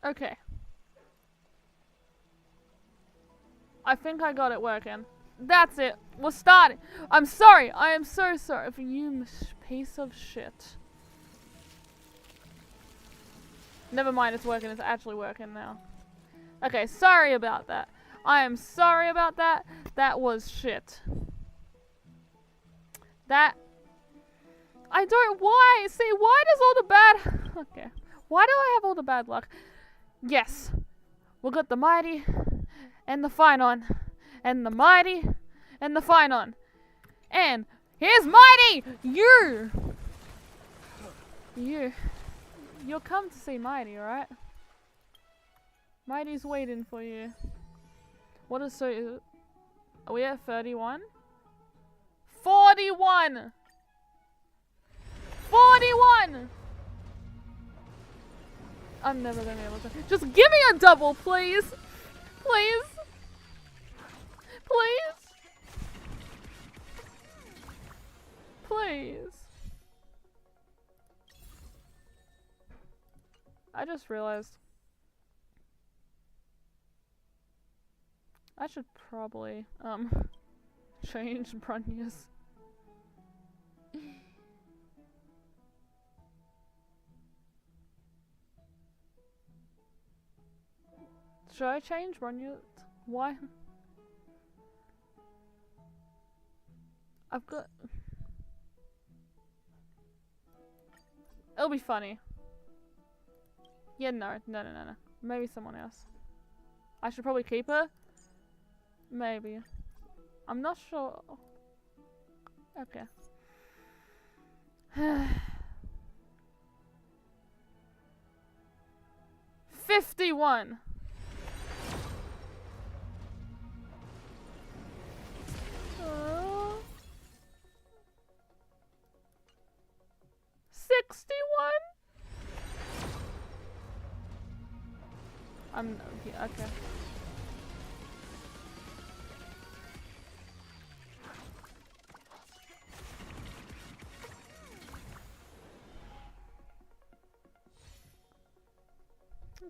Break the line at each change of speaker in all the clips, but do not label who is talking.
Okay. I think I got it working. That's it. We're starting. I'm sorry. I am so sorry for you, piece of shit. Never mind, it's working. It's actually working now. Okay, sorry about that. I am sorry about that. That was shit. That... I don't... Why? See, why does all the bad... Okay. Why do I have all the bad luck? Yes. We got the mighty and the Phainon. And the mighty and the Phainon. And here's mighty! You'll come to see mighty, alright? Mighty's waiting for you. What is so... Are we at 31? 41! 41! I'm never gonna be able to... Just give me a double, please! Please! Please! Please! I just realized... I should probably, change Brunya's. Should I change Brunya's? Why? I've got... It'll be funny. Yeah, no. Maybe someone else. I should probably keep her. Maybe. I'm not sure. Okay. 51. Oh. 61. Yeah, okay.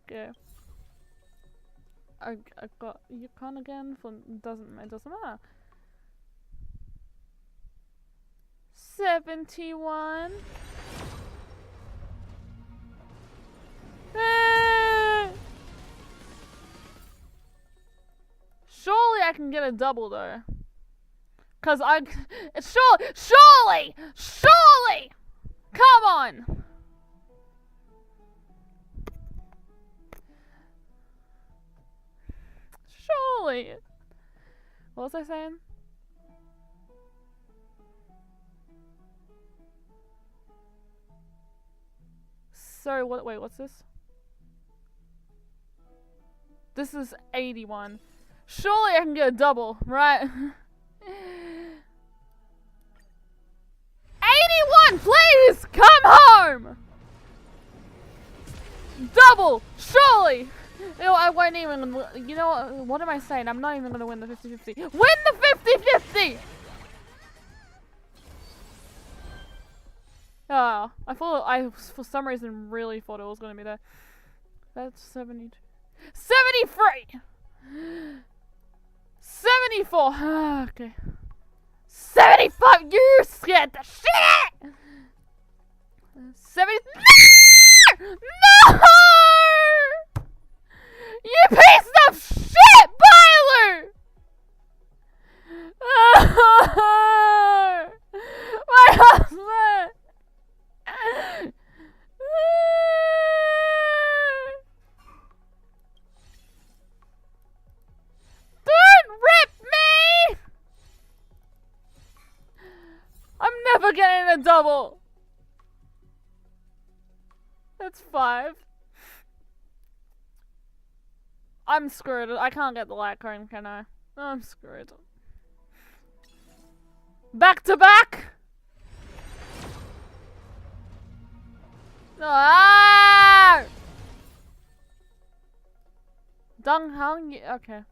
Okay. I got Yukon again for it doesn't matter. 71. Surely I can get a double though. Cause surely! Come on! Surely! What was I saying? So, wait, what's this? This is 81. Surely I can get a double, right? 81, please! Come home! Double! Surely! You know, I won't even... You know what am I saying? I'm not even gonna win the 50-50. Win the 50-50! Oh, for some reason really thought it was gonna be there. That's 72. 73! 74! Okay. 75! You scared the shit! 70... No! You piece of shit, Byler! My husband! Don't rip me! I'm never getting a double. That's 5. I'm screwed. I can't get the light cone, can I? I'm screwed. Back to back! Ah! Dong Hong, okay.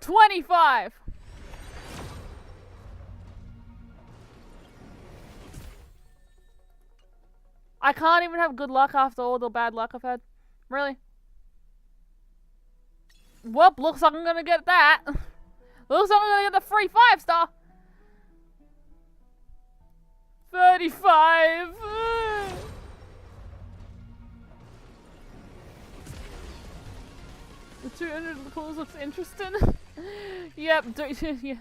25! I can't even have good luck after all the bad luck I've had. Really? Well, looks like I'm gonna get that. Looks like I'm gonna get the free 5-star. 35. The 200 calls looks interesting. Yep. Yeah.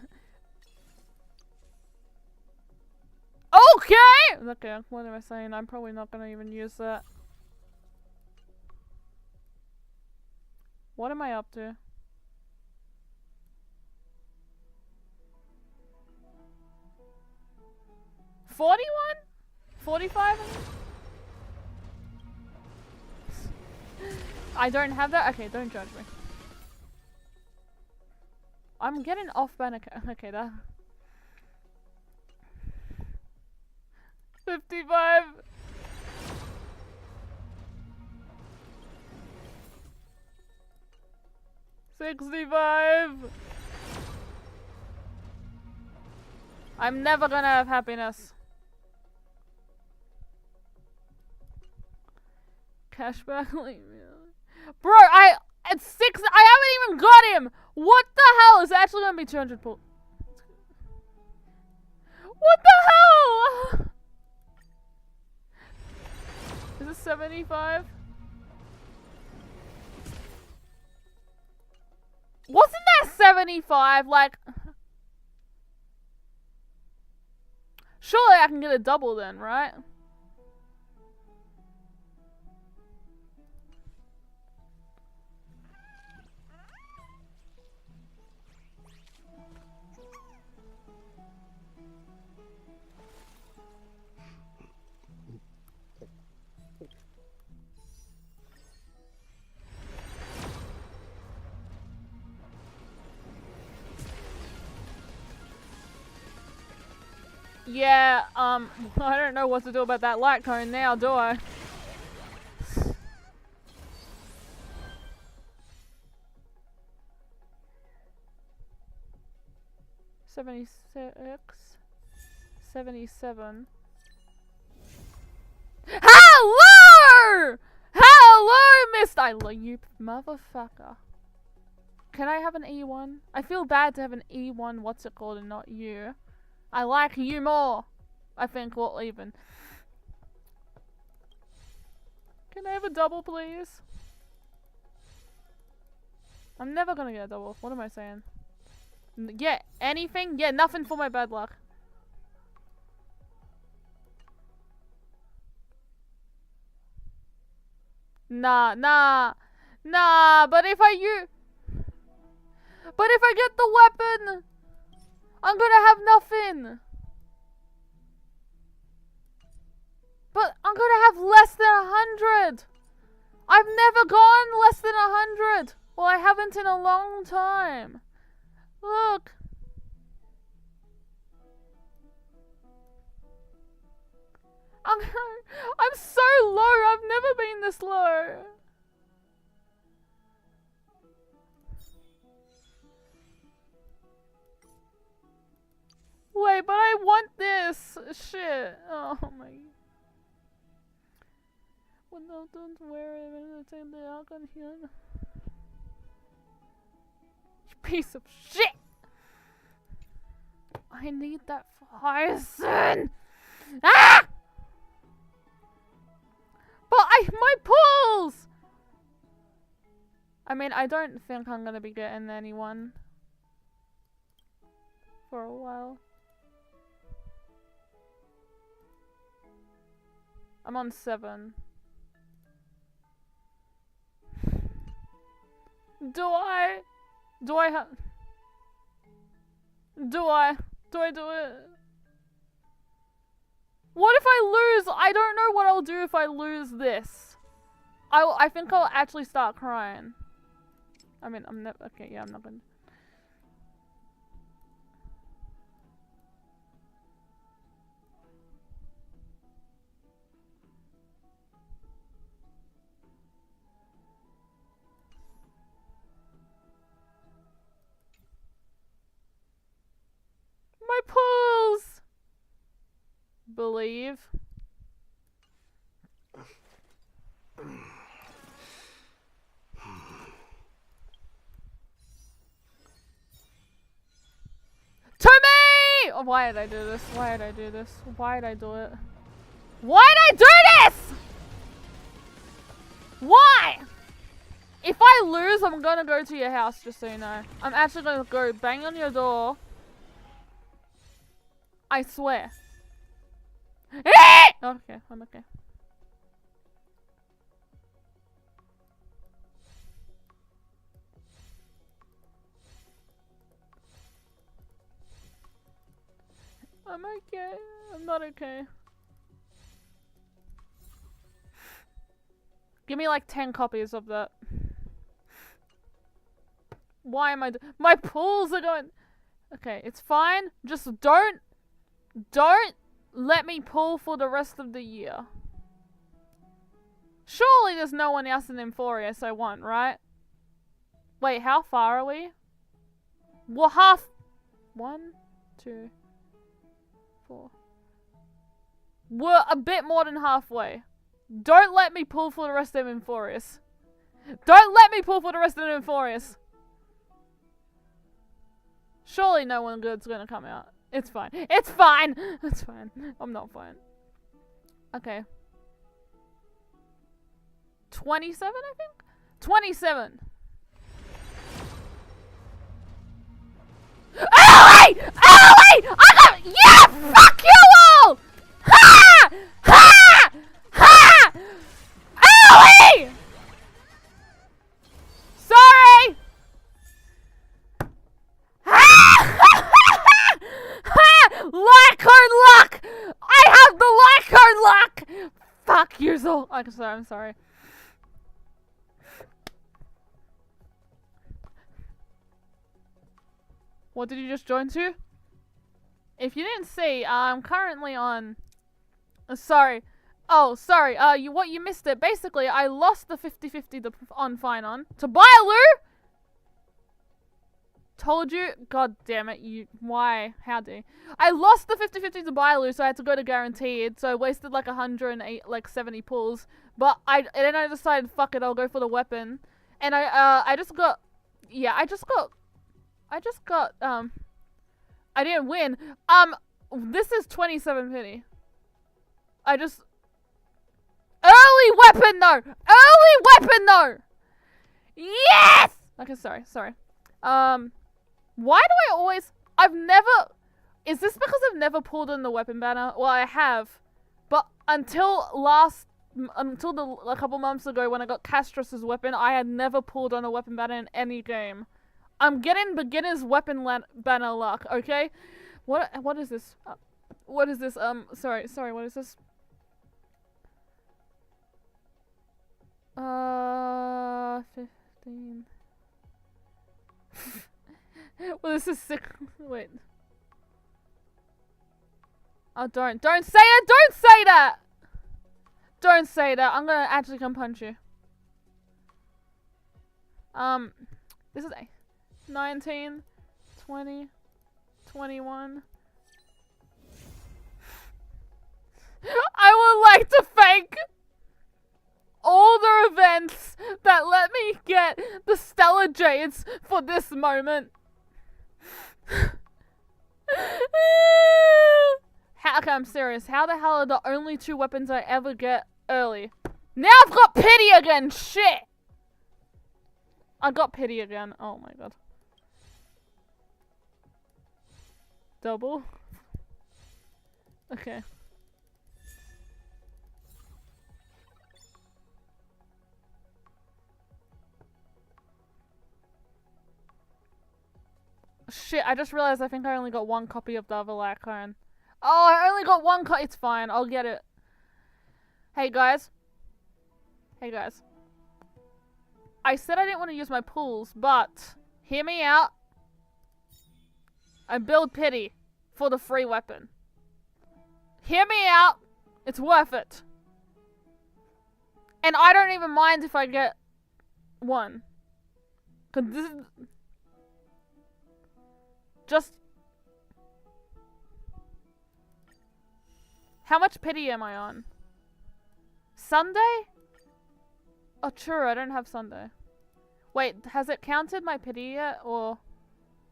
Okay! Okay, what am I saying? I'm probably not gonna even use that. What am I up to? 41? 45? I don't have that? Okay, don't judge me. I'm getting off banner. Okay, that. 55. $65. I'm never gonna have happiness. Cashback, bro. It's 6. I haven't even got him. What the hell is actually gonna be 200 pull? What the hell? Is it 75? Wasn't that 75? Like, surely I can get a double then, right? Yeah, I don't know what to do about that light cone now, do I? $76, $77. Hello! Hello, Mr. I love you, motherfucker. Can I have an E1? I feel bad to have an E1, what's it called, and not you. I like you more. I think we'll even. Can I have a double, please? I'm never gonna get a double. What am I saying? Yeah, anything? Yeah, nothing for my bad luck. Nah, but if I get the weapon, I'm gonna have nothing. But I'm gonna have less than 100. I've never gone less than 100. Well, I haven't in a long time. Look. I'm so low. I've never been this low. Wait, but I want this shit. Oh my. Well, no, don't wear it. I'm gonna take the alcohol here. You piece of shit. I need that Phainon. Ah! But my pulls! I mean, I don't think I'm gonna be getting anyone for a while. I'm on 7. Do I do it? What if I lose? I don't know what I'll do if I lose this. I think I'll actually start crying. I mean, I'm never. Okay, yeah, I'm not gonna. My pulls! Believe. Why did I do this? Why did I do this? Why did I do it? Why did I do this? Why? If I lose, I'm gonna go to your house, just so you know. I'm actually gonna go bang on your door. I swear. Okay, I'm okay. I'm okay. I'm not okay. Give me like 10 copies of that. Why am I my pools are going. Okay, it's fine. Just don't let me pull for the rest of the year. Surely there's no one else in Emphorius I want, right? Wait, how far are we? Well, half. 1, 2, 4. We're a bit more than halfway. Don't let me pull for the rest of Emphorius. Don't let me pull for the rest of Emphorius. Surely no one good's gonna come out. It's fine. It's fine! It's fine. I'm not fine. Okay. 27, I think? 27! Owie! Owie! I got. Yeah! Fuck you all! Ha! Ha! Ha! Owie! Sorry! Ha! Ha! Lycone luck! I have the Lycone luck! Fuck you all. I'm sorry. What did you just join to? If you didn't see, I'm currently on... sorry. Oh, sorry. What you missed it. Basically, I lost the 50-50 on Phainon to Bailu! Told you. God damn it. Why? How do you? I lost the 50-50 to Bailu, so I had to go to guaranteed. So I wasted like 108, like 70 pulls. But then I decided, fuck it, I'll go for the weapon. And I just got... Yeah, I didn't win. This is 27 pity. Early weapon though! Early weapon though! Yes! Okay, sorry. Why do I always... Is this because I've never pulled in the weapon banner? Well, I have. But until a couple months ago when I got Castros's weapon, I had never pulled on a weapon banner in any game. I'm getting beginner's weapon banner luck, okay? What is this? What is this? Sorry, what is this? 15. Well, this is sick. Wait. Oh, don't say that! Don't say that! Don't say that. I'm gonna actually come punch you. This is 19, 20, 21. I would like to thank all the events that let me get the Stellar Jades for this moment. Okay, I'm serious. How the hell are the only 2 weapons I ever get early? Now I've got pity again! Shit! I got pity again. Oh my god. Double? Okay. Shit, I just realized I think I only got 1 copy of the other Lycone. Oh, I only got 1 copy. It's fine. I'll get it. Hey guys. I said I didn't want to use my pools, but hear me out. I build pity for the free weapon. Hear me out. It's worth it. And I don't even mind if I get 1. 'Cause this is... Just... How much pity am I on? Sunday? Oh, true, I don't have Sunday. Wait, has it counted my pity yet? Or...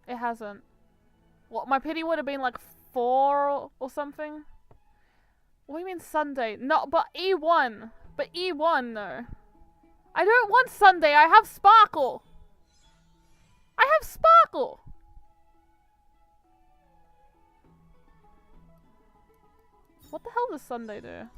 It hasn't. Well, my pity would have been like 4 or something. What do you mean Sunday? No, but E1. But E1 though. I don't want Sunday. I have Sparkle. I have Sparkle. What the hell does Sunday do?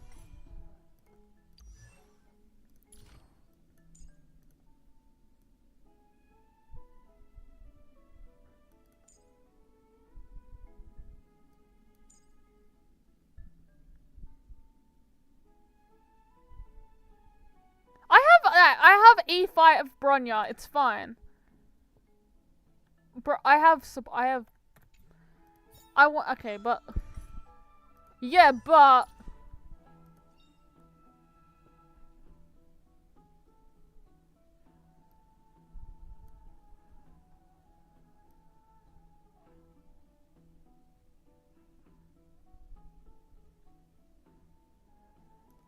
I have E5 of Bronya. It's fine. Bro, I want. Okay, but yeah, but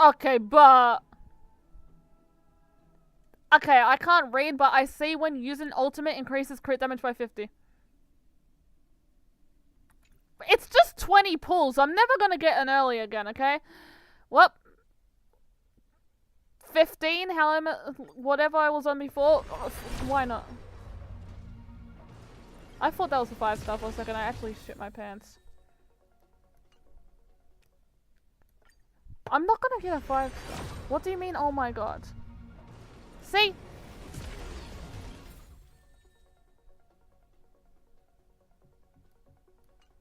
okay, but okay, I can't read, but I see when using ultimate increases crit damage by 50. It's just 20 pulls. I'm never gonna get an early again, okay? Well, 15, whatever I was on before. Why not? I thought that was a 5-star for a second. I actually shit my pants. I'm not gonna get a 5-star. What do you mean, oh my god? See?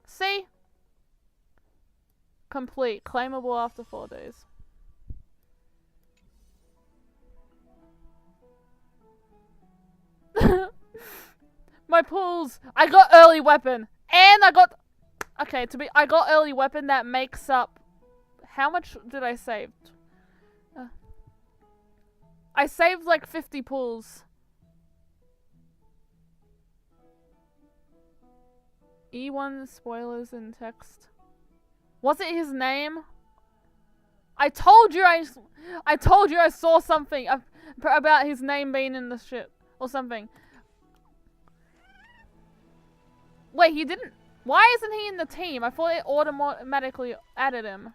See? Complete. Claimable after 4 days. My pulls! I got early weapon! And I got... Okay, I got early weapon that makes up... How much did I save? I saved like 50 pulls. E1 spoilers in text. Was it his name? I told you I saw something about his name being in the shit or something. Wait, he didn't. Why isn't he in the team? I thought it automatically added him.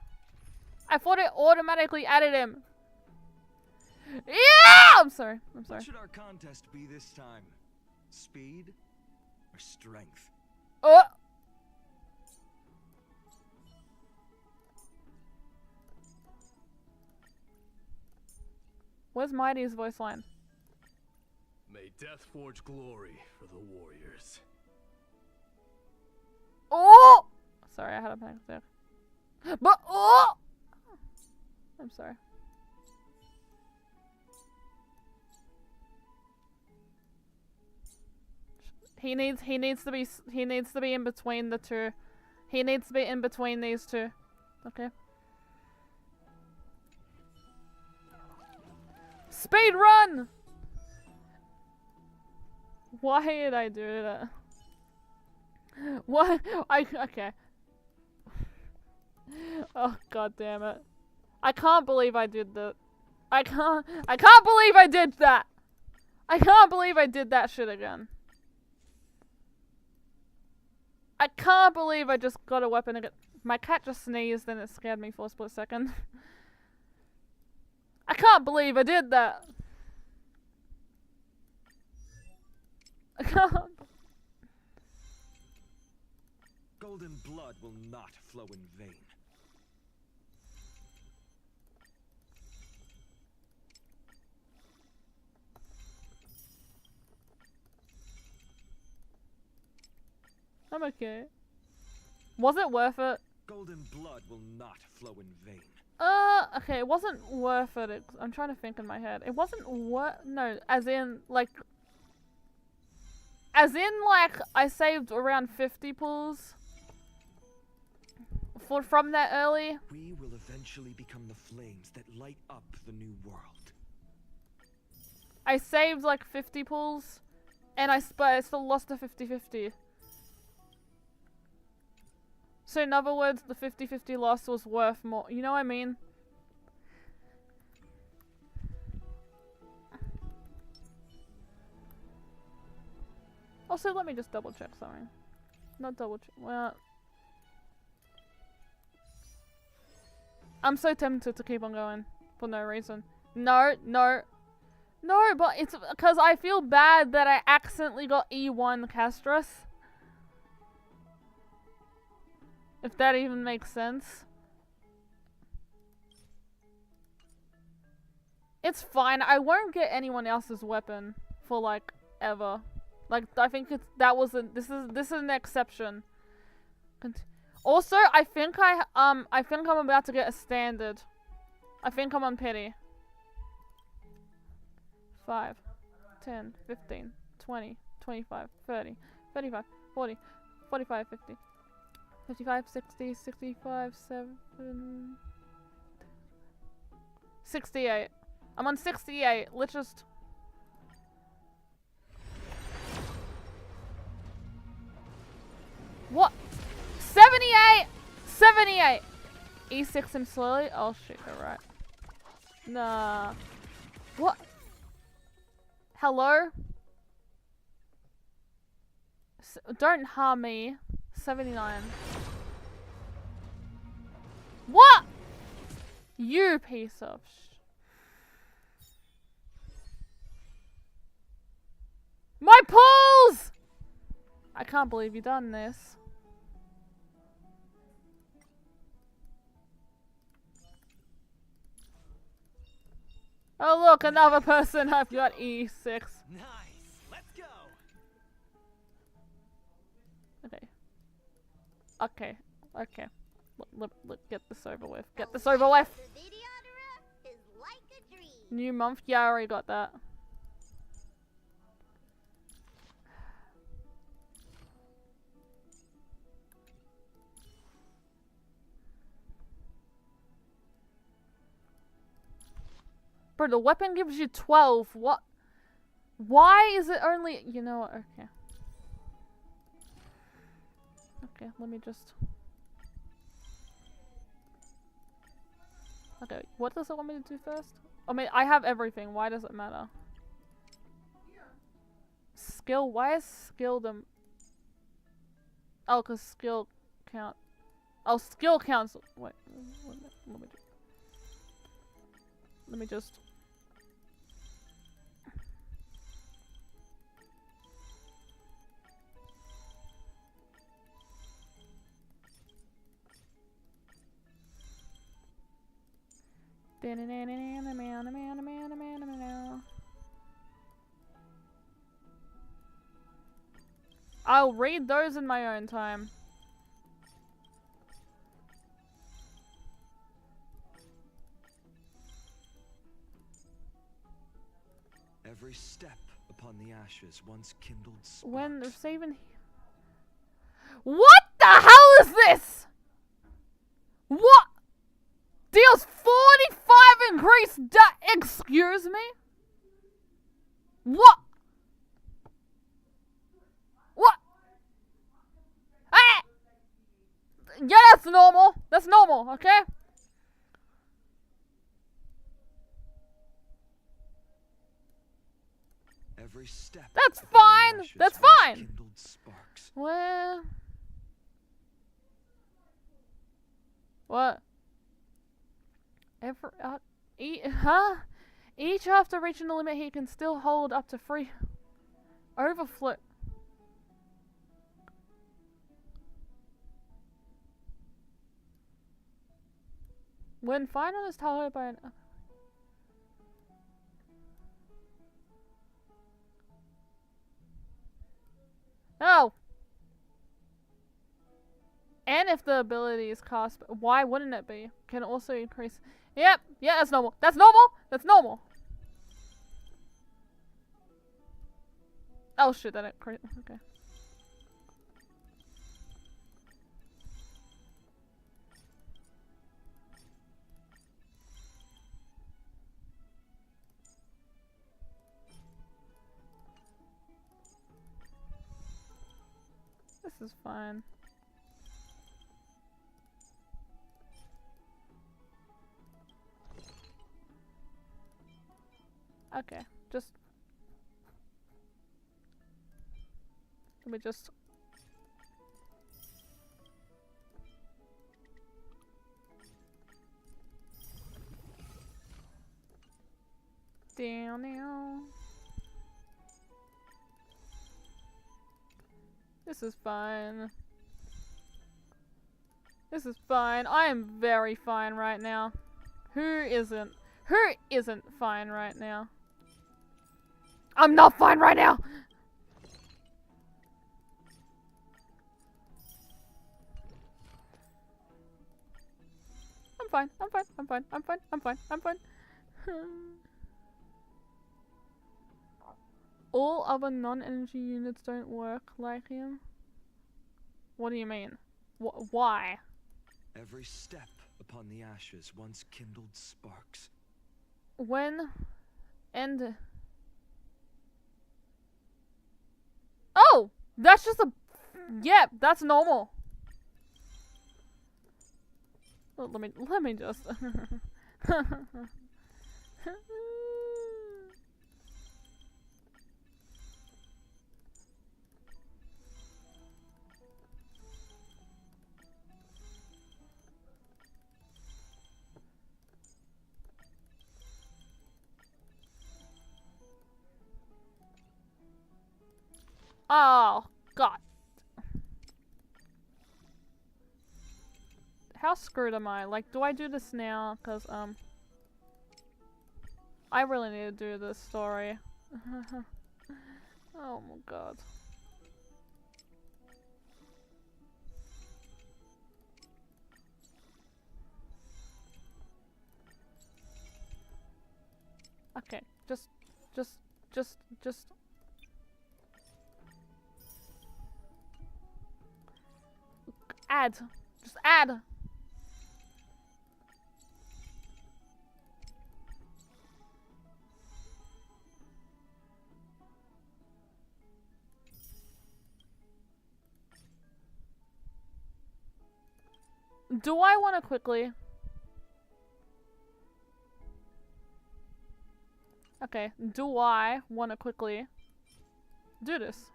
Yeah! I'm sorry.
What should our contest be this time? Speed or strength?
Oh! Where's Mighty's voice line?
May death forge glory for the warriors.
Oh! Sorry, I had a panic attack. But oh! I'm sorry. He needs to be in between the two. He needs to be in between these two. Okay. Speed run! Why did I do that? What? Okay. Oh god damn it. I can't believe I did that. I can't believe I did that! I can't believe I did that shit again. I can't believe I just got a weapon again. My cat just sneezed and it scared me for a split second. I can't believe I did that. I can't.
Golden blood will not flow in vain.
I'm okay. Was it worth it?
Golden blood will not flow in vain.
Okay, it wasn't worth it. I'm trying to think in my head. It wasn't no, as in, like, I saved around 50 pulls from that early.
We will eventually become the flames that light up the new world.
I saved like 50 pulls, and I still lost a 50-50. So in other words, the 50-50 loss was worth more. You know what I mean? Also, let me just double check something. Not double check. Well, I'm so tempted to keep on going for no reason. No, no. No, but it's because I feel bad that I accidentally got E1 Castros. If that even makes sense. It's fine. I won't get anyone else's weapon for like ever. Like I think it's this is an exception. Also, I think I'm about to get a standard. I think I'm on pity. 5, 10, 15, 20, 25, 30, 35, 40, 45, 50, 55, 60, 65, 7, 68. I'm on 68. Let's just... What? 78! 78! E6 him slowly? Oh shit, alright. Nah. What? Hello? Don't harm me. 79. What? You piece of My pulls! I can't believe you done this. Oh look, another person. I've got E6.
Nice. Let's go.
Okay. Okay. Okay. Look, get this over with. Get this over with! New month? Yeah, I already got that. Bro, the weapon gives you 12. What? Why is it only... You know what? Okay. Okay, let me just... Okay, what does it want me to do first? I mean, I have everything. Why does it matter? Skill? Why is skill the... Oh, because skill count... Oh, skill counts... Wait. Let me just... I'll read those in my own time.
Every step upon the ashes once kindled sparks.
When receiving... What the hell is this? What? Deals 45 increased excuse me? What? What? Ah! Yeah, that's normal. That's normal, okay?
Every step.
That's fine. That's fine.
Kindled sparks.
Well... What? Each after reaching the limit, he can still hold up to 3 overflow. When Phainon is targeted by an... Oh! And if the ability is cast, why wouldn't it be? Can also increase... Yep, yeah, that's normal. That's normal! That's normal! Oh shit, that didn't create... Okay. This is fine. Okay, just... Let me just... Down now. This is fine. This is fine. I am very fine right now. Who isn't? Who isn't fine right now? I'm not fine right now! I'm fine. I'm fine. I'm fine. I'm fine. I'm fine. I'm fine. All other non-energy units don't work like him? What do you mean? Why?
Every step upon the ashes once kindled sparks.
When and oh, that's just a yeah, that's normal. Well, let me just oh, God. How screwed am I? Like, do I do this now? Cause, I really need to do this story. Oh my God. Okay, just add. Just add. Do I want to quickly? Okay, do I want to quickly do this?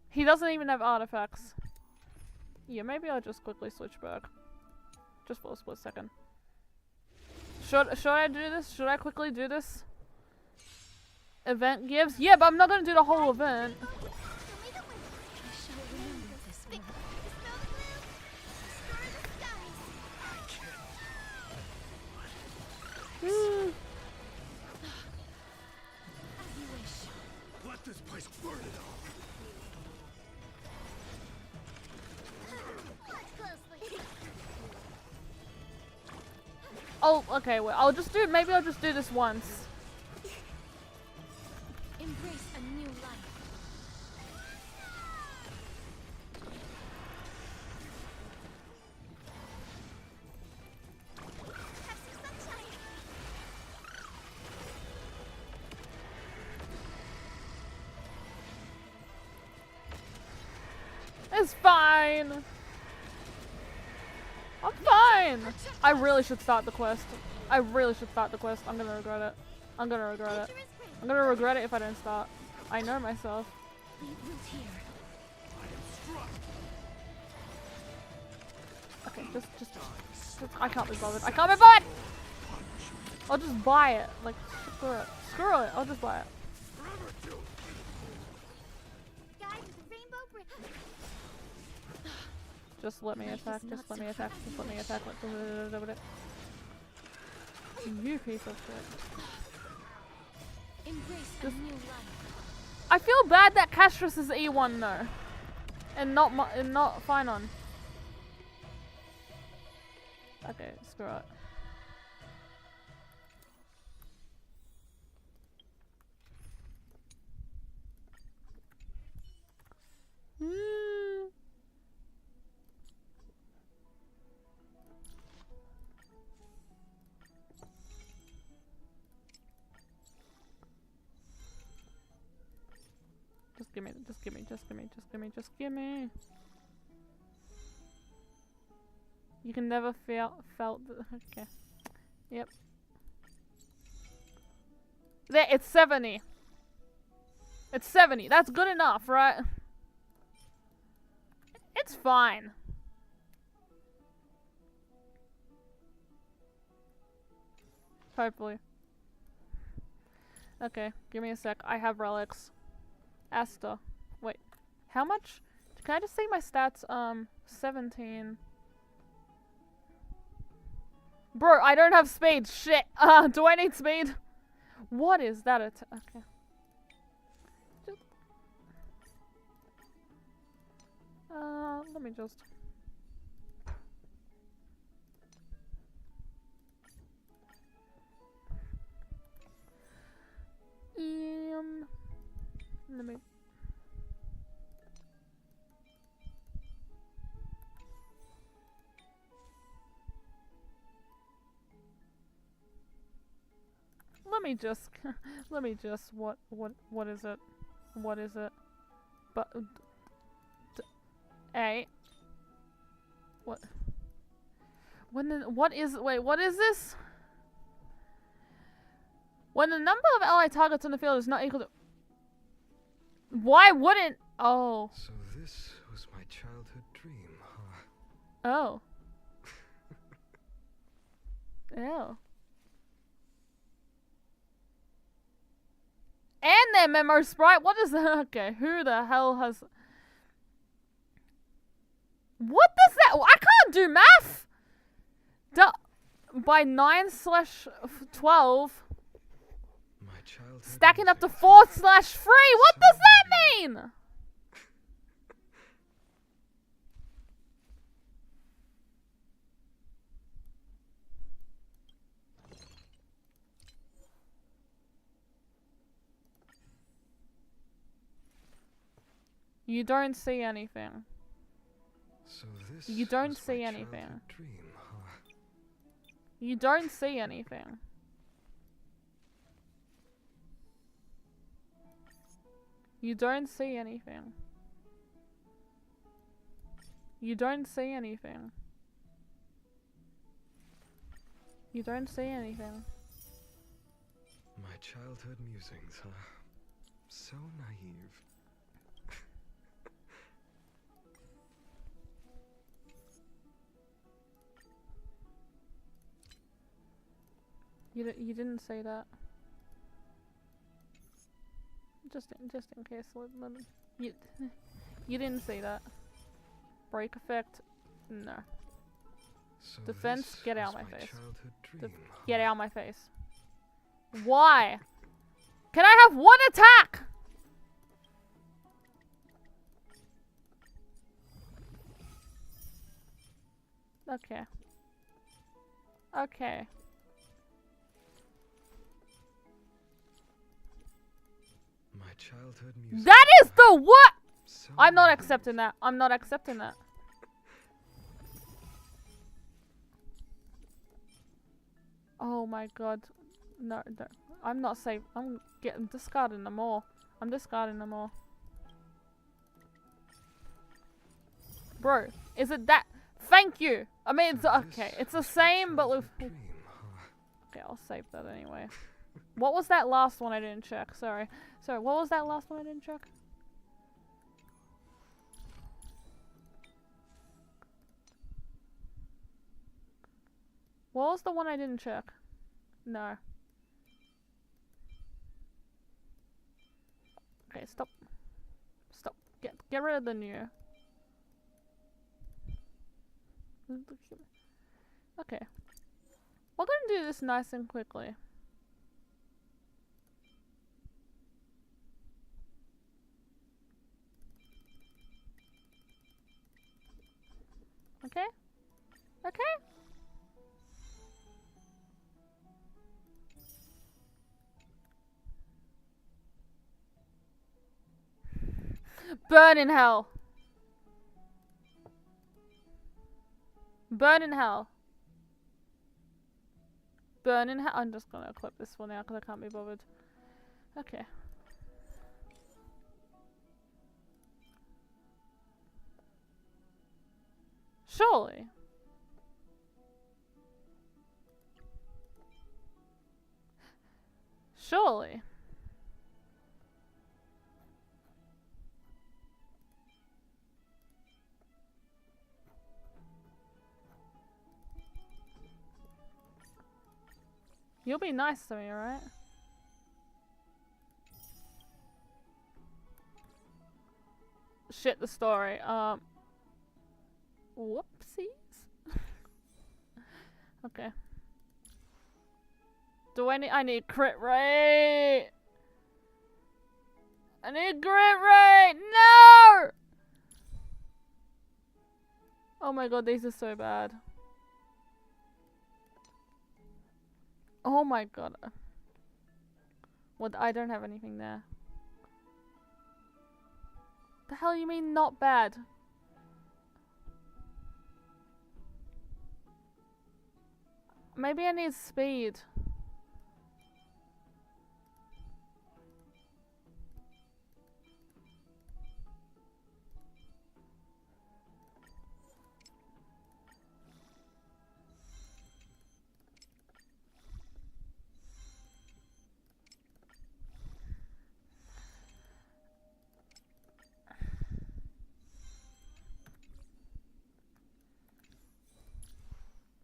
He doesn't even have artifacts. Yeah, maybe I'll just quickly switch back. Just for a split second. Should I do this? Should I quickly do this? Event gives? Yeah, but I'm not gonna do the whole event.
Let this place burn it all.
Oh, okay, well, maybe I'll just do this once.
Embrace a new life. Have some sunshine.
It's fine. I'm fine. I really should start the quest. I'm gonna regret it. I'm gonna regret it if I don't start. I know myself.
Leave roots here.
Okay, just I can't be bothered. I can't be bothered! I'll just buy it. Like, screw it. Screw it. I'll just buy it.
Guys, it's a rainbow bridge.
Just let me attack. Just let me attack. Just let me attack. You piece of shit.
Embrace a new life.
I feel bad that Castris is E1 though, and not Phainon. Okay, screw it. Just give me. You can never felt the, okay. Yep. There, it's 70. It's 70. That's good enough, right? It's fine. Hopefully. Okay, give me a sec. I have relics. Asta. Wait. How much? Can I just see my stats? 17. Bro, I don't have speed. Shit. Do I need speed? What is that? Okay. Let me just... Let me... Let me just, what is it? What is it? But, A. What? What is this? When the number of allied targets on the field is not equal to... Why wouldn't... Oh.
So this was my childhood dream, huh?
Oh. Ew. And their memo sprite? What is that? Okay, who the hell has... What does that... I can't do math! By 9/12... Stacking up to 4/3. What does that mean? You don't see anything.
So this
You don't
was
see
my
anything.
childhood dream, huh?
You don't see anything. You don't see anything. You don't see anything. You don't see anything.
My childhood musings, huh? So naive.
You didn't say that. Just in case. You didn't say that. Break effect. No.
So
Defense.
this
Get out
was
my face.
childhood dream,
Get
huh?
out my face. Why? Can I have one attack? Okay. Okay.
My childhood music.
That is the what?
So
I'm not
naive.
accepting that. I'm not accepting that. Oh my god. No, no. I'm not safe. I'm discarding them all. I'm discarding them all. Bro, is it that? Thank you. I mean, it's
So
okay.
this
It's the
was my
same, but with.
childhood dream, huh?
Okay, I'll save that anyway. What was that last one I didn't check? Sorry. Sorry, what was that last one I didn't check? What was the one I didn't check? No. Okay, stop. Stop. Get rid of the new. Okay. We're gonna do this nice and quickly. Okay? Okay? Burn in hell. Burn in hell. Burn in hell. I'm just gonna clip this one out because I can't be bothered. Okay. Surely. Surely. You'll be nice to me, right? Shit, the story. Whoopsies. Okay. Do I need crit rate? I need crit rate! No! Oh my god, these are so bad. Oh my god. What? I don't have anything there. The hell you mean not bad? Maybe I need speed.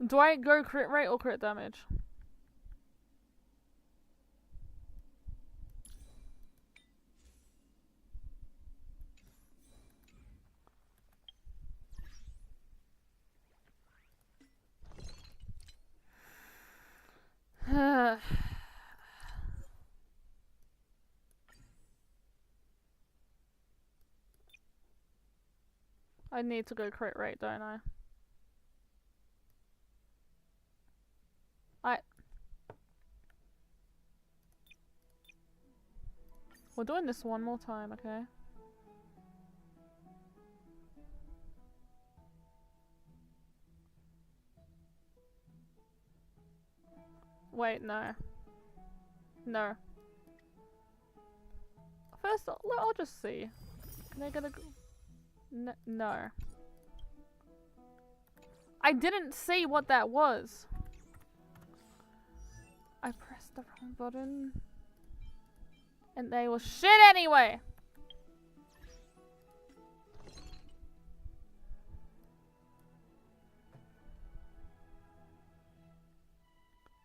Do I go crit rate or crit damage? I need to go crit rate, don't I? We're doing this one more time, okay? Wait, no. No. First, I'll just see. Can I get a... No. I didn't see what that was. I pressed the wrong button. And they were shit anyway!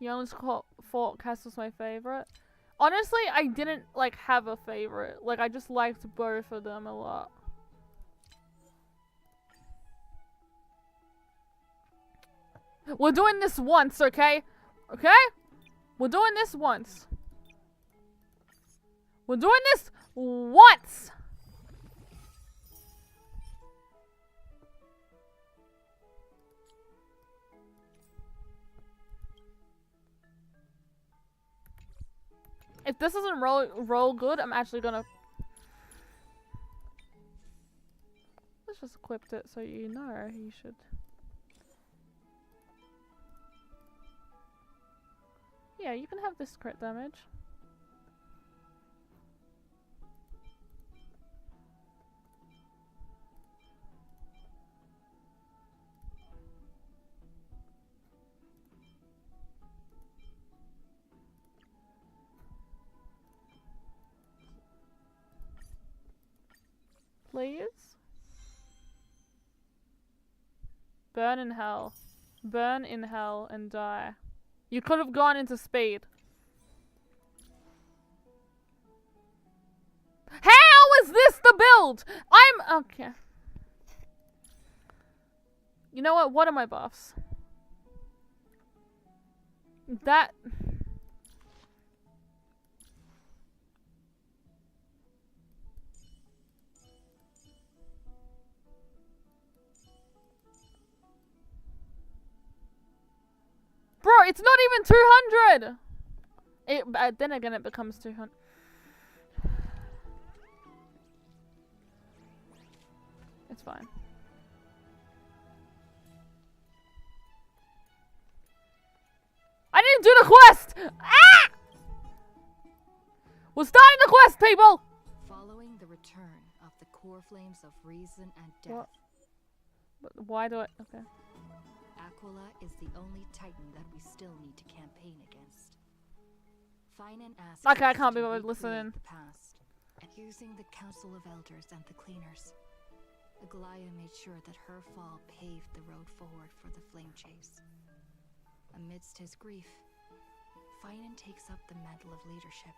Young's Fort Castle's my favorite. Honestly, I didn't like have a favorite. Like, I just liked both of them a lot. We're doing this once, okay? Okay? We're doing this once. We're doing this once! If this doesn't roll good, I'm actually gonna... Let's just equip it so you know you should... Yeah, you can have this crit damage. Please? Burn in hell. Burn in hell and die. You could have gone into speed. How is this the build? Okay. You know what? What are my buffs? That... Bro, it's not even 200! Then again, it becomes 200. It's fine. I didn't do the quest! Ah! We're starting the quest, people!
Following the return of the core flames of reason and death.
What? But why do I... Okay.
Aquila is the only titan that we still need to campaign against. Phainon asks
Okay, I
us
can't be
to
bothered
recreate
listening.
the past, and using the Council of Elders and the Cleaners, Aglaia made sure that her fall paved the road forward for the flame chase. Amidst his grief, Phainon takes up the mantle of leadership,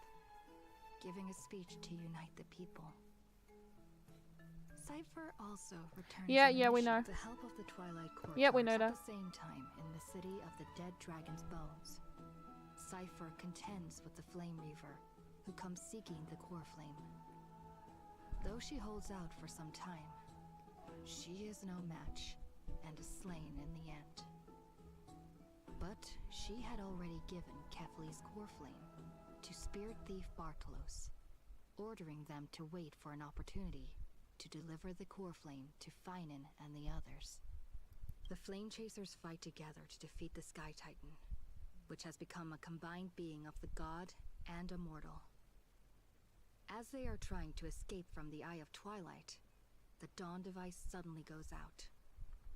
giving a speech to unite the people. Cypher also returns
Yeah,
on a
yeah, we
mission
know.
with the help of the Twilight Court.
Yeah, we know
at
that.
the same time in the city of the dead dragon's bones. Cypher contends with the Flame Reaver, who comes seeking the core flame. Though she holds out for some time, she is no match and is slain in the end. But she had already given Kefli's core flame to spirit thief Bartolos, ordering them to wait for an opportunity to deliver the core flame to Phainon and the others. The Flame Chasers fight together to defeat the Sky Titan, which has become a combined being of the god and a mortal. As they are trying to escape from the Eye of Twilight, the Dawn device suddenly goes out,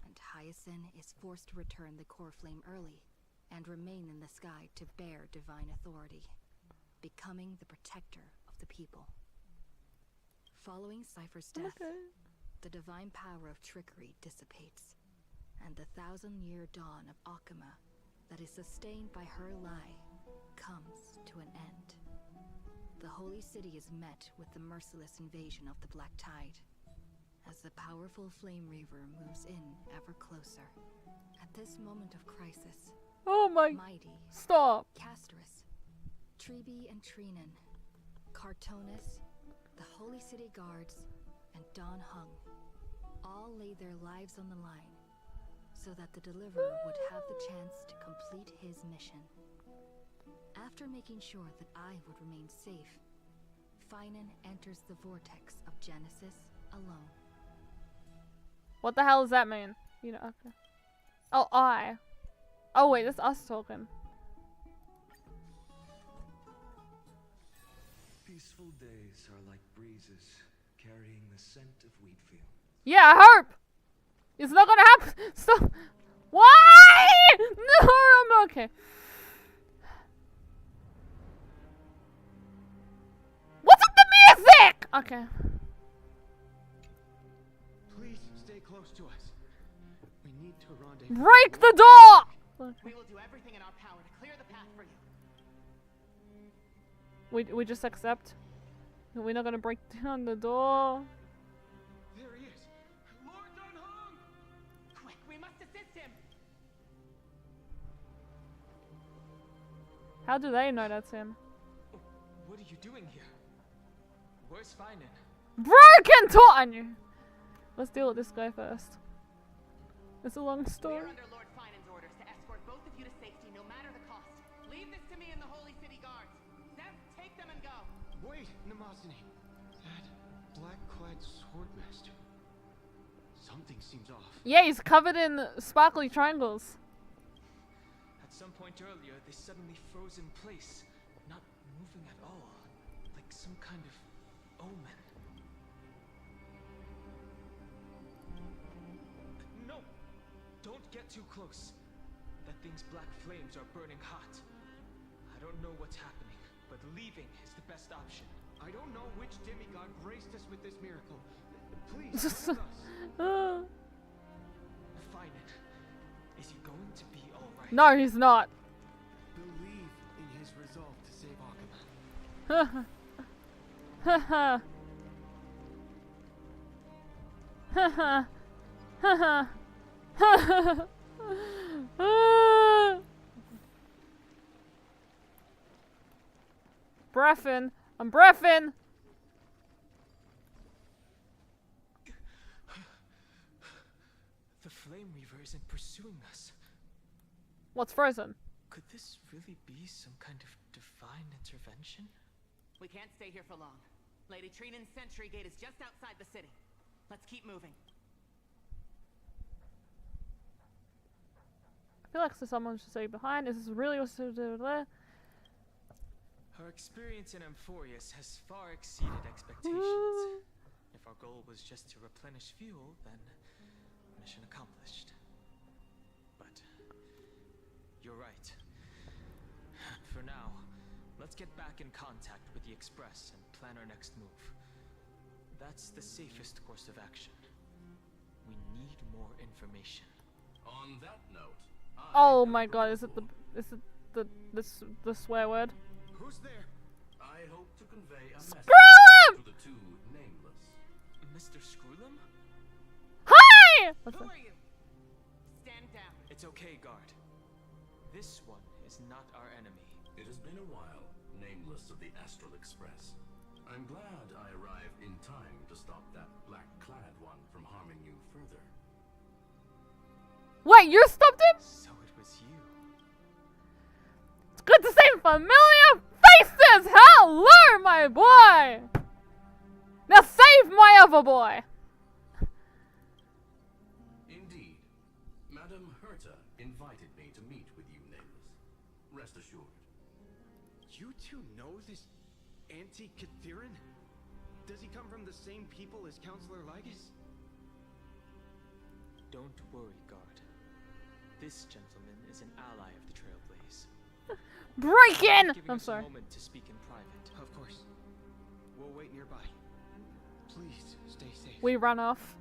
and Hyacinth is forced to return the core flame early and remain in the sky to bear divine authority, becoming the protector of the people. Following Cypher's death, the divine power of trickery dissipates, and the 1,000-year dawn of Akama that is sustained by her lie comes to an end. The Holy City is met with the merciless invasion of the Black Tide, as the powerful Flame Reaver moves in ever closer. At this moment of crisis,
Oh my.
Mighty,
Stop.
Casterus, Treeby and Trinan, Cartonis, the Holy City Guards, and Don Hung all laid their lives on the line so that the Deliverer would have the chance to complete his mission. After making sure that I would remain safe, Phainon enters the vortex of Genesis alone.
What the hell does that mean? You know, okay. Oh, I. Oh wait, that's us talking.
Peaceful days are like breezes carrying the scent of wheat fields.
Yeah, I hope! It's not gonna happen! Stop! Why? No, I'm okay. What's with the music? Okay.
Please stay close to us. We need to rendezvous.
Break the door! Okay.
We will do everything in our power to clear the path for you.
We just accept. We're not gonna break down the door.
There he is. Lord Don Hung!
Quick, we must assist him.
How do they know that's him?
What are you doing here? Where's Phainon?
Broken door! I knew. Let's deal with this guy first. It's a long
We
story.
are under Lord Phaimon's orders to escort both of you to safety, no matter the cost. Leave this to me and the Holy City Guards. Zeph, take them and go.
Wait, Namazani. That black-clad swordmaster. Something seems off.
Yeah, he's covered in sparkly triangles.
At some point earlier, they suddenly froze in place, not moving at all, like some kind of omen. No! Don't get too close. That thing's black flames are burning hot. I don't know what's happening, but leaving is the best option. I don't know which demigod graced us with this miracle. Please, help us. Phainon, is he going to be alright?
No, he's not.
Believe in his resolve to save Akama.
Haha. Haha. Haha. Haha. Breathin'. I'm breathin'.
The Flame Reaver isn't pursuing us.
What's frozen?
Could this really be some kind of divine intervention?
We can't stay here for long. Lady Trinan's sentry gate is just outside the city. Let's keep moving.
I feel like someone should stay behind. Is this really what's to do there?
Our experience in Amphorius has far exceeded expectations. If our goal was just to replenish fuel, then mission accomplished. But you're right. For now, let's get back in contact with the Express and plan our next move. That's the safest course of action. We need more information.
On that note,
Oh my god, is it the the swear word.
Who's there? I hope to convey a message
Screw him!
to the two nameless.
Mr. Screwlum?
Hi!
Who are you? Stand down.
It's okay, guard. This one is not our enemy.
It has been a while, nameless of the Astral Express. I'm glad I arrived in time to stop that black-clad one from harming you further.
Wait, you stopped him?
So it was you.
It's good to see familiar faces! Hello, my boy! Now save my other boy!
Indeed. Madame Herta invited me to meet with you, nameless. Rest assured.
You two know this anti-Catharin? Does he come from the same people as Counselor Lygus?
Don't worry, guard. This gentleman is an ally of the Trailblaze.
Break in!
Giving
I'm
us
sorry.
a moment to speak in private.
Of course. We'll wait nearby. Please, stay safe.
We run off.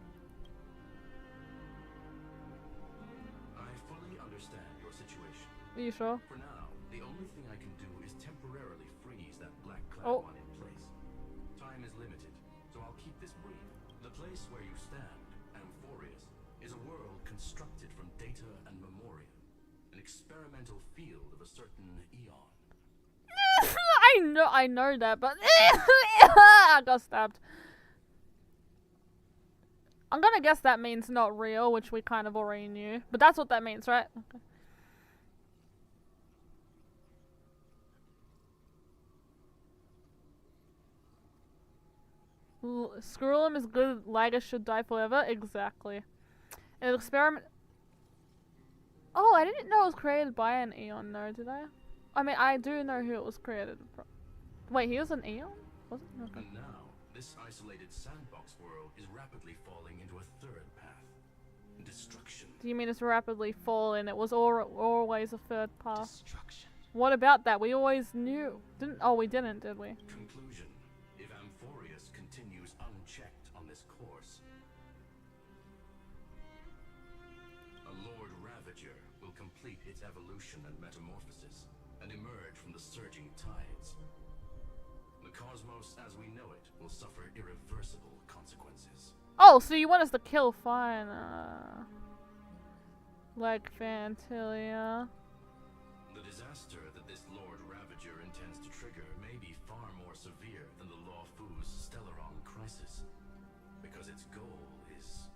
I fully understand your situation.
Are you sure?
For now, the only thing I can do is temporarily freeze that black-clad
Oh.
one in place. Time is limited, so I'll keep this brief. The place where you stand, Amphorius, is a world constructed from data and memoria. An experimental field of a certain eon.
I know that, but I got stabbed. I'm gonna guess that means not real, which we kind of already knew. But that's what that means, right? Okay. Screw him is good. Lygus should die forever. Exactly. An experiment. Oh, I didn't know it was created by an Eon, though, did I? I mean, I do know who it was created from. Wait, he was an Eon? Was it? Okay.
And now, this isolated sandbox world is rapidly falling into a third path. Destruction.
Do you mean it's rapidly falling? It was always a third path.
Destruction.
What about that? We always knew. Didn't? Oh, we didn't, did we?
Conclusion. If Amphorius continues unchecked on this course, a Lord Ravager will complete its evolution and metamorphosis and emerge from the surging tides. The cosmos as we know it will suffer irreversible consequences.
Oh, so you want us to kill Phainon. Like Fantilia.
The disaster that this Lord Ravager intends to trigger may be far more severe than the Lawfoo's Stellaron crisis, because its goal is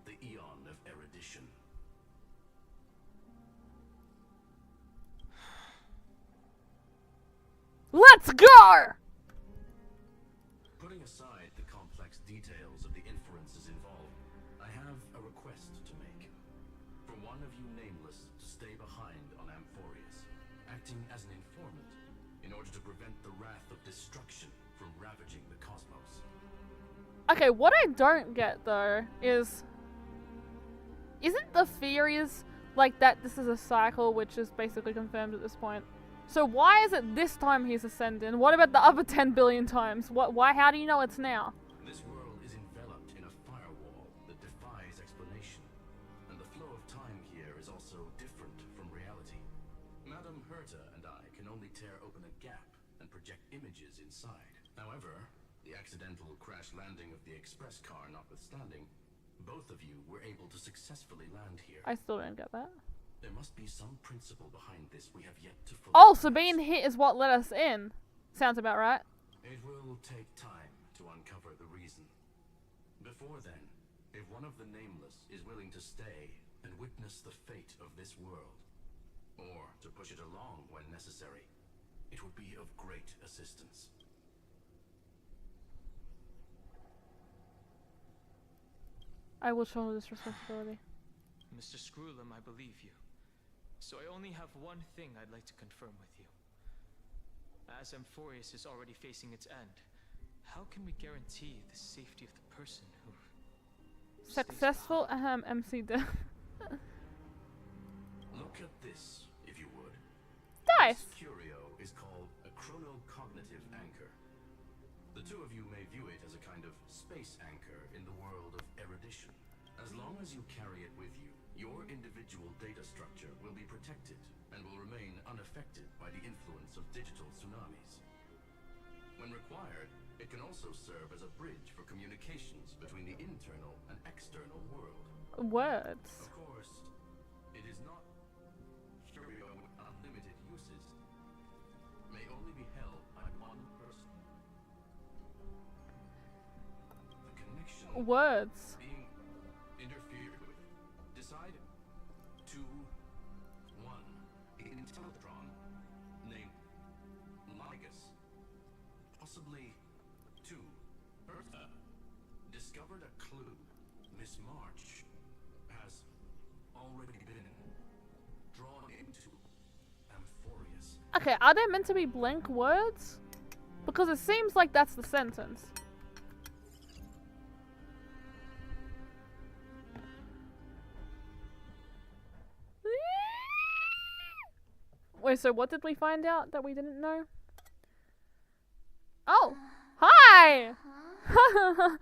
the Eon of Erudition.
Let's go!
Putting aside the complex details of the inferences involved, I have a request to make. For one of you nameless to stay behind on Amphorius, acting as an informant, in order to prevent the wrath of destruction from ravaging the cosmos.
Okay, what I don't get though is, isn't the theories like that this is a cycle, which is basically confirmed at this point? So why is it this time he's ascending? What about the other 10 billion times? Why? How do you know it's now?
This world is enveloped in a firewall that defies explanation, and the flow of time here is also different from reality. Madame Herta and I can only tear open a gap and project images inside. However, the accidental crash landing of the express car notwithstanding, both of you were able to successfully land here.
I still don't get that.
There must be some principle behind this we have yet to fully
Oh, so
grasp.
being hit is what let us in. Sounds about right.
It will take time to uncover the reason. Before then, if one of the nameless is willing to stay and witness the fate of this world, or to push it along when necessary, it would be of great assistance.
I will shoulder this responsibility.
Mr. Screwlum, I believe you. So I only have one thing I'd like to confirm with you. As Amphorius is already facing its end, how can we guarantee the safety of the person who...
Successful MC death.
Look at this, if you would.
Dice.
This curio is called a chronocognitive anchor. The two of you may view it as a kind of space anchor in the world of erudition. As long as you carry it with you, Your individual data structure will be protected and will remain unaffected by the influence of digital tsunamis. When required, it can also serve as a bridge for communications between the internal and external world.
Words.
Of course, it is not curio with unlimited uses. May only be held by one person. The connection
Words.
being interfered with. Decide 2, 1. Intellatron named Ligus. Possibly 2. Eartha discovered a clue. Miss March has already been drawn into Amphorius.
Okay, are they meant to be blank words? Because it seems like that's the sentence. Wait, so what did we find out that we didn't know? Oh! Hi!
Oh,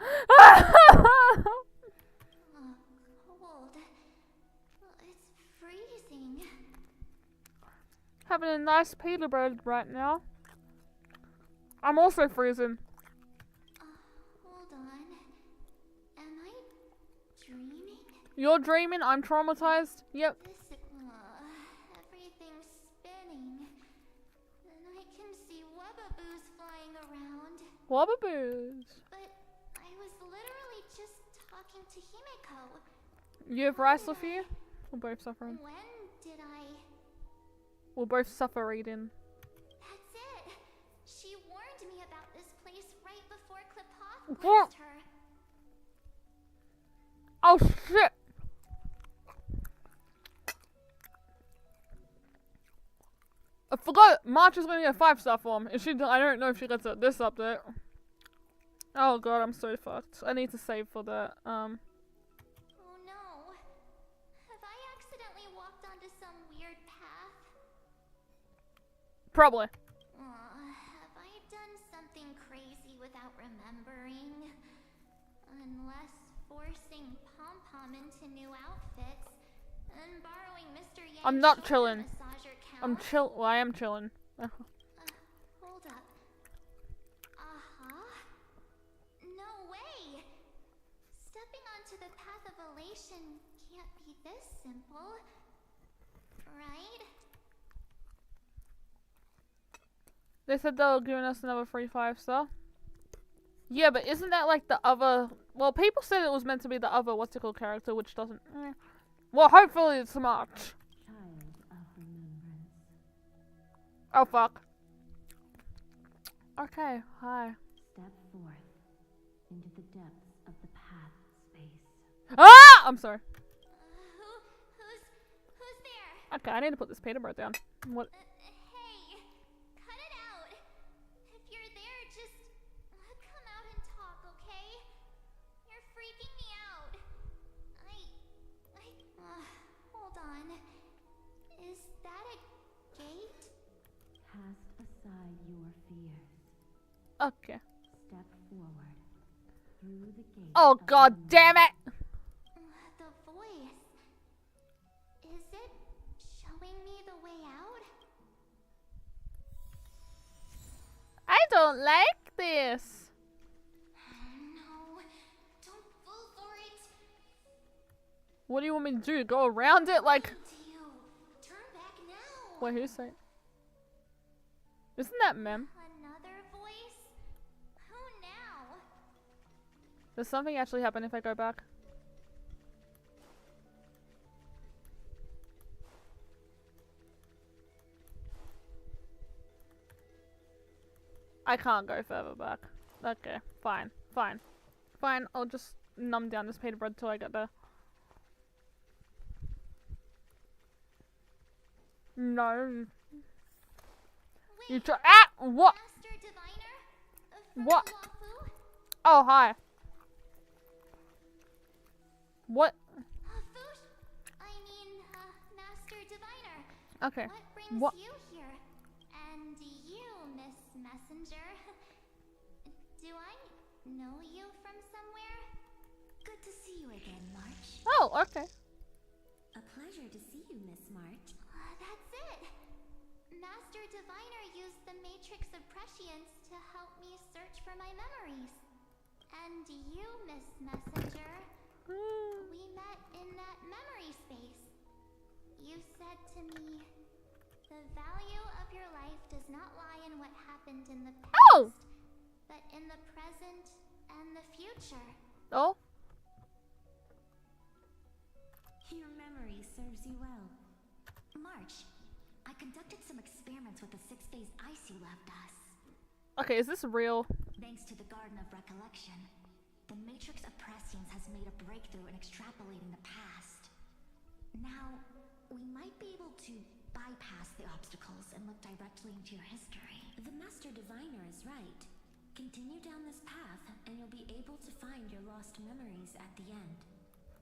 cold. It's freezing.
Having a nice peterbird right now. I'm also freezing.
Hold on. Am I dreaming?
You're dreaming, I'm traumatized. Yep.
This, everything's spinning. And I can see wubbaboos flying around.
Wobbaboos.
But I was literally just talking to Himeko.
You have rice with you? We're both suffering.
When did I...
We're both suffering.
That's it! She warned me about this place right before Klipoth
What?
lost her.
Oh shit! I forgot March is gonna get a 5-star form. If she, I don't know if she gets it this update. Oh god, I'm so fucked. I need to save for that.
Oh no. Have I accidentally walked onto some weird path?
Probably.
Have I done something crazy without remembering? Unless forcing Pom-Pom into new outfits and borrowing Mr. Yang's
I'm not
shoulder
chilling.
massager
I'm
counts?
chill. Well, I am chilling.
Hold up. No way! Stepping onto the path of elation can't be this simple. Right?
They said they were giving us another free 5-star. Yeah, but isn't that like the other? Well, people said it was meant to be the other what's it called character, which doesn't. Well, hopefully it's March.
Child of remembrance.
Oh fuck. Okay, hi.
Step forth into the depths of the path space.
Ah! I'm sorry.
Who's there?
Okay, I need to put this peterbird down. What?
Hey, cut it out. If you're there, just come out and talk, okay? You're freaking me out. Hold on. Is that a gate?
Cast aside your fears.
Okay.
Step forward through the gate.
Oh
of
god
memory.
damn it!
The voice. Is it showing me the way out?
I don't like this.
No, don't fall for it.
What do you want me to do? Go around it like?
To you. Turn back now.
Wait, who's saying? Isn't that Mem?
Another voice? Who now?
Does something actually happen if I go back? I can't go further back. Okay, fine, fine, fine. I'll just numb down this peterbird till I get there. No. You
Wait,
try. Ah! What?
Master Diviner?
What?
Wafu?
Oh, hi. What?
Fush? I mean, Master Diviner.
Okay.
What brings
What?
you here? And you, Miss Messenger. Do I know you from somewhere? Good to see you again, March.
Oh, okay.
Miss March?
That's it. Master Diviner used the Matrix of Prescience to help me search for my memories. And you, Miss Messenger, we met in that memory space. You said to me, the value of your life does not lie in what happened in the past, but in the present and the future.
Oh?
Your memory serves you well.
March, I conducted some experiments with the 6-phase ice you left us.
Okay, is this real?
Thanks to the Garden of Recollection, the Matrix of Prescience has made a breakthrough in extrapolating the past. Now, we might be able to bypass the obstacles and look directly into your history.
The Master Diviner is right. Continue down this path, and you'll be able to find your lost memories at the end.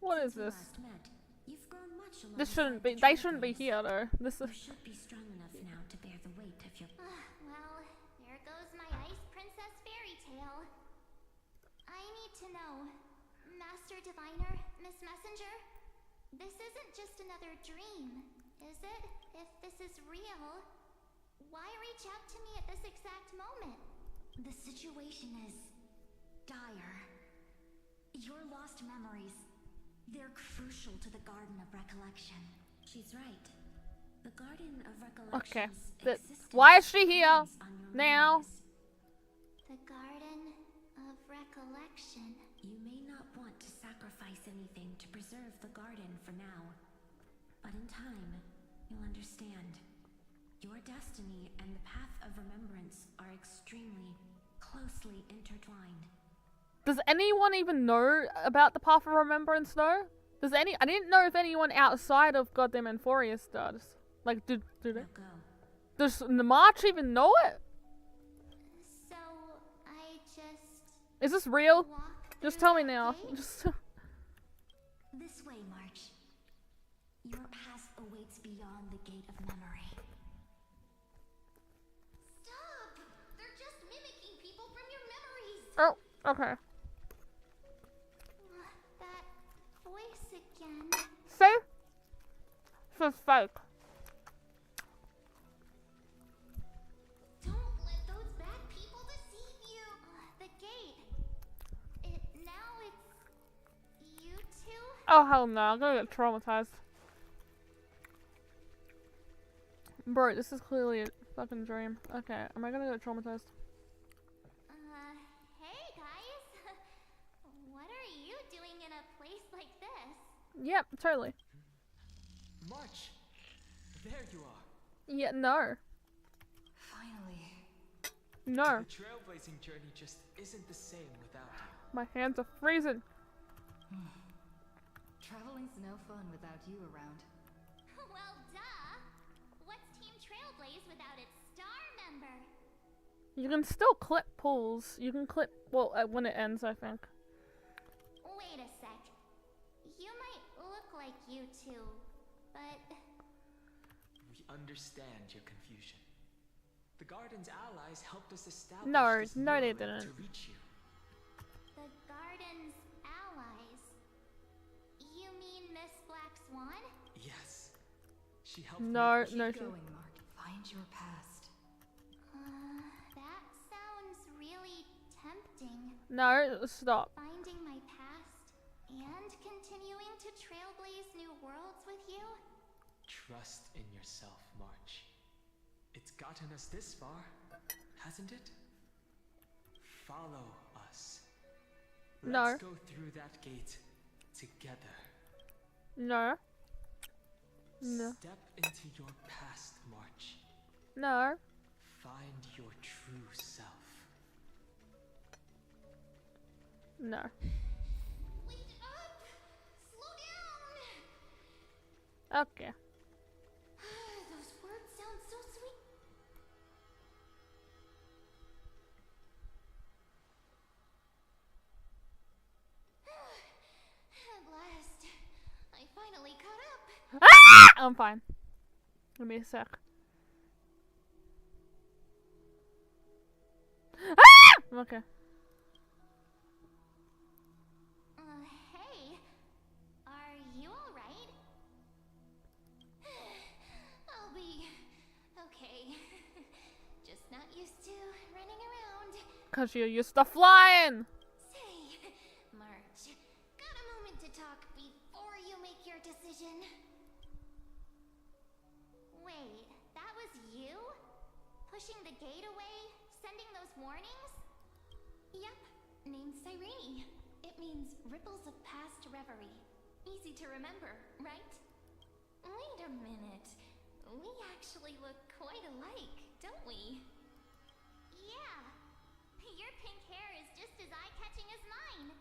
What is
Since you
this?
last met, you've grown much
This shouldn't be.
alongside the
They shouldn't be
Trailblazers.
here though. This
You
is.
should be strong enough now to bear the weight of your.
Well, there goes my Ice Princess fairy tale. I need to know, Master Diviner, Miss Messenger, this isn't just another dream, is it? If this is real, why reach out to me at this exact moment?
The situation is dire. Your lost memories, they're crucial to the Garden of Recollection.
She's right. The Garden of
Okay.
Recollection's
Why is
existence
she here
depends on your
now?
memories.
The Garden of Recollection.
You may not want to sacrifice anything to preserve the garden for now, but in time, you'll understand. Your destiny and the path of remembrance are extremely closely intertwined.
Does anyone even know about the Path of Remembrance though? I didn't know if anyone outside of goddamn Euphorius does. Like, do they?
Now go.
Does the March even know it?
So, I just
Is this real?
walk
Just
through
tell me
that
now.
gate?
Just.
This way, March. Your past awaits beyond the gate of memory.
Stop! They're just mimicking people from your memories.
Oh, okay.
That voice again.
See? This is fake.
Don't let those bad people deceive you. The gate. It's you two?
Oh hell no, I'm gonna get traumatized. Bro, this is clearly a fucking dream. Okay, am I gonna get traumatized?
Hey guys. What are you doing in a place like this?
Yep, totally.
March! There you are.
Yeah, no.
Finally.
No.
The trailblazing journey just isn't the same without you.
My hands are freezing.
Traveling's no fun without you around.
Well, duh. What's Team Trailblaze without its star member?
You can still clip pulls. You can clip, well, when it ends, I think.
Wait a sec. You might look like you two, but
We understand your confusion. The Garden's allies helped us establish
No,
this
no, they
neural link
didn't.
to reach you.
the Garden's allies. You mean Miss Black Swan?
Yes. She helped
No,
me.
no,
Keep
she.
going, Mark. Find your past.
That sounds really tempting.
No, stop.
Finding my past and continuing to trailblaze new worlds with you?
Trust in yourself, March. It's gotten us this far, hasn't it? Follow us.
No.
Let's go through that gate together.
No. No.
Step into your past, March.
No.
Find your true self.
No.
Wake up! Slow down!
Okay.
Those words sound so sweet. At last, I finally caught up.
Ah! I'm fine. Give me a sec. Ah! Okay.
Hey, are you alright?
Cause you're used to flying.
Say, March, got a moment to talk before you make your decision? Wait, that was you? Pushing the gate away? Sending those warnings?
Yep, named Cyrene. It means ripples of past reverie. Easy to remember, right?
Wait a minute. We actually look quite alike, don't we? Yeah. Your pink hair is just as eye-catching as mine.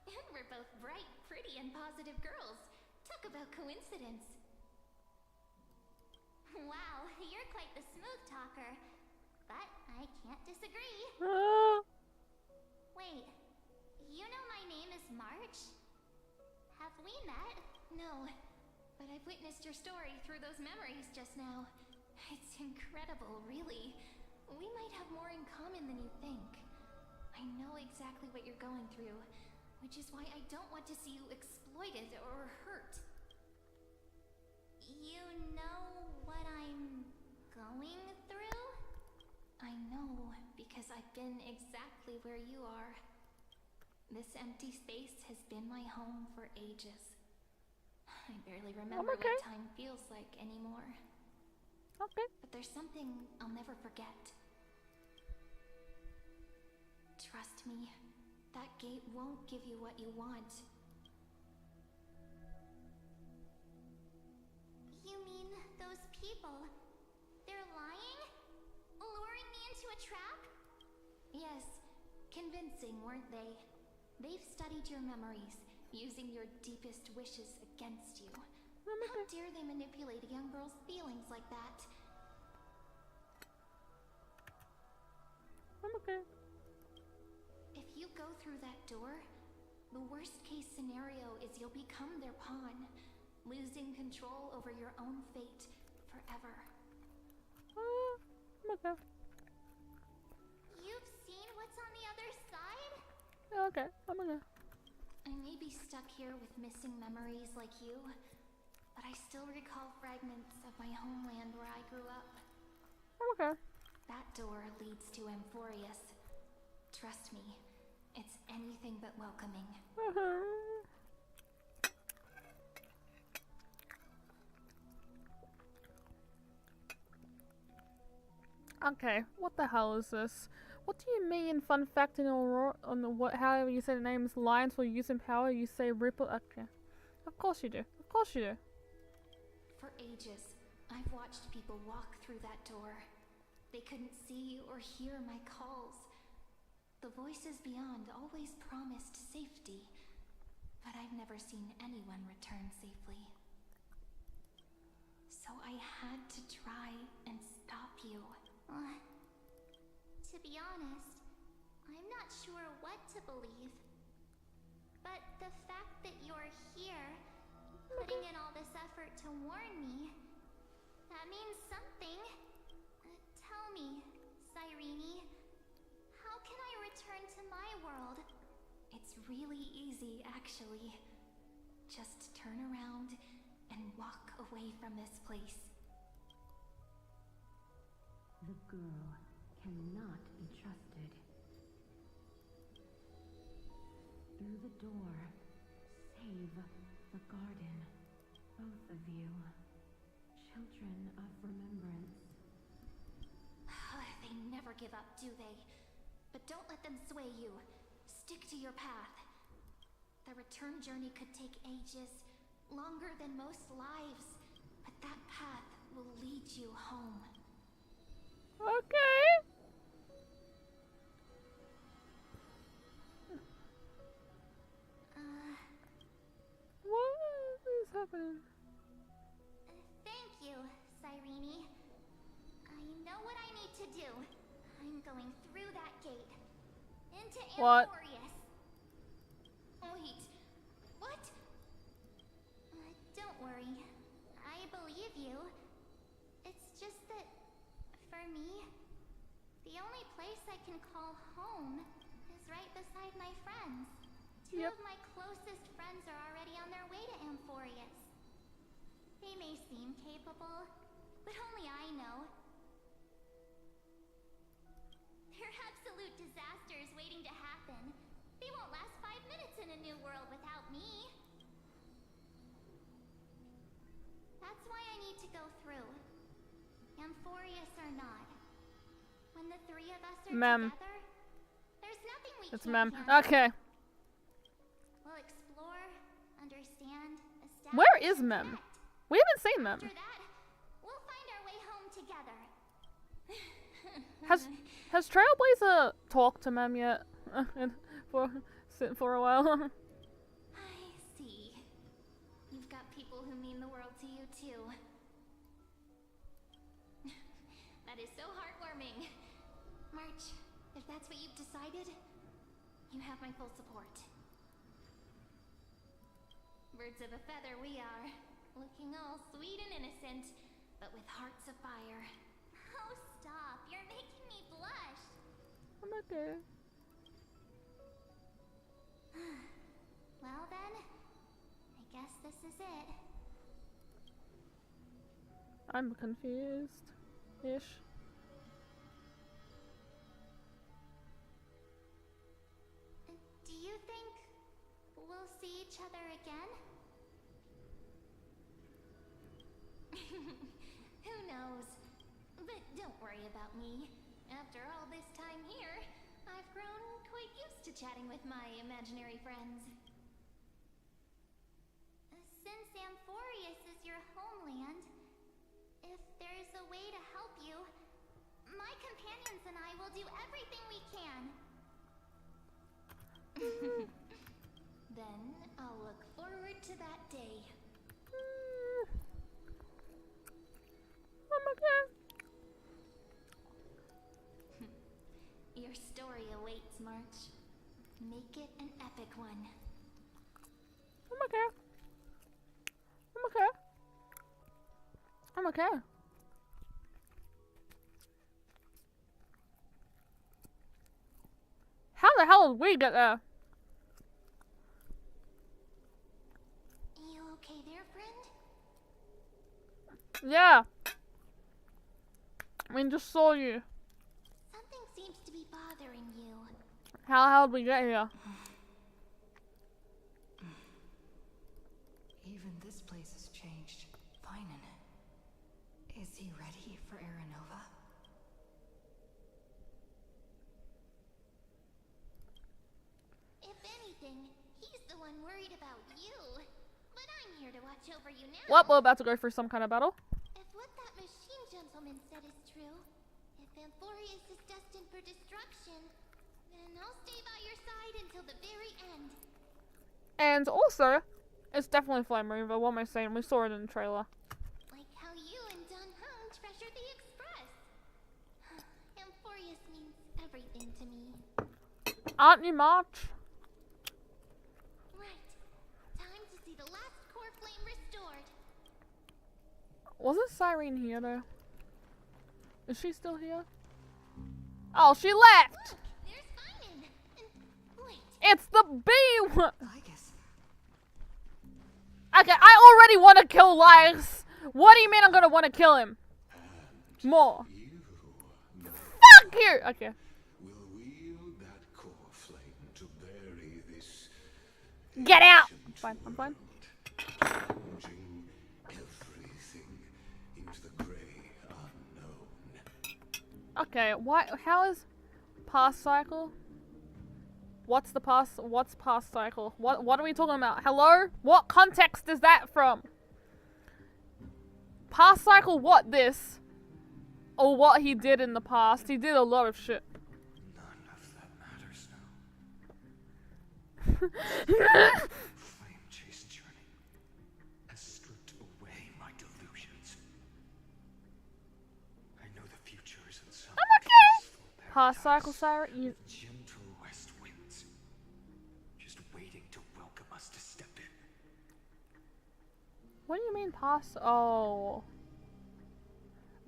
And we're both bright, pretty, and positive girls. Talk about coincidence.
Wow, you're quite the smooth talker. But I can't disagree. Wait, you know my name is March? Have we met?
No, but I've witnessed your story through those memories just now. It's incredible, really. We might have more in common than you think. I know exactly what you're going through, which is why I don't want to see you exploited or hurt.
You know what I'm going through?
I know, because I've been exactly where you are. This empty space has been my home for ages. I barely remember what time feels like anymore.
Okay.
But there's something I'll never forget. Trust me, that gate won't give you what you want.
You mean those people? They're lying? Luring me into a trap?
Yes, convincing, weren't they? They've studied your memories, using your deepest wishes against you. How dare they manipulate a young girl's feelings like that?
I'm okay.
If you go through that door, the worst case scenario is you'll become their pawn, losing control over your own fate forever.
I'm okay.
You've seen what's on the other side?
Yeah, okay. I'm okay.
I may be stuck here with missing memories like you, but I still recall fragments of my homeland where I grew up.
I'm okay.
That door leads to Amphorius. Trust me, it's anything but welcoming.
Okay, what the hell is this? What do you mean, fun fact in Aurora, on the what, however you say the name is Lions for using power, you say ripple, okay. Of course you do, of course you do.
For ages, I've watched people walk through that door. They couldn't see or hear my calls. The voices beyond always promised safety, but I've never seen anyone return safely. So I had to try and stop you.
To be honest, I'm not sure what to believe. But the fact that you're here, putting in all this effort to warn me, that means something. Tell me, Cyrene, how can I return to my world?
It's really easy, actually. Just turn around and walk away from this place.
The girl cannot be trusted. Through the door, save the garden. Both of you, children of remembrance.
They never give up, do they? But don't let them sway you. Stick to your path. The return journey could take ages, longer than most lives. But that path will lead you home.
Okay. What is happening?
Thank you, Cyrene. I know what I need to do. I'm going through that gate. Into
What?
Amphorius.
Wait, what?
Don't worry. I believe you. It's just that, for me, the only place I can call home is right beside my friends. Two of my closest friends are already on their way to Amphorius. They may seem capable, but only I know. They're absolute disasters waiting to happen. They won't last 5 minutes in a new world without me. That's why I need to go through. Amphorious or not. When the three of us are together, there's nothing we
It's
can't
mem.
handle.
Okay.
We'll explore, understand, establish,
Where is
and
Mem?
connect.
We haven't seen Mem.
After that, we'll find our way home together.
Has Trailblazer talked to Mem yet? for a while.
I see. You've got people who mean the world to you too. That is so heartwarming. March, if that's what you've decided, you have my full support. Birds of a feather we are, looking all sweet and innocent, but with hearts of fire. Oh, stop. You're making me blush.
I'm okay.
Well then, I guess this is it.
I'm confused-ish.
Do you think we'll see each other again? Who knows? But don't worry about me. After all this time here, I've grown quite used to chatting with my imaginary friends. Since Amphorius is your homeland, if there's a way to help you, my companions and I will do everything we can. Then I'll look forward to that day.
I'm okay.
Your story awaits, March. Make it an epic one.
I'm okay. I'm okay. I'm okay. How the hell did we get there?
You okay there, friend?
Yeah. I mean, just saw you.
Something seems to be bothering you.
How the hell did we get here?
Even this place has changed. Phainon. Is he ready for Aranova?
If anything, he's the one worried about you. But I'm here to watch over you now.
Well, we're about to go through some kind of battle.
If what that machine gentleman said is true, if Amphorius is destined for destruction, then I'll stay by your side until the very end.
And also, it's definitely Flame Reaver. What am I saying? We saw it in the trailer.
Like how you and Dun Hung treasure the Express. Amphorius means everything to me.
Aren't you, March?
Right. Time to see the last core flame restored.
Wasn't Cyrene here, though? Is she still here? Oh, she left!
There's Phainon. And wait.
It's the bee one!
Lycus.
Okay, I already want to kill Lycus. What do you mean I'm gonna want to kill him? More. Fuck you! Okay.
Will wield that core flame to bury this
Get out! Fine, I'm fine.
plunging everything into the grey unknown.
Okay, how is past cycle? What's past cycle? What are we talking about? Hello? What context is that from? Past cycle what this? Or what he did in the past. He did a lot of shit.
None of that matters now. Flame chase journey has stripped away my delusions. I know the future is in some peaceful
Past
paradise
cycle, Sarah.
with gentle west winds, just waiting to welcome us to step in.
What do you mean past? Oh.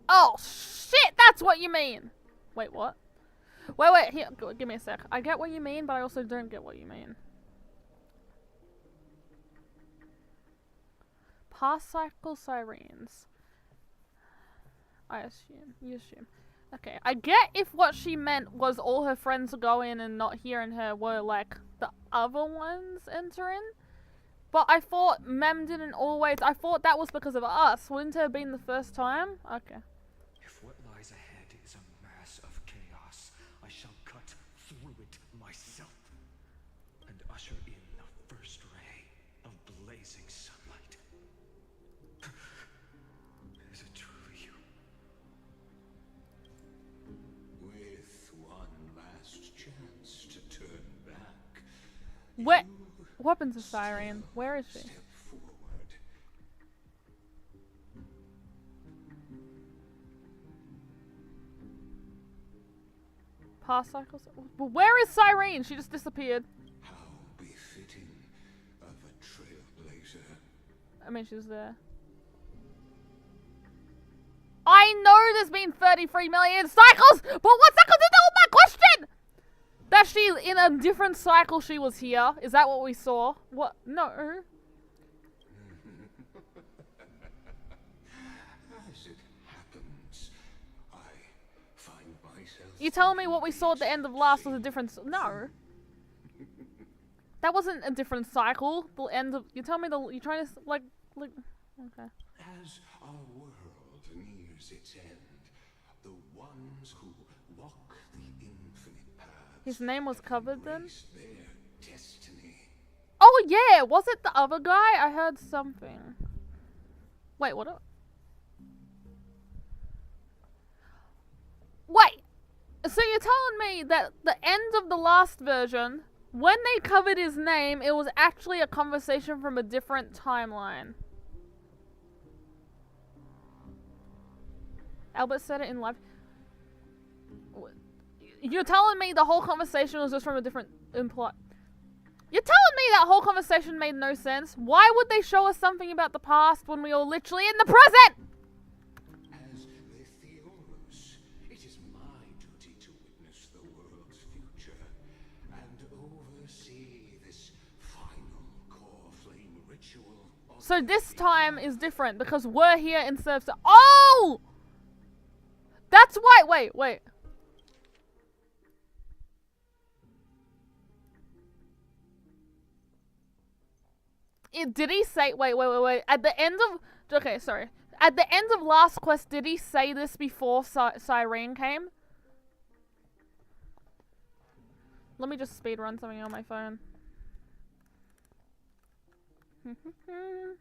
Oh, shit! That's what you mean! Wait, what? Wait, here, give me a sec. I get what you mean, but I also don't get what you mean. Past cycle sirens. I assume. You assume. Okay, I get if what she meant was all her friends go in and not hearing her were like the other ones entering. But I thought Mem didn't always. I thought that was because of us. Wouldn't it have been the first time? Okay.
If what lies ahead is a mass of chaos, I shall cut through it myself and usher in the first ray of blazing sunlight. Is it truly you? With one last chance to turn back.
What happens to Siren? Where is she?
Step forward.
Past cycles? But where is Siren? She just disappeared.
How befitting of a trailblazer.
I mean, she was there. I know there's been 33 million cycles, but what's that got to do with my question? That she, in a different cycle, she was here. Is that what we saw? What? No.
As it happens, I find myself.
You telling me what we saw at the end of last was a different? No. That wasn't a different cycle. The end of. You tell me the. You're trying to like. Okay.
As our world nears its end, the ones who walk the infinite paths.
His name was covered then?
embrace their destiny.
Oh yeah, was it the other guy? I heard something. Wait, what? Wait. So you're telling me that the end of the last version, when they covered his name, it was actually a conversation from a different timeline. Albert said it in live. You're telling me the whole conversation was just from a different imply. You're telling me that whole conversation made no sense? Why would they show us something about the past when we are literally in the present?
As Lithiolus, it is my duty to witness the world's future and oversee this final core flame ritual.
So this time is different because we're here instead of. Oh! That's why. Wait. Did he say? Wait. At the end of. Okay, sorry. At the end of last quest, did he say this before Siren came? Let me just speedrun something on my phone. Okay.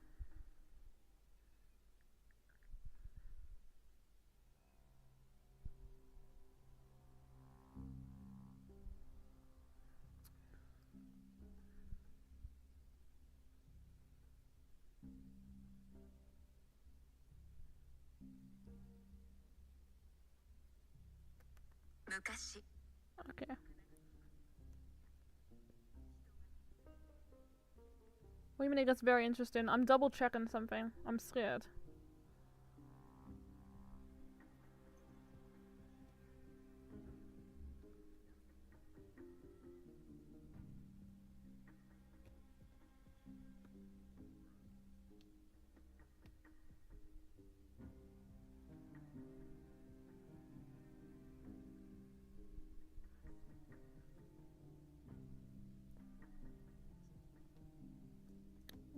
Wait a minute, that's very interesting. I'm double checking something. I'm scared.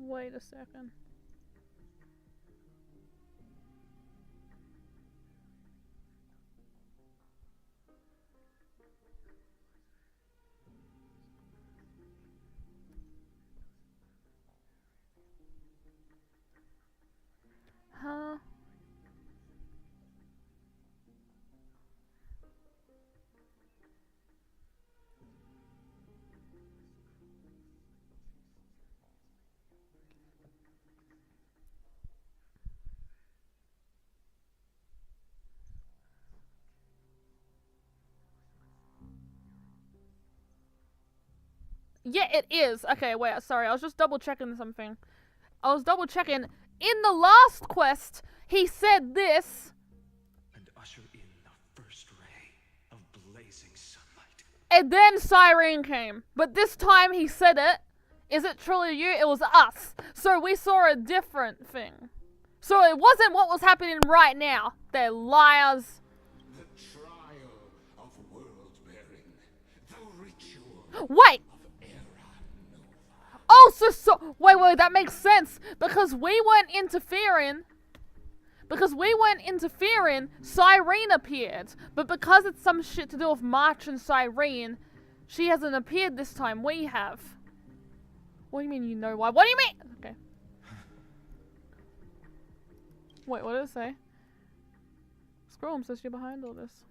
Wait a second. Huh? Yeah, it is. Okay, wait, sorry. I was just double checking something. I was double checking. In the last quest, he said this.
And usher in the first ray of blazing sunlight.
And then Siren came. But this time he said it. Is it truly you? It was us. So we saw a different thing. So it wasn't what was happening right now. They're liars.
The
Wait! Oh, so wait, that makes sense. Because we weren't interfering. Cyrene appeared. But because it's some shit to do with March and Cyrene, she hasn't appeared this time. We have. What do you mean you know why? What do you mean? Okay. Wait, what did it say? Scroll says you're behind all this.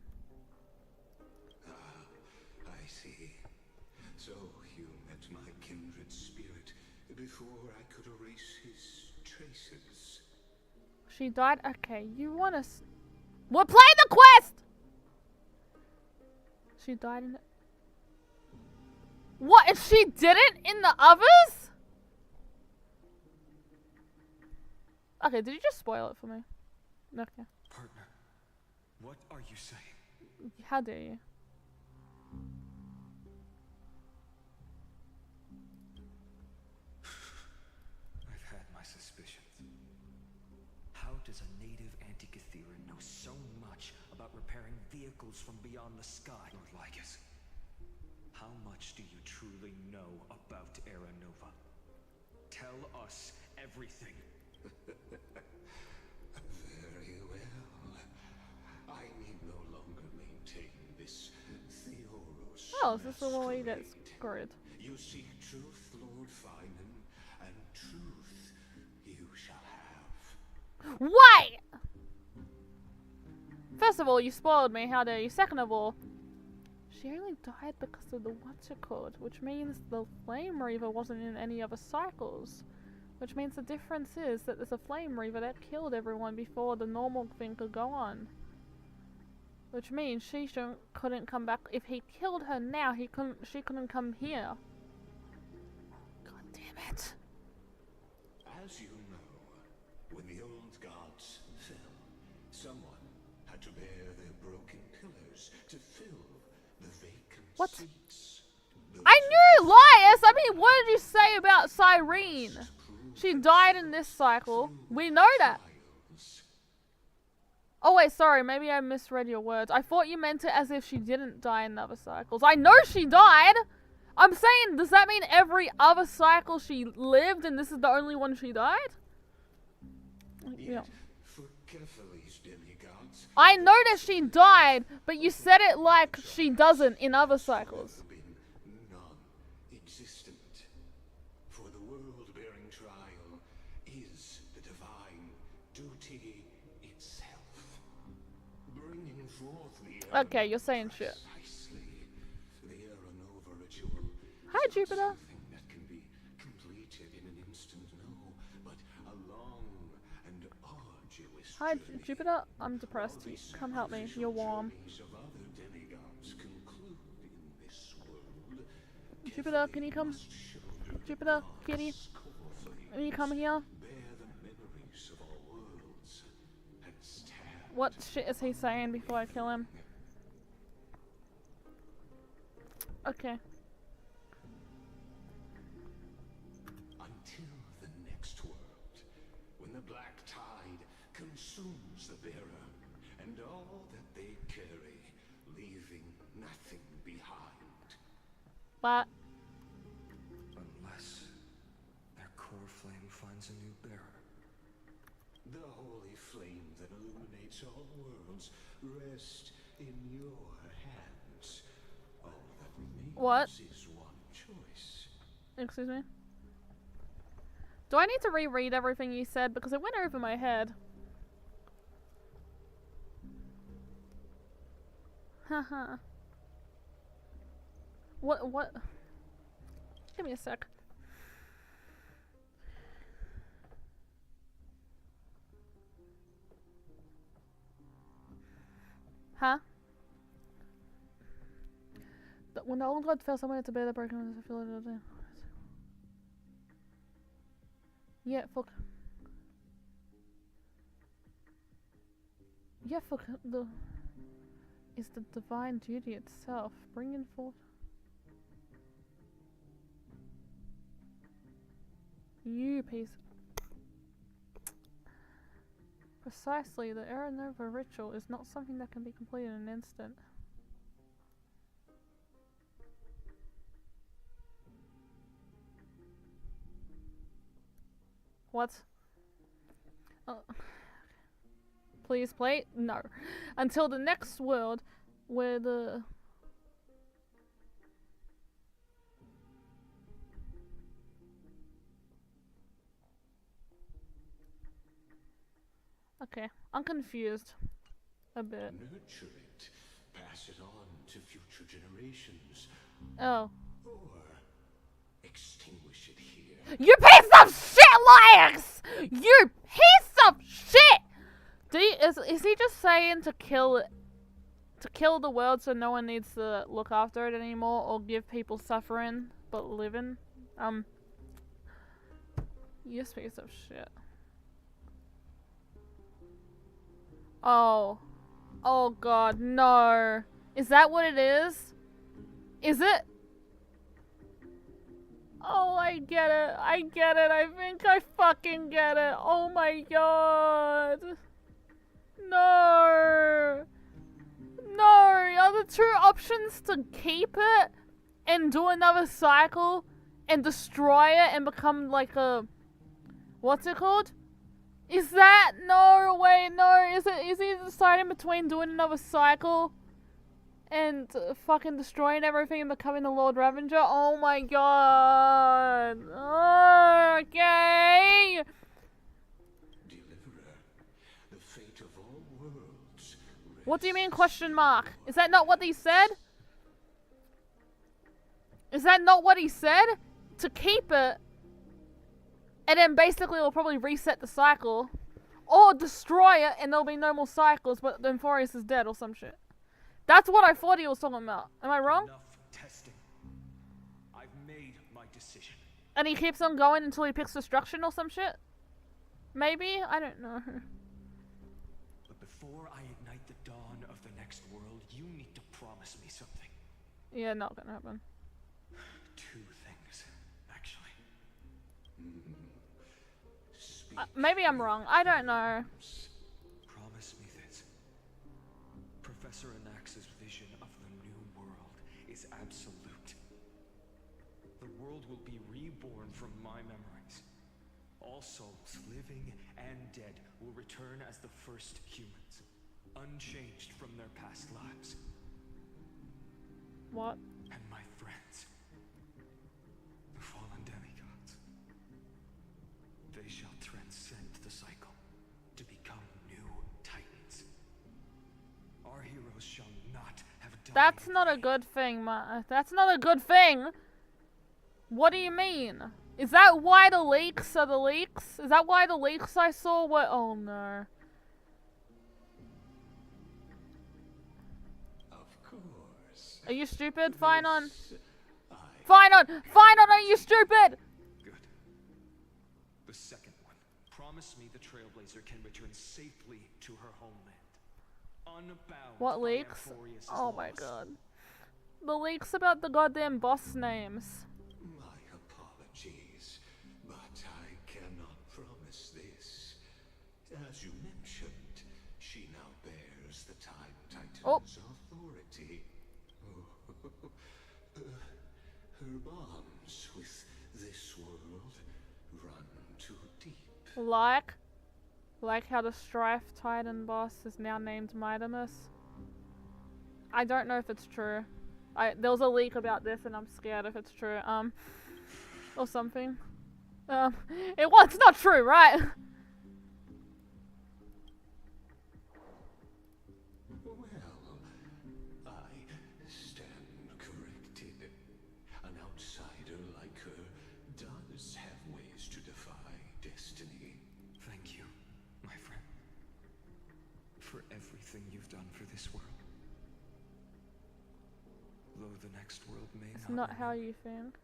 I see. So you met my kindred spirit before I could erase his traces.
She died? Okay, you want to... We're playing the quest! She died in... What? If she didn't in the others? Okay, did you just spoil it for me? Okay.
Partner, what are you saying?
How dare you?
I've had my suspicions. How does a native Antikytheran know so much about repairing vehicles from beyond the sky? Lord Lycus, how much do you truly know about Era Nova? Tell us everything. Very well. I need no longer maintain this Theoros.
Oh, is this the one where you get screwed?
You seek truth, Lord Phainon, and truth you shall have.
Wait! First of all, you spoiled me. How dare you? Second of all, she only died because of the what's-it-called, which means the Flame Reaver wasn't in any other cycles. Which means the difference is that there's a Flame Reaver that killed everyone before the normal thing could go on. Which means she couldn't come back. If he killed her now, she couldn't come here. God damn it.
As you know, when the old gods fell, someone had to bear their broken pillars to fill the vacant seats.
I knew, Elias! I mean, what did you say about Cyrene? She died in this cycle. We know that. Oh wait, sorry, maybe I misread your words. I thought you meant it as if she didn't die in other cycles. I know she died! I'm saying, does that mean every other cycle she lived and this is the only one she died? Yeah. I know that she died, but you said it like she doesn't in other cycles.
Non-existent. For the world-bearing trial is the divine duty itself. Bringing forth the
Okay, you're saying shit.
The Era Nova ritual.
Hi, Jupiter.
That can be completed in an instant, no, but a long and arduous
Hi, Jupiter. I'm depressed. Come help me. You're warm. Jupiter, can you come? Jupiter, kitty. Can you come here? What shit is he saying before I kill him? Okay.
Until the next world, when the black tide consumes the bearer and all that they carry, leaving nothing behind.
What?
Unless their core flame finds a new bearer. The holy flame that illuminates all worlds rests in your hands. All that remains is one choice.
Excuse me? Do I need to reread everything you said? Because it went over my head. Haha. What? Give me a sec. Huh? When the old god fell, someone had to bear the broken ones. Yeah, fuck. Yeah, fuck. Is the divine duty itself bringing forth. You piece. Precisely, the Era Nova ritual is not something that can be completed in an instant. What? Please play? No. Until the next world where the... Okay, I'm confused a bit.
Nurture it, pass it on to future generations,
Oh.
or extinguish it here.
You piece of shit, Lex! You piece of shit! Is he just saying to kill the world so no one needs to look after it anymore or give people suffering but living? You piece of shit. Oh. Oh god, no. Is that what it is? Is it? Oh, I get it. I get it. I think I fucking get it. Oh my god. No. No. Are the two options to keep it and do another cycle and destroy it and become like a... What's it called? Is that... No, wait, no. Is he deciding between doing another cycle and fucking destroying everything and becoming the Lord Ravager? Oh my god. Oh, okay.
Deliverer, the fate of all worlds.
What do you mean question mark? Is that not what he said? Is that not what he said? To keep it. And then basically we'll probably reset the cycle. Or destroy it and there'll be no more cycles, but then Forius is dead or some shit. That's what I thought he was talking about. Am I wrong?
Enough testing. I've made my decision.
And he keeps on going until he picks destruction or some shit? Maybe? I don't know.
But before I ignite the dawn of the next world, you need to promise me something.
Yeah, not gonna happen.
Two things, actually.
Maybe I'm wrong. I don't know.
Promise me this. Professor Anax's vision of the new world is absolute. The world will be reborn from my memories. All souls, living and dead, will return as the first humans, unchanged from their past lives.
What?
And my friends, the fallen demigods, they shall transcend the cycle to become new titans. Our heroes shall not have died.
That's not a good thing, that's not a good thing. What do you mean? Is that why the leaks are the leaks? Is that why the leaks I saw were... Oh no.
Of course.
Are you stupid, Phainon?
I
Phainon! Phainon, are you stupid?
Good. The second one. Promise me the Trailblazer can return safely to her homeland. Unbound
What
by
leaks?
Amphorius'
Oh my
laws.
god. The leaks about the goddamn boss names.
My apologies, but I cannot promise this. As you mentioned, she now bears the Time Titan's authority. Her bonds with this world run too deep.
Like how the Strife Titan boss is now named Midamus. I don't know if it's true. There was a leak about this and I'm scared if it's true. Or something. It's not true, right?
Well, I stand corrected. An outsider like her does have ways to defy destiny.
Thank you, my friend, for everything you've done for this world. Though the next world may
It's
not
not how you think.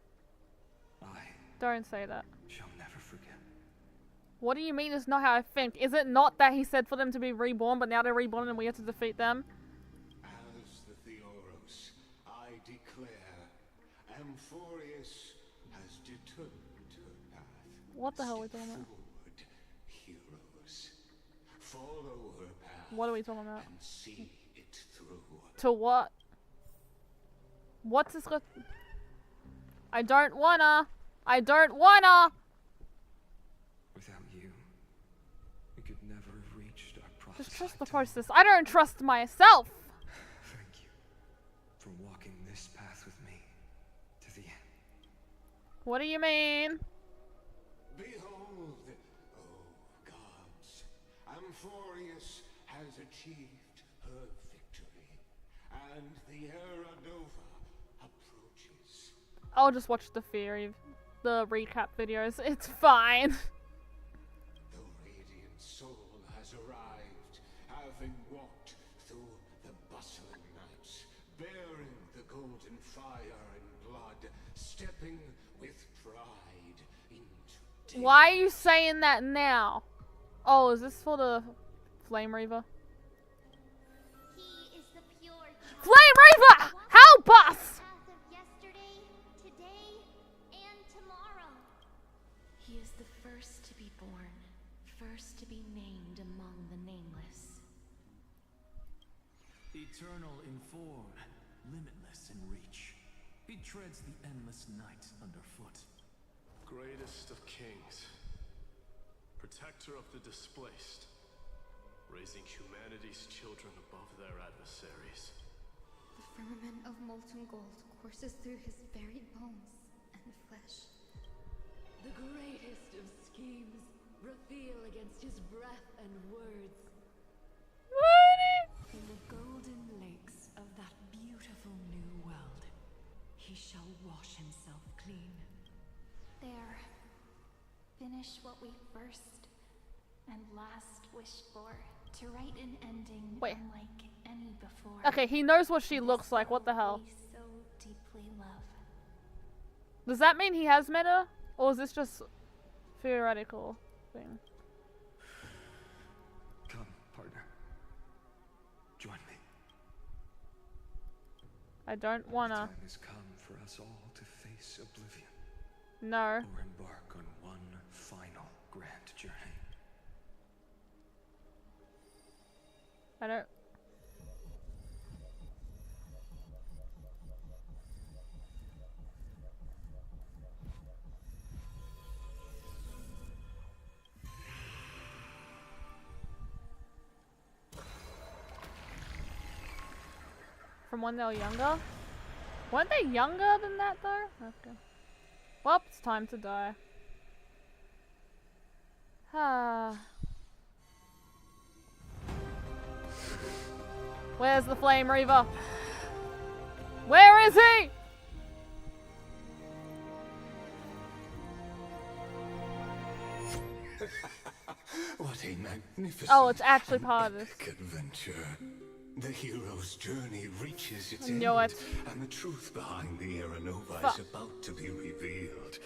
I
Don't say that.
shall never forget.
What do you mean it's not how I think? Is it not that he said for them to be reborn, but now they're reborn and we have to defeat them?
As the Theoros, I declare, Amphorius has determined her path.
What the hell are we talking about?
Forward, heroes. Follow her path.
What are we talking about?
And see it through.
To what? What's this got? I don't wanna. I don't wanna.
Without
Just trust the process. I don't trust myself.
Thank you for walking this path with me to the end.
What do you mean?
Behold, oh gods, Amphorius has achieved her victory, and the Era Nova approaches.
I'll just watch the recap videos. It's fine.
The radiant soul has arrived, having walked through the bustling nights, bearing the golden fire and blood, stepping with pride into day.
Why are you saying that now? Oh, is this for the Flame Reaver?
He is the pure
Flame Reaver! How boss?
path of yesterday, today, and tomorrow.
He is the first to be born, first to be named among the nameless.
Eternal in form, limitless in reach. He treads the endless night underfoot.
Greatest of kings, protector of the displaced, raising humanity's children above their adversaries.
The firmament of molten gold courses through his very bones and flesh.
The greatest of schemes reveal against his breath and words.
In the golden lakes of that beautiful new world, he shall wash himself clean.
There. Finish what we first and last wished for. To write an ending
Wait.
unlike any before.
Okay, he knows what she looks like. What the hell?
We so deeply love.
Does that mean he has met her? Or is this just theoretical thing?
Come, partner. Join me.
I don't wanna.
The time has come for us all to face oblivion.
No.
Or embark on one final grand journey.
I don't. From when they were younger? Weren't they younger than that though? Okay. Well, it's time to die. Ah. Where's the Flame Reaver? Where is he?
What a magnificent
Oh, it's actually
and
part of this.
epic adventure. The hero's journey reaches its
I
end,
knew it.
and the truth behind the Era Nova
Fuck.
is about to be revealed.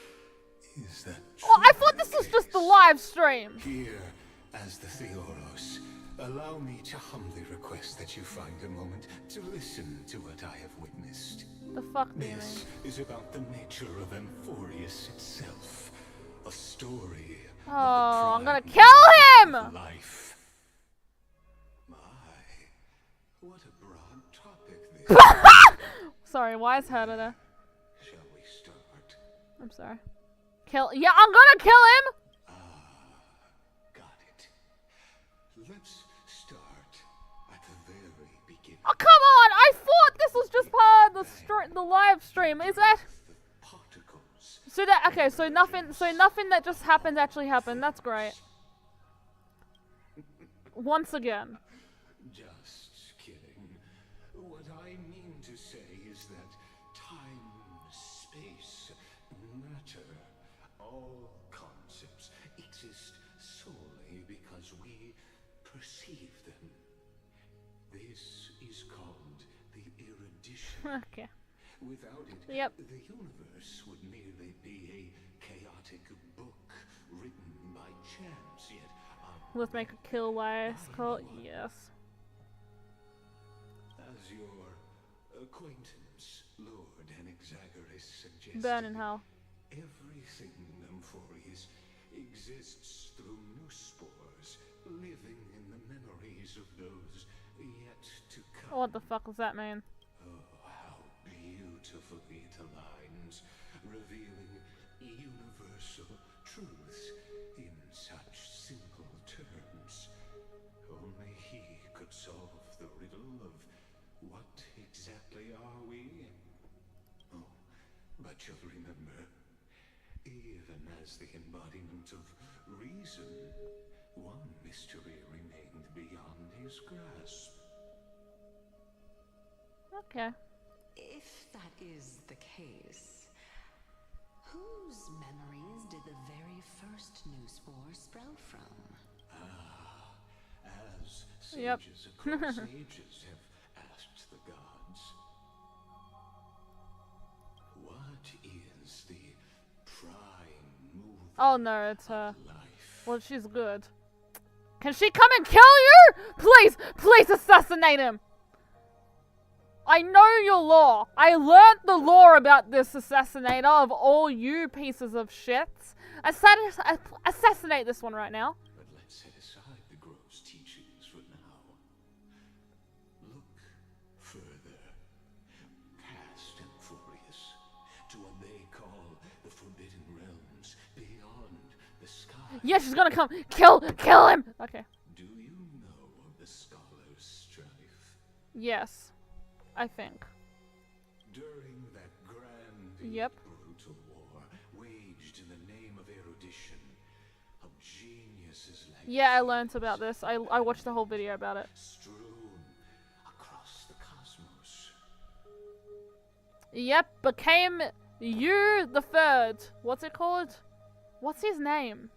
Is that
Oh, I
truly
thought this
the
was just the
case?
live stream.
Here, as the Theoros, allow me to humbly request that you find a moment to listen to what I have witnessed.
The fuck do you mean?
This is about the nature of Amphorius itself. A story
Oh,
of
I'm
the
gonna
prime
kill him!
of life. My, what a broad topic this.
Sorry, why is her there?
Shall we start?
I'm sorry. Kill. Yeah, I'm gonna kill him!
Got it. Let's start at the very beginning.
Oh, come on! I thought this was just part of the live stream. Is that?
The particles.
So that okay? So nothing that just happened actually happened. That's great. Once again.
Just kidding. What I mean to say is that time, space, matter, all concepts exist solely because we perceive them. This is called the erudition.
Okay.
Without it,
Yep.
the universe would merely be a chaotic book written by chance, yet
Let's make a kill last call. Yes.
as your acquaintance, Lord Anaxagoras suggested,
Burn in hell.
everything in Amphorius exists through new spores, living in the memories of those yet to come.
What the fuck does that mean?
Oh, how beautifully it aligns, revealing universal truths in such simple terms. Only given as the embodiment of reason, one mystery remained beyond his grasp.
Okay.
If that is the case, whose memories did the very first new spore sprout from?
As
Yep.
sages across ages have asked the gods, what is the prime mover
Oh no, it's her.
of life?
Well, she's good. Can she come and kill you? Please, please assassinate him. I know your lore. I learned the lore about this assassinator of all you pieces of shit. Assassinate this one right now.
But let's set aside the grove's teachings for now. Look further, past Emphorius, to what they call the Forbidden Realms, beyond the sky.
Yeah, she's gonna come. Kill him. Okay.
Do you know of the Scholar's Strife?
Yes, I think.
During that grand,
Yep.
brutal war, waged in the name of erudition, of geniuses like
Yeah, I learned about this. I watched the whole video about it.
strewn across the cosmos.
Yep, became you the third. What's it called? What's his name?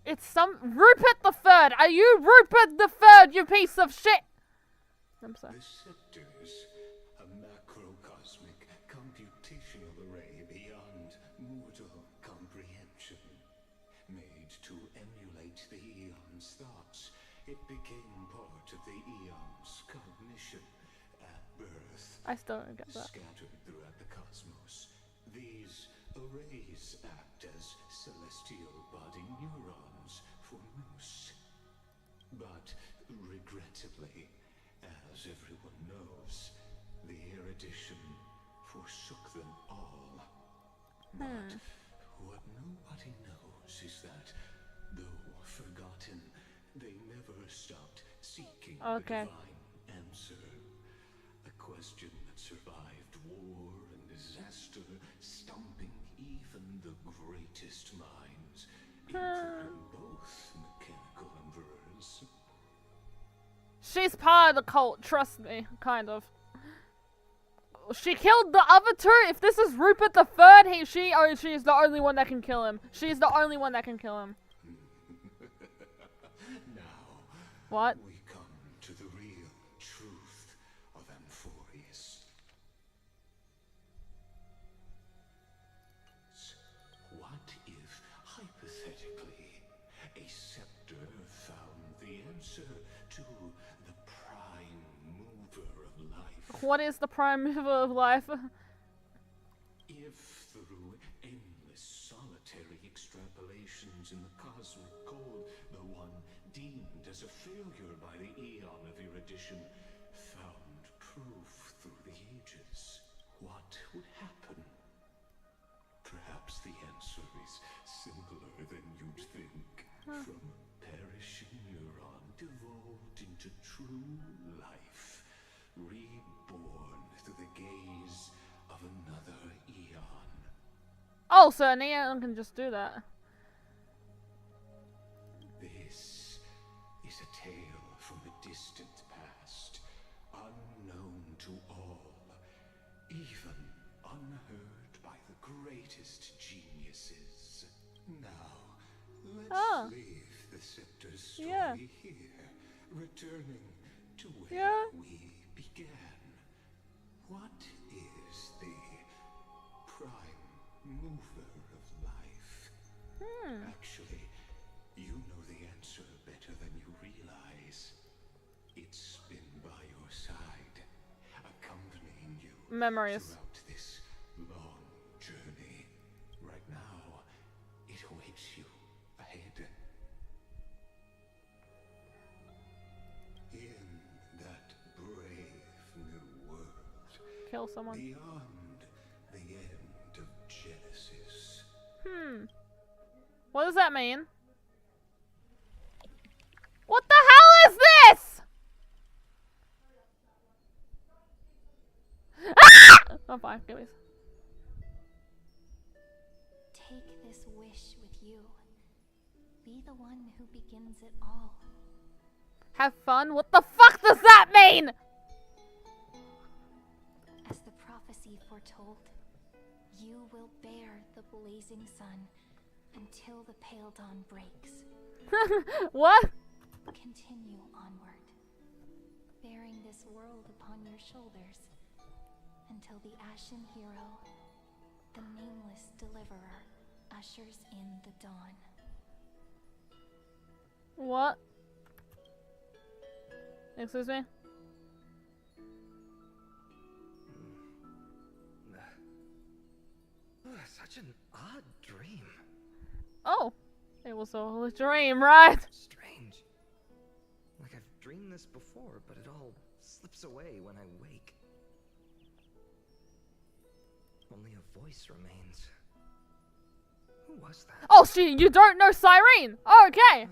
It's some Rupert the Third. Are you Rupert the Third, you piece of shit? I'm sorry.
The scepters, a macrocosmic computational array beyond mortal comprehension. Made to emulate the Eon's thoughts, it became part of the Eon's cognition at birth.
I still don't get that.
Scattered throughout the cosmos, these arrays act as celestial body neurons for Moose. But regrettably, as everyone knows, the erudition forsook them all. But what nobody knows is that, though forgotten, they never stopped seeking the divine answer. A question that survived war and disaster, stumping even the greatest minds, including both mechanical emperors.
She's part of the cult, trust me, kind of. She killed the other two. If this is Rupert the Third, she is the only one that can kill him. She's the only one that can kill him.
Now,
what?
We come to the real truth of Emphorius. What if, hypothetically, a scepter found the answer to the prime mover of life?
What is the prime mover of life?
If through endless solitary extrapolations in the cosmic code, the one deemed as a failure by the Eon of erudition found proof through the ages, what would happen? Perhaps the answer is simpler than you'd think. From perishing neuron devolved into true life, reborn through the gaze of another Eon.
Oh, so an Eon can just do that.
This is a tale from the distant past, unknown to all, even unheard by the greatest geniuses. Now, let's leave the scepter's story here, returning to where we began. What is the prime mover of life? Actually, you know the answer better than you realize. It's been by your side, accompanying you
Memories.
throughout this long journey. Right now, it awaits you ahead. In that brave new world,
Kill someone.
beyond the end of Genesis.
What does that mean? What the hell is this? Ah! I'm fine. Give me.
take this wish with you. Be the one who begins it all.
Have fun? What the fuck does that mean?
As the prophecy foretold, you will bear the blazing sun until the pale dawn breaks.
What?
Continue onward, bearing this world upon your shoulders, until the Ashen Hero, the nameless deliverer, ushers in the dawn.
What? Excuse me?
Such an odd dream.
Oh, it was all a dream, right?
Strange. Like I've dreamed this before, but it all slips away when I wake. Only a voice remains. Who was that?
Oh shit, you don't know Cyrene! Oh, okay!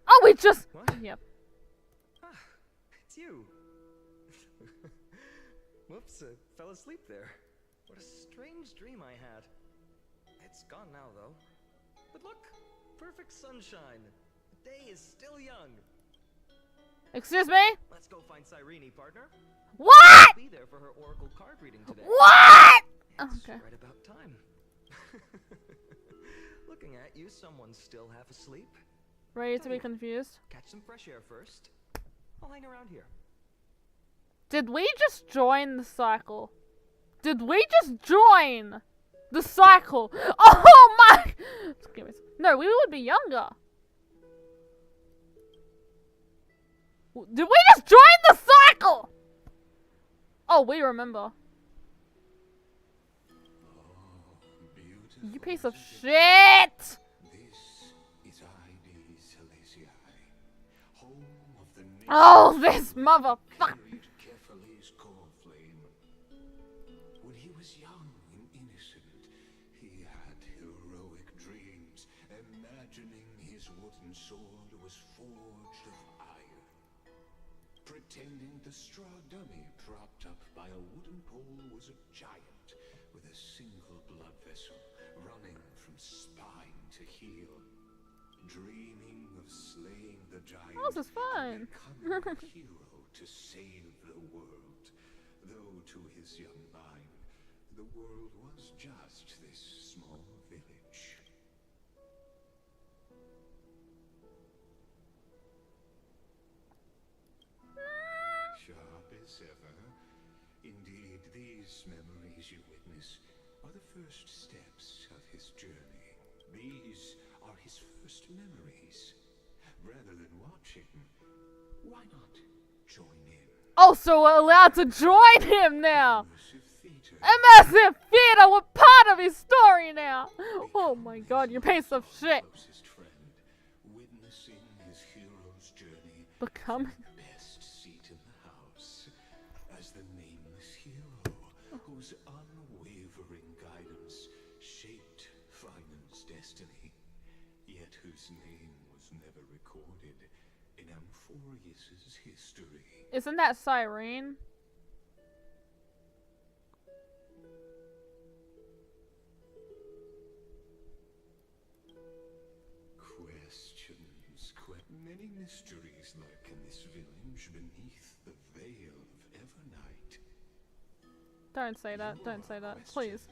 Oh, we just...
What?
Yep.
Ah, it's you. Whoops, I fell asleep there. What a strange dream I had. It's gone now, though. But look, perfect sunshine. The day is still young.
Excuse me?
Let's go find Cyrene, partner.
What?
I'll be there for her oracle card reading today.
What?
It's
Okay.
right about time. Looking at you, someone's still half asleep.
Ready to be confused?
Catch some fresh air first. I'll hang around here.
Did we just join the cycle? Did we just join the cycle? Oh my! No, we would be younger. Did we just join the cycle? Oh, we remember. You piece of shit!
This is ID Silesiae, home of the
Oh, this motherfucker!
Kephal's core flame. When he was young and innocent, he had heroic dreams, imagining his wooden sword was forged of iron. Pretending the straw dummy propped up by a wooden pole was a giant with a single blood vessel running from spine to heel. Dreaming of slaying the giant
Oh, this is fun.
and becoming a hero to save the world. Though to his young mind, the world was just this small village. Sharp as ever. Indeed, these memories you witness are the first steps of his journey. These are his first memories. Rather than watching, why not join in?
Oh, so we're allowed to join him now! Immersive theater! We're part of his story now! Oh my god, you piece of shit!
Witnessing his hero's journey.
Becoming...
Best seat in the house as the nameless hero whose unwavering guidance shaped Phainon's destiny, yet whose name was never recorded in Amphorius's history.
Isn't that Cyrene?
Questions, many mysteries lurk in this village beneath the veil of Evernight.
Don't say that, don't say that, please.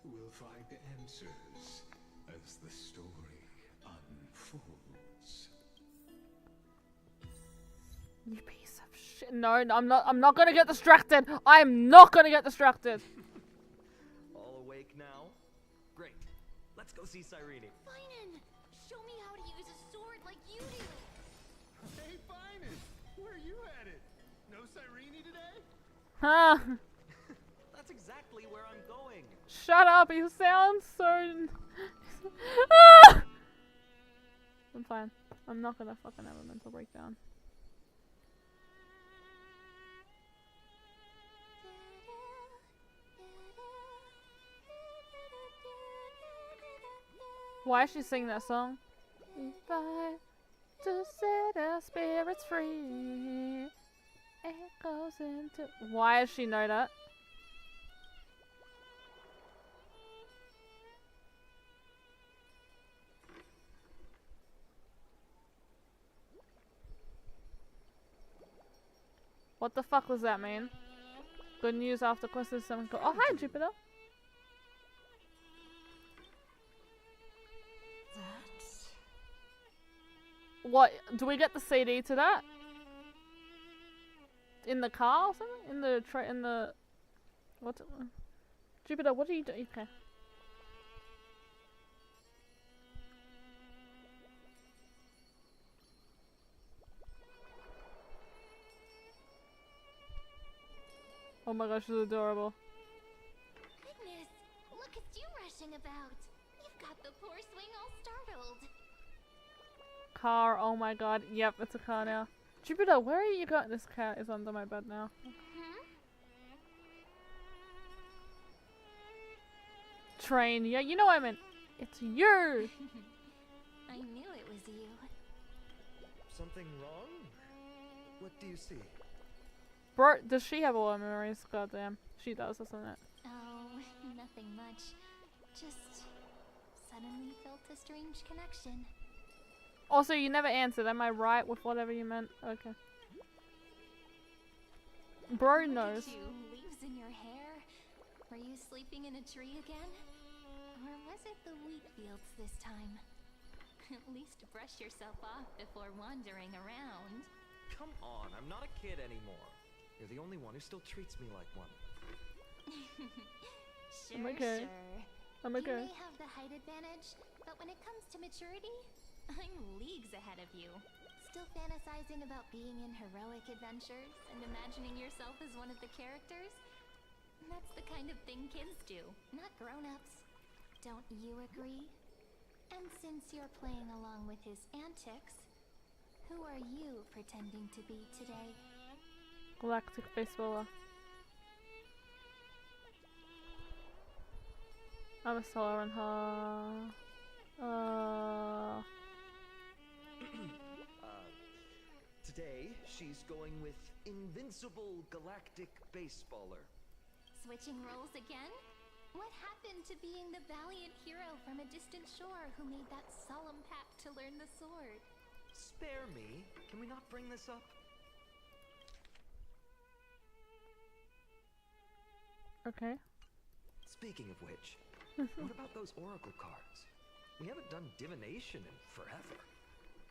We'll find answers as the story unfolds.
You piece of shit. No, I'm not gonna get distracted. I'm not gonna get distracted.
All awake now? Great. Let's go see Cyrene.
Phainon, show me how to use a sword like you do.
Hey, Phainon, where are you headed? No Cyrene today?
Huh.
That's exactly where I'm going.
Shut up, you sound so... Ah! I'm fine. I'm not gonna fucking have a mental breakdown. Why is she singing that song? If I to set our spirits free. It goes into. Why does she know that? What the fuck was that, man? Good news after questions. Someone go. Oh, hi, Jupiter.
That's...
What? Do we get the CD to that? In the car or something? In the what? Jupiter, what are you doing? Okay. Oh my gosh, she's adorable.
Goodness, look at you rushing about. You've got the poor swing all startled.
Car, oh my god. Yep, it's a car now. Jupiter, where are you going? This cat is under my bed now. Train, yeah, you know what I meant. It's you!
I knew it was you.
Something wrong? What do you see?
Bro, does she have all her memories? Goddamn. She does, doesn't it?
Oh, nothing much. Just suddenly felt a strange connection.
Also, you never answered. Am I right with whatever you meant? Okay. Bro knows.
Look at you, leaves in your hair. Were you sleeping in a tree again? Or was it the wheat fields this time? At least brush yourself off before wandering around.
Come on, I'm not a kid anymore. You're the only one who still treats me like one.
Sure,
I'm okay.
sure.
I'm okay.
You may have the height advantage, but when it comes to maturity, I'm leagues ahead of you. Still fantasizing about being in heroic adventures and imagining yourself as one of the characters? That's the kind of thing kids do, not grown-ups. Don't you agree? And since you're playing along with his antics, who are you pretending to be today?
Galactic baseballer. I'm a Sauron,
Today, she's going with Invincible Galactic Baseballer.
Switching roles again? What happened to being the valiant hero from a distant shore who made that solemn pact to learn the sword?
Spare me. Can we not bring this up?
Okay.
Speaking of which, what about those oracle cards? We haven't done divination in forever.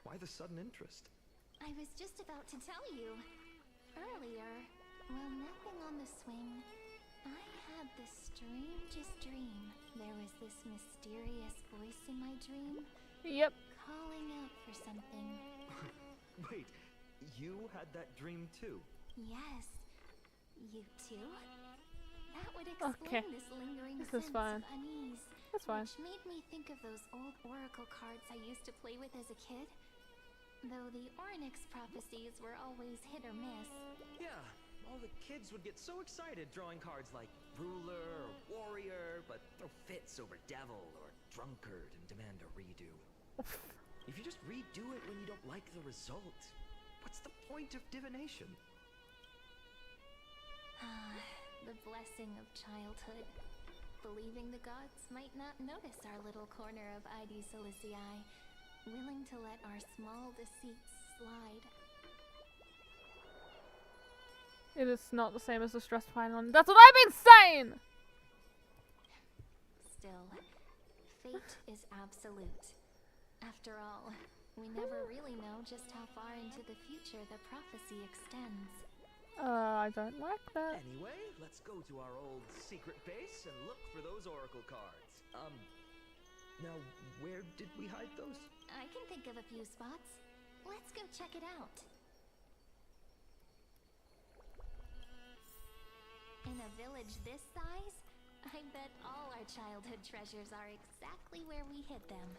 Why the sudden interest?
I was just about to tell you. Earlier, while napping on the swing, I had the strangest dream. There was this mysterious voice in my dream.
Yep.
Calling out for something.
Wait, you had that dream too?
Yes. You too? That would explain
Okay.
this lingering
This
sense
is fine.
of unease.
That's fine.
Which made me think of those old oracle cards I used to play with as a kid. Though the Ornyx prophecies were always hit or miss.
Yeah, all the kids would get so excited drawing cards like ruler or warrior, but throw fits over devil or drunkard and demand a redo. If you just redo it when you don't like the result, what's the point of divination?
The blessing of childhood. Believing the gods might not notice our little corner of ID Silicii, willing to let our small deceits slide.
It is not the same as the stress Phainon. That's what I've been saying!
Still, fate is absolute. After all, we never really know just how far into the future the prophecy extends.
I don't like that.
Anyway, let's go to our old secret base and look for those oracle cards. Now, where did we hide those?
I can think of a few spots. Let's go check it out. In a village this size, I bet all our childhood treasures are exactly where we hid them.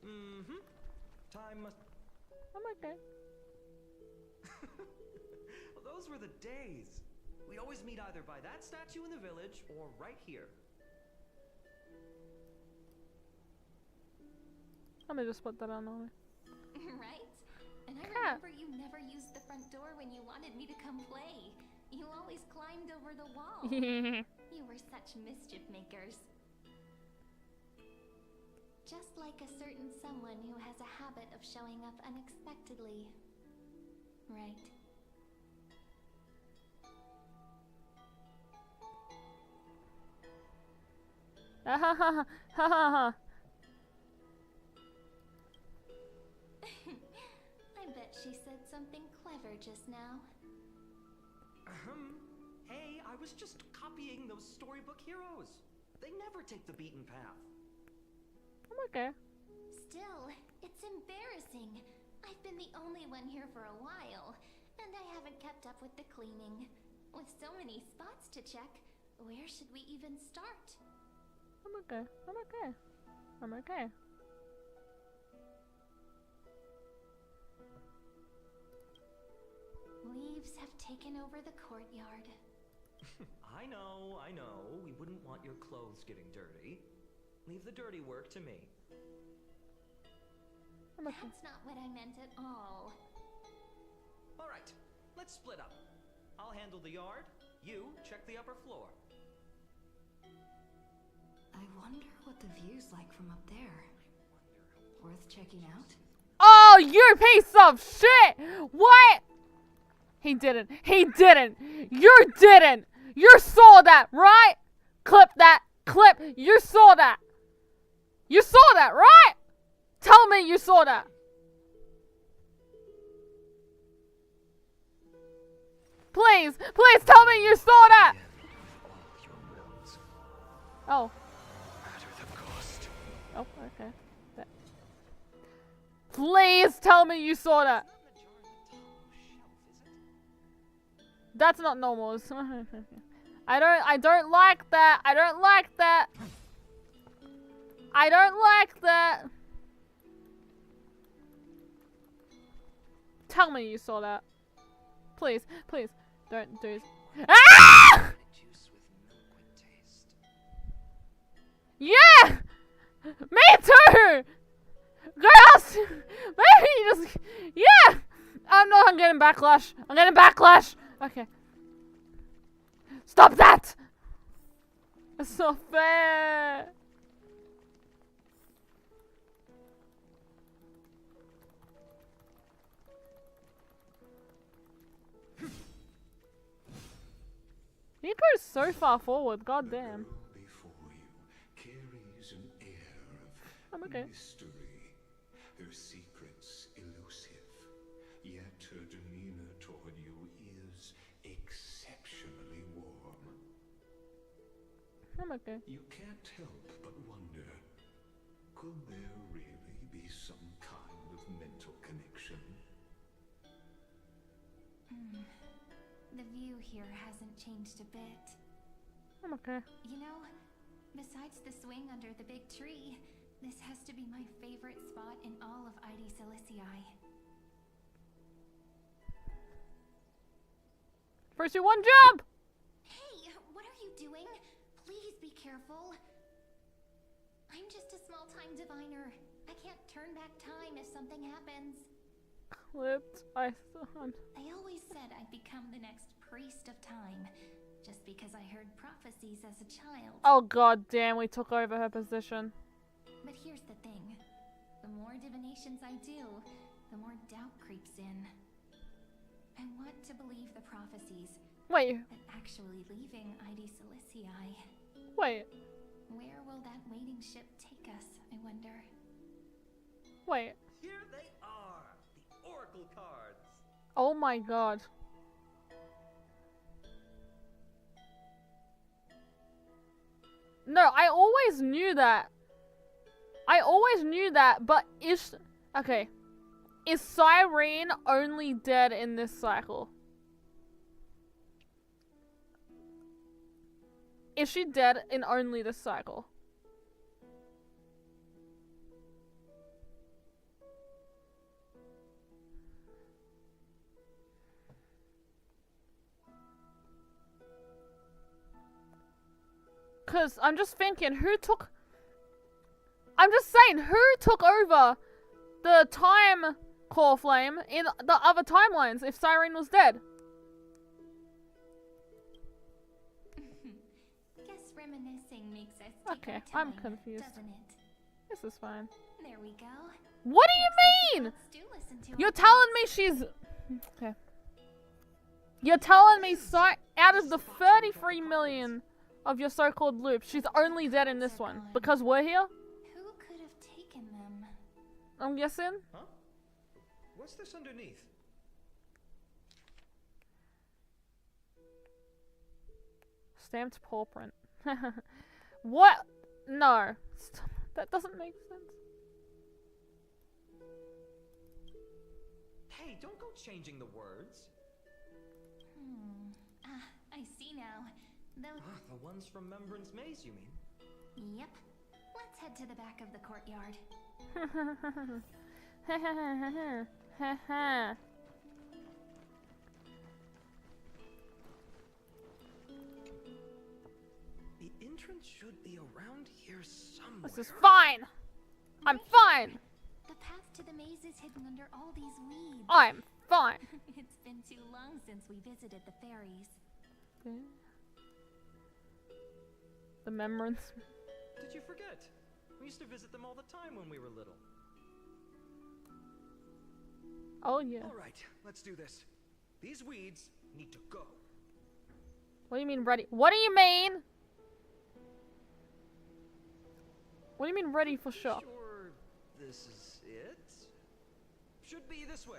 Mm-hmm. Time must...
I'm okay.
Those were the days. We'd always meet either by that statue in the village or right here.
I'm gonna just put that on.
Right? And
cat.
remember you never used the front door when you wanted me to come play. You always climbed over the wall. You were such mischief makers. Just like a certain someone who has a habit of showing up unexpectedly. Right.
Ha ha ha ha ha.
I bet she said something clever just now.
Hey, I was just copying those storybook heroes. They never take the beaten path.
I'm okay.
Still, it's embarrassing. I've been the only one here for a while, and I haven't kept up with the cleaning. With so many spots to check, where should we even start?
I'm okay. I'm okay. I'm okay.
Leaves have taken over the courtyard.
I know. We wouldn't want your clothes getting dirty. Leave the dirty work to me.
That's not what I meant at all.
Alright, let's split up. I'll handle the yard. You check the upper floor.
I wonder what the view's like from up there. Worth checking out?
Oh, you piece of shit! What? He didn't. He didn't. You didn't. You saw that, right? Clip that. Clip. You saw that. You saw that, right? Tell me you saw that. Please, please tell me you saw that. Oh. Oh, okay. Please tell me you saw that. That's not normal. I don't like that. I don't like that. I don't like that. Tell me you saw that. Please, please, don't do this. Ah! Yeah! Me too! Girls! Maybe just... Yeah! Oh no, I'm getting backlash. I'm getting backlash. Okay. Stop that! That's not fair. You go so far forward, goddamn. I'm okay.
Mystery, her secrets elusive, yet her demeanor toward you is exceptionally warm.
I'm okay.
You can't help but wonder, could there really be some kind of mental connection?
The view here hasn't changed a bit.
I'm okay.
You know, besides the swing under the big tree, this has to be my favorite spot in all of ID Silicii.
First you one jump!
Hey, what are you doing? Please be careful. I'm just a small-time diviner. I can't turn back time if something happens.
Clipped. I thought.
They always said I'd become the next priest of time, just because I heard prophecies as a child.
Oh god damn, we took over her position.
But here's the thing. The more divinations I do, the more doubt creeps in. I want to believe the prophecies.
Wait.
But actually leaving ID Silicii.
Wait.
Where will that waiting ship take us, I wonder?
Wait.
Here they are, the oracle cards.
Oh my god. No, I always knew that. But is... Okay. Is Cyrene only dead in this cycle? Is she dead in only this cycle? Cause I'm just thinking, I'm just saying, who took over the time core flame in the other timelines if Cyrene was dead.
Guess reminiscing makes us
Okay, I'm confused.
doesn't it?
This is fine.
There we go.
What do you mean? You're telling me she's... Okay. You're telling me out of the 33 million of your so-called loops, she's only dead in this one because we're here?
Who could have taken them?
I'm guessing.
Huh? What's this underneath?
Stamped paw print. What? No. That doesn't make sense.
Hey, don't go changing the words.
I see now. Those...
The ones from Remembrance Maze, you mean?
Yep. Let's head to the back of the courtyard.
The entrance should be around here somewhere.
This is fine. I'm fine.
The path to the maze is hidden under all these weeds.
I'm fine.
It's been too long since we visited the fairies.
The memories.
Did you forget? We used to visit them all the time when we were little.
Oh yeah.
All right, let's do this. These weeds need to go.
What do you mean ready? What do you mean? What do you mean ready for sure?
Sure, this is it. Should be this way.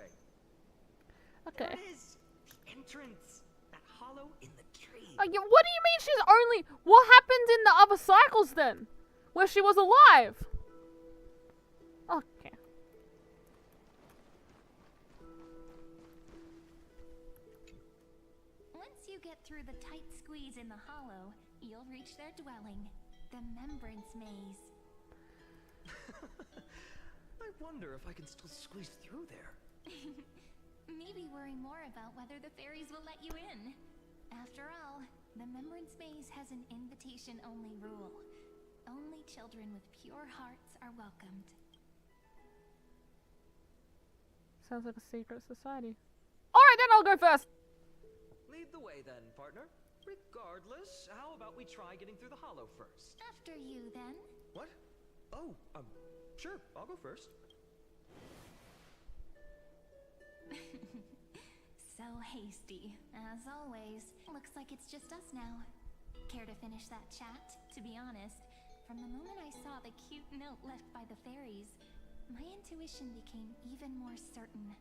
Okay.
There it is. The entrance. That hollow in the tree.
Oh, yeah, what do you mean she's only... What happened in the other cycles then? Where she was alive? Okay.
Once you get through the tight squeeze in the hollow, you'll reach their dwelling, the Remembrance Maze.
I wonder if I can still squeeze through there.
Maybe worry more about whether the fairies will let you in. After all, the Remembrance Maze has an invitation-only rule. Only children with pure hearts are welcomed.
Sounds like a secret society. Alright, then I'll go first.
Lead the way then, partner. Regardless, how about we try getting through the hollow first?
After you, then.
What? Oh, sure, I'll go first.
So hasty, as always. Looks like it's just us now. Care to finish that chat? To be honest, from the moment I saw the cute note left by the fairies, my intuition became even more certain.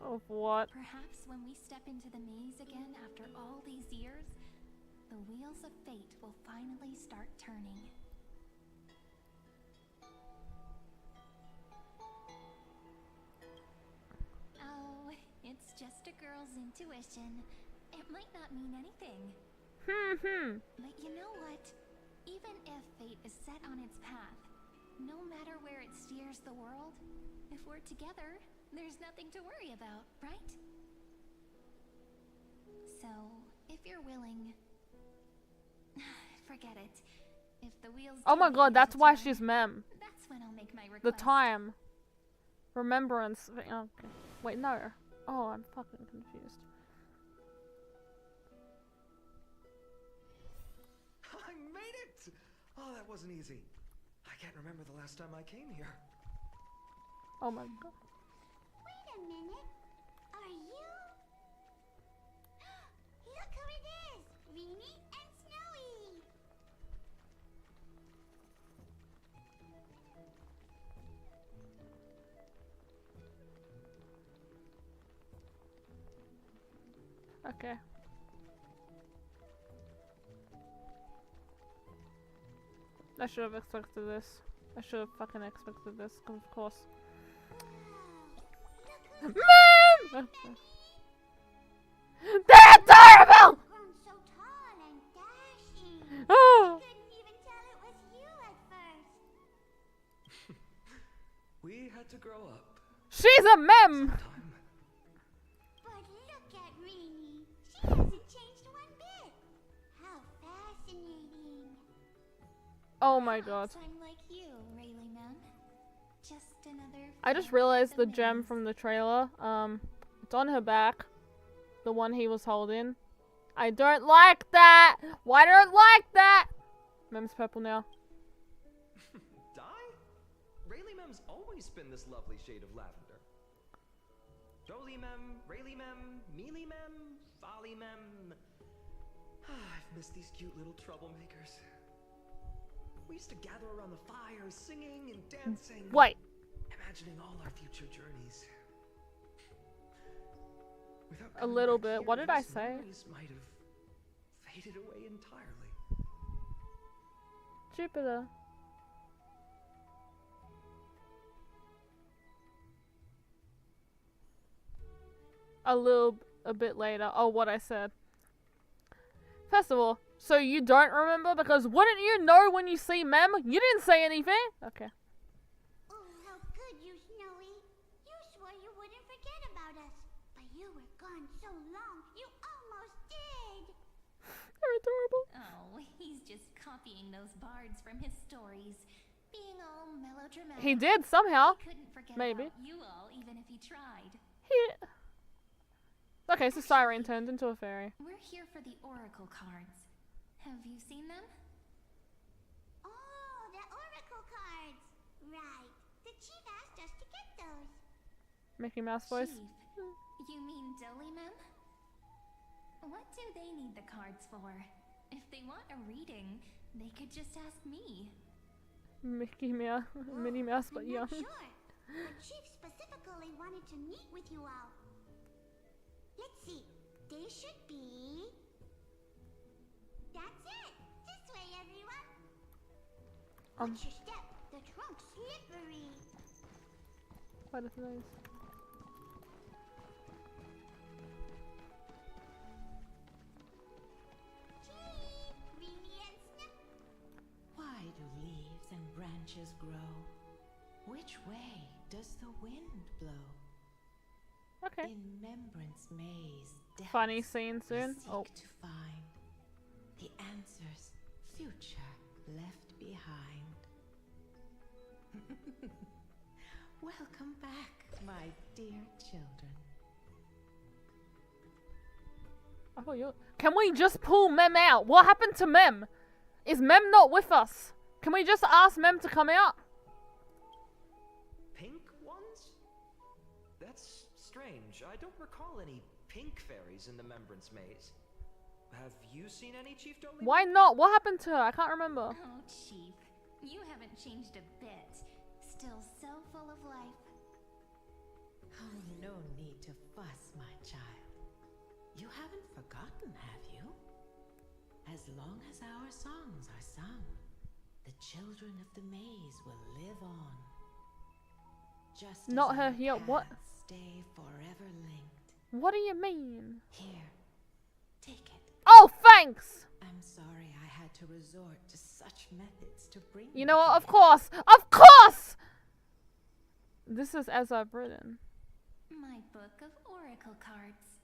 Of what?
Perhaps when we step into the maze again after all these years, the wheels of fate will finally start turning. Oh, it's just a girl's intuition. It might not mean anything. But you know what? Even if fate is set on its path, no matter where it steers the world, if we're together, there's nothing to worry about, right? So, if you're willing, forget it. If the wheels
Oh my
do
god,
begin
that's
to
why
turn,
she's mem.
that's when I'll make my
The
request.
time. Remembrance. Okay. Wait, no. Oh, I'm fucking confused.
I made it! Oh, that wasn't easy. I can't remember the last time I came here.
Oh my god.
Wait a minute. Are you? Look who it is! Rini and Snowy!
Okay. I should have expected this. I should have fucking expected this, of course. Mom! They're adorable!
Grown so tall and dashing.
Oh!
Couldn't even tell it was you at first.
We had to grow up.
She's a mem!
But look at Rini. She hasn't changed one bit. How fascinating.
Oh my god.
I'm like you, Rayleigh, man.
Just another.
I just realized the gem from the trailer. It's on her back. The one he was holding. I don't like that! Why don't I like that? Mem's purple now.
Die? Rayleigh Mem's always been this lovely shade of lavender. Jolie Mem, Rayleigh Mem, Mealy Mem, Folly Mem. I've missed these cute little troublemakers. We used to gather around the fire, singing and dancing.
Wait.
Imagining all our future journeys. Without
A little bit.
here,
What did I
those
say?
memories might have faded away entirely.
Jupiter. A bit later. Oh, what I said. First of all, so you don't remember? Because wouldn't you know when you see Mem? You didn't say anything. Okay.
Oh, how good you, Snowy. You swore you wouldn't forget about us. But you were gone so long, you almost did.
They're adorable.
Oh, he's just copying those bards from his stories. Being all melodramatic.
He did somehow.
He couldn't forget
Maybe.
about you all, even if he tried.
Okay, so Siren turned into a fairy.
We're here for the oracle cards. Have you seen them?
Oh, the oracle cards. Right. The chief asked us to get those.
Mickey Mouse voice.
Chief, you mean Dolly Mem? What do they need the cards for? If they want a reading, they could just ask me.
Mickey Mouse, Minnie Mouse, but
I'm
young.
not sure. But Chief specifically wanted to meet with you all. Let's see. They should be... That's it. This way, everyone. Watch your step. The trunk's slippery.
What is nice?
Chief, Rini and Snip.
Why do leaves and branches grow? Which way does the wind blow?
Okay.
In Remembrance Maze,
Funny scene soon.
seek
Oh.
to find the answers future left behind. Welcome back, my dear children.
I thought you. Can we just pull Mem out? What happened to Mem? Is Mem not with us? Can we just ask Mem to come out?
Pink ones? That's strange. I don't recall any pink fairies in the Remembrance Maze. Have you seen any, Chief Dolly?
Why not? What happened to her? I can't remember.
Oh, Chief, you haven't changed a bit. Still so full of life.
Oh, no need to fuss, my child. You haven't forgotten, have you? As long as our songs are sung, the children of the maze will live on. Just
Not
as
her
our
here. What?
paths stay forever linked.
What do you mean?
Here, take it.
Oh, thanks.
I'm sorry I had to resort to such methods to bring
You know what? Of course. Of course. This is as I've written.
My book of oracle cards.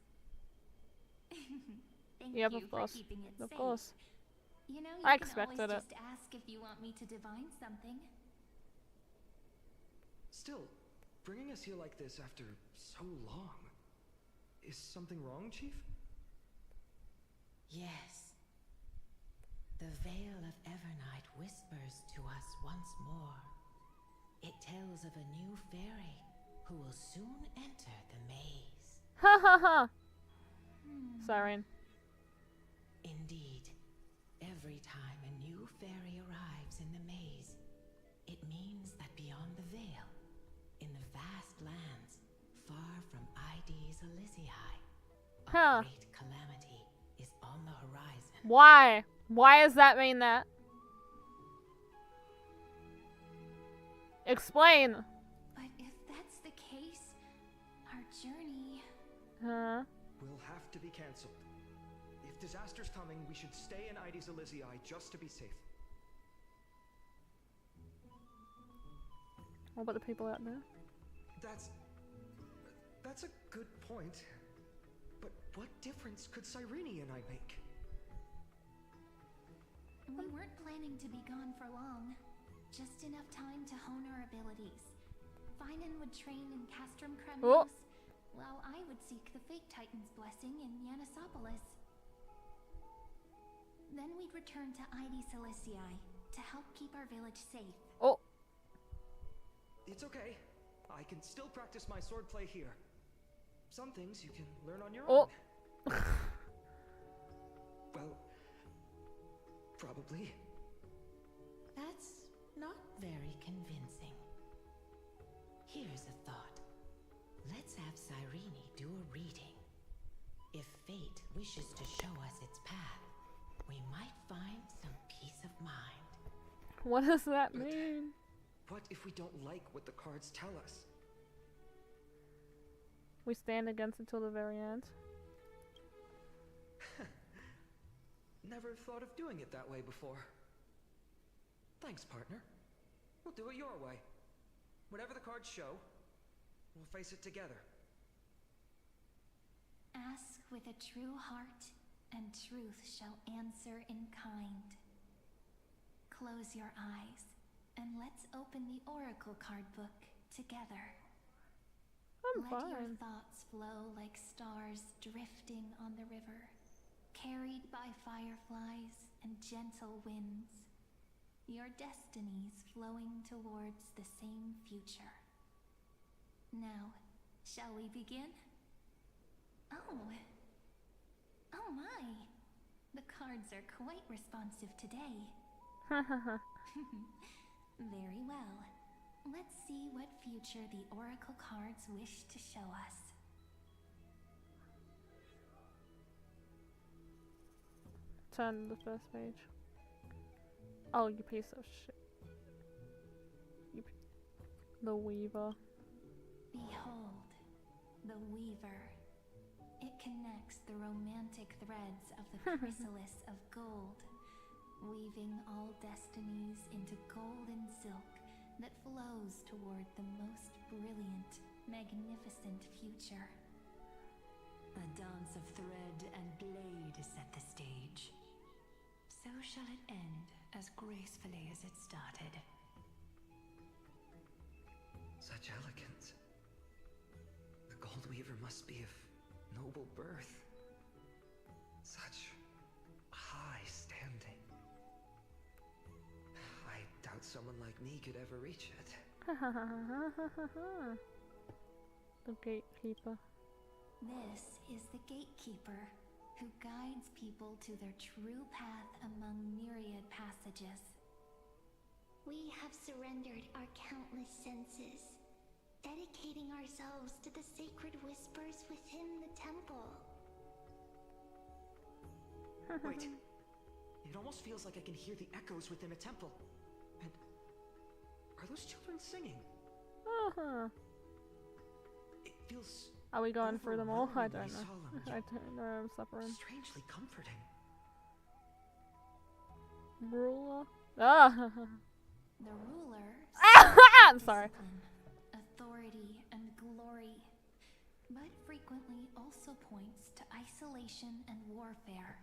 Thank
Yep,
you
of course.
for keeping it
Of
safe.
course.
You know, you
I
can
expected
always
it.
just ask if you want me to divine something.
Still, bringing us here like this after so long. Is something wrong, Chief?
Yes. The veil of Evernight whispers to us once more. It tells of a new fairy who will soon enter the maze.
Ha ha ha. Siren.
Indeed, every time a new fairy arrives in the maze, it means that beyond the veil, in the vast lands far from ID's Elysiae, a great calamity is on the horizon.
Why? Why does that mean that? Explain.
But if that's the case, our journey...
Huh?
Will have to be cancelled. If disaster's coming, we should stay in ID's Elysiae just to be safe.
What about the people out there?
That's a good point. But what difference could Cyrene and I make?
We weren't planning to be gone for long. Just enough time to hone our abilities.
Phainon would train in Castrum
Oh.
Kremnos, while I would seek the Fate Titan's blessing in Yanisopolis. Then we'd return to ID Silicii to help keep our village safe.
Oh.
It's okay. I can still practice my swordplay here. Some things you can learn on your
Oh.
own. Well, probably.
That's not very convincing. Here's a thought. Let's have Cyrene do a reading. If fate wishes to show us its path, we might find some peace of mind.
What does that mean?
What if we don't like what the cards tell us?
We stand against it till the very end.
Never thought of doing it that way before. Thanks, partner. We'll do it your way. Whatever the cards show, we'll face it together.
Ask with a true heart, and truth shall answer in kind. Close your eyes, and let's open the Oracle card book together. Let your thoughts flow like stars drifting on the river, carried by fireflies and gentle winds. Your destinies flowing towards the same future. Now, shall we begin? Oh my! The cards are quite responsive today. Very well. Let's see what future the Oracle cards wish to show us.
Turn to the first page. Oh, you piece of shit. The Weaver.
Behold, the Weaver. It connects the romantic threads of the chrysalis of gold, weaving all destinies into golden silk that flows toward the most brilliant, magnificent future.
A dance of thread and blade set the stage. So shall it end as gracefully as it started.
Such elegance. The Gold Weaver must be of noble birth. Such high standing. I doubt someone like me could ever reach it.
The Gatekeeper.
This is the Gatekeeper, who guides people to their true path among myriad passages.
We have surrendered our countless senses, dedicating ourselves to the sacred whispers within the temple.
Wait. It almost feels like I can hear the echoes within a temple. And are those children singing? It feels...
Are we going through them all? I don't know.
solemn,
I don't know. I'm suffering.
strangely comforting.
Ruler. Ah.
The ruler.
I'm sorry.
Authority and glory, but frequently also points to isolation and warfare.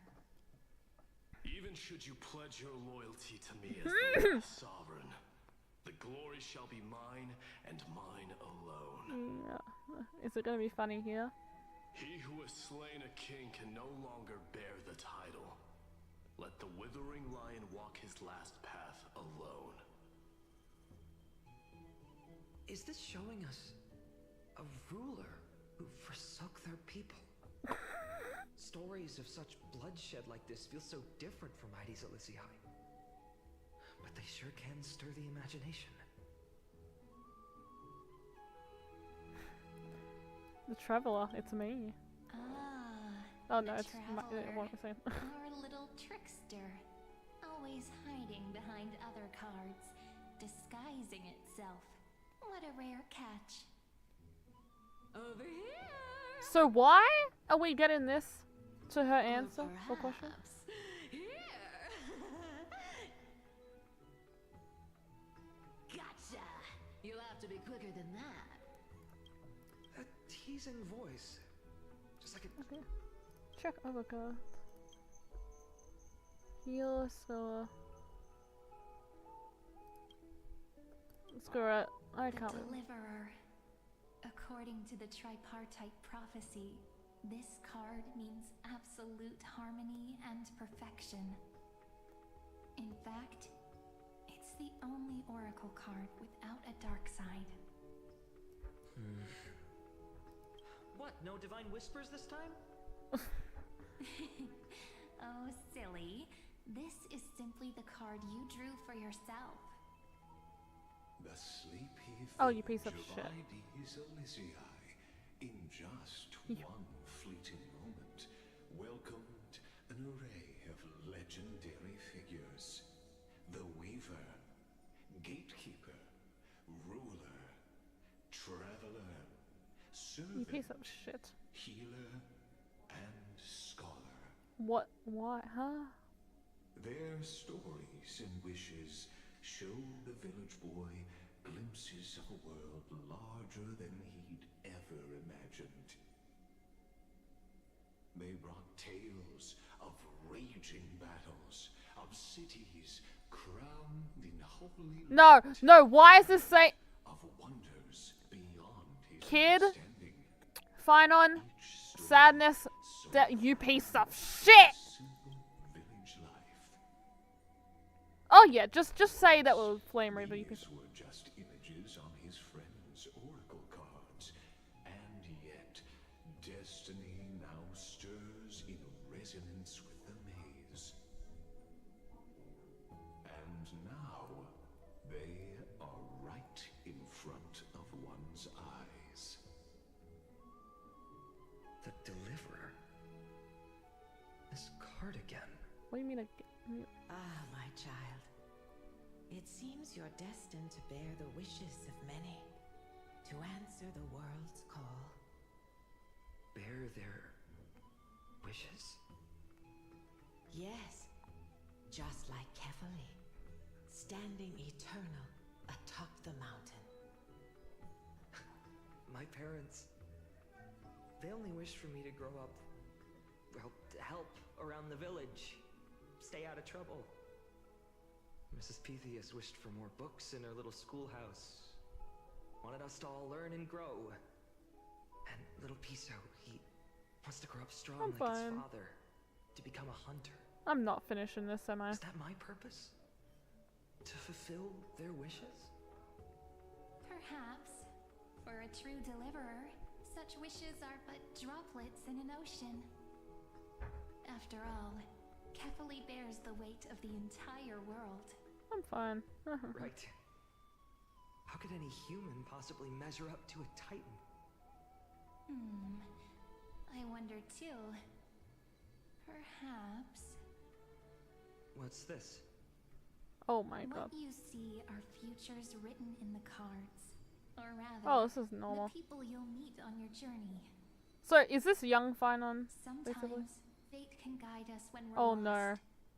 Even should you pledge your loyalty to me as the last sovereign, the glory shall be mine and mine alone.
Yeah. Is it gonna be funny here?
He who has slain a king can no longer bear the title. Let the withering lion walk his last path alone.
Is this showing us a ruler who forsook their people? Stories of such bloodshed like this feel so different from ID Silicii. But they sure can stir the imagination.
The Traveler, it's me. Oh no, it's my, what was I saying?
Our little trickster, always hiding behind other cards, disguising itself. What a rare catch.
Over here.
So why are we getting this to her answer or question?
Here. Gotcha. You'll have to be quicker than that.
A teasing voice. Just like a...
Okay. Check overcard. Heal, so... Screw it. I
The
can't.
Deliverer. According to the tripartite prophecy, this card means absolute harmony and perfection. In fact, it's the only oracle card without a dark side.
What? No divine whispers this time?
Oh, silly. This is simply the card you drew for yourself.
The sleepy
Oh, you piece of
village
shit.
Ides Elysiae, in just one fleeting moment, welcomed an array of legendary figures. The Weaver, Gatekeeper, Ruler, Traveler,
You
Servant,
piece of shit.
Healer, and Scholar.
What? Why? Huh?
Their stories and wishes show the village boy glimpses of a world larger than he'd ever imagined. They brought tales of raging battles, of cities crowned in holy
No, no, why is this saying
of wonders beyond his
kid?
understanding.
Phainon? Sadness? That you piece of shit!
Village life.
Oh yeah, just say that was Flame Reaver. You piece
These were just images on his friend's oracle cards, and yet destiny now stirs in resonance with the maze. And now they are right in front of one's eyes.
The Deliverer? This card again.
What do you mean?
Ah, my child. It seems you're destined to bear the wishes of many, to answer the world's call.
Bear their wishes?
Yes, just like Kefali, standing eternal atop the mountain.
My parents, they only wished for me to grow up, well, to help around the village, stay out of trouble. Mrs. Pythias wished for more books in her little schoolhouse, wanted us to all learn and grow. And little Piso, he wants to grow up strong
I'm
like his
fine.
father, to become a hunter.
I'm not finishing this, am I?
Is that my purpose? To fulfill their wishes?
Perhaps. For a true deliverer, such wishes are but droplets in an ocean. After all, Kefali bears the weight of the entire world.
I'm fine.
Right. How could any human possibly measure up to a Titan?
I wonder too. Perhaps.
What's this?
Oh my god.
What you see are futures written in the cards. Or rather,
Oh, this is normal.
the people you'll meet on your journey.
So, is this young Phainon, basically?
Sometimes fate can guide us when we're
Oh
lost.
no.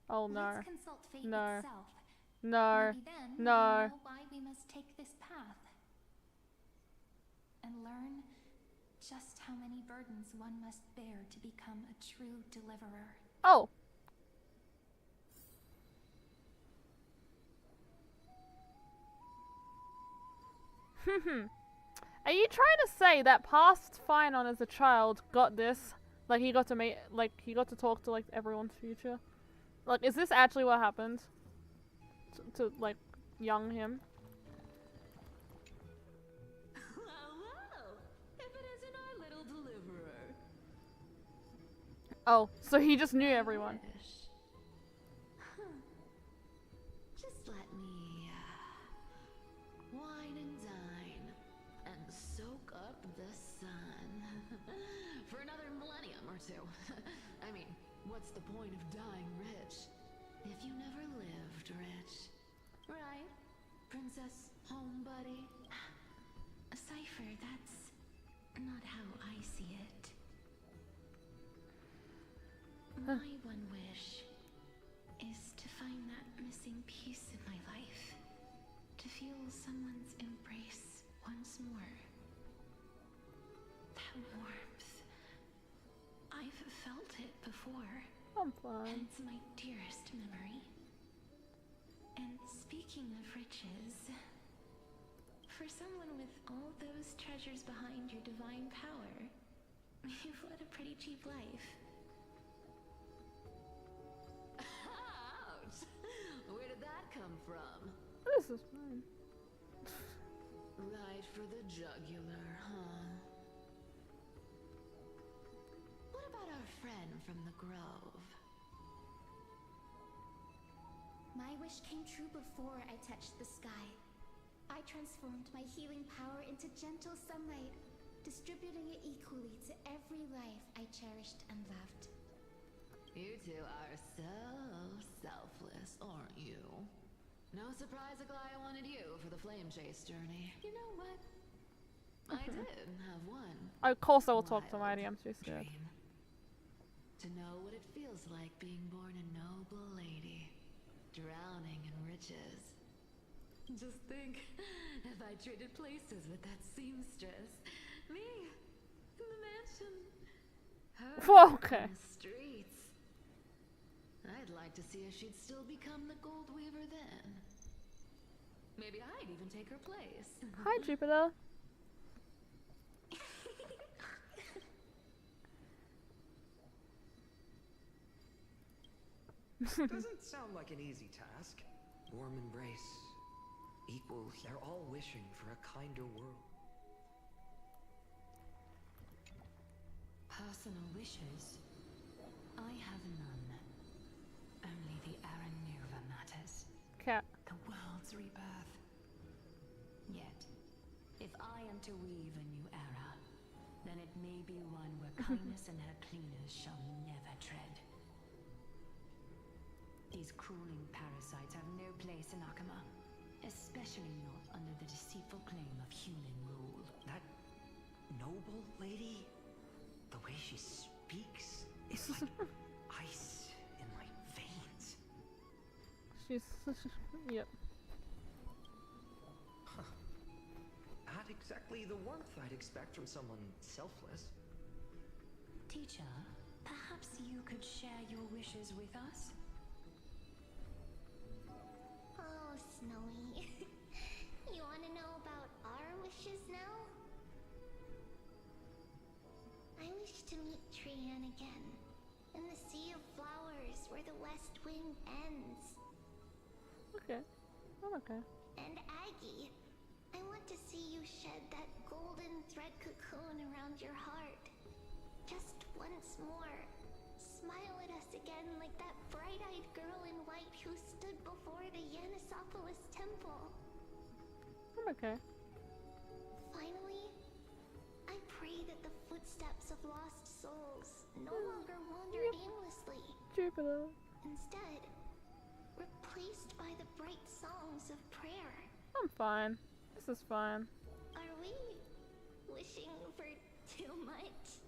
Oh no.
Let's consult fate
No.
itself.
No.
Maybe then
No.
we'll know why we must take this path. And learn just how many burdens one must bear to become a true deliverer.
Oh. Are you trying to say that past Phainon as a child got this? Like he got to meet, like he got to talk to like everyone's future? Like, is this actually what happened? To like, young him?
Well, if it isn't our little deliverer.
Oh, so he just knew everyone.
Just let me wine and dine and soak up the sun for another millennium or two. I mean, what's the point of dying rich if you never lived rich? Right? Princess Home Buddy?
Cypher, that's not how I see it. My one wish is to find that missing piece in my life. To feel someone's embrace once more. That warmth. I've felt it before.
I'm fine.
And it's my dearest memory. And speaking of riches, For someone with all those treasures behind your divine power, you've led a pretty cheap life.
Ouch! Where did that come from?
This is fine.
Right for the jugular, huh? What about our friend from the Grove?
My wish came true before I touched the sky. I transformed my healing power into gentle sunlight, distributing it equally to every life I cherished and loved.
You two are so selfless, aren't you? No surprise Aglaya wanted you for the flame chase journey. You know what? I did have one.
Of course I will talk to Mighty, I'm too scared.
Dream. To know what it feels like being born a noble lady, drowning in riches. Just think, if I traded places with that seamstress, me in the mansion, her
Okay.
in the streets. I'd like to see if she'd still become the gold weaver then. Maybe I'd even take her place.
Hi, Jupiter.
Doesn't sound like an easy task. Warm embrace. Equals. They're all wishing for a kinder world.
Personal wishes? I have none. Only the Aranuva matters.
Cat.
The world's rebirth. Yet, if I am to weave a new era, then it may be one where kindness and her cleaners shall never tread. These crawling parasites have no place in Akama, especially not under the deceitful claim of human rule.
That noble lady, the way she speaks, is like ice in my veins.
She's yep.
Huh. Not exactly the warmth I'd expect from someone selfless.
Teacher, perhaps you could share your wishes with us?
Oh, Snowy. You want to know about our wishes now? I wish to meet Trian again, in the sea of flowers where the west wind ends.
Okay. I'm okay.
And Aggie, I want to see you shed that golden thread cocoon around your heart. Just once more. Smile at us again like that bright-eyed girl in white who stood before the Yanisopolis temple.
I'm okay.
Finally, I pray that the footsteps of lost souls no longer wander aimlessly.
Jupiter.
Instead, replaced by the bright songs of prayer.
I'm fine. This is fine.
Are we wishing for too much?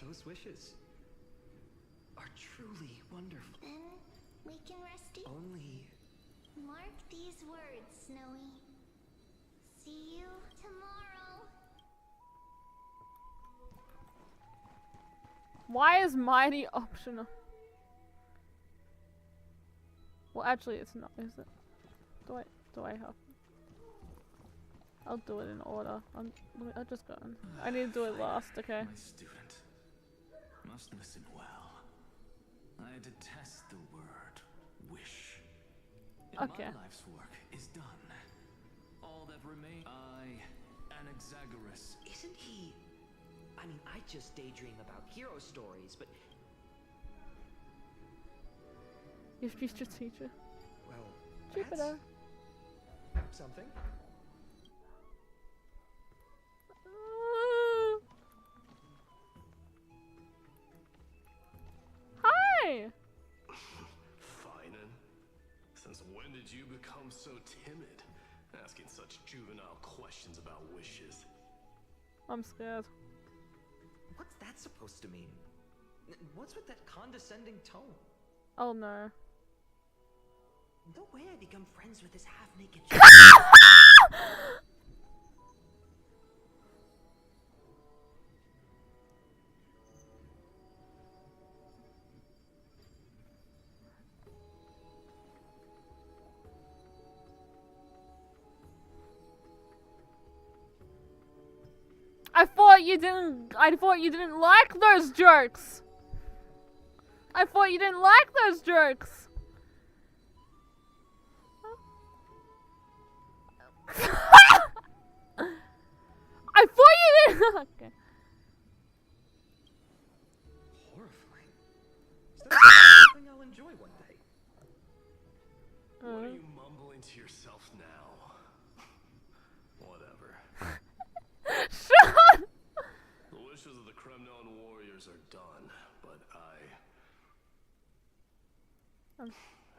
Those wishes are truly wonderful.
Then we can rest easy.
Only
Mark these words, Snowy. See you tomorrow.
Why is Mighty optional? Well, actually, it's not, is it? Do I have? I'll do it in order. I'll just go in. I need to do it last, okay?
My student must listen well. I detest the word wish.
Okay.
My life's work is done. All that remains, Anaxagoras.
isn't he? I mean, I just daydream about hero stories, but
Your future teacher.
well,
Jupiter.
that's something.
Hi!
Phainon, since when did you become so timid? Asking such juvenile questions about wishes.
I'm scared.
What's that supposed to mean? What's with that condescending tone?
Oh no.
No way I become friends with this half-naked
thought you didn't like those jokes. I thought you didn't like those jokes. I thought you didn't. Okay.
Horrifying. Is that something I'll enjoy one day?
What are you mumbling to yourself now? Whatever.
Shut.
The wishes of the Kremnon warriors are done, but I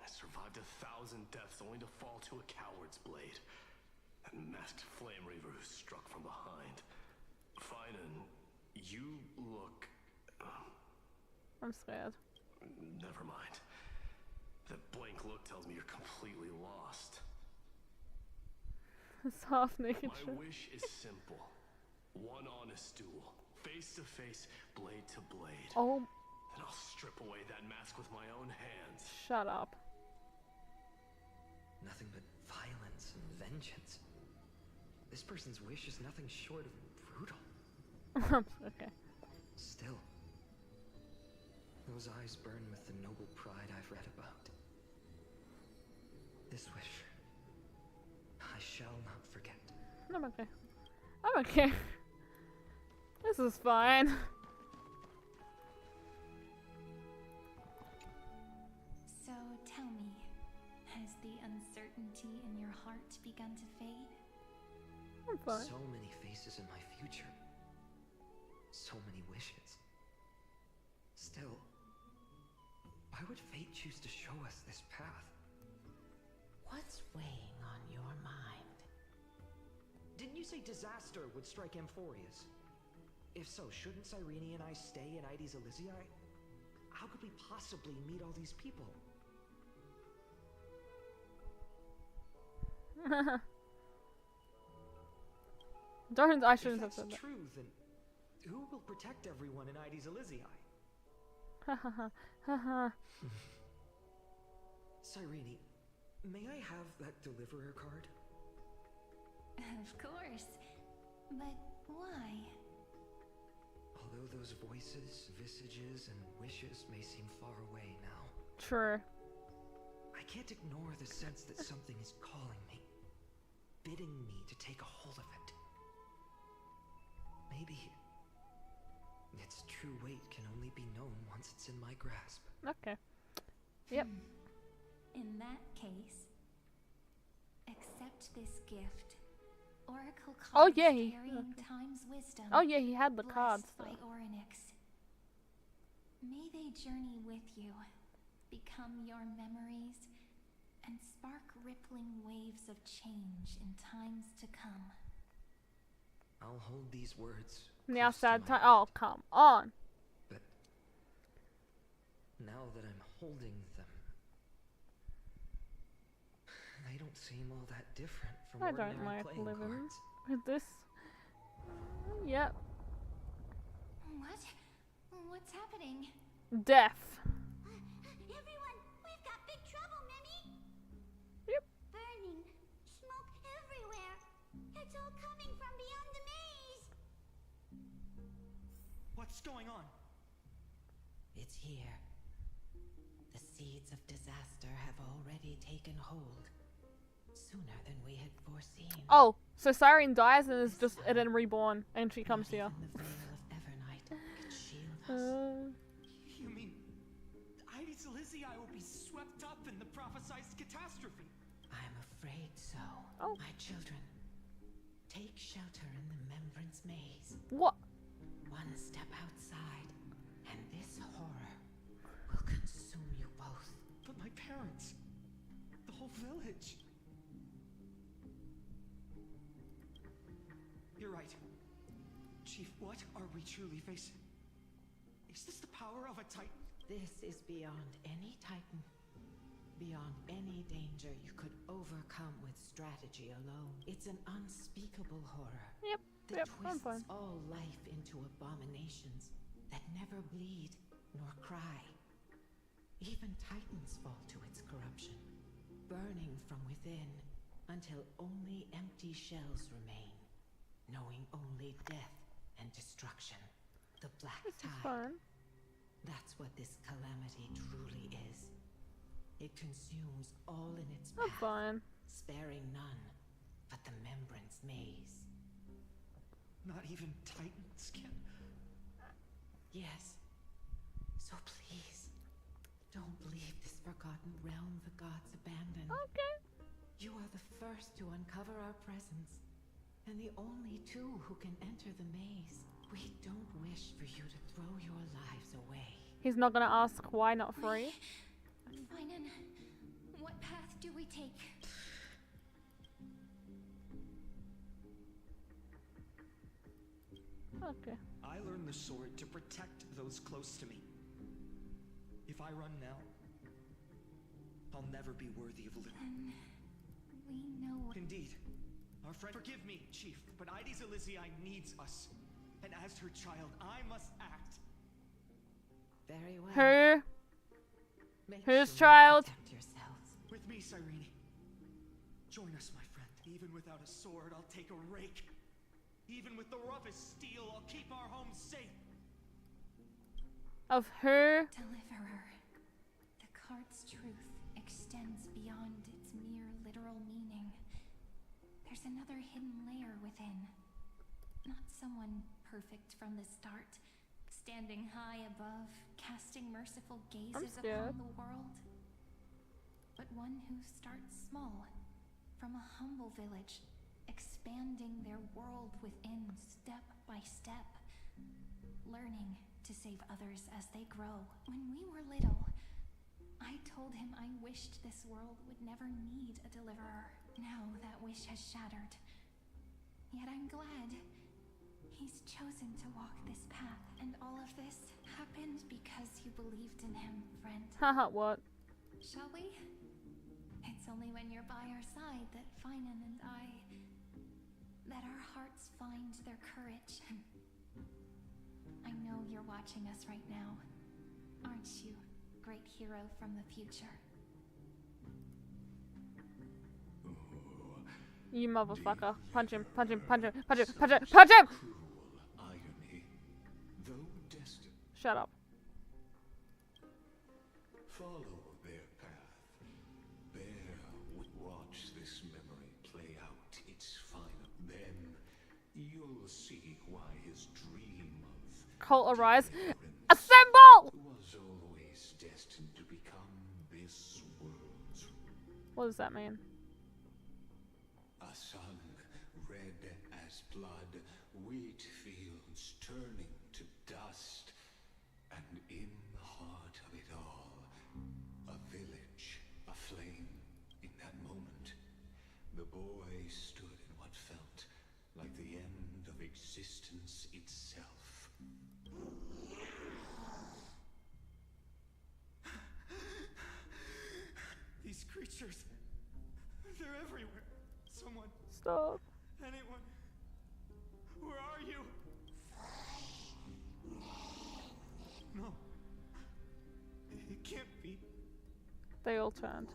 survived 1,000 deaths only to fall to a coward's blade. That masked flame reaver who struck from behind. Phainon, you look...
I'm scared.
Never mind. That blank look tells me you're completely lost.
It's half naked.
My wish is simple. One honest duel. Face to face, blade to blade.
Oh.
Then I'll strip away that mask with my own hands.
Shut up.
Nothing but violence and vengeance. This person's wish is nothing short of brutal.
Okay.
Still, those eyes burn with the noble pride I've read about. This wish, I shall not forget.
I'm okay. I'm okay. This is fine.
So tell me, has the uncertainty in your heart begun to fade?
I'm fine.
So many faces in my future. So many wishes. Still, why would fate choose to show us this path?
What's weighing on your mind?
Didn't you say disaster would strike Amphorius? If so, shouldn't Cyrene and I stay in Ides Elysiae? How could we possibly meet all these people?
I shouldn't have said that.
If that's true, then who will protect everyone in Ides Elysiae? Cyrene, may I have that deliverer card?
Of course. But why?
Although those voices, visages, and wishes may seem far away now.
True.
I can't ignore the sense that something is calling me, bidding me to take a hold of it. Maybe its true weight can only be known once it's in my grasp.
Okay. Yep.
In that case, accept this gift. Oracle cards
Oh yeah, he.
carrying time's wisdom.
Oh yeah, he had the cards.
By Orynyx. May they journey with you, become your memories, and spark rippling waves of change in times to come.
I'll hold these words.
Now sad time. Oh come on.
But now that I'm holding them, they don't seem all that different from
I
ordinary
don't like
playing
living
cards.
with this. Yep.
What? What's happening?
Death.
Everyone, we've got big trouble, Mimi.
Yep.
Burning, smoke everywhere. It's all coming from beyond the maze.
What's going on?
It's here. The seeds of disaster have already taken hold. Sooner than we had foreseen.
Oh, so Siren dies and is just and then reborn, and she comes here.
The veil of Evernight can shield us.
You mean Ides Elysiae will be swept up in the prophesied catastrophe?
I'm afraid so.
Oh.
My children, take shelter in the Remembrance Maze.
What?
One step outside, and this horror will consume you both.
But my parents, the whole village. You're right. Chief, what are we truly facing? Is this the power of a Titan?
This is beyond any Titan. Beyond any danger you could overcome with strategy alone. It's an unspeakable horror.
Yep.
That
I'm
twists
fine.
all life into abominations that never bleed nor cry. Even Titans fall to its corruption, burning from within until only empty shells remain, knowing only death and destruction. The black
This is
tide.
fun.
That's what this calamity truly is. It consumes all in its
That's
path,
fine.
sparing none but the Membrance Maze.
Not even Titans can.
Yes. So please, don't leave this forgotten realm the gods abandoned.
Okay.
You are the first to uncover our presence, and the only two who can enter the maze. We don't wish for you to throw your lives away.
He's not gonna ask why not free.
Phainon, what path do we take?
Okay.
I learned the sword to protect those close to me. If I run now, I'll never be worthy of Luna.
We know.
Indeed. Our friend, forgive me, Chief, but Ides Elysiae needs us. And as her child, I must act.
Very well.
Who?
Make
Whose
sure you
child?
protect yourselves.
With me, Cyrene. Join us, my friend. Even without a sword, I'll take a rake. Even with the roughest steel, I'll keep our home safe.
Of who?
Deliverer. The card's truth extends beyond its mere literal meaning. There's another hidden layer within. Not someone perfect from the start, standing high above, casting merciful gazes upon the world. But one who starts small, from a humble village, expanding their world within step by step, learning to save others as they grow. When we were little, I told him I wished this world would never need a deliverer. Now that wish has shattered. Yet I'm glad he's chosen to walk this path, and all of this happened because you believed in him, friend.
Haha, what?
Shall we? It's only when you're by our side that Phainon and that our hearts find their courage. I know you're watching us right now, aren't you, great hero from the future?
You motherfucker. Punch him, punch him, punch him, punch him, punch him, punch him!
Cruel irony, though destined.
Shut up.
Follow their path. Bear would watch this memory play out its final. Then you'll see why his dream of
Cult arise.
deliverance
Assemble!
was always destined to become this world's.
What does that mean?
A sun red as blood, wheat fields turning to dust, and in the heart of it all, a village aflame. In that moment, the boy stood in what felt like the end of existence itself.
These creatures, they're everywhere. Someone.
Stop.
Anyone. Where are you? No. It can't be.
They all turned.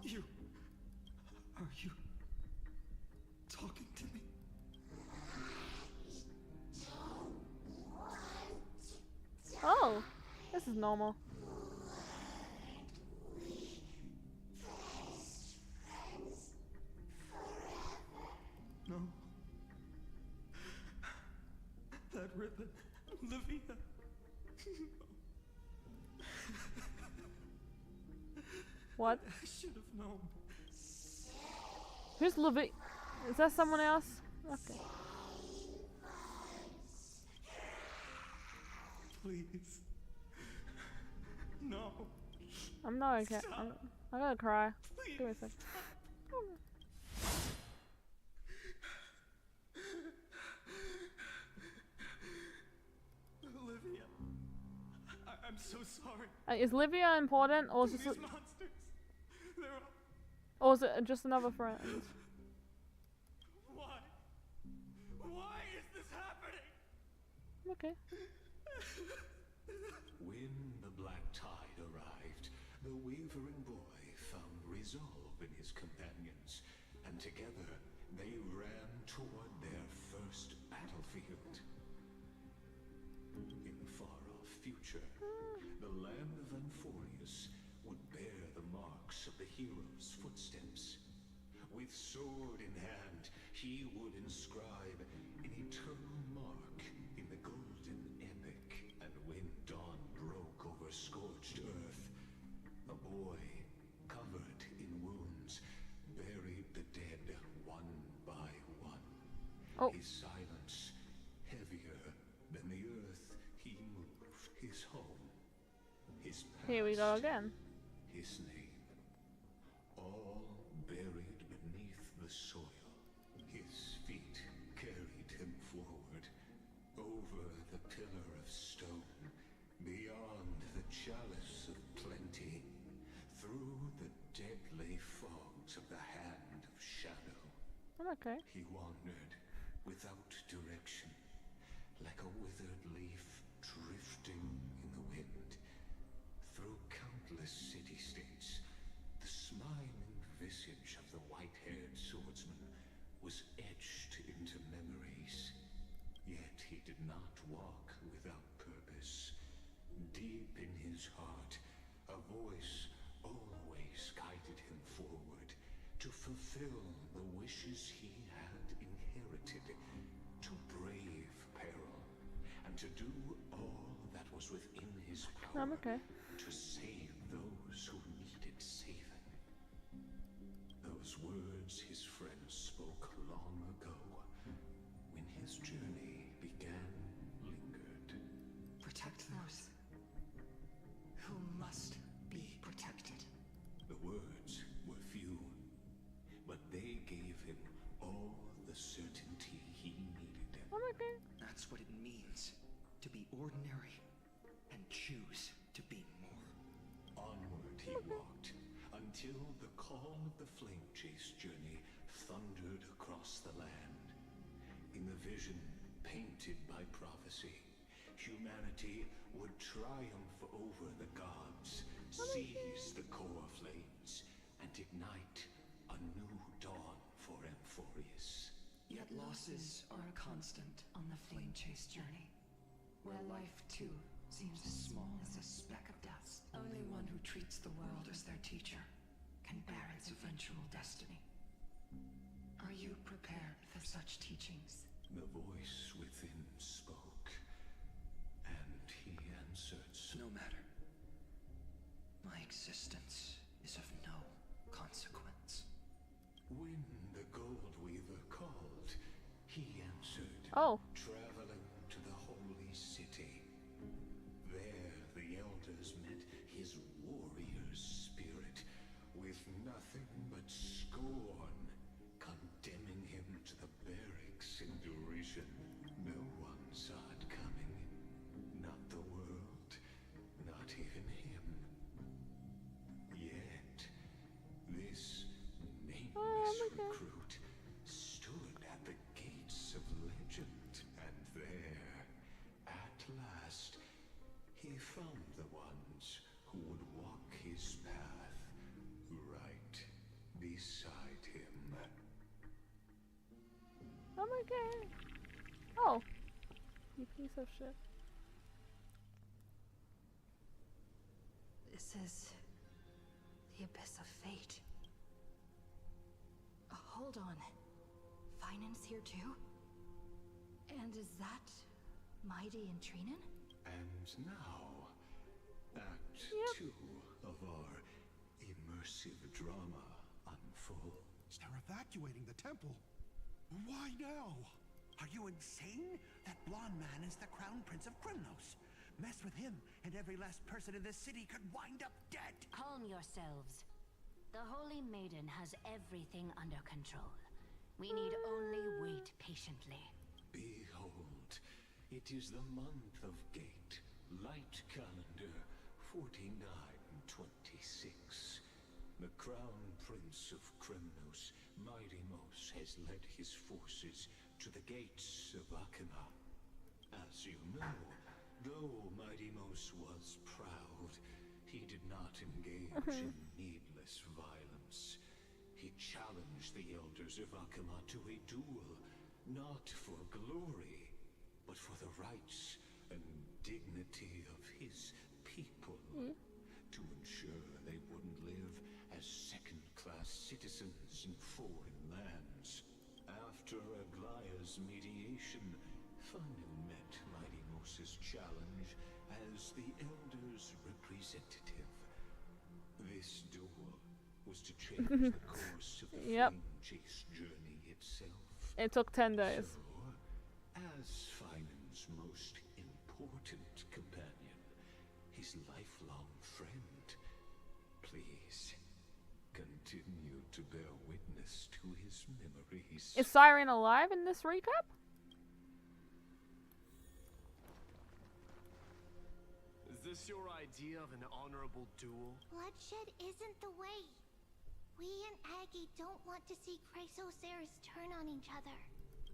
You. Are you talking to me?
Oh, this is normal.
No. That ribbon. Livia.
What?
I should have known.
Who's Livy? Is that someone else? Okay.
Please. No.
I'm not okay. I'm gonna cry.
Please.
Give me a sec.
Olivia. I'm so sorry.
Is Livia important, or is
These
this
monsters. They're
or is it just another friend?
Why? Why is this happening?
Okay.
When the black tide arrived, the wavering boy found resolve in his companions, and together they they ran toward their first battlefield. In the far-off future, the land of Amphorius would bear the marks of the hero's footsteps. With sword in hand, he would inscribe an eternal mark in the golden epic. And when dawn broke over scorched earth, a boy, covered in wounds, buried the dead one by one.
Oh.
His silence heavier than the earth he moved. His home, his past,
Here we go again.
his name, all buried beneath the soil. His feet carried him forward, over the pillar of stone, beyond the chalice of plenty, through the deadly fogs of the hand of shadow.
I'm okay.
He wandered without direction, like a withered leaf drifting in the wind. Through countless city-states, the smiling visage of the white-haired swordsman was etched into memories. Yet he did not walk without purpose. Deep in his heart, a voice always guided him forward to fulfill the wishes he had inherited, to brave peril, and to do all that was within his power.
I'm okay.
To save those who needed saving. Those words his friends spoke long ago, when his journey began, lingered.
Protect those who must be protected.
The words were few, but they gave him all the certainty he needed.
I'm okay.
That's what it means to be ordinary and choose to be more.
Onward he walked, until the call of the flame chase journey thundered across the land. In the vision painted by prophecy, humanity would triumph over the gods, seize the core flames, and ignite a new dawn for Amphorius.
Yet losses are a constant on the flame chase journey, where life too seems as small as a speck of dust. Only one who treats the world as their teacher can bear its eventual destiny. Are you prepared for such teachings?
The voice within spoke, and he answered.
No matter. My existence is of no consequence.
When the Gold Weaver called, he answered.
Oh.
Traveling to the holy city. There the elders met his warrior's spirit, with nothing but scorn, condemning him to the barracks in derision. No one saw it coming. Not the world, not even him. Yet, this nameless recruit stood at the gates of legend, and there, at last, he found the ones who would walk his path right beside him.
I'm okay. Oh. You piece of shit.
This is the abyss of fate. Hold on. Phainon's here too? And is that Mighty and Trinan?
And now, Act 2 of our immersive drama unfolds.
They're evacuating the temple. Why now? Are you insane? That blonde man is the Crown Prince of Krymnos. Mess with him, and every last person in this city could wind up dead.
Calm yourselves. The Holy Maiden has everything under control. We need only wait patiently.
Behold, it is the month of Gate, light calendar 4926. The Crown Prince of Krymnos, Mightymos, has led his forces to the gates of Akima. As you know, though Mightymos was proud, he did not engage in needless violence. He challenge the elders of Akama to a duel, not for glory, but for the rights and dignity of his people, to ensure they wouldn't live as second-class citizens in foreign lands. After Aglaya's mediation, Phainon met Mighty Moses' challenge as the Elder's representative. This duel was to change the course of the flame chase journey itself.
It took 10 days.
So, as Phainon's most important companion, his lifelong friend, please continue to bear witness to his memories.
Is Siren alive in this recap?
Is this your idea of an honorable duel?
Bloodshed isn't the way. We and Aggie don't want to see Chrysoceres turn on each other.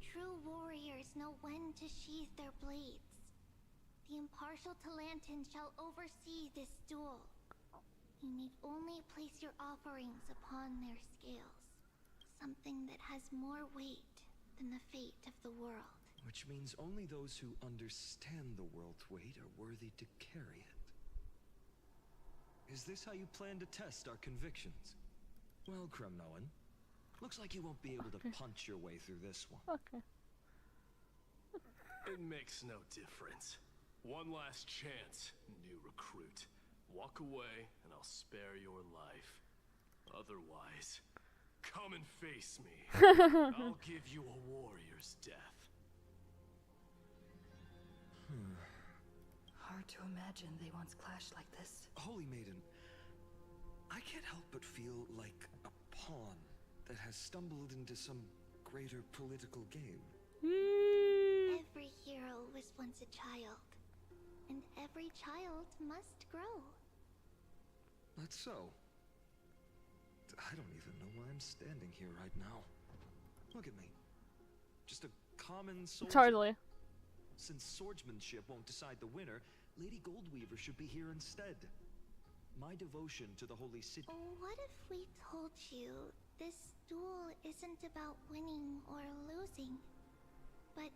True warriors know when to sheathe their blades. The impartial Talantan shall oversee this duel. You need only place your offerings upon their scales. Something that has more weight than the fate of the world.
Which means only those who understand the world's weight are worthy to carry it. Is this how you plan to test our convictions? Well, Kremnoan, looks like you won't be able to punch your way through this one.
Okay.
It makes no difference. One last chance, new recruit. Walk away and I'll spare your life. Otherwise, come and face me. I'll give you a warrior's death.
Hard to imagine they once clashed like this.
Holy Maiden, I can't help but feel like a pawn that has stumbled into some greater political game.
Every hero was once a child, and every child must grow.
That's so. I don't even know why I'm standing here right now. Look at me. Just a common soldier.
Totally.
Since swordsmanship won't decide the winner, Lady Goldweaver should be here instead. My devotion to the holy city.
What if we told you this duel isn't about winning or losing, but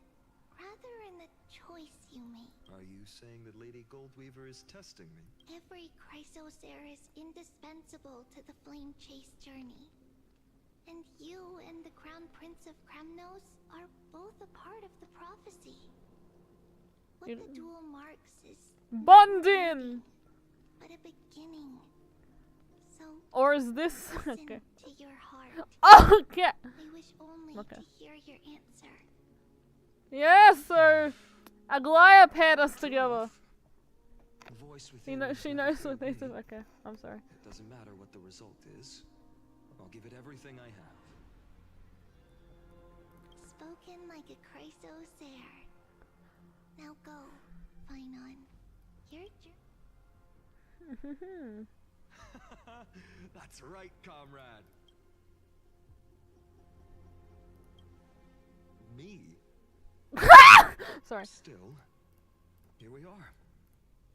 rather in the choice you make?
Are you saying that Lady Goldweaver is testing me?
Every Chrysocer is indispensable to the flame chase journey. And you and the Crown Prince of Kremnos are both a part of the prophecy. What the duel marks is
bonding,
but a beginning. So
or is this
listen
okay?
To your heart.
Okay.
We wish only to hear your answer.
Yes, so Aglaya paired us together. She knows what they do. Okay, I'm sorry.
It doesn't matter what the result is. I'll give it everything I have.
Spoken like a Chrysocer. Now go, Phainon.
That's right, comrade. Me?
Sorry.
Still, here we are,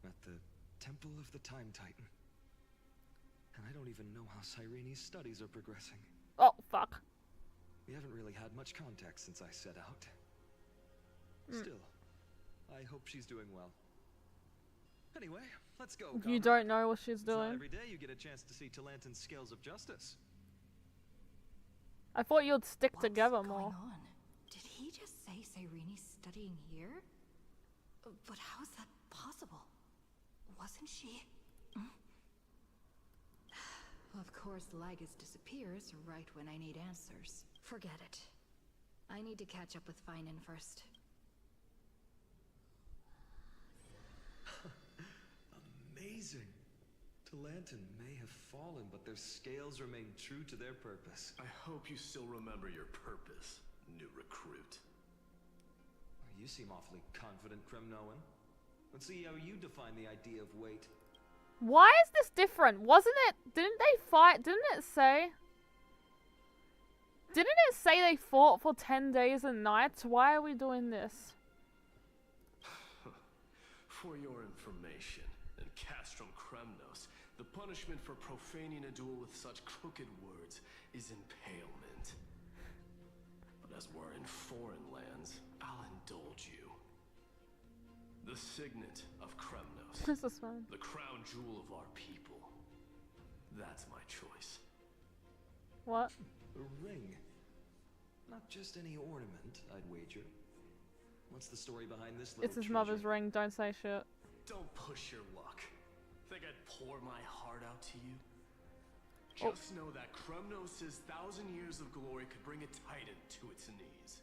at the Temple of the Time Titan. And I don't even know how Cyrene's studies are progressing.
Oh, fuck.
We haven't really had much contact since I set out. Still, I hope she's doing well. Anyway, let's go.
You don't know what she's
It's not
doing.
every day you get a chance to see Talantan's scales of justice.
I thought you'd stick together more.
On? Did he just say Cyrene's studying here? But how's that possible? Wasn't she? Of course, Lygus disappears right when I need answers. Forget it. I need to catch up with Phainon first.
Amazing. Talantan may have fallen, but their scales remain true to their purpose.
I hope you still remember your purpose, new recruit.
You seem awfully confident, Kremnoan. Let's see how you define the idea of weight.
Why is this different? Wasn't it? Didn't they fight? Didn't it say? Didn't it say they fought for 10 days and nights? Why are we doing this?
For your information, And Castrum Kremnos, the punishment for profaning a duel with such crooked words is impalement. But as we're in foreign lands, I'll indulge you. The signet of Kremnos.
This is fun.
The crown jewel of our people. That's my choice.
What?
A ring. Not just any ornament, I'd wager. What's the story behind this little
It's his
treasure?
mother's ring, don't say shit.
Don't push your luck. Think I'd pour my heart out to you?
Oh.
Just know that Kremnos' 1,000 years of glory could bring a titan to its knees.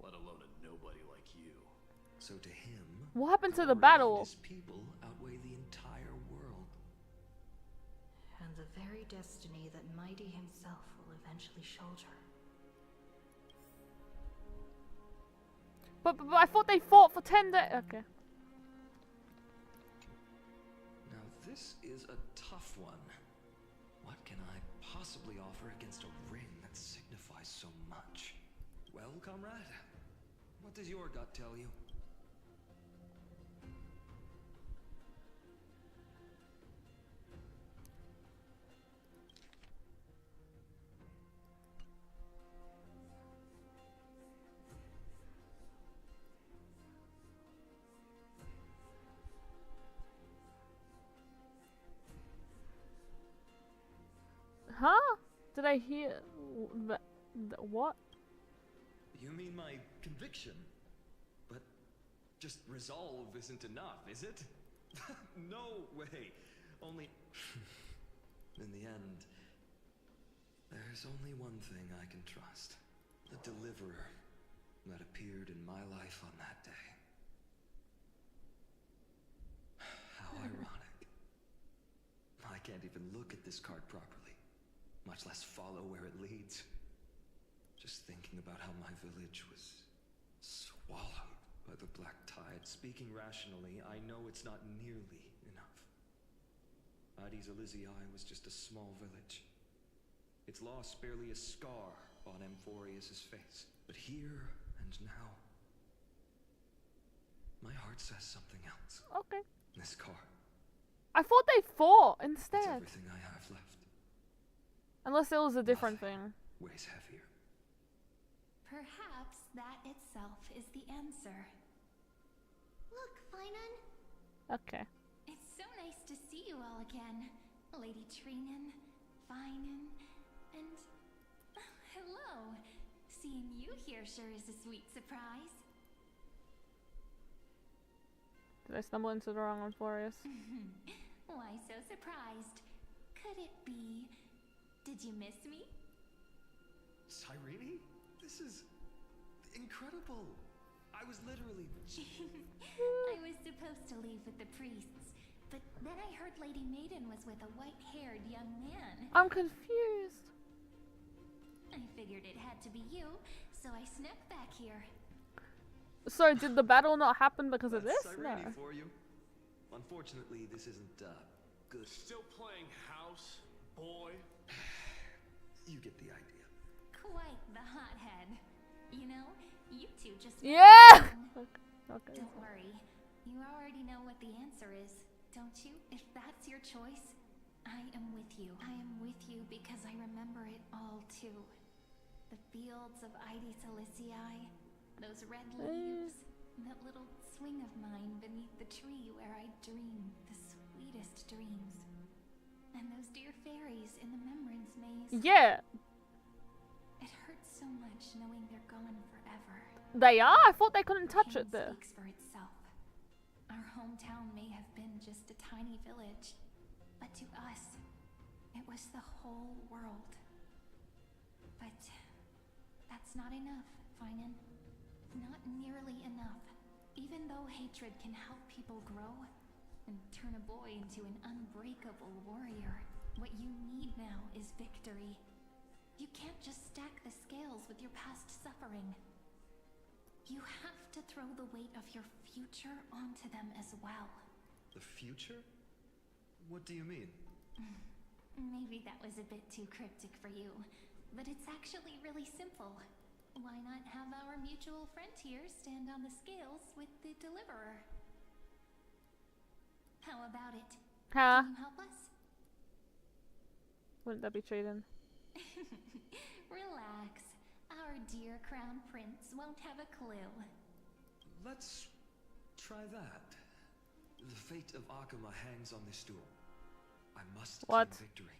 Let alone a nobody like you.
So to him,
What happened to the
glory
battle?
and his people outweigh the entire world.
And the very destiny that Mighty himself will eventually shoulder.
But I thought they fought for 10 days. Okay.
Now this is a tough one. What can I possibly offer against a ring that signifies so much? Well, comrade, what does your gut tell you?
Huh? Did I hear what?
You mean my conviction? But just resolve isn't enough, is it? No way. Only in the end, there's only one thing I can trust. The deliverer that appeared in my life on that day. How ironic. I can't even look at this card properly, much less follow where it leads. Just thinking about how my village was swallowed by the black tide. Speaking rationally, I know it's not nearly enough. Addis Elysiae was just a small village. Its loss barely a scar on Amphorius's face. But here and now, my heart says something else.
Okay.
This card.
I thought they fought
It's
instead.
everything I have left.
Unless it was a different thing.
Weighs heavier.
Perhaps that itself is the answer.
Look, Phainon.
Okay.
It's so nice to see you all again. Lady Phainon, Phainon, and hello. Seeing you here sure is a sweet surprise.
Did I stumble into the wrong Amphorius?
Why so surprised? Could it be? Did you miss me?
Cyrene? This is incredible. I was literally...
I was supposed to leave with the priests, but then I heard Lady Maiden was with a white-haired young man.
I'm confused.
I figured it had to be you, so I snuck back here.
So did the battle not happen because of this?
Cyrene
No.
for you. Unfortunately, this isn't good.
Still playing house, boy?
You get the idea.
Quite the hothead. You know, you two just...
Yeah! Okay.
Don't worry. You already know what the answer is, don't you? If that's your choice, I am with you. I am with you because I remember it all too. The fields of Ahdis Elysiae, those red leaves, that little swing of mine beneath the tree where I dreamed the sweetest dreams. And those dear fairies in the Membrance Maze.
Yeah.
It hurts so much knowing they're gone forever.
They are? I thought they couldn't touch it there.
Speaks for itself. Our hometown may have been just a tiny village, but to us, it was the whole world. But that's not enough, Phainon. Not nearly enough. Even though hatred can help people grow and turn a boy into an unbreakable warrior, what you need now is victory. You can't just stack the scales with your past suffering. You have to throw the weight of your future onto them as well.
The future? What do you mean?
Maybe that was a bit too cryptic for you, but it's actually really simple. Why not have our mutual friend here stand on the scales with the deliverer? How about it?
Huh?
Can you help us?
Wouldn't that be cheating?
Relax. Our dear crown prince won't have a clue.
Let's try that. The fate of Akuma hangs on this duel. I must
What?
claim victory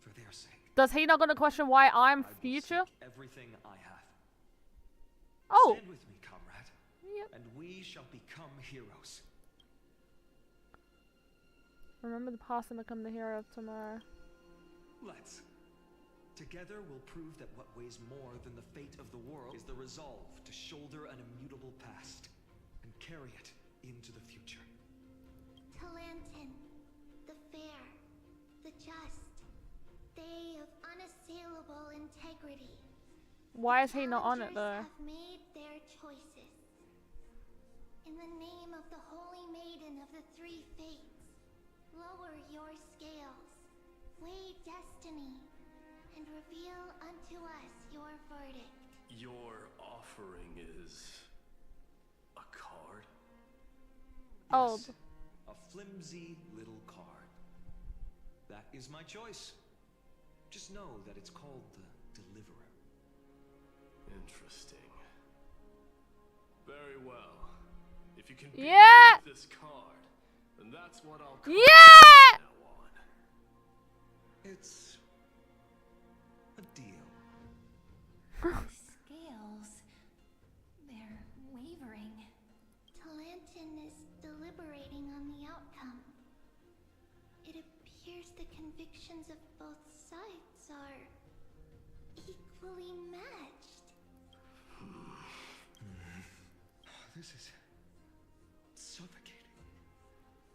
for their sake.
Does he not gonna question why I'm future?
Everything I have.
Oh.
Stand with me, comrade.
Yep.
And we shall become heroes.
Remember the past and become the hero of tomorrow.
Let's. Together we'll prove that what weighs more than the fate of the world is the resolve to shoulder an immutable past and carry it into the future.
Talantin, the fair, the just, they of unassailable integrity.
Why is he not on it though?
Have made their choices. In the name of the holy maiden of the three fates, lower your scales, weigh destiny, and reveal unto us your verdict.
Your offering is a card?
Old.
Yes, a flimsy little card. That is my choice. Just know that it's called the Deliverer.
Interesting. Very well. If you can beat
Yeah!
me with this card, then that's what I'll call
Yeah!
from now on.
It's a deal.
The scales. They're wavering.
Talantin is deliberating on the outcome. It appears the convictions of both sides are equally matched.
This is suffocating.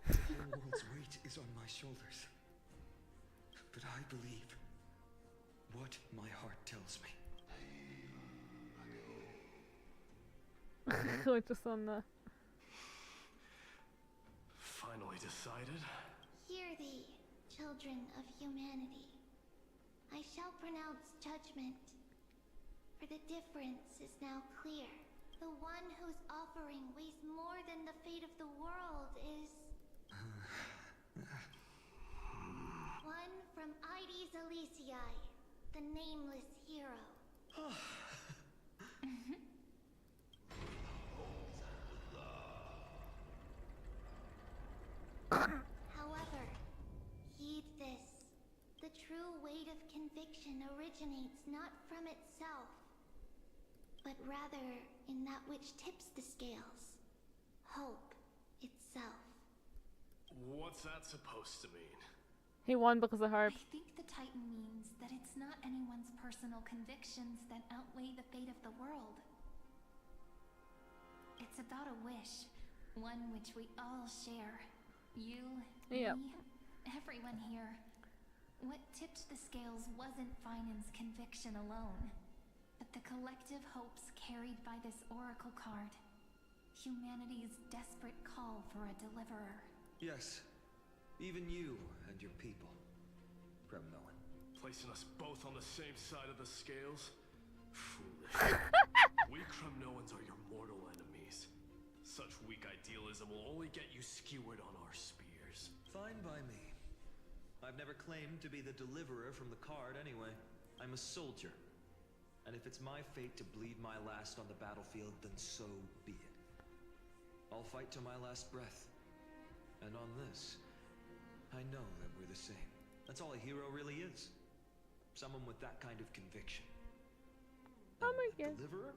The whole world's weight is on my shoulders. But I believe what my heart tells me.
We're just on the.
Finally decided.
Hear thee, children of humanity. I shall pronounce judgment, for the difference is now clear. The one whose offering weighs more than the fate of the world is... one from Ides Elysiae, the nameless hero. However, heed this. The true weight of conviction originates not from itself, but rather in that which tips the scales. Hope itself.
What's that supposed to mean?
He won because of hope.
I think the Titan means that it's not anyone's personal convictions that outweigh the fate of the world. It's about a wish, one which we all share. You,
Yep.
me, everyone here. What tipped the scales wasn't Phainon's conviction alone, but the collective hopes carried by this oracle card. Humanity's desperate call for a deliverer.
Yes, even you and your people, Phainon.
Placing us both on the same side of the scales? Foolish. We Phainon are your mortal enemies. Such weak idealism will only get you skewered on our spears.
Fine by me. I've never claimed to be the deliverer from the card anyway. I'm a soldier. And if it's my fate to bleed my last on the battlefield, then so be it. I'll fight to my last breath. And on this, I know that we're the same. That's all a hero really is. Someone with that kind of conviction.
Oh my
And
god.
the deliverer?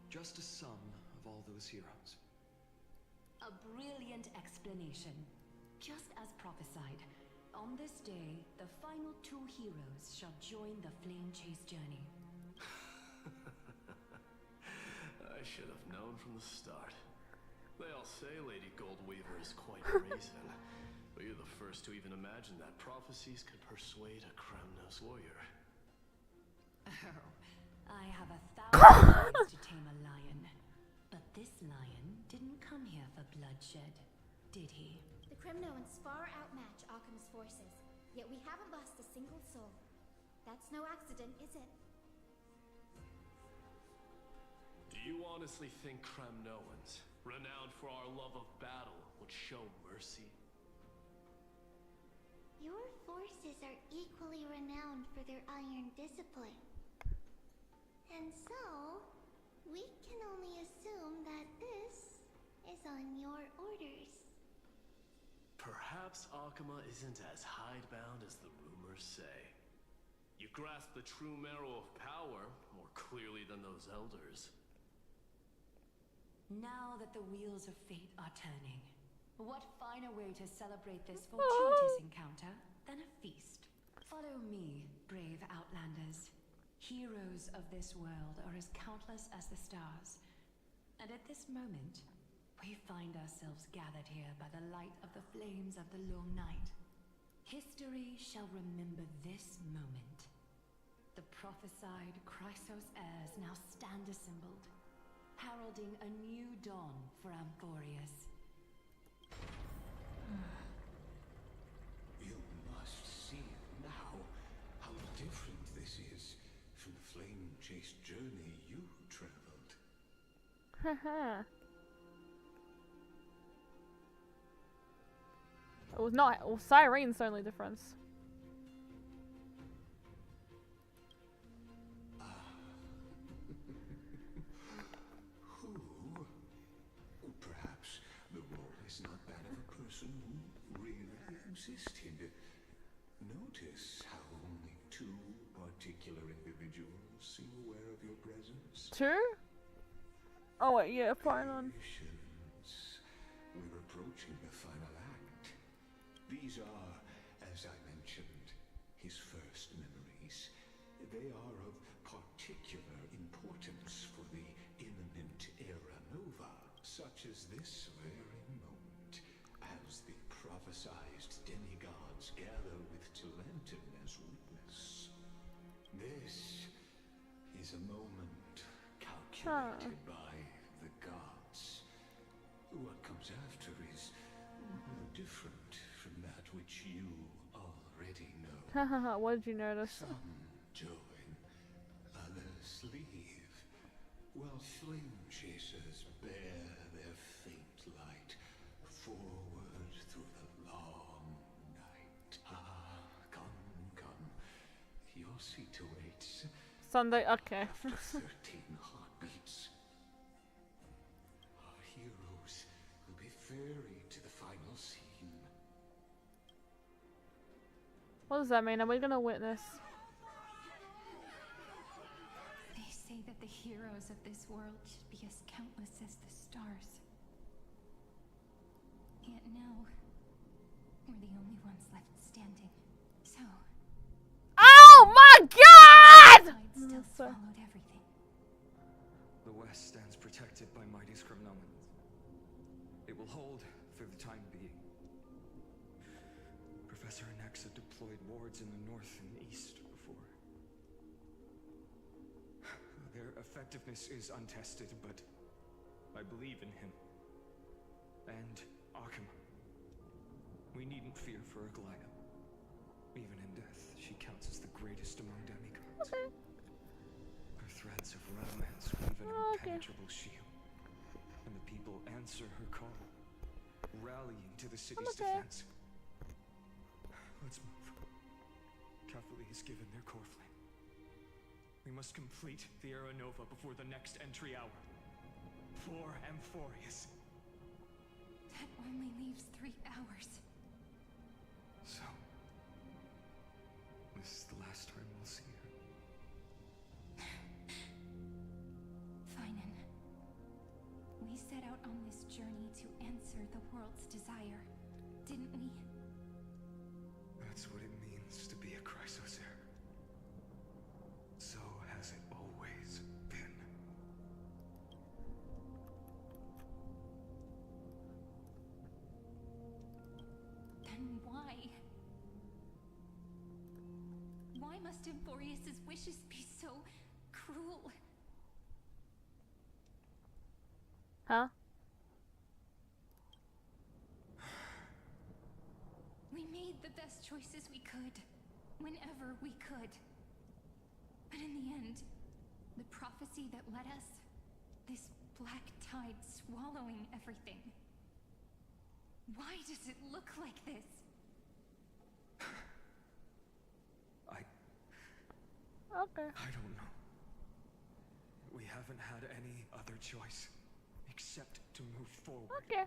Just a sum of all those heroes.
A brilliant explanation. Just as prophesied, on this day, the final two heroes shall join the flame chase journey.
I should have known from the start. They all say Lady Goldweaver is quite brazen, but you're the first to even imagine that prophecies could persuade a Kremnos warrior.
Oh, I have 1,000 ways to tame a lion. But this lion didn't come here for bloodshed, did he?
The Kremnoans far outmatch Akama's forces, yet we haven't lost a single soul. That's no accident, is it?
Do you honestly think Kremnoans, renowned for our love of battle, would show mercy?
Your forces are equally renowned for their iron discipline. And so, we can only assume that this is on your orders.
Perhaps Akuma isn't as hidebound as the rumors say. You grasp the true marrow of power more clearly than those elders.
Now that the wheels of fate are turning, what finer way to celebrate this fortuitous encounter than a feast? Follow me, brave Outlanders. Heroes of this world are as countless as the stars. And at this moment, we find ourselves gathered here by the light of the flames of the long night. History shall remember this moment. The prophesied Chrysos heirs now stand assembled, heralding a new dawn for Amphorius.
You must see now how different this is from the flame-chased journey you traveled.
Haha. It was not. Well, Cyrene's the only difference.
Perhaps the role is not that of a person who really existed. Notice how only two particular individuals seem aware of your presence.
Two? Oh wait, yeah, Phainon.
We're approaching the final act. These are, as I mentioned, his first memories. They are of particular importance for the imminent era nova, such as this very moment, as the prophesized demigods gather with Talentum as witness. This is a moment calculated by the gods. What comes after is different from that which you already know.
Hahaha, what did you notice?
Some join, others leave, while flame chasers bear their faint light forward through the long night. Ah, come. Your seat awaits.
Sunday, okay.
After 13 heartbeats, our heroes will be ferried to the final scene.
What does that mean? Are we gonna witness?
They say that the heroes of this world should be as countless as the stars. Yet now, we're the only ones left standing. So...
Oh my god!
Still swallowed everything.
The West stands protected by mighty Scrimnomans. It will hold for the time being. Professor Nexa deployed wards in the north and east before. Their effectiveness is untested, but I believe in him. And Akuma. We needn't fear for Aglaia. Even in death, she counts as the greatest among demigods.
Okay.
Her threads of romance weave an impenetrable shield. And the people answer her call, rallying to the city's defense. Let's move. Catholi has given their core flame. We must complete the Era Nova before the next entry hour. For Amphorius.
That only leaves 3 hours.
So, this is the last time we'll see her.
Phainon. We set out on this journey to answer the world's desire, didn't we?
That's what it means to be a Chrysos heir. So has it always been.
Then why? Why must Amphorius's wishes be so cruel?
Huh?
We made the best choices we could, whenever we could. But in the end, the prophecy that led us, this black tide swallowing everything. Why does it look like this?
Okay.
I don't know. We haven't had any other choice except to move forward.
Okay.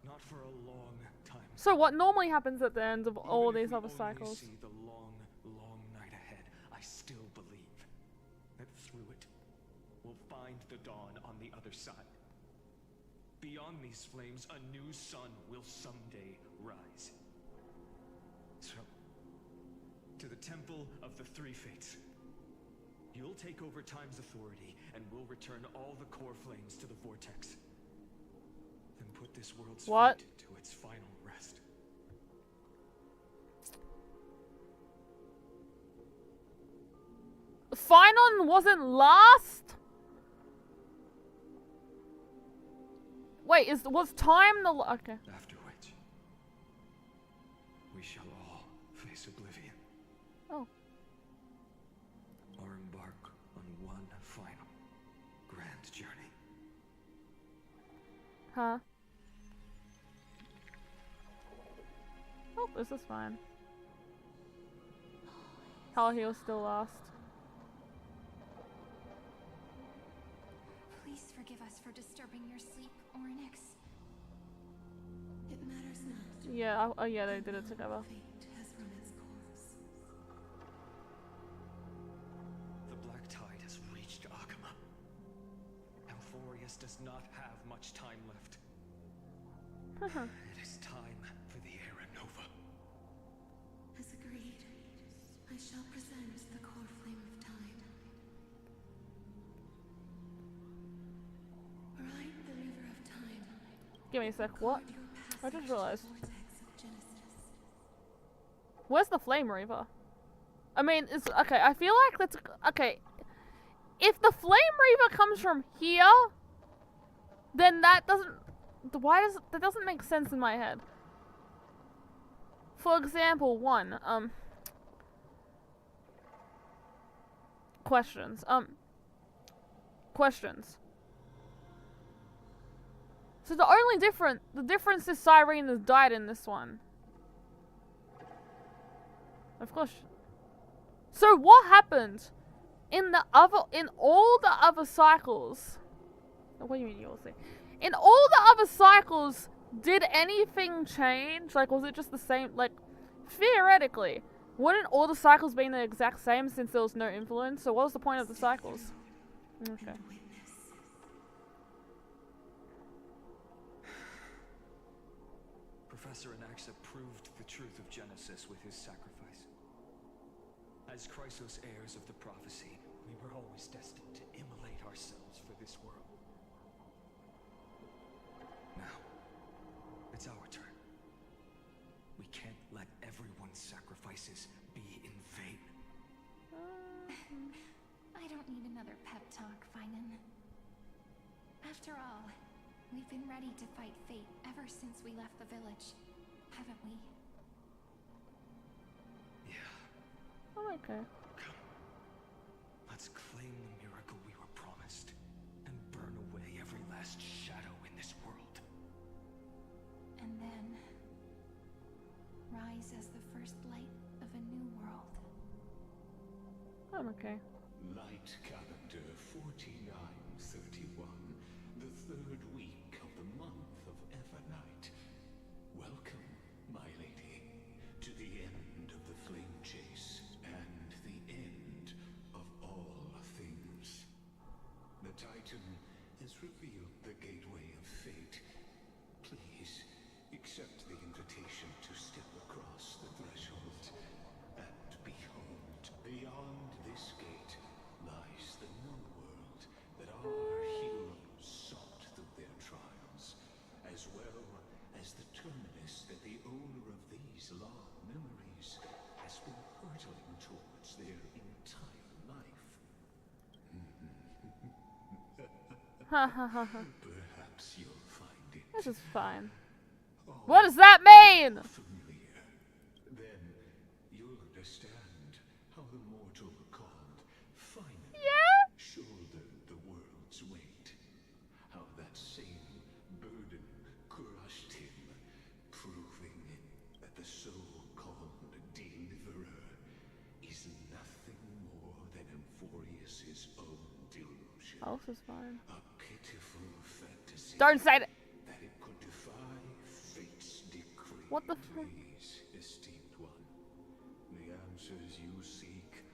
Not for a long time.
So what normally happens at the end of all
Even if
these
we
other
only
cycles?
see the long, long night ahead, I still believe that through it, we'll find the dawn on the other side. Beyond these flames, a new sun will someday rise. So, to the Temple of the Three Fates. You'll take over Time's authority, and we'll return all the core flames to the Vortex. Then put this world's fate to its final rest.
Phainon wasn't last? Wait, was time the okay.
After which, we shall all face oblivion.
Oh.
Or embark on one final grand journey.
Huh? Oh, this is fine. Oh, he was still lost.
Please forgive us for disturbing your sleep, Orynyx. It matters not.
Yeah, oh yeah, they did it together.
Fate has run its course.
The Black Tide has reached Akama. Euphorius does not have much time left. It is time for the Era Nova.
As agreed, I shall present the core flame of time. Ride the river of time.
Give me a sec. What? I just realized. Where's the Flame Reaver? I mean, it's okay. I feel like that's okay. If the Flame Reaver comes from here, then that doesn't. That doesn't make sense in my head. For example, questions. Questions. So the difference is Cyrene has died in this one. Of course. So what happened in all the other cycles? What do you mean you'll see? In all the other cycles, did anything change? Like, was it just the same? Like, theoretically, wouldn't all the cycles be the exact same since there was no influence? So what was the point of the cycles? Okay.
Professor Anaxa proved the truth of Genesis with his sacrifice. As Chrysos heirs of the prophecy, we were always destined to immolate ourselves for this world. Now, it's our turn. We can't let everyone's sacrifices be in vain.
I don't need another pep talk, Phainon. After all, we've been ready to fight fate ever since we left the village, haven't we?
Yeah.
Oh, okay.
Come. Let's claim the miracle we were promised and burn away every last shadow in this world.
And then rise as the first light of a new world.
I'm okay.
Light calendar 4931, the third week of the month of Evernight. Welcome, my lady, to the end of the flame chase and the end of all things. The Titan has revealed the gateway of fate. Please accept the invitation to step across the threshold. And behold, beyond this gate lies the new world that our heroes sought through their trials, as well as the terminus that the owner of these long memories has been hurtling towards their entire life. Perhaps you'll find it.
This is fine. What does that mean?
Familiar. Then you'll understand how the mortal called Phainon shouldered the world's weight. How that same burden crushed him, proving that the so-called deliverer is nothing more than a
Else is fine.
A pitiful fantasy.
Don't say it.
That it could defy fate's decree.
What the fuck?
Please, esteemed one, the answers you seek.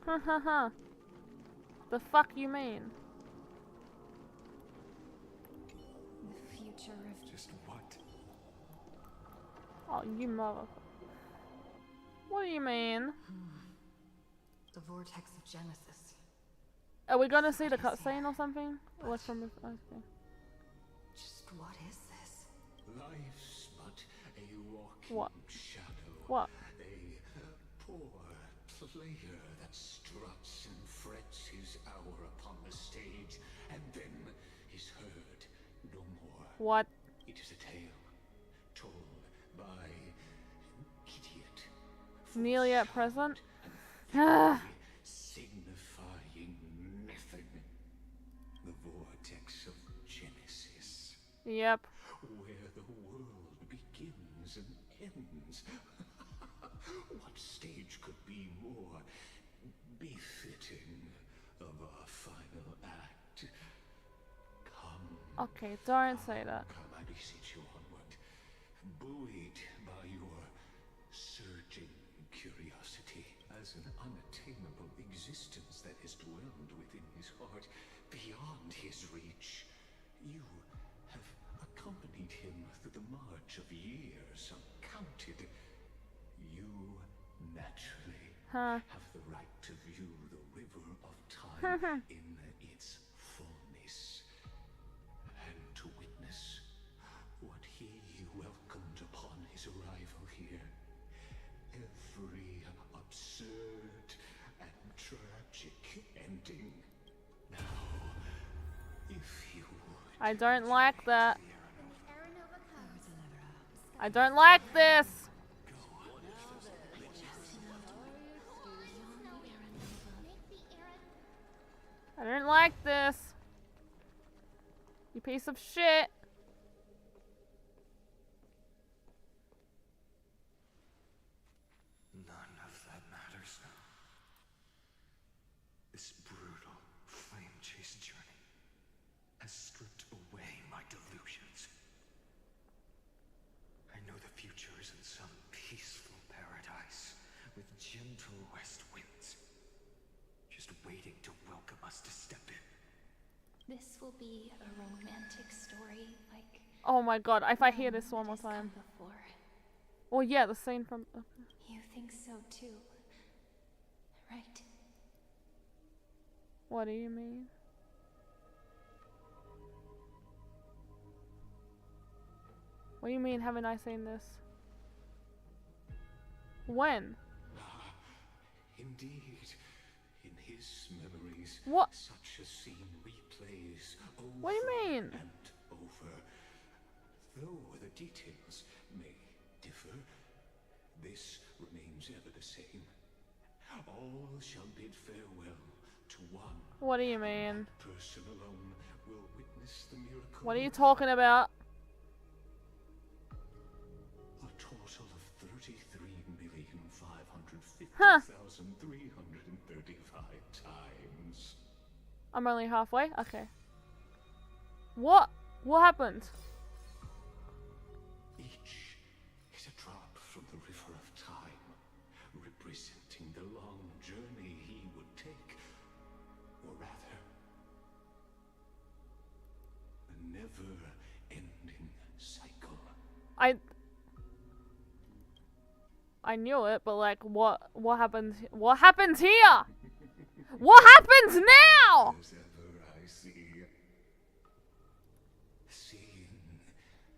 Ha ha ha. The fuck you mean?
The future of
Just what?
Oh, you mother. What do you mean?
the vortex of Genesis.
Are we gonna see the cutscene or something? Or from this? Okay.
Just what is this?
Life's but a walking
What?
shadow.
What?
A poor player that struts and frets his hour upon the stage, and then is heard no more.
What?
It is a tale told by an idiot.
Nearly at present?
Signifying nothing. The vortex of Genesis.
Yep.
Where the world begins and ends. What stage could be more befitting of our final act? Come.
Okay, don't say that.
Come, I beseech you onward. Buoyed by your surging curiosity as an unattainable existence that has dwelled within his heart beyond his reach. You have accompanied him through the march of years uncounted. You naturally have the right to view the river of time in its fullness, and to witness what he welcomed upon his arrival here. Every absurd and tragic ending. Now, if you would...
I don't like that. I don't like this. I don't like this. You piece of shit.
None of that matters now. This brutal, flame-chased journey has stripped away my delusions. I know the future is in some peaceful paradise with gentle west winds, just waiting to welcome us to step in.
This will be a romantic story, like
Oh my god, if I hear this one more time.
before.
Oh yeah, the scene from...
You think so too, right?
What do you mean? What do you mean, haven't I seen this? When?
Indeed, in his memories,
What?
such a scene replays over
What do you mean?
and over. Though the details may differ, this remains ever the same. All shall bid farewell to one.
What do you mean?
That person alone will witness the miracle.
What are you talking about?
A total of 33,550,335 times.
I'm only halfway? Okay. What? What happened?
Each is a drop from the river of time, representing the long journey he would take. Or rather, a never-ending cycle.
I knew it, but like, what happens? What happens here? What happens now?
As ever I see, seeing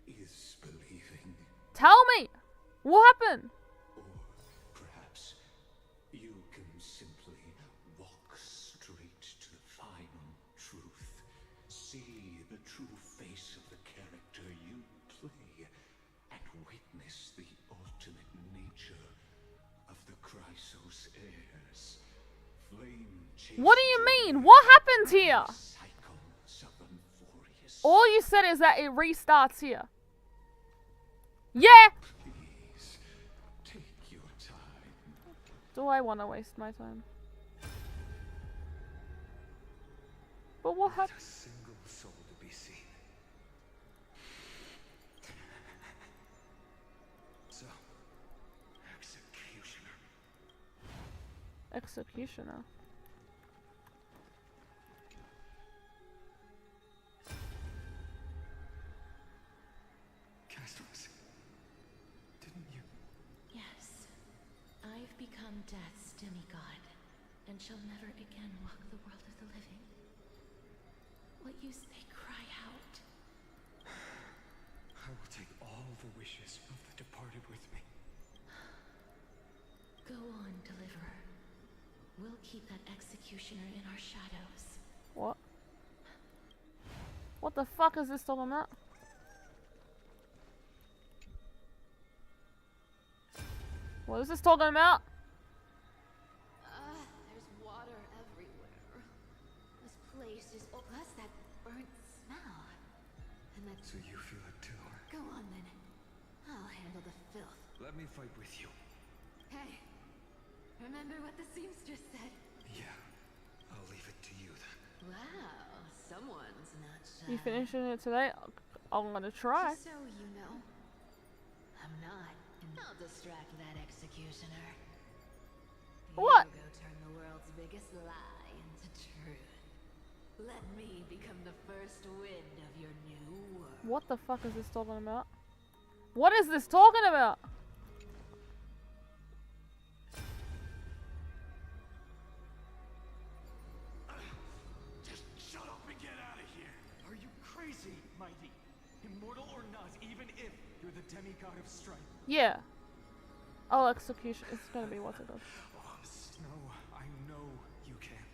is believing.
Tell me, what happened?
Or perhaps you can simply walk straight to the final truth. See the true face of the character you play, and witness the ultimate nature of the Chrysos heirs. Flame
What do you mean? What happened here?
cycles of euphorious
All you said is that it restarts here. Yeah!
Please, take your time.
Do I want to waste my time? But what happened?
Not a single soul to be seen. So, executioner.
Executioner.
Castles, didn't you?
Yes. I've become Death's demigod, and shall never again walk the world of the living. What use they cry out?
I will take all the wishes of the departed with me.
Go on, Deliverer. We'll keep that executioner in our shadows.
What? What the fuck is this talking about? What is this talking about?
There's water everywhere. This place is... Oh, plus that burnt smell. And that...
So you feel it too?
Go on then. I'll handle the filth.
Let me fight with you.
Hey, remember what the seamstress said?
Yeah, I'll leave it to you then.
Wow, someone's not shy.
You finishing it today? I'm gonna try.
Just so you know, I'm not. I'll distract that executioner.
What?
You go turn the world's biggest lie into truth. Let me become the first wind of your new world.
What the fuck is this talking about? What is this talking about?
Just shut up and get out of here!
Are you crazy, Mighty? Immortal or not, even if you're the demigod of strife.
Yeah. Oh, execution. It's gonna be what's it called?
No, I know you can.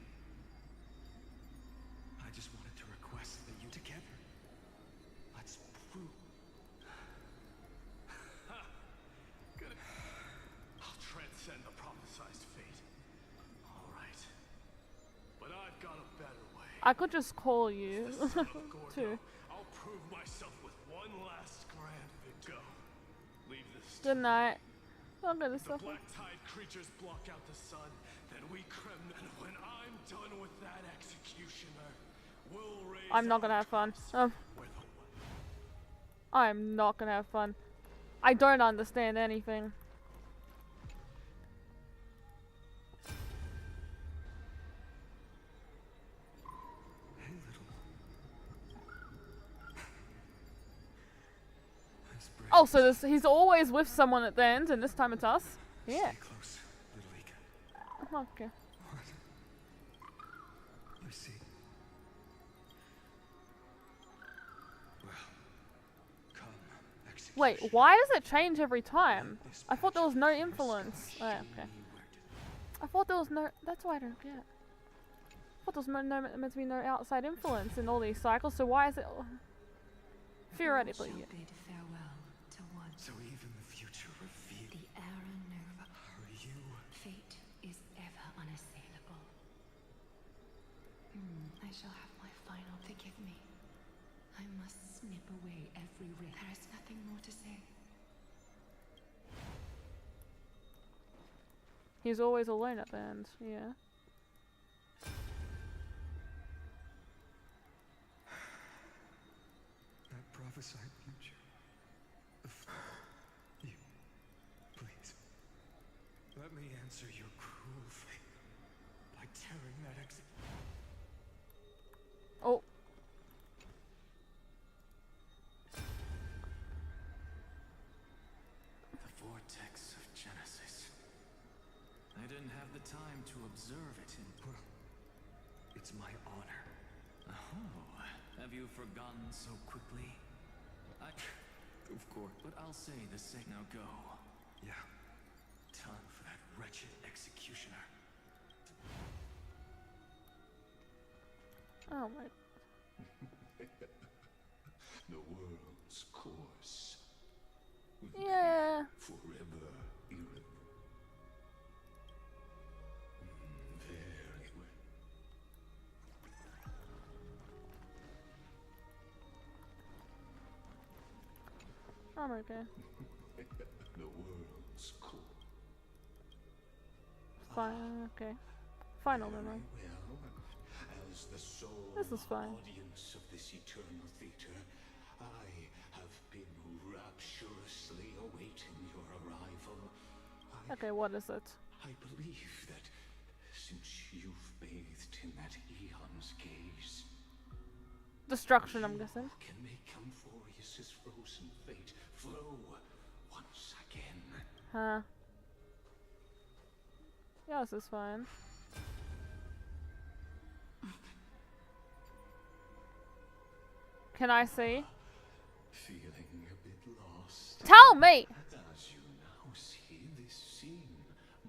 I just wanted to request that you together. Let's prove.
Good. I'll transcend the prophesized fate. All right. But I've got a better way.
I could just call you too.
I'll prove myself with one last grand victory. Leave this.
Good night. I'm gonna
The
suffer.
black tide creatures block out the sun, then we and when I'm done with that executioner, we'll raise
I'm not gonna have fun. I'm not gonna have fun. I don't understand anything.
Hey, little.
Oh, so he's always with someone at the end, and this time it's us? Yeah.
Stay close, little Ika.
Okay.
What? You see? Well, come, execute.
Wait, why does it change every time? I thought there was no influence. Oh, okay. I thought there was no... That's why I don't get. I thought there was meant to be no outside influence in all these cycles, so why is it... Theoretically, yeah.
Bid farewell to one.
So even the future revealed.
The era Nova.
Are you?
Fate is ever unassailable. I shall have my final. Forgive me. I must snip away every ring. There is nothing more to say.
He's always alone at the end, yeah.
That prophesied future. You, please, let me answer your cruel fate by tearing that exit.
Oh.
The vortex of Genesis. I didn't have the time to observe it in...
Well, it's my honor.
Oh, have you forgotten so quickly?
Of course.
But I'll say the same. Now go.
Yeah.
Time for that wretched executioner.
Oh my...
The world's course.
Yeah.
Forever irreversible. Very well.
I'm okay.
The world's core.
Fine, okay. Final then.
Well, as the sole
This is fine.
audience of this eternal theater, I have been rapturously awaiting your arrival.
Okay, what is it?
I believe that since you've bathed in that eon's gaze,
Destruction, I'm guessing.
can make Amphorius's frozen fate flow once again.
Huh. Yeah, this is fine. Can I see?
Feeling a bit lost.
Tell me!
As you now see, this scene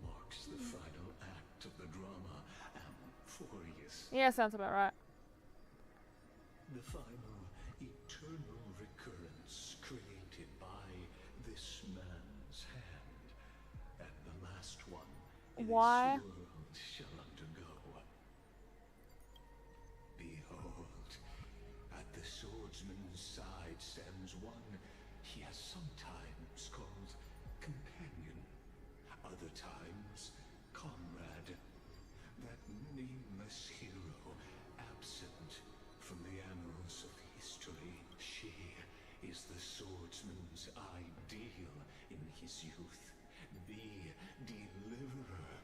marks the final act of the drama Amphorius.
Yeah, sounds about right.
The final eternal recurrence created by this man's hand. And the last one
Why?
this world shall undergo. Behold, at the swordsman's side stands one he has sometimes called companion, other times comrade, that nameless hero absent from the annals of history. She is the swordsman's ideal in his youth, the deliverer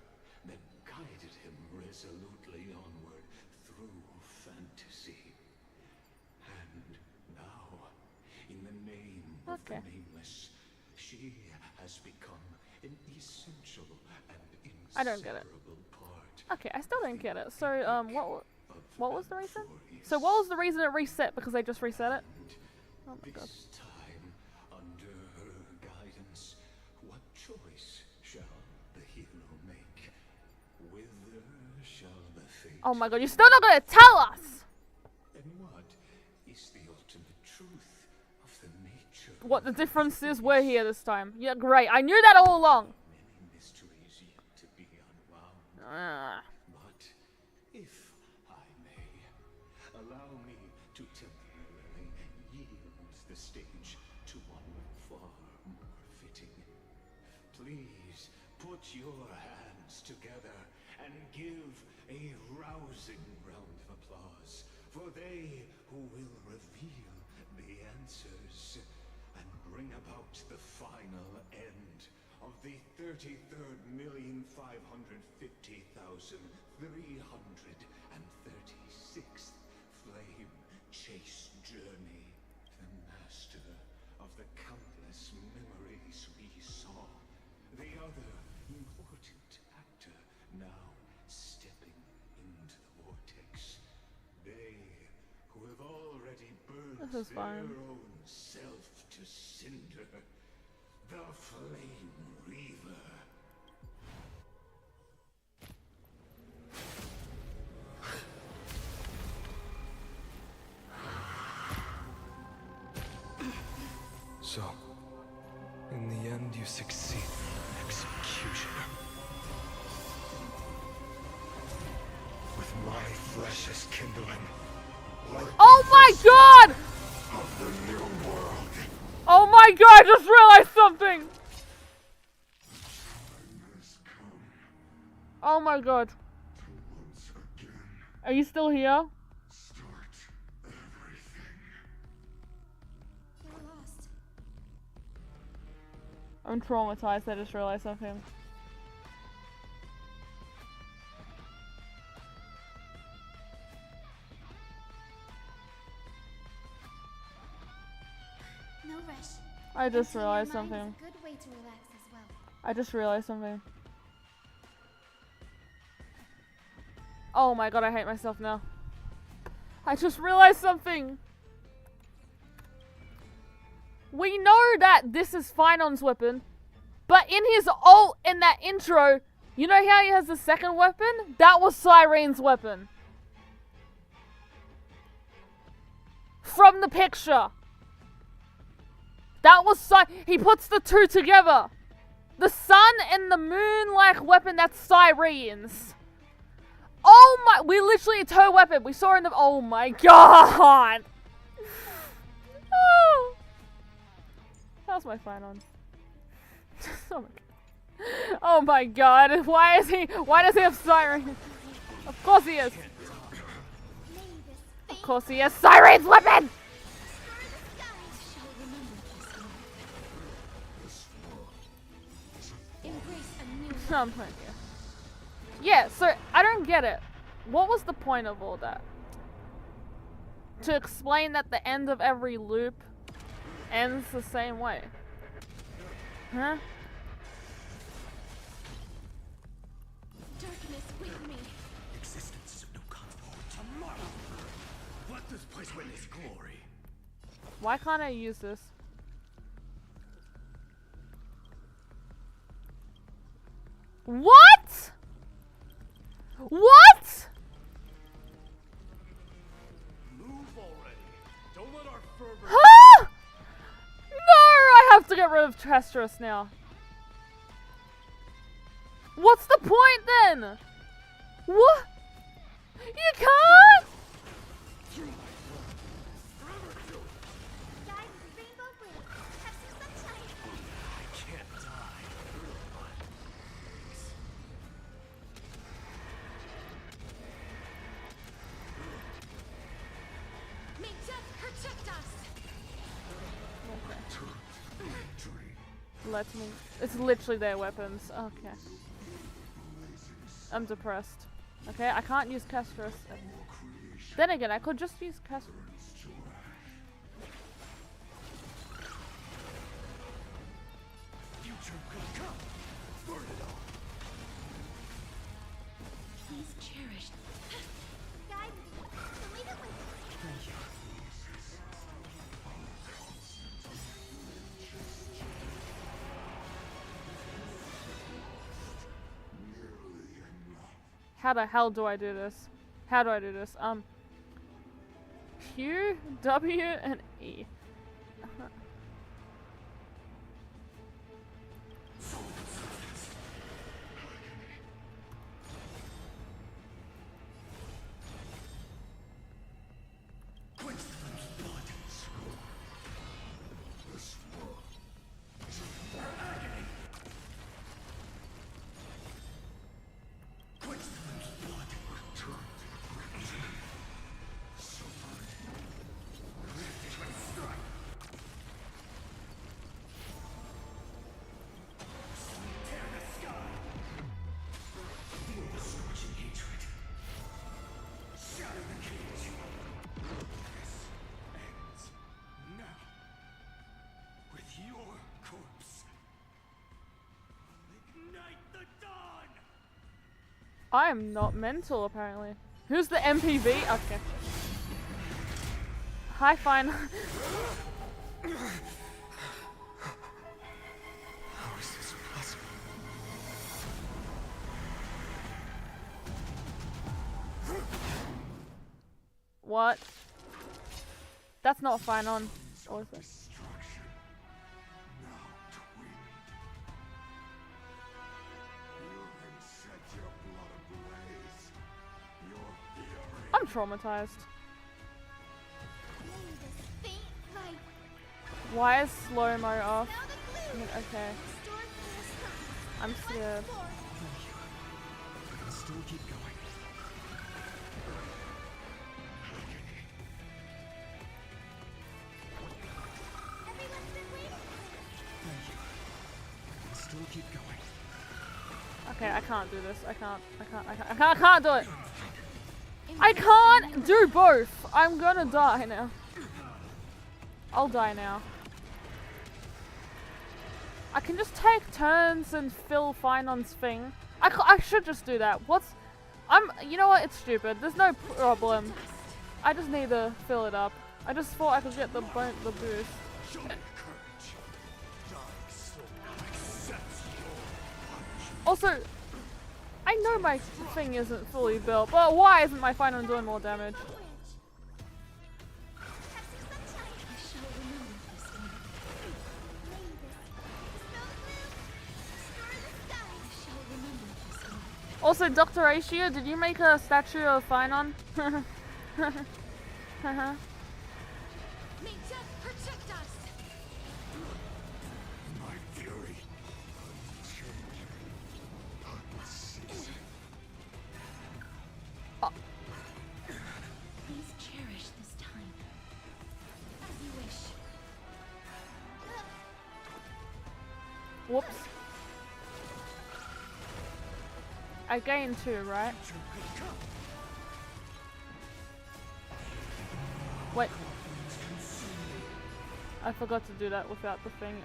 that guided him resolutely onward through fantasy. And now, in the name of the nameless, she has become an essential and
I don't get it.
inseparable part.
Okay, I still don't get it. So, what was the reason? So what was the reason it reset? Because they just reset it? Oh my god.
This time, under her guidance, what choice shall the hero make? Whither shall the fate?
Oh my god, you're still not gonna tell us!
And what is the ultimate truth of the nature?
What the difference is, we're here this time. Yeah, great. I knew that all along.
Many mysteries yet to be unwound. But if I may, allow me to temporarily yield the stage to one far more fitting. Please put your hands together and give a rousing round of applause for they who will reveal the answers and bring about the final end of the 33,550,336th flame chase journey. The master of the countless memories we saw. The other important actor now stepping into the vortex. They who have already burned
This is
their
fine.
own self to cinder. The Flame Reaver.
So, in the end, you succeed. Executioner. With my flesh as kindling.
Oh my god!
Of the new world.
Oh my god, I just realized something! Oh my god. Are you still here?
We're lost.
I'm traumatized, I just realized something.
No rush.
I just
Emptying your
realized
mind
something.
is a good way to relax as well.
I just realized something. Oh my god, I hate myself now. I just realized something. We know that this is Phainon's weapon, but in his ult in that intro, you know how he has the second weapon? That was Cyrene's weapon. From the picture. That was he puts the two together. The sun and the moon like weapon, that's Cyrene's. Oh my, we literally, it's her weapon. We saw her in the, oh my god. Oh. How's my Phainon? Oh my god. Oh my god, why does he have siren? Of course he is. Of course he has Siren's weapon! I'm playing here. Yeah, so I don't get it. What was the point of all that? To explain that the end of every loop ends the same way. Huh?
Darkness with me. Existence is of no comfort. Tomorrow. Let this place witness glory.
Why can't I use this? What? What?
Move already. Don't let our fervor.
Huh? No, I have to get rid of Testrus now. What's the point then? What? You can't?
May death protect us.
Let me. It's literally their weapons. Okay. I'm depressed. Okay, I can't use Testrus. Then again, I could just use Testrus.
Future could come. Burn it all.
Please cherish.
Guide me. Believe it with
Thank you.
How the hell do I do this? How do I do this? Q, W, and E. I am not mental, apparently. Who's the MPV? Okay. Hi, fine.
How is this possible?
What? That's not Phainon. Or is it? I'm traumatized. Why is slow-mo off? I mean, okay. I'm scared.
We can still keep going. Thank you. We can still keep going.
Okay, I can't do this. I can't do it. I can't do both. I'm gonna die now. I'll die now. I can just take turns and fill Phainon's thing. I should just do that. You know what? It's stupid. There's no problem. I just need to fill it up. I just thought I could get the boost. Also, I know my thing isn't fully built, but why isn't my Phainon doing more damage? Also, Dr. Aishia, did you make a statue of Phainon?
Please cherish this time. As you wish.
Whoops. I gained 2, right? Wait. I forgot to do that without the thing.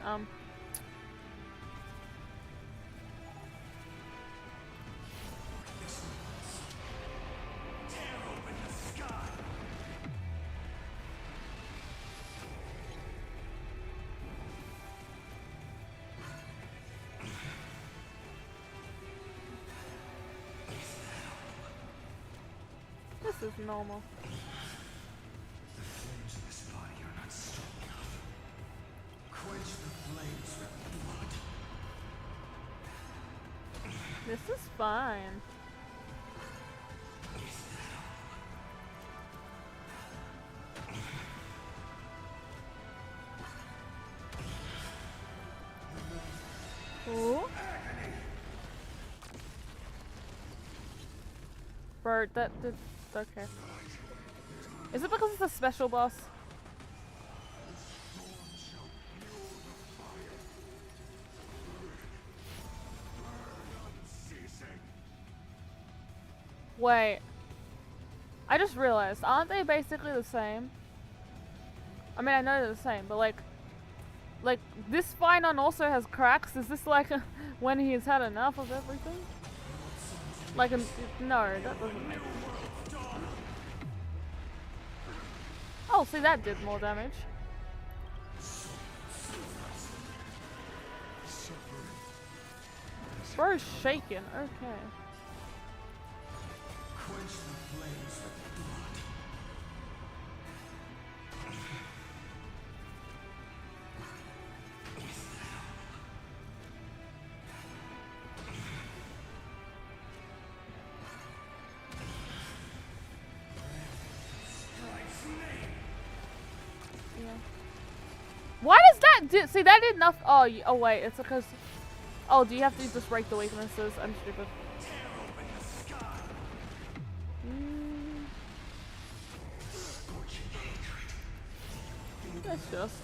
This is normal.
The flames in this body are not strong enough. Quench the flames with blood.
This is fine. Ooh. Bro, that did. Okay. Is it because it's a special boss? Wait. I just realized, aren't they basically the same? I mean, I know they're the same, but like this Phainon also has cracks. Is this like when he's had enough of everything? Like, no, that doesn't make sense. Oh, see, that did more damage. Bro's shaking, okay.
Quench the flames with blood.
Why does that do? See, that did enough. Oh, oh wait, it's because. Oh, do you have to just break the weaknesses? I'm stupid. That's just.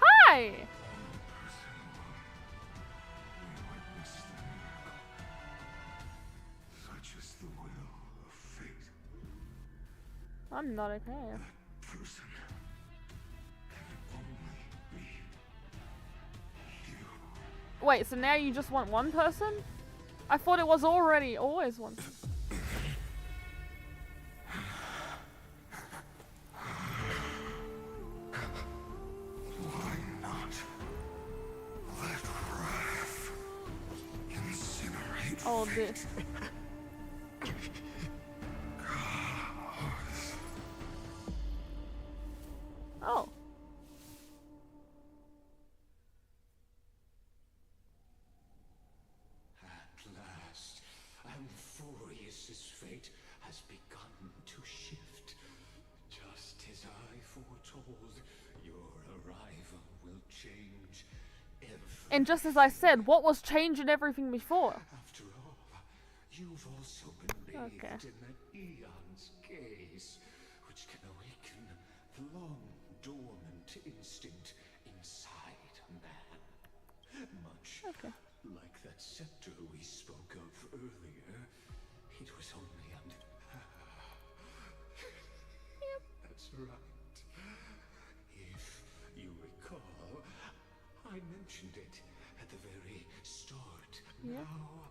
Hi!
Such is the will of fate.
I'm not okay.
That person can only be you.
Wait, so now you just want one person? I thought it was already always one.
Why not let wrath incinerate
Oh, this. Oh.
At last, Amphorius's fate has begun to shift. Just as I foretold, your arrival will change everything.
And just as I said, what was changing everything before?
After all, you've also been bathed in that eon's gaze, which can awaken the long-dormant instinct inside a man. Much like that scepter we spoke of earlier, it was only under... That's right. If you recall, I mentioned it at the very start.
Yep.
Now,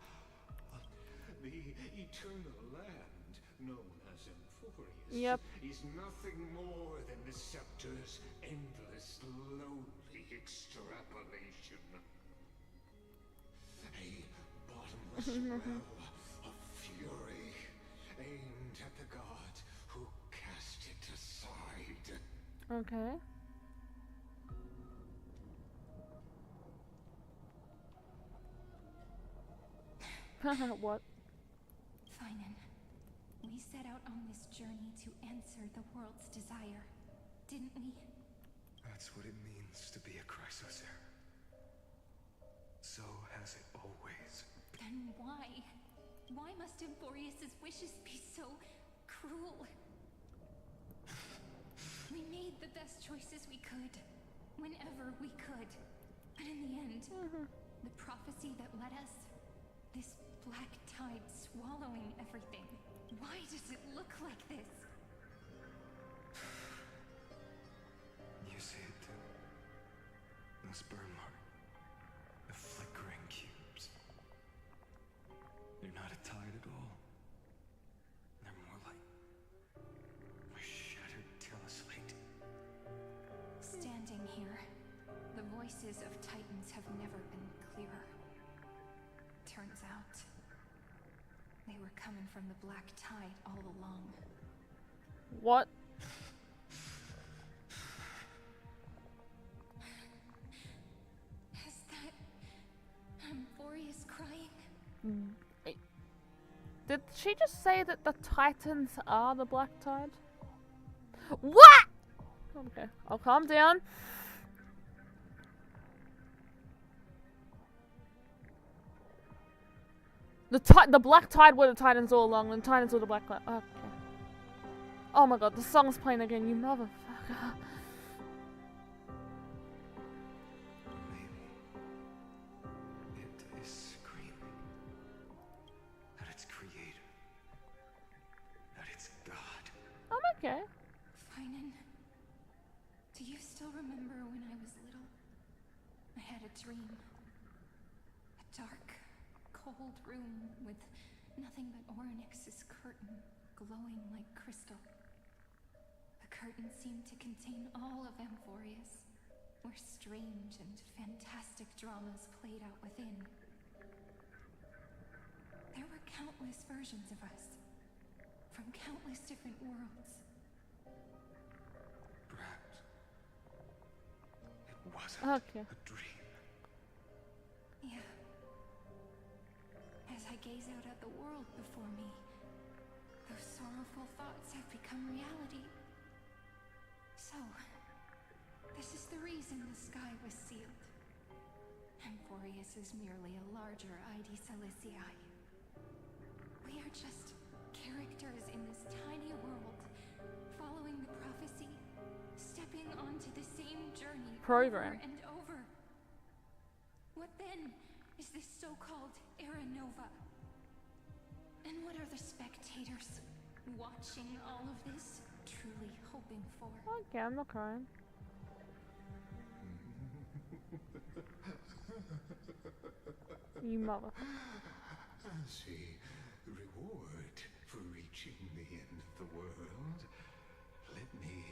the eternal land, known as Amphorius, is nothing more than the scepter's endless, lonely extrapolation. A bottomless well of fury, aimed at the god who cast it aside.
Okay. What?
Phainon, we set out on this journey to answer the world's desire. didn't we?
That's what it means to be a Chrysosaur. So has it always.
Then why? Why must Amphorius's wishes be so cruel? We made the best choices we could, whenever we could. But in the end, the prophecy that led us, this black tide swallowing everything. Why does it look like this?
You see it too. Those burn marks. The flickering cubes. They're not a tide at all. They're more like a shattered teleslate.
Standing here, the voices of Titans have never been clearer. Turns out, they were coming from the black tide all along.
What?
Is that Amphorius crying?
Did she just say that the Titans are the black tide? What? Okay, I'll calm down. The black tide were the Titans all along, and the Titans were the black tide. Okay. Oh my god, the song's playing again, you motherfucker.
It is screaming at its creator, at its god.
I'm okay.
Phainon, do you still remember when I was little? I had a dream. A dark, cold room with nothing but Orynyx's curtain glowing like crystal. The curtain seemed to contain all of Amphorius, where strange and fantastic dramas played out within. There were countless versions of us, from countless different worlds.
Perhaps it wasn't a dream.
Yeah. As I gaze out at the world before me, those sorrowful thoughts have become reality. So, this is the reason the sky was sealed. Amphorius is merely a larger ID Celestii. We are just characters in this tiny world, following the prophecy, stepping onto the same journey over and over. What then is this so-called Era Nova? And what are the spectators watching all of this truly hoping for?
Okay, I'm not crying. You mother.
As a reward for reaching the end of the world, let me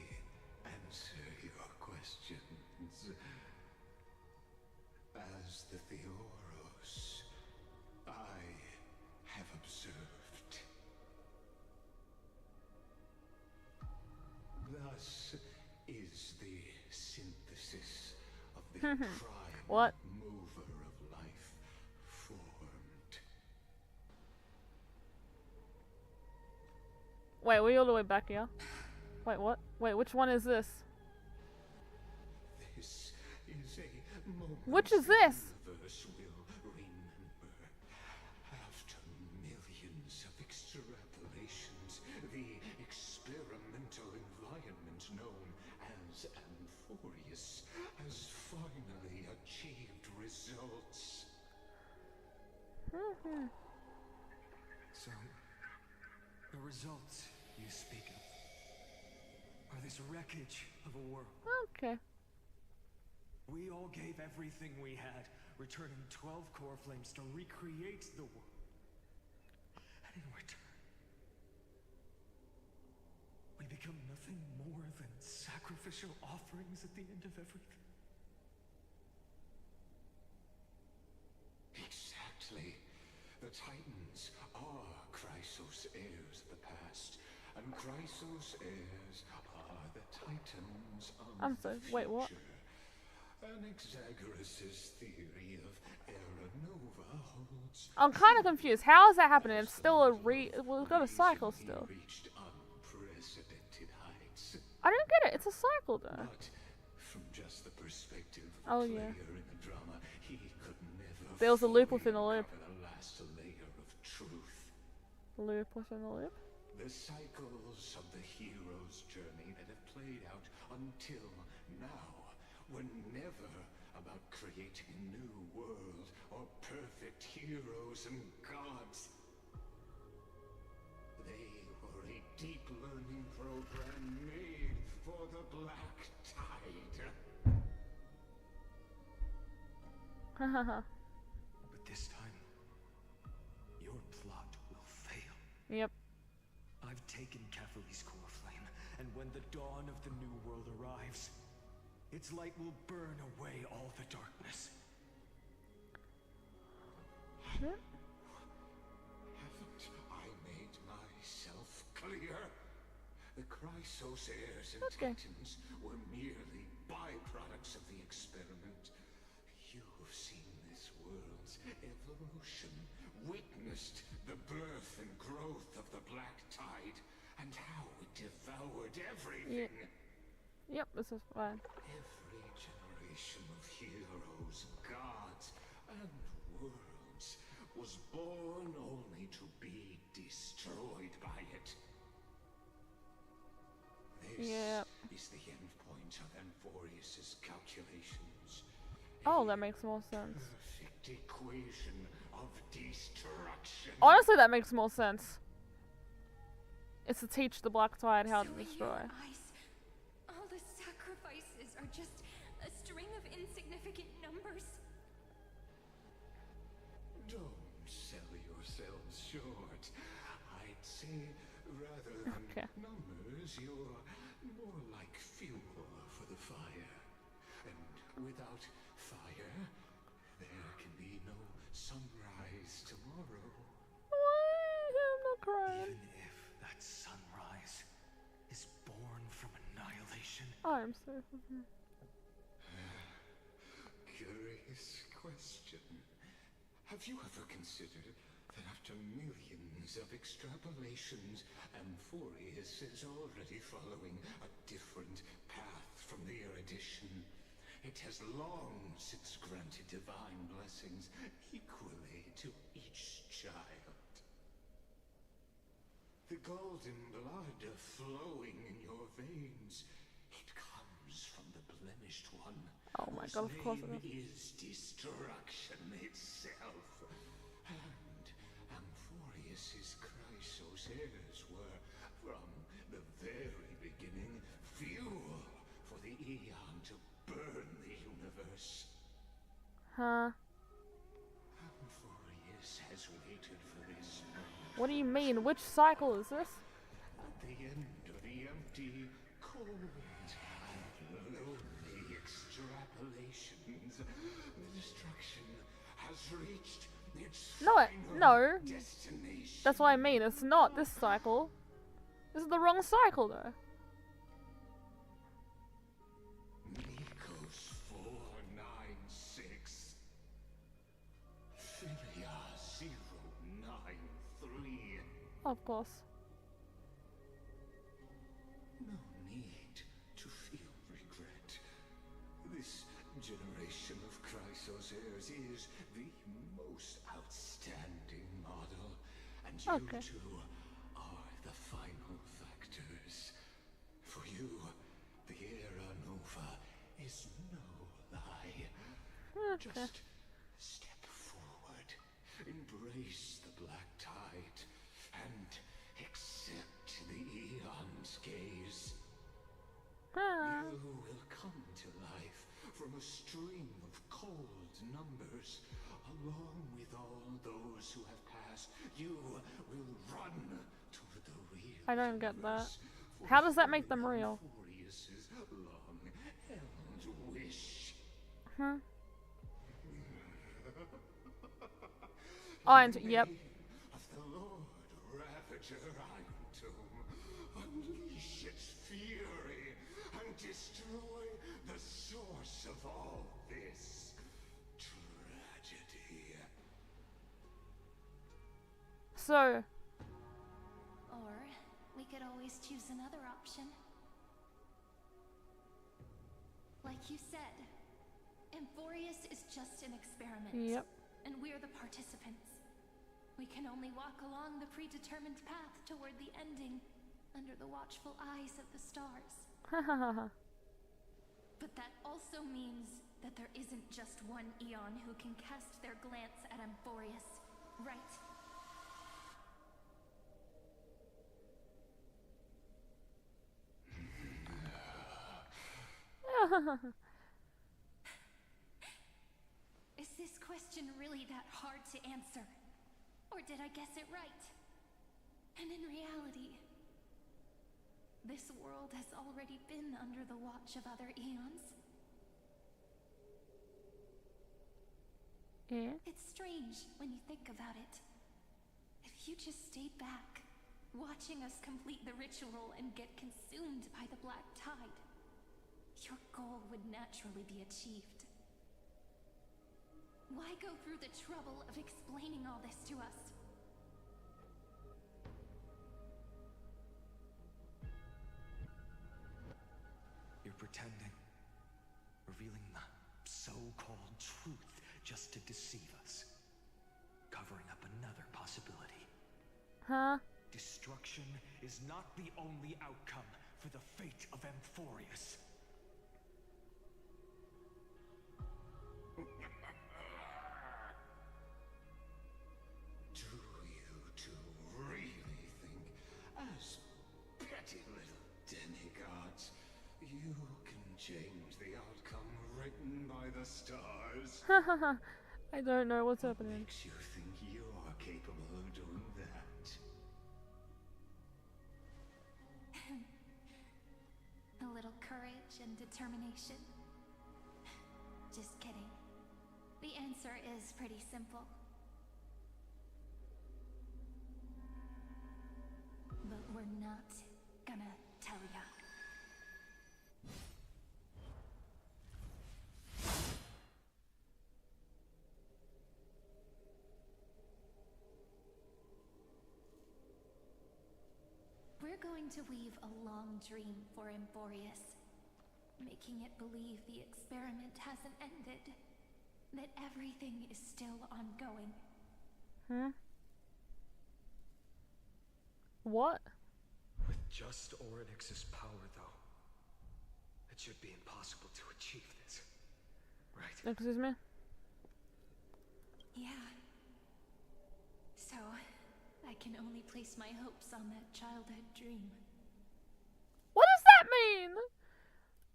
answer your questions. As the Theoros, I have observed. Thus is the synthesis of the prime
What?
mover of life formed.
Wait, we're all the way back here. Wait, what? Wait, which one is this?
This is a moment
Which is this?
the universe will remember. After millions of extrapolations, the experimental environment known as Amphorius has finally achieved results.
So, the results you speak of are this wreckage of a world.
Okay.
We all gave everything we had, returning 12 core flames to recreate the world. And in return, we become nothing more than sacrificial offerings at the end of everything.
Exactly. The Titans are Chrysos heirs of the past, and Chrysos heirs are the Titans of
I'm sorry.
the
Wait, what?
future. Anaxagoras' theory of Era Nova holds.
I'm kind of confused. How is that happening? It's still a we've got a cycle still.
Reached unprecedented heights.
I don't get it. It's a cycle though.
But from just the perspective of
Oh,
a
yeah.
player in the drama, he could never
There was a loop
fully
within a loop.
uncover the last layer of truth.
Loop within a loop.
The cycles of the hero's journey that have played out until now were never about creating a new world or perfect heroes and gods. They were a deep learning program made for the Black Tide.
Hahaha.
But this time, your plot will fail.
Yep.
I've taken Catholi's core flame, and when the dawn of the new world arrives, its light will burn away all the darkness.
Haven't I made myself clear? The Chrysos heirs and Titans were merely byproducts of the experiment. You've seen this world's evolution, witnessed the birth and growth of the Black Tide, and how it devoured everything.
Yep, this is fine.
Every generation of heroes, gods, and worlds was born only to be destroyed by it. This is the end point of Amphorius's calculations.
Oh, that makes more sense.
Perfect equation of destruction.
Honestly, that makes more sense. It's to teach the Black Tide how to
So in
destroy.
your eyes, all the sacrifices are just a string of insignificant numbers.
Don't sell yourselves short. I'd say rather than numbers, you're more like fuel for the fire. And without fire, there can be no sunrise tomorrow.
I'm not crying.
Even if that sunrise is born from annihilation.
I'm so
Curious question. Have you ever considered that after millions of extrapolations, Amphorius is already following a different path from the erudition? It has long since granted divine blessings equally to each child. The golden blood flowing in your veins, it comes from the blemished one.
Oh my god, of course it
is destruction itself. And Amphorius's Chrysos heirs were, from the very beginning, fuel for the Aeon to burn the universe.
Huh?
Amphorius has waited for this moment.
What do you mean? Which cycle is this?
At the end of the empty, cold, and lonely extrapolations, the destruction has reached its
No.
destination.
That's what I mean. It's not this cycle. This is the wrong cycle, though.
Nikos 496. Philia 093.
Of course.
No need to feel regret. This generation of Chrysos heirs is the most outstanding model, and you two are the final factors. For you, the era nova is no lie. Just step forward, embrace the Black Tide, and accept the Aeon's gaze. You will come to life from a stream of cold numbers. Along with all those who have passed, you will run toward the real.
I don't get that. How does that make them real?
Amphorius's long-held wish.
Huh? Oh, and yep.
Of the Lord Ravager Irontomb, unleash its fury and destroy the source of all this tragedy.
So,
Or we could always choose another option. Like you said, Amphorius is just an experiment.
Yep.
And we're the participants. We can only walk along the predetermined path toward the ending, under the watchful eyes of the stars. But that also means that there isn't just one Eon who can cast their glance at Amphorius, right? Is this question really that hard to answer? Or did I guess it right? And in reality, this world has already been under the watch of other eons.
Yeah.
It's strange when you think about it. If you just stayed back, watching us complete the ritual and get consumed by the black tide, your goal would naturally be achieved. Why go through the trouble of explaining all this to us?
You're pretending, revealing the so-called truth just to deceive us, covering up another possibility.
Huh?
Destruction is not the only outcome for the fate of Amphorius.
Do you two really think, as petty little demigods, you can change the outcome written by the stars?
I don't know what's happening.
Makes you think you are capable of doing that?
A little courage and determination. Just kidding. The answer is pretty simple. But we're not gonna tell ya. We're going to weave a long dream for Amphorius, making it believe the experiment hasn't ended, that everything is still ongoing.
Hmm? What?
With just Orynyx's power, though, it should be impossible to achieve this, right?
Excuse me?
Yeah. So, I can only place my hopes on that childhood dream.
What does that mean?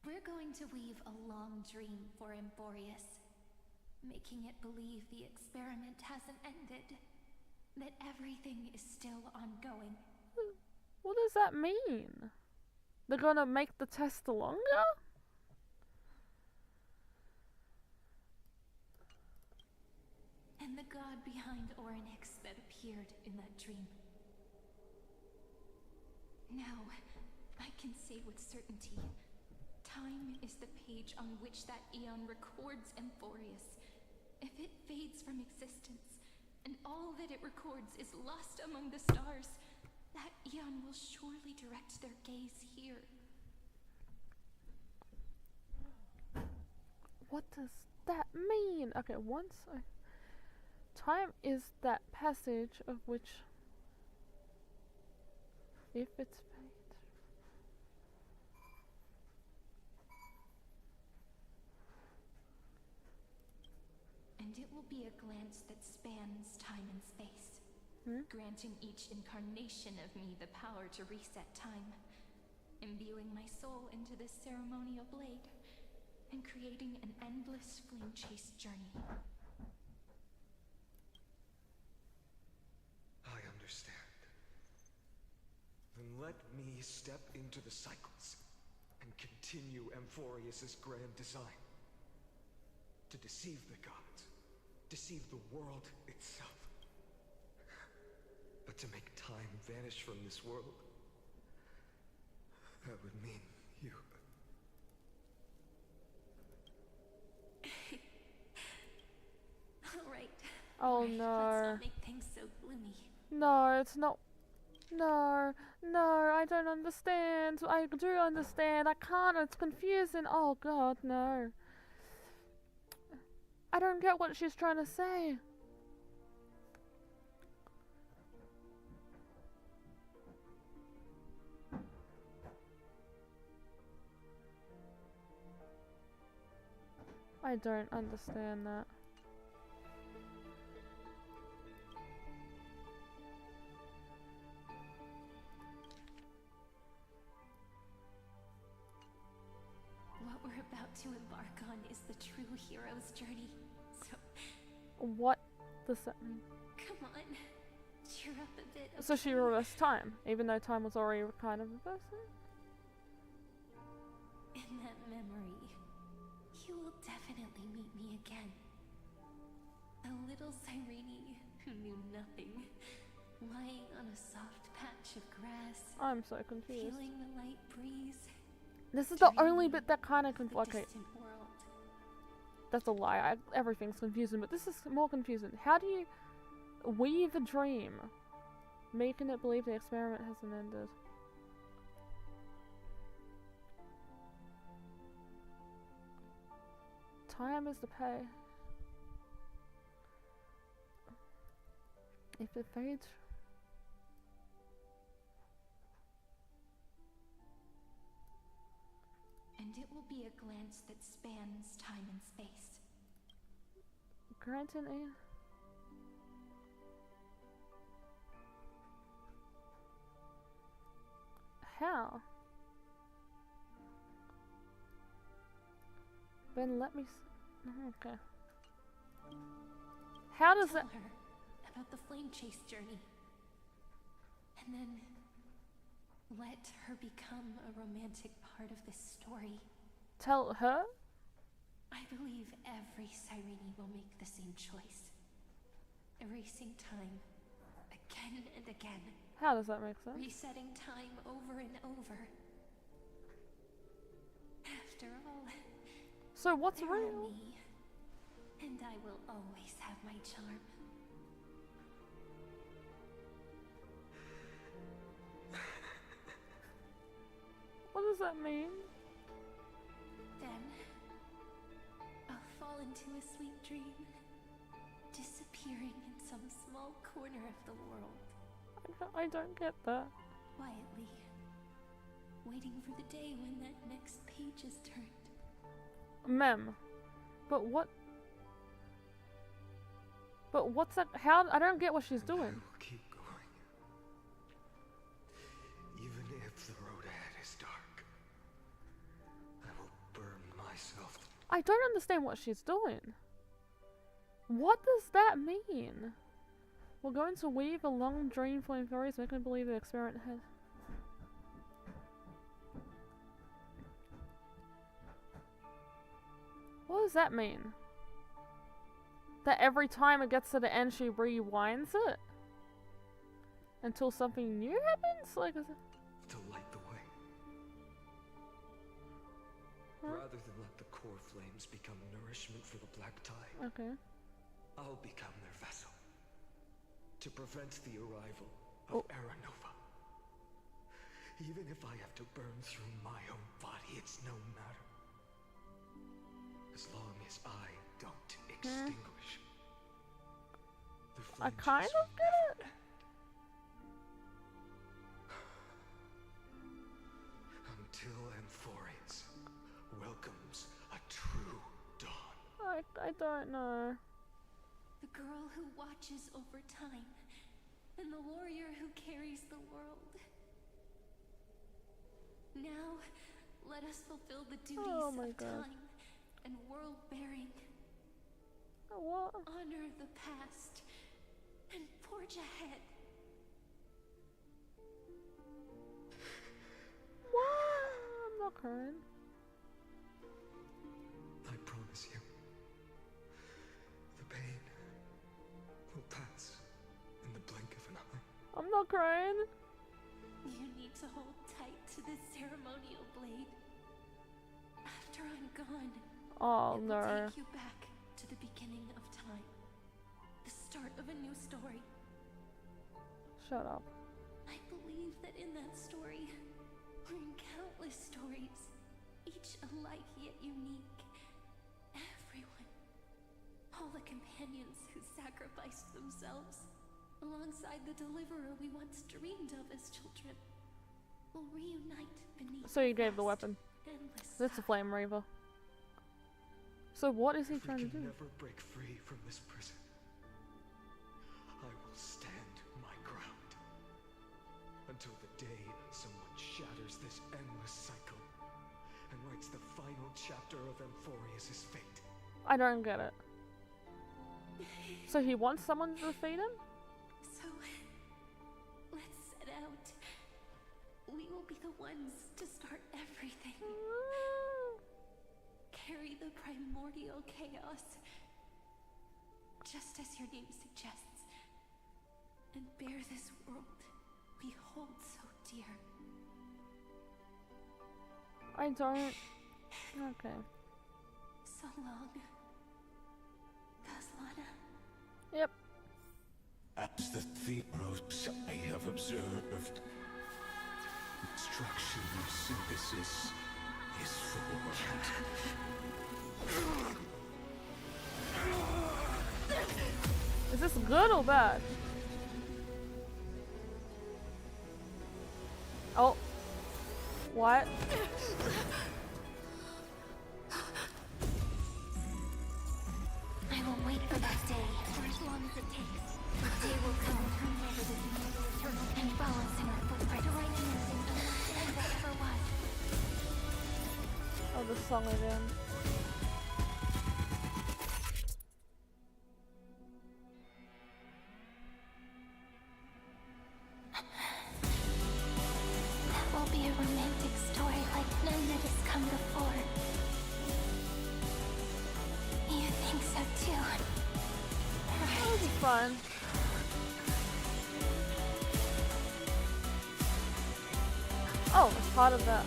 We're going to weave a long dream for Amphorius, making it believe the experiment hasn't ended, that everything is still ongoing.
What does that mean? They're gonna make the test longer?
And the god behind Orynyx that appeared in that dream. Now, I can say with certainty, time is the page on which that eon records Amphorius. If it fades from existence, and all that it records is lost among the stars, that eon will surely direct their gaze here.
What does that mean? Okay, time is that passage of which, if it's fate.
And it will be a glance that spans time and space. Granting each incarnation of me the power to reset time, imbuing my soul into this ceremonial blade, and creating an endless flame-chased journey.
I understand. Then let me step into the cycles and continue Amphorius's grand design. To deceive the gods, deceive the world itself. But to make time vanish from this world, that would mean you.
All right.
Oh
Let's
no.
not make things so gloomy.
No, it's not. No, no, I don't understand. I do understand. I can't. It's confusing. Oh God, no. I don't get what she's trying to say. I don't understand that.
What we're about to embark on is the true hero's journey. So,
What does that mean?
come on, cheer up a bit.
So she reversed time, even though time was already kind of reversing?
In that memory, you will definitely meet me again. A little Cyrene who knew nothing, lying on a soft patch of grass.
I'm so confused.
Feeling the light breeze.
This is the only bit that kind of
The
okay.
distant world.
That's a lie. Everything's confusing, but this is more confusing. How do you weave a dream, making it believe the experiment hasn't ended? Time is the pay. If it fades.
And it will be a glance that spans time and space.
Granted, how? Ben, let me. Okay. How does
Tell
that?
her about the flame chase journey, and then let her become a romantic part of this story.
Tell her?
I believe every Cyrene will make the same choice, erasing time again and again.
How does that make sense?
Resetting time over and over. After all,
So what's
there are
real?
me, and I will always have my charm.
What does that mean?
Then, I'll fall into a sweet dream, disappearing in some small corner of the world.
I don't get that.
Quietly, waiting for the day when that next page is turned.
Mem. But what? But what's that? How? I don't get what she's doing.
I will keep going. Even if the road ahead is dark, I will burn myself.
I don't understand what she's doing. What does that mean? We're going to weave a long dream for employees, making them believe the experiment has. What does that mean? That every time it gets to the end, she rewinds it? Until something new happens? Like, is it...
To light the way. Rather than let the core flames become nourishment for the black tide,
Okay.
I'll become their vessel. To prevent the arrival of Aranova. Even if I have to burn through my own body, it's no matter. As long as I don't extinguish. The
I kind of get it.
Until Amphorius welcomes a true dawn.
I don't know.
The girl who watches over time, and the warrior who carries the world. Now, let us fulfill the duties of time and world-bearing.
What?
Honor the past and forge ahead.
What? I'm not crying.
I promise you, the pain will pass in the blink of an eye.
I'm not crying.
You need to hold tight to this ceremonial blade. After I'm gone,
Oh
it
no.
will take you back to the beginning of time. The start of a new story.
Shut up.
I believe that in that story, or in countless stories, each alike yet unique, everyone, all the companions who sacrificed themselves, alongside the deliverer we once dreamed of as children, will reunite beneath.
So you gave the weapon.
Endless
That's a flame reaver. So what is he
If
trying
we
to
can
do?
never break free from this prison, I will stand my ground until the day someone shatters this endless cycle and writes the final chapter of Amphorius' fate.
I don't get it. So he wants someone to defeat him?
So, let's set out. We will be the ones to start everything. Carry the primordial chaos, just as your name suggests, and bear this world we hold so dear.
I don't... Okay.
So long, DustLuna.
Yep.
As the Theros I have observed, destruction synthesis is formed.
Is this good or bad? Oh. What?
I will wait for that day for as long as it takes. The day will come whenever the universe will turn and follows in our footprint to right anything understand what ever was.
Oh, the song again.
That will be a romantic story like none that has come before. You think so too?
That was fun. Oh, it's part of that.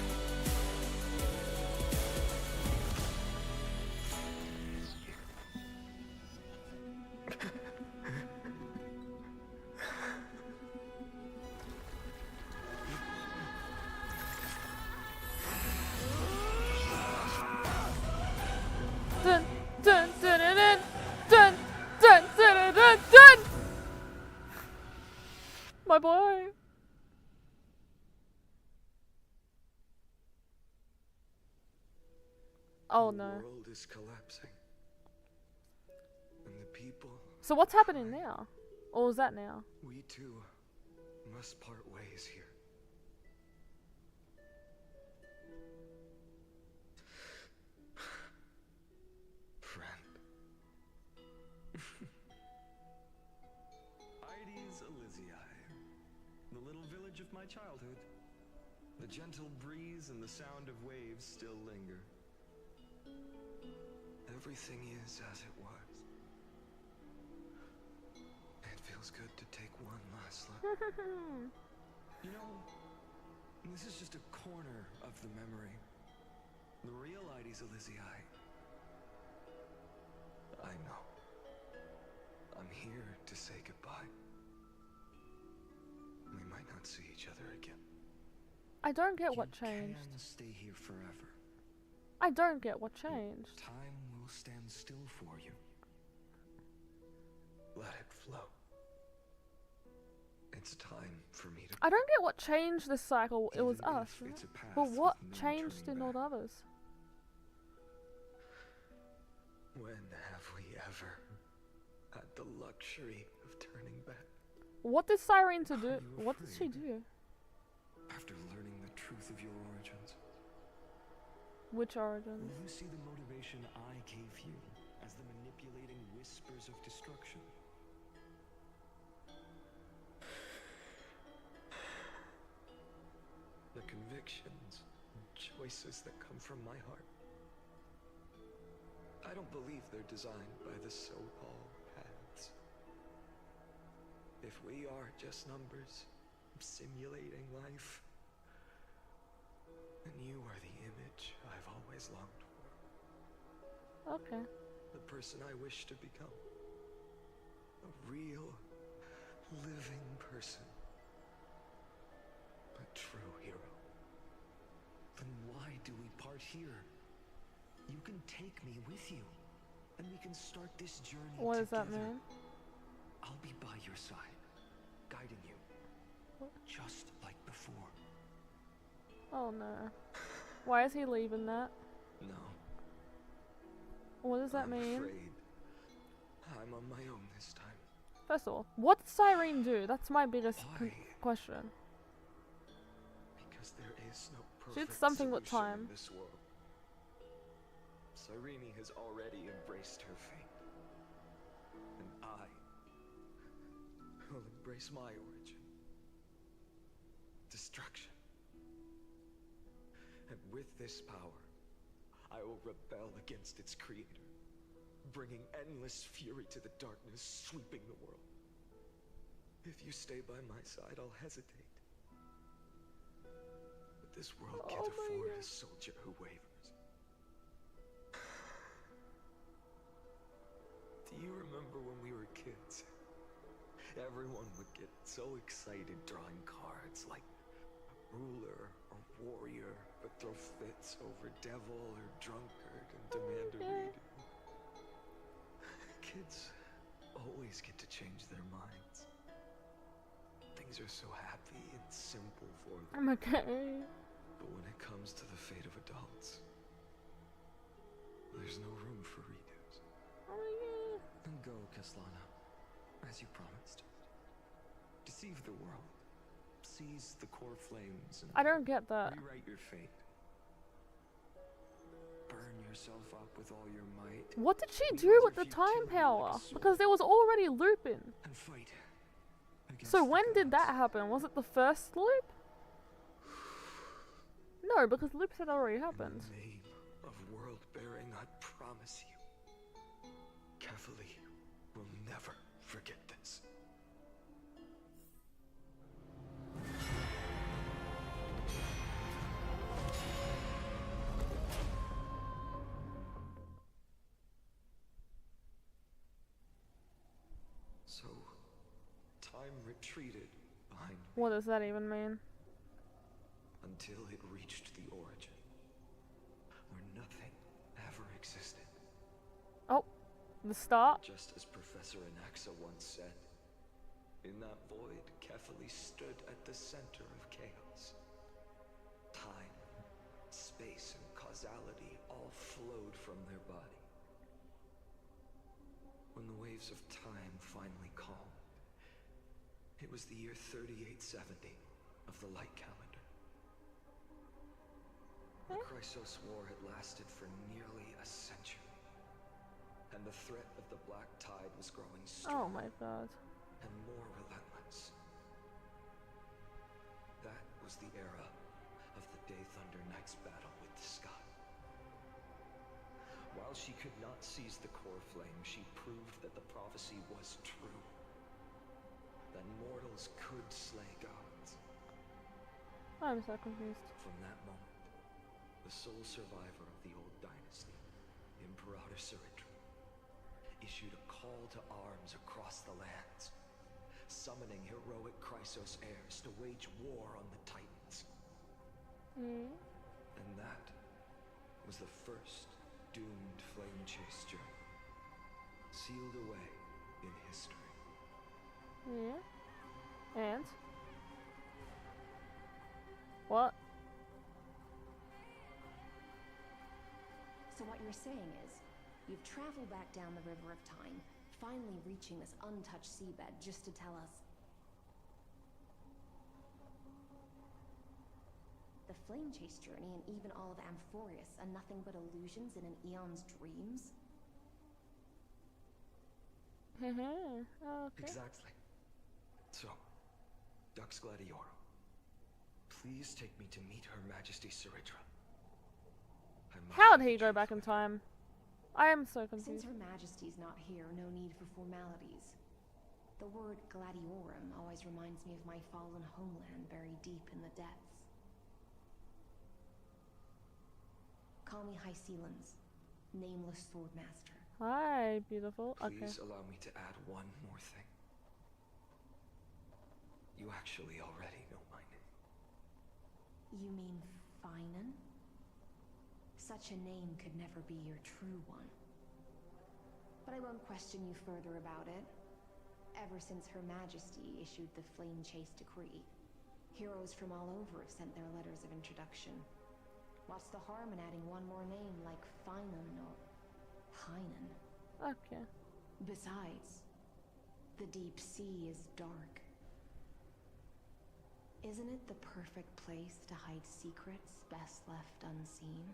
Dun dun dun dun dun dun dun dun dun. My boy. Oh no.
The world is collapsing. And the people,
So what's happening now? Or is that now?
we too, must part ways here. Friend.
Ides Elysiae, the little village of my childhood. The gentle breeze and the sound of waves still linger.
Everything is as it was. It feels good to take one last look.
You know, this is just a corner of the memory. The real Ides Elysiae.
I know. I'm here to say goodbye. We might not see each other again.
I don't get what
You
changed.
can stay here forever.
I don't get what changed.
Time will stand still for you. Let it flow. It's time for me to...
I don't get what changed this cycle. It was
Even
us.
if it's a path
But what
with no
changed
turning
in all
back.
the others?
When have we ever had the luxury of turning back?
What did Cyrene to do?
Are you
What did she
afraid?
do?
After learning the truth of your origins,
Which origins?
Will you see the motivation I gave you as the manipulating whispers of destruction?
the convictions and choices that come from my heart. I don't believe they're designed by the so-called paths. If we are just numbers simulating life, then you are the image I've always longed for.
Okay.
The person I wish to become. A real, living person. true hero, then why do we part here? You can take me with you, and we can start this journey
What does that
together.
mean?
I'll be by your side, guiding you, just like before.
Oh no. Why is he leaving that?
No.
What does that mean?
Afraid I'm on my own this time.
First of all, what did Cyrene do? That's my biggest question.
Because there is no
She did
perfect
something with
solution
time.
in this world. Cyrene has already embraced her fate. And I will embrace my origin. Destruction. And with this power, I will rebel against its creator, bringing endless fury to the darkness sweeping the world. If you stay by my side, I'll hesitate. But this world can't afford a soldier who wavers. Do you remember when we were kids? Everyone would get so excited drawing cards like ruler or warrior, but throw fits over devil or drunkard and demand a redo. Kids always get to change their minds. Things are so happy and simple for them.
I'm okay.
But when it comes to the fate of adults, there's no room for redos. Then go, Kaslana, as you promised. Deceive the world. Seize the core flames and
I don't get that.
rewrite your fate. Burn yourself up with all your might.
What did she do with the time power? Because there was already looping.
And fight.
So when did that happen? Was it the first loop? No, because loops had already happened.
In the name of world bearing, I promise you, Carefully will never forget this. So, time retreated behind me
What does that even mean?
until it reached the origin, where nothing ever existed.
Oh, the start?
Just as Professor Anaxa once said, in that void, Kefali stood at the center of chaos. Time, space, and causality all flowed from their body. When the waves of time finally calmed, it was the year 3870 of the light calendar. The Chrysos War had lasted for nearly a century, and the threat of the Black Tide was growing
Oh
stronger
my god.
and more relentless. That was the era of the Day Thunder Knight's battle with the sky. While she could not seize the core flame, she proved that the prophecy was true. That mortals could slay gods.
I'm so confused.
From that moment, the sole survivor of the old dynasty, Imperator Cyritra, issued a call to arms across the lands, summoning heroic Chrysos heirs to wage war on the Titans. And that was the first doomed flame chase journey, sealed away in history.
Yeah. And? What?
So what you're saying is, you've traveled back down the river of time, finally reaching this untouched seabed just to tell us the flame chase journey and even all of Amphorius are nothing but illusions in an eon's dreams?
Okay.
Exactly. So, Dux Gladiorum, please take me to meet Her Majesty Cyritra.
How did he go back in time? I am so
Since
confused.
Her Majesty's not here, no need for formalities. The word Gladiorum always reminds me of my fallen homeland buried deep in the depths. Call me High Sealans, nameless swordmaster.
Hi, beautiful. Okay.
Please allow me to add one more thing. You actually already know my name.
You mean Phainon? Such a name could never be your true one. But I won't question you further about it. Ever since Her Majesty issued the Flame Chase Decree, heroes from all over have sent their letters of introduction. What's the harm in adding one more name like Phainon or Phainon?
Okay.
Besides, the deep sea is dark. Isn't it the perfect place to hide secrets best left unseen?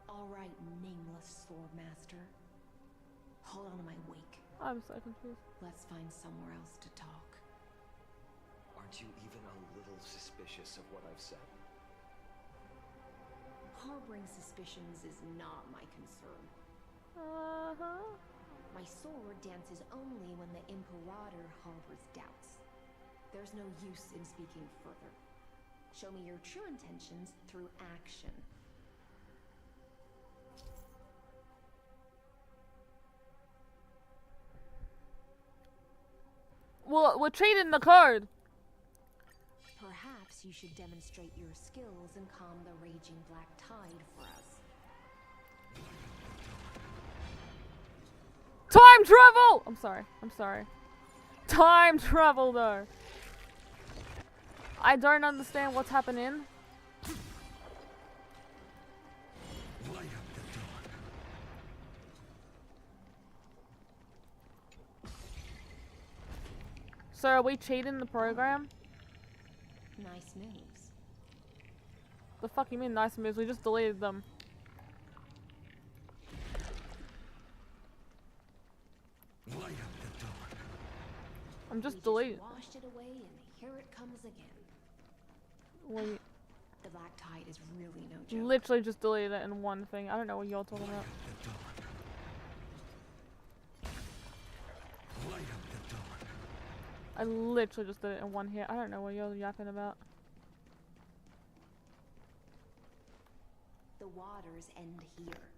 All right, nameless swordmaster. Hold on to my wake.
I'm so confused.
Let's find somewhere else to talk.
Aren't you even a little suspicious of what I've said?
Harboring suspicions is not my concern. My sword dances only when the Imperator harbors doubts. There's no use in speaking further. Show me your true intentions through action.
Well, we're trading the card.
Perhaps you should demonstrate your skills and calm the raging black tide for us.
Time travel! I'm sorry. Time travel though. I don't understand what's happening. So are we cheating the program?
Nice moves.
The fuck you mean nice moves? We just deleted them. I'm just deleting.
Washed it away and here it comes again.
Wait.
The black tide is really no joke.
Literally just deleted it in one thing. I don't know what y'all talking about. I literally just did it in one hit. I don't know what you're yapping about.
The waters end here.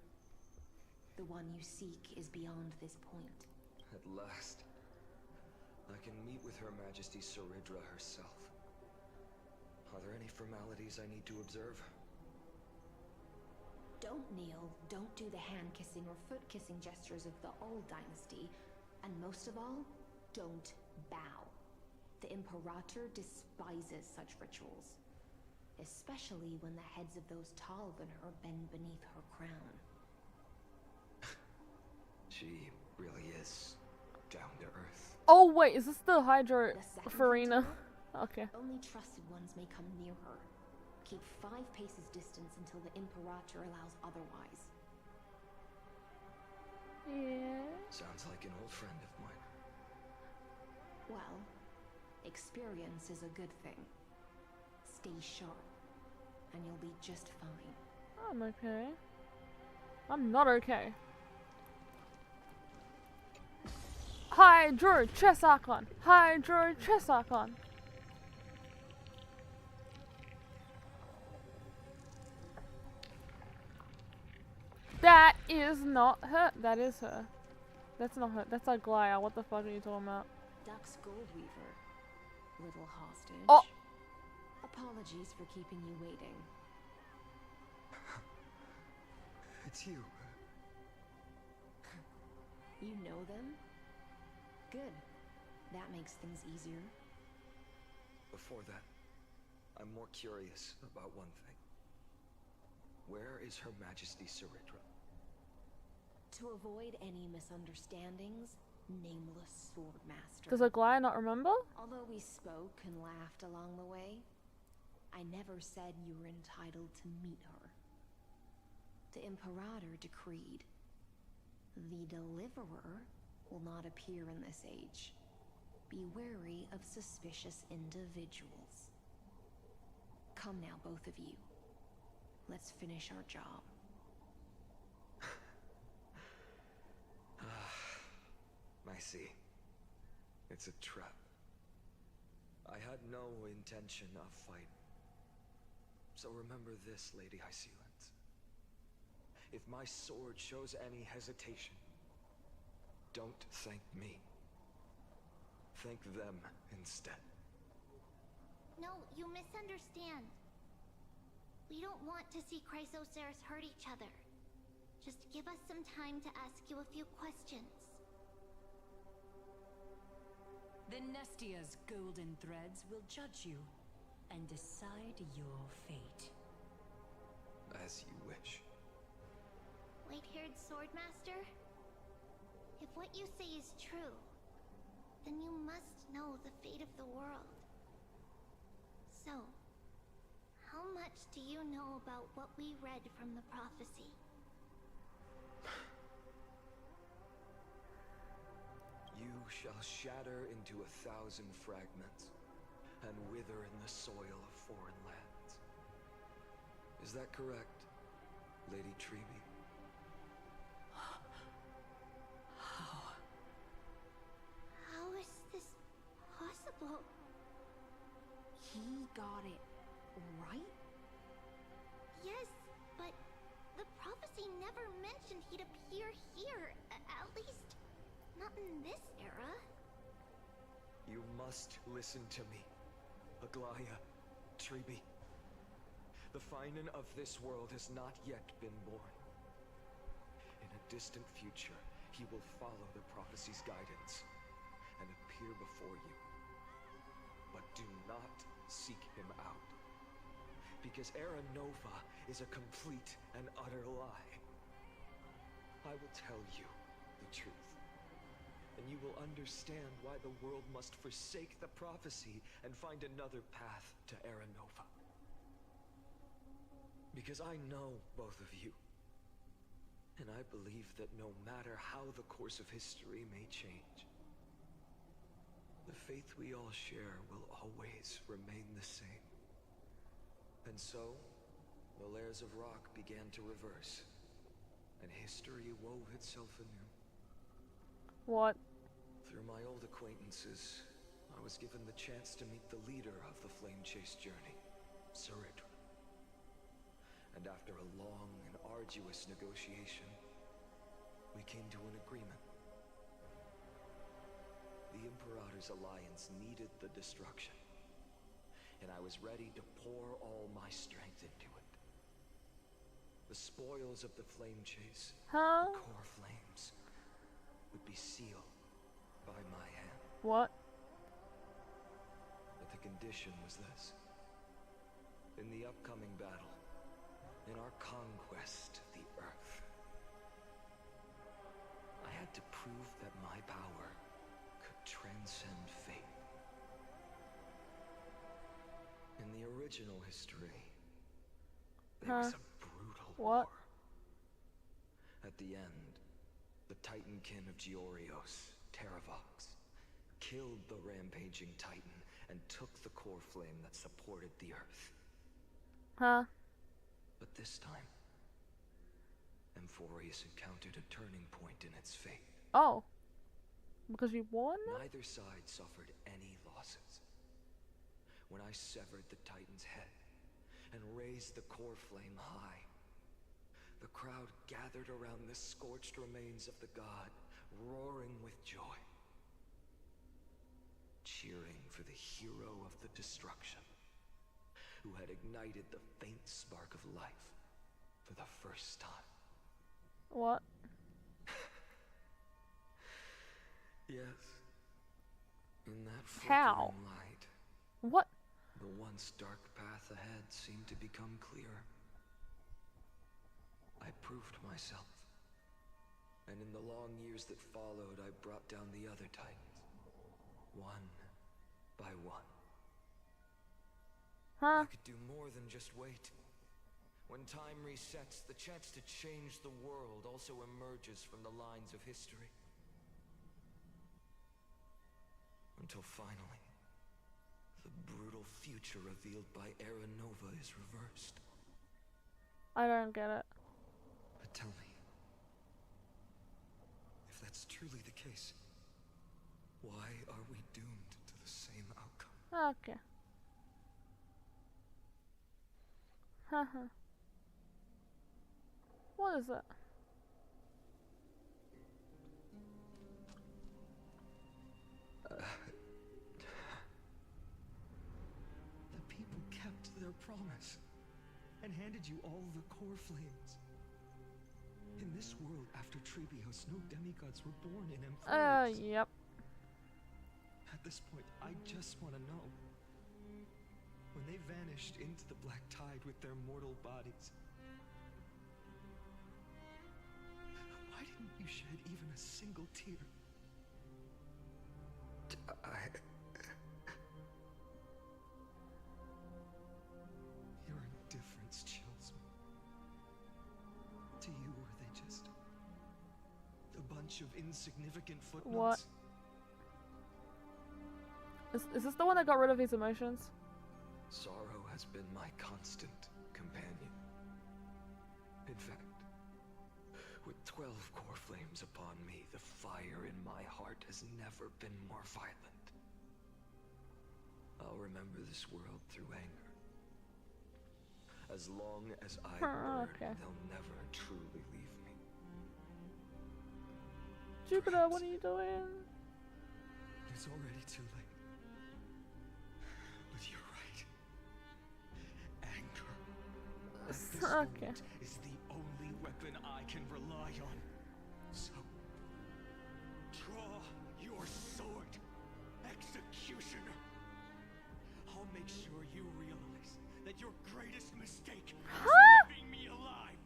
The one you seek is beyond this point.
At last, I can meet with Her Majesty Saridra herself. Are there any formalities I need to observe?
Don't kneel, don't do the hand-kissing or foot-kissing gestures of the old dynasty, and most of all, don't bow. The Imperator despises such rituals, especially when the heads of those taller than her bend beneath her crown.
She really is down to earth.
Oh wait, is this the Hydro Farina? Okay.
Only trusted ones may come near her. Keep 5 paces distance until the Imperator allows otherwise.
Yeah.
Sounds like an old friend of mine.
Well, experience is a good thing. Stay sharp, and you'll be just fine.
I'm okay. I'm not okay. Hydro Chess Archon! Hydro Chess Archon! That is not her. That is her. That's not her. That's a Glaya. What the fuck are you talking about?
Duck's Goldweaver. Little hostage.
Oh!
Apologies for keeping you waiting.
It's you.
You know them? Good. That makes things easier.
Before that, I'm more curious about one thing. Where is Her Majesty Saridra?
To avoid any misunderstandings, nameless swordmaster.
Does a Glaya not remember?
Although we spoke and laughed along the way, I never said you were entitled to meet her. The Imperator decreed the Deliverer will not appear in this age. Be wary of suspicious individuals. Come now, both of you. Let's finish our job.
I see. It's a trap. I had no intention of fighting. So remember this, Lady Hysealent. If my sword shows any hesitation, don't thank me. Thank them instead.
No, you misunderstand. We don't want to see Chrysoceres hurt each other. Just give us some time to ask you a few questions.
The Nestia's golden threads will judge you and decide your fate.
As you wish.
White-haired Swordmaster? If what you say is true, then you must know the fate of the world. So, how much do you know about what we read from the prophecy?
You shall shatter into 1,000 fragments and wither in the soil of foreign lands. Is that correct, Lady Treeby?
How is this possible?
He got it right?
Yes, but the prophecy never mentioned he'd appear here. At least, not in this era.
You must listen to me, Aglaya, Treeby. The Phainon of this world has not yet been born. In a distant future, he will follow the prophecy's guidance and appear before you. But do not seek him out, because Era Nova is a complete and utter lie. I will tell you the truth, and you will understand why the world must forsake the prophecy and find another path to Era Nova. Because I know both of you, and I believe that no matter how the course of history may change, the faith we all share will always remain the same. And so, the layers of rock began to reverse, and history wove itself anew.
What?
Through my old acquaintances, I was given the chance to meet the leader of the Flame Chase journey, Saridra. And after a long and arduous negotiation, we came to an agreement. The Imperator's alliance needed the destruction, and I was ready to pour all my strength into it. The spoils of the Flame Chase, the core flames, would be sealed by my hand.
What?
But the condition was this. In the upcoming battle, in our conquest of the Earth, I had to prove that my power could transcend fate. In the original history, there was a brutal war. At the end, the Titankin of Georios, Terravox, killed the rampaging Titan and took the core flame that supported the Earth. But this time, Amphorius encountered a turning point in its fate.
Oh. Because we won?
Neither side suffered any losses. When I severed the Titan's head and raised the core flame high, the crowd gathered around the scorched remains of the god, roaring with joy, cheering for the hero of the destruction, who had ignited the faint spark of life for the first time.
What?
Yes. In that
How?
flickering light,
What?
the once dark path ahead seemed to become clearer. I proved myself, and in the long years that followed, I brought down the other Titans, one by one. I could do more than just wait. When time resets, the chance to change the world also emerges from the lines of history. Until finally, the brutal future revealed by Era Nova is reversed.
I don't get it.
But tell me, if that's truly the case, why are we doomed to the same outcome?
Okay. Haha. What is it?
dress and handed you all the core flames. In this world after Trebios, no demigods were born in Amphoreus.
Yep.
At this point, I just want to know. When they vanished into the black tide with their mortal bodies, why didn't you shed even a single tear? Your indifference chills me. To you, were they just a bunch of insignificant footnotes?
What? Is this the one that got rid of his emotions?
Sorrow has been my constant companion. In fact, with 12 core flames upon me, the fire in my heart has never been more violent. I'll remember this world through anger. As long as I burn, they'll never truly leave me.
Jupiter, what are you doing?
It's already too late. But you're right. Anger. At this moment is the only weapon I can rely on. So, draw your sword, executioner. I'll make sure you realize that your greatest mistake is leaving me alive.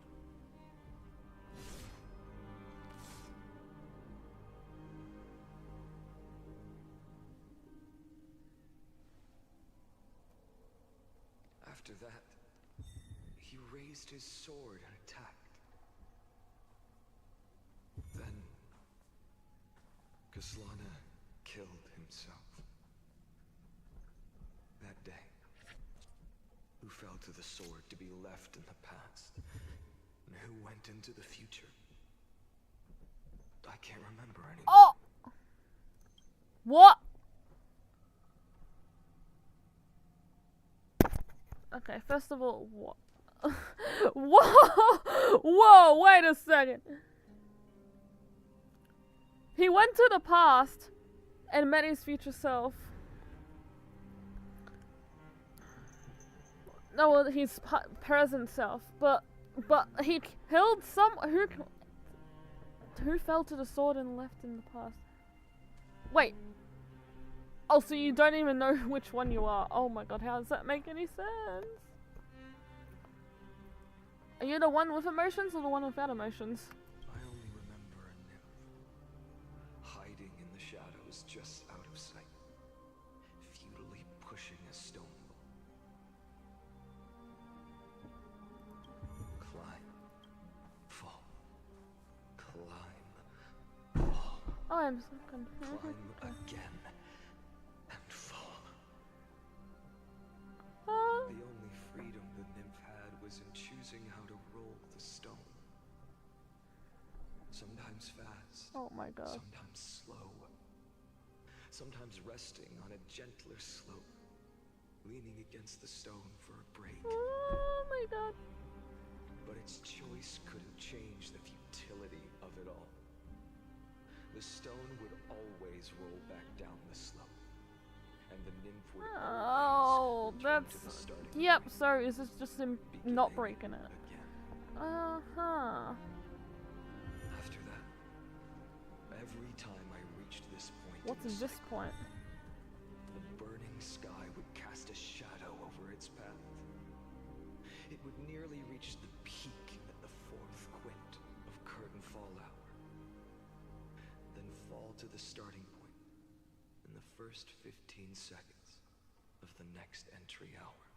After that, he raised his sword and attacked. Then, Kaslana killed himself. That day, who fell to the sword to be left in the past, and who went into the future, I can't remember anymore.
Oh! What? Okay, first of all, what? Whoa! Whoa, wait a second. He went to the past and met his future self. No, well, his present self, but he killed who fell to the sword and left in the past. Wait. Oh, so you don't even know which one you are. Oh my god, how does that make any sense? Are you the one with emotions or the one without emotions?
I only remember a nymph, hiding in the shadows just out of sight, futilely pushing a stone ball. Climb, fall, climb, fall.
Oh, I'm so confused.
Climb again, and fall. The only freedom the nymph had was in choosing how to roll the stone. Sometimes fast.
Oh my god.
Sometimes slow. Sometimes resting on a gentler slope, leaning against the stone for a break.
Oh my god.
But its choice couldn't change the futility of it all. The stone would always roll back down the slope. And the nymph would
oh, that's... Yep, so is this just him not breaking it? Uh-huh.
After that, every time I reached this point...
What's in this point?
The burning sky would cast a shadow over its path. It would nearly reach the peak at the 4th quint of curtain fall hour. Then fall to the starting point in the first 15 seconds of the next entry hour.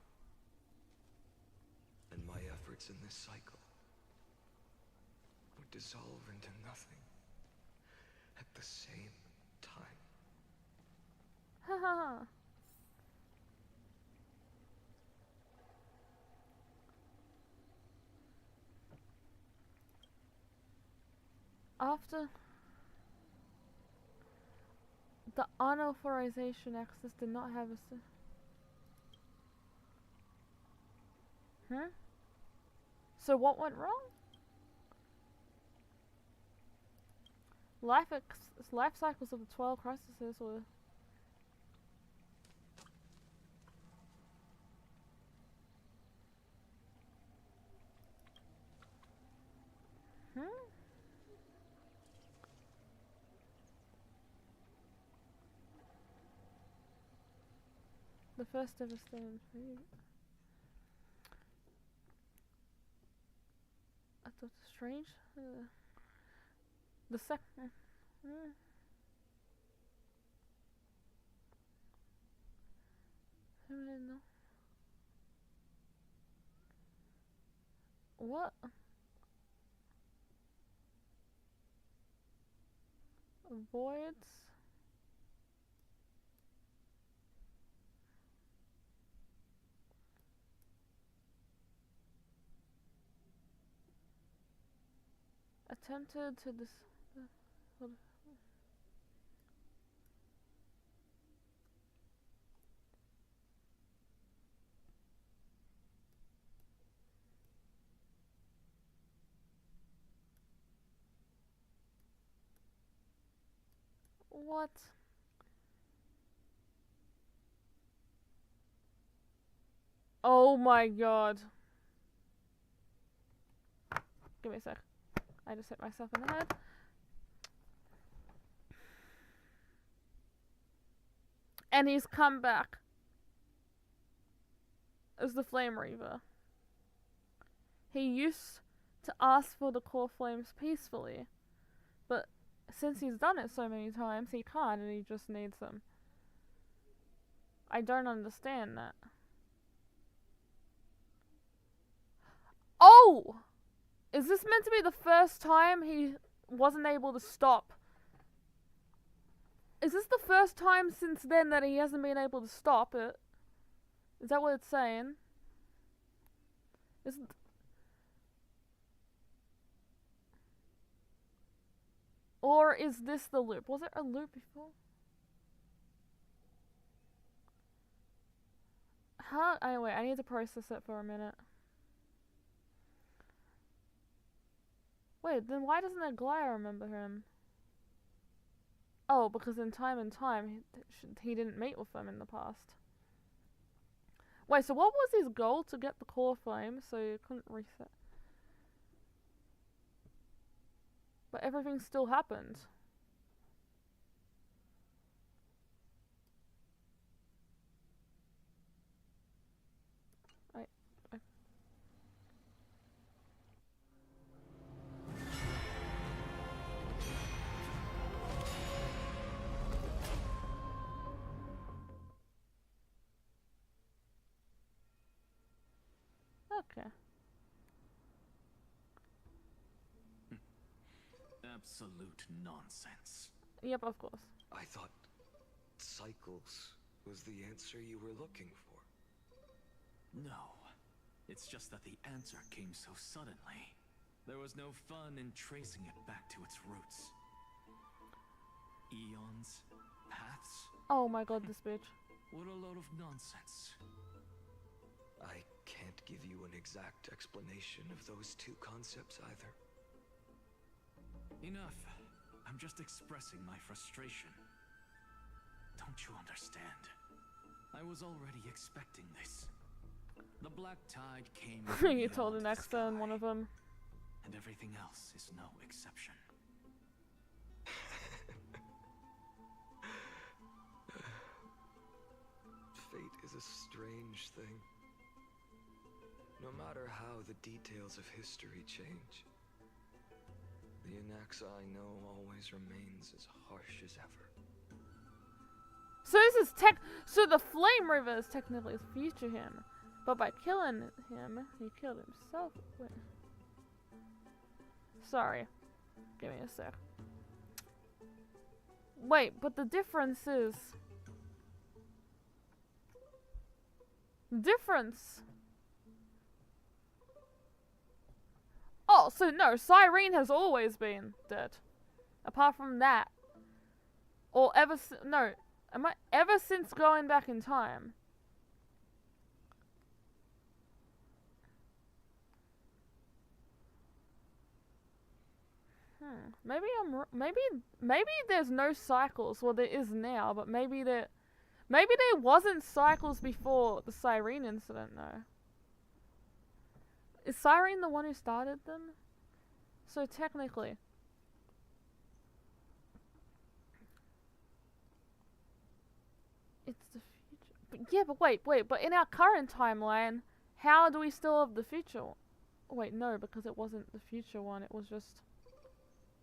And my efforts in this cycle would dissolve into nothing at the same time.
Haha. After the unauthorization access did not have a So what went wrong? Life cycles of the 12 crises were... first devastating food. I thought it's strange. The second. I don't know. What? Avoids. Attempted to What? Oh my god. Give me a sec. I just hit myself in the head. And he's come back as the Flame Reaver. He used to ask for the core flames peacefully, but since he's done it so many times, he can't, and he just needs them. I don't understand that. Oh! Is this meant to be the first time he wasn't able to stop? Is this the first time since then that he hasn't been able to stop it? Is that what it's saying? Or is this the loop? Was it a loop before? Huh? Anyway, I need to process it for a minute. Wait, then why doesn't Aglaya remember him? Oh, because in time and time, he didn't meet with them in the past. Wait, so what was his goal to get the core flame so you couldn't reset? But everything still happened. Okay.
Absolute nonsense.
Yep, of course.
I thought cycles was the answer you were looking for.
No. It's just that the answer came so suddenly. There was no fun in tracing it back to its roots. Eons, paths.
Oh my god, this bitch.
What a load of nonsense.
I can't give you an exact explanation of those two concepts either.
Enough. I'm just expressing my frustration. Don't you understand? I was already expecting this. The black tide came.
You told an extra in one of them.
And everything else is no exception.
Fate is a strange thing. No matter how the details of history change, the Anaxa I know always remains as harsh as ever.
So this is so the Flame River is technically future him, but by killing him, he killed himself. Wait. Sorry, give me a sec. Wait, but the difference is Oh, so no, Cyrene has always been dead. Apart from that. Or ever since going back in time. Maybe there's no cycles. Well, there is now, but maybe there wasn't cycles before the Cyrene incident, though. Is Cyrene the one who started them? So technically. It's the future. But Yeah, but wait, but in our current timeline, how do we still have the future? Wait, no, because it wasn't the future one, it was just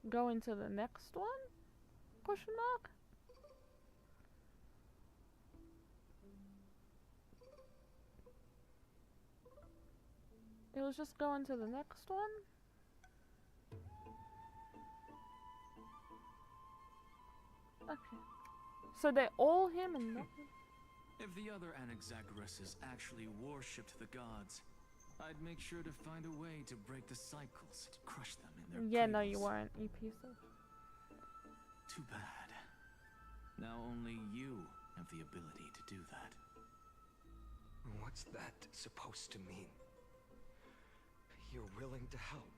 go into the next one? Question mark? It was just going to the next one? Okay. So they're all him and nothing?
If the other Anaxagoras actually worshipped the gods, I'd make sure to find a way to break the cycles and crush them in their
Yeah, no,
cradles.
you weren't, you piece of...
Too bad. Now only you have the ability to do that.
What's that supposed to mean? You're willing to help?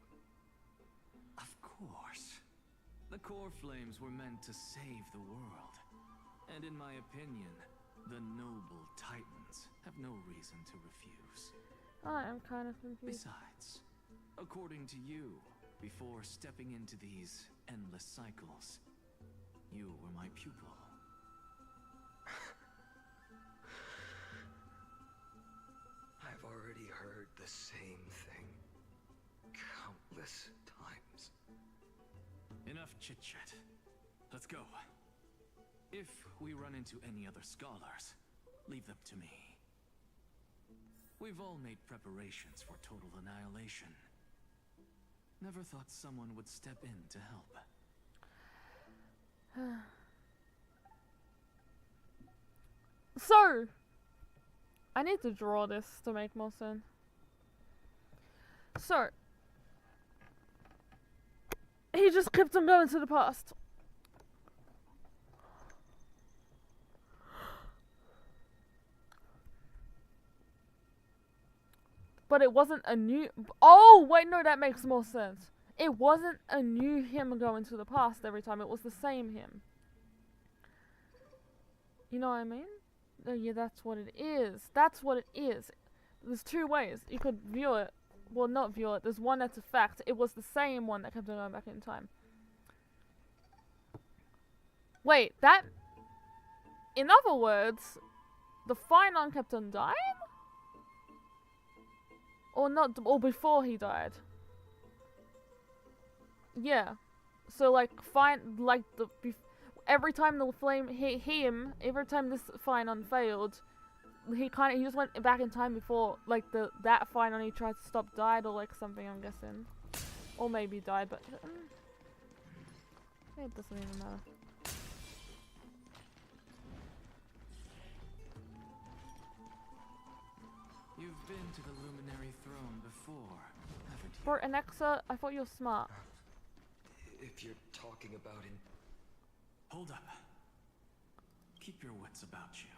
Of course. The core flames were meant to save the world. And in my opinion, the noble titans have no reason to refuse.
I am kind of confused.
Besides, according to you, before stepping into these endless cycles, you were my pupil.
I've already heard the same thing countless times.
Enough chit-chat. Let's go. If we run into any other scholars, leave them to me. We've all made preparations for total annihilation. Never thought someone would step in to help.
So, I need to draw this to make more sense. So, he just kept on going to the past. But it wasn't a new... Oh, wait, no, that makes more sense. It wasn't a new him going to the past every time. It was the same him. You know what I mean? Oh, yeah, that's what it is. That's what it is. There's two ways. You could view it. Well, not view it. There's one that's a fact. It was the same one that kept on going back in time. Wait, that... In other words, the Phainon kept on dying? Or not, or before he died. Yeah. So like, every time the flame hit him, every time this Phainon failed, he just went back in time before, like, that Phainon he tried to stop died or like something, I'm guessing. Or maybe died, but it doesn't even matter.
You've been to the Luminary Throne before, haven't you?
For Anexa, I thought you were smart.
If you're talking about him...
Hold up. Keep your wits about you.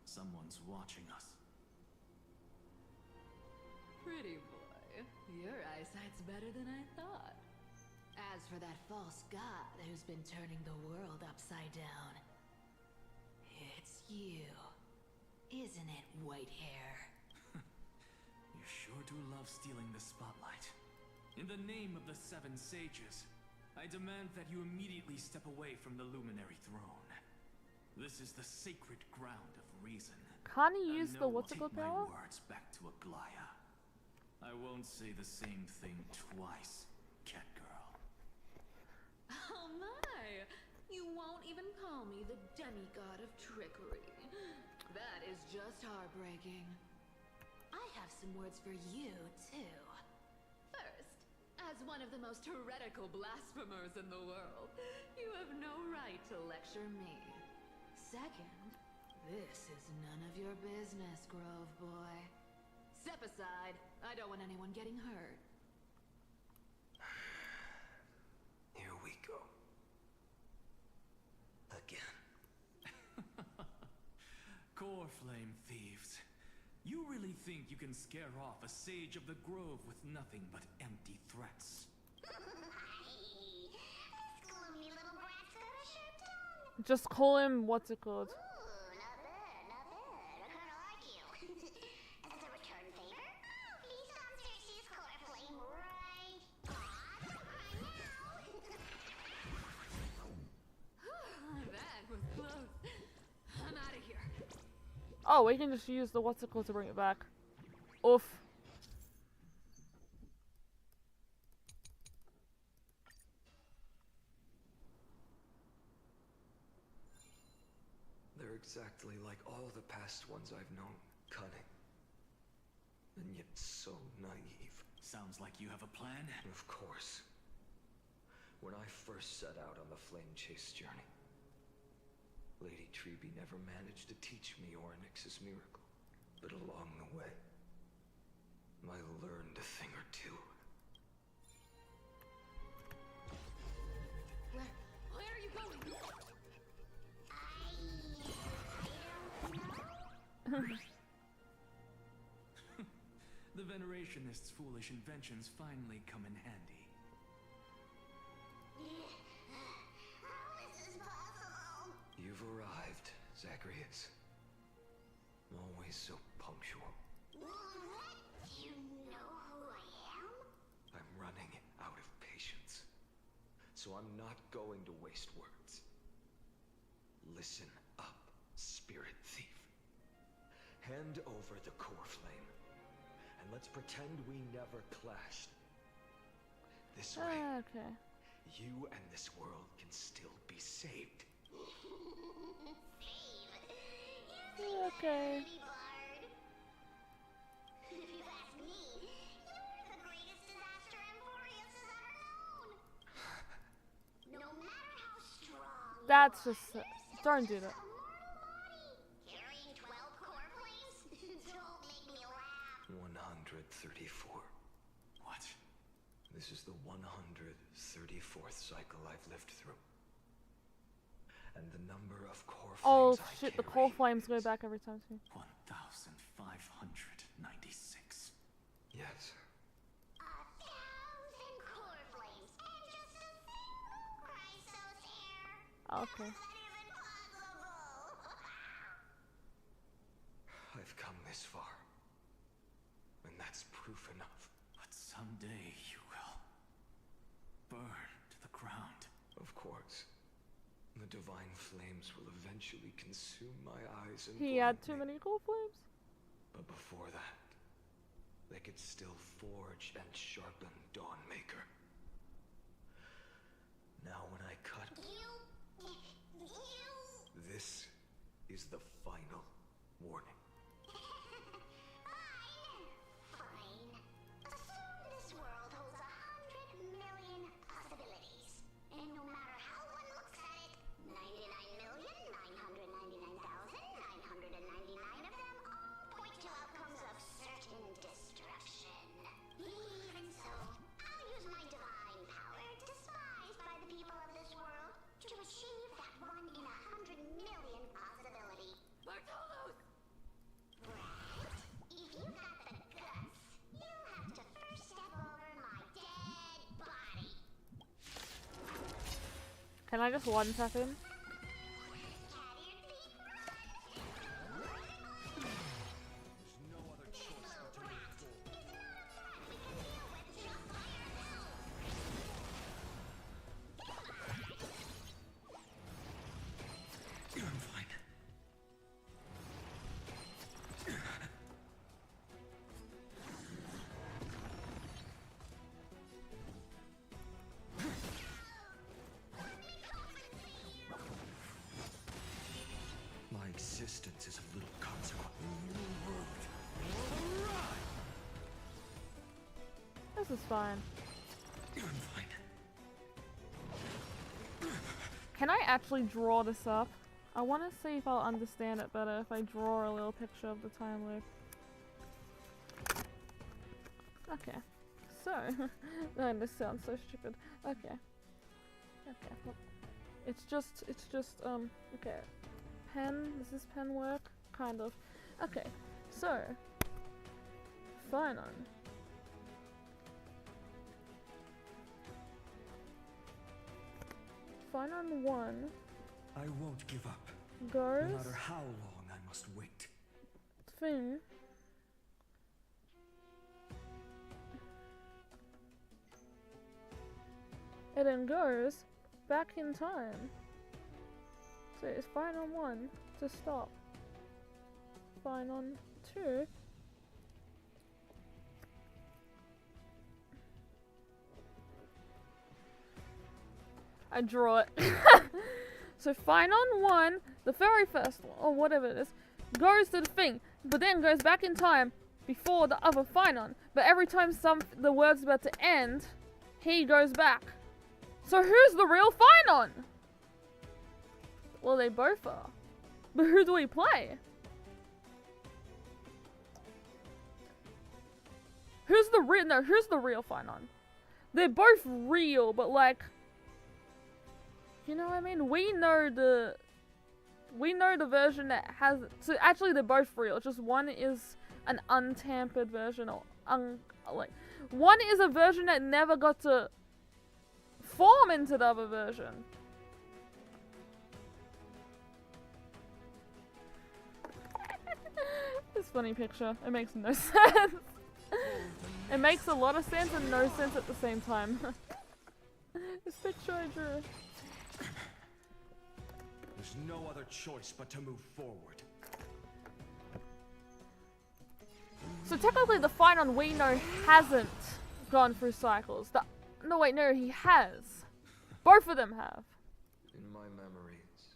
Someone's watching us.
Pretty boy, your eyesight's better than I thought. As for that false god who's been turning the world upside down, it's you, isn't it, white hair?
You sure do love stealing the spotlight. In the name of the Seven Sages, I demand that you immediately step away from the Luminary Throne. This is the sacred ground of reason.
Can't he use the what's it called power?
My words back to Aglaya. I won't say the same thing twice, cat girl.
Oh my! You won't even call me the demigod of trickery. That is just heartbreaking. I have some words for you, too. First, as one of the most heretical blasphemers in the world, you have no right to lecture me. Second, this is none of your business, Grove Boy. Step aside. I don't want anyone getting hurt.
Here we go. Again.
Core flame thieves. You really think you can scare off a sage of the grove with nothing but empty threats?
Just call him what's it called? Oh, we can just use the what's it called to bring it back. Oof.
They're exactly like all the past ones I've known. Cunning. And yet so naive.
Sounds like you have a plan?
Of course. When I first set out on the flame chase journey, Lady Treby never managed to teach me Orynyx's miracle. But along the way, I learned a thing or two.
Where are you going?
The Venerationists' foolish inventions finally come in handy.
How is this possible?
You've arrived, Zacharias. Always so punctual.
What? You know who I am?
I'm running out of patience. So I'm not going to waste words. Listen up, spirit thief. Hand over the core flame, and let's pretend we never clashed. This way,
Okay.
you and this world can still be saved.
Okay.
If you ask me, you're the greatest disaster Emporius has ever known. No matter how strong
That's just. Don't do that.
carrying 12 core flames, don't make me laugh.
134.
What?
This is the 134th cycle I've lived through. And the number of core
Oh
flames
shit,
I
the
carry
core flames go back every time too.
1,596.
Yes.
1,000 core flames and just a single Chrysos hair.
Okay.
I've come this far. And that's proof enough.
But someday you will burn to the ground.
Of course. The divine flames will eventually consume my eyes and
He had
blind
too
me.
many core flames?
But before that, they could still forge and sharpen Dawnmaker. Now when I cut... This is the final warning.
Fine. Assume this world holds 100 million possibilities. And no matter how one looks at it, 99,999,999 of them all point to outcomes of certain destruction. Even so, I'll use my divine power, despised by the people of this world, to achieve that 1 in 100 million possibility.
Bartolos!
Right? If you got the guts, you'll have to first step over my dead body.
Can I just one tap him?
I'm fine. My existence is of little consequence.
This is fine.
I'm fine.
Can I actually draw this up? I want to see if I'll understand it better if I draw a little picture of the time loop. Okay. So, no, this sounds so stupid. Okay. Okay. Well, it's just, okay. Pen, does this pen work? Kind of. Okay. So, Phainon. Phainon 1
I won't give up.
goes
No matter how long I must wait.
thing. It then goes back in time. So it's Phainon 1 to stop. Phainon too. I draw it. So Phainon 1, the very first one, or whatever it is, goes to the thing, but then goes back in time before the other Phainon. But every time the word's about to end, he goes back. So who's the real Phainon? Well, they both are. But who do we play? Who's the real Phainon? They're both real, but like, you know what I mean? We know the version that has, so actually they're both real, just one is an untampered version, or like, one is a version that never got to form into the other version. This funny picture, it makes no sense. It makes a lot of sense and no sense at the same time. This picture I drew.
There's no other choice but to move forward.
So technically the Phainon we know hasn't gone through cycles. No wait, no, he has. Both of them have.
In my memories,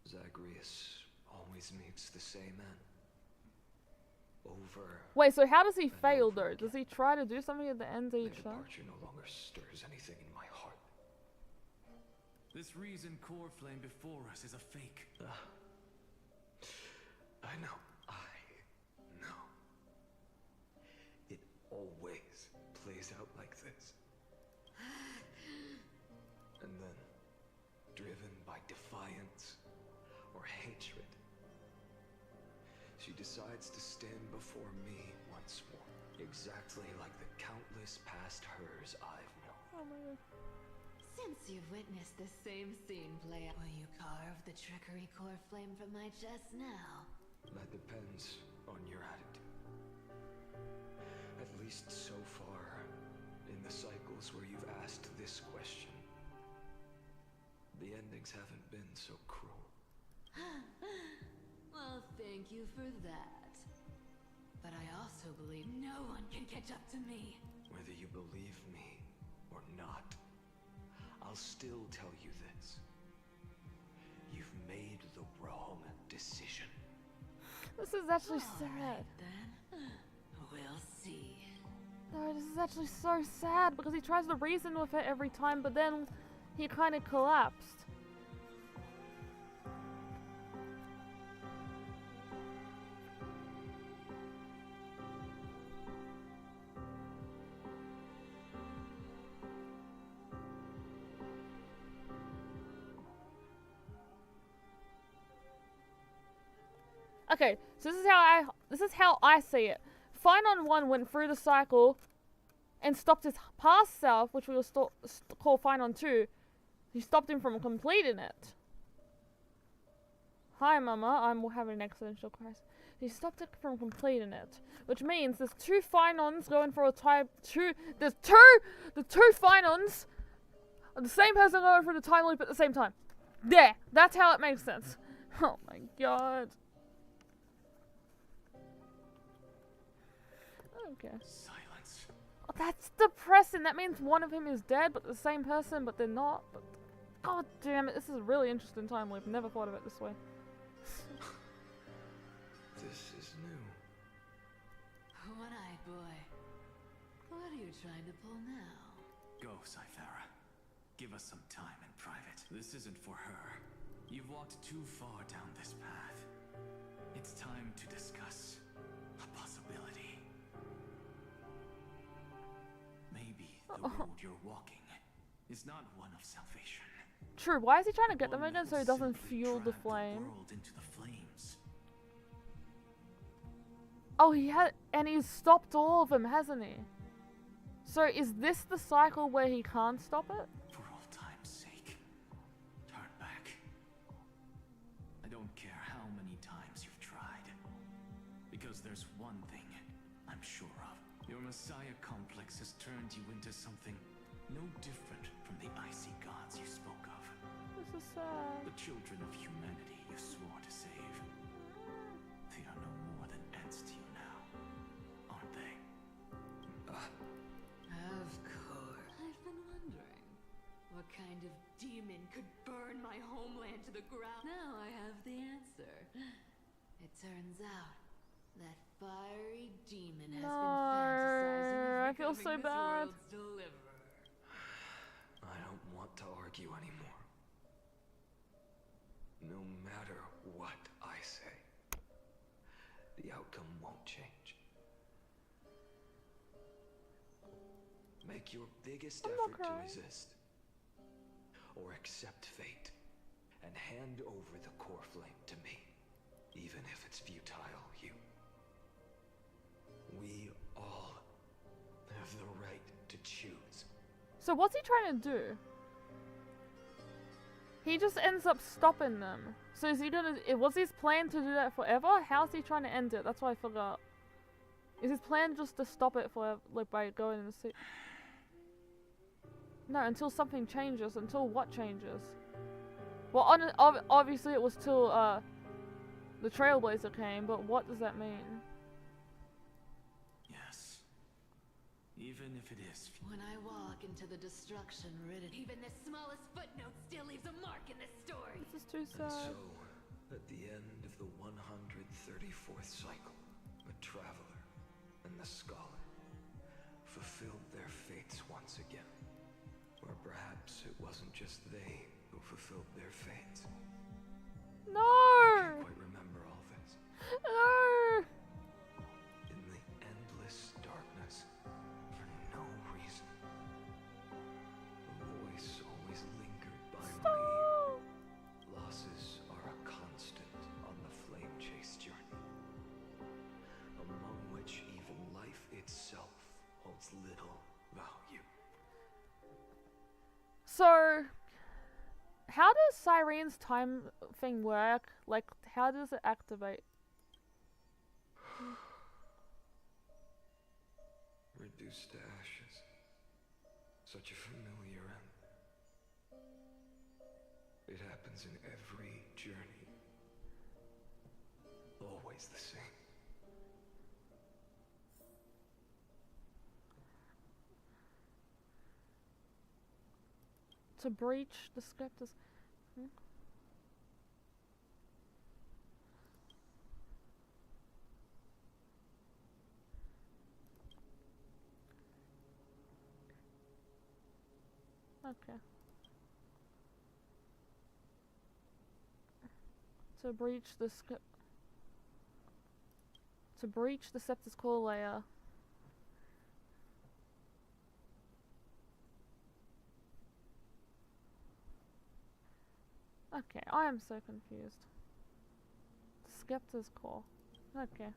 Zagreus always meets the same end. Over.
Wait, so how does he fail though? Does he try to do something at the end of each time?
Departure no longer stirs anything in my heart.
This reason core flame before us is a fake.
I know. It always plays out like this. And then, driven by defiance or hatred, she decides to stand before me once more. Exactly like the countless past hers I've known.
Oh my god.
Since you've witnessed the same scene play out, will you carve the trickery core flame from my chest now?
That depends on your attitude. At least so far, in the cycles where you've asked this question, the endings haven't been so cruel.
Well, thank you for that. But I also believe no one can catch up to me.
Whether you believe me or not, I'll still tell you this. You've made the wrong decision.
This is actually sad.
Then, we'll see.
No, this is actually so sad because he tries to reason with it every time, but then he kind of collapsed. Okay, so this is how I see it. Phainon 1 went through the cycle and stopped his past self, which we will call Phainon 2. He stopped him from completing it. Hi, Mama, I'm having an existential crisis. He stopped it from completing it, which means there's two Phainons going for a time. The two Phainons are the same person going through the time loop at the same time. There, that's how it makes sense. Oh my god. Okay.
Silence.
Oh, that's depressing. That means one of him is dead, but the same person, but they're not. But god damn it, this is a really interesting time loop. Never thought of it this way.
This is new.
One-eyed boy. What are you trying to pull now?
Go, Cythera. Give us some time in private. This isn't for her. You've walked too far down this path. It's time to discuss a possibility. Maybe the road you're walking is not one of salvation.
True, why is he trying to get them again so he doesn't fuel the flame?
World into the flames.
Oh, and he's stopped all of them, hasn't he? So is this the cycle where he can't stop it?
For all time's sake, turn back. I don't care how many times you've tried, because there's one thing I'm sure of. Your Messiah complex has turned you into something no different from the icy gods you spoke of.
This is sad.
The children of humanity you swore to save. They are no
of demon could burn my homeland to the ground? Now I have the answer. It turns out that fiery demon has been fantasizing
I
of
feel
becoming
so
this
bad.
world's deliverer.
I don't want to argue anymore. No matter what I say, the outcome won't change. Make your biggest effort to resist, or accept fate, and hand over the core flame to me, even if it's futile, Hugh. We all have the right to choose.
So what's he trying to do? He just ends up stopping them. So is he gonna? Was his plan to do that forever? How's he trying to end it? That's what I forgot. Is his plan just to stop it forever, like by going in the sea? No, until something changes. Until what changes? Well, obviously it was till the Trailblazer came, but what does that mean?
Yes. Even if it is.
When I walk into the destruction-ridden, even the smallest footnote still leaves a mark in this story.
This is too sad.
And so, at the end of the 134th cycle, the Traveler and the Scholar fulfilled their fates once again. Or perhaps it wasn't just they who fulfilled their fates.
No!
I can't quite remember all this.
No!
In the endless darkness, for no reason, a voice always lingered by my ear. Losses are a constant on the flame chase journey, among which even life itself holds little value.
So, how does Cyrene's time thing work? Like, how does it activate?
Reduced to ashes. Such a familiar end. It happens in every journey. Always the same.
To breach the Skepta's... Okay. To breach the Scepter's core layer. Okay, I am so confused. Skepta's core. Okay.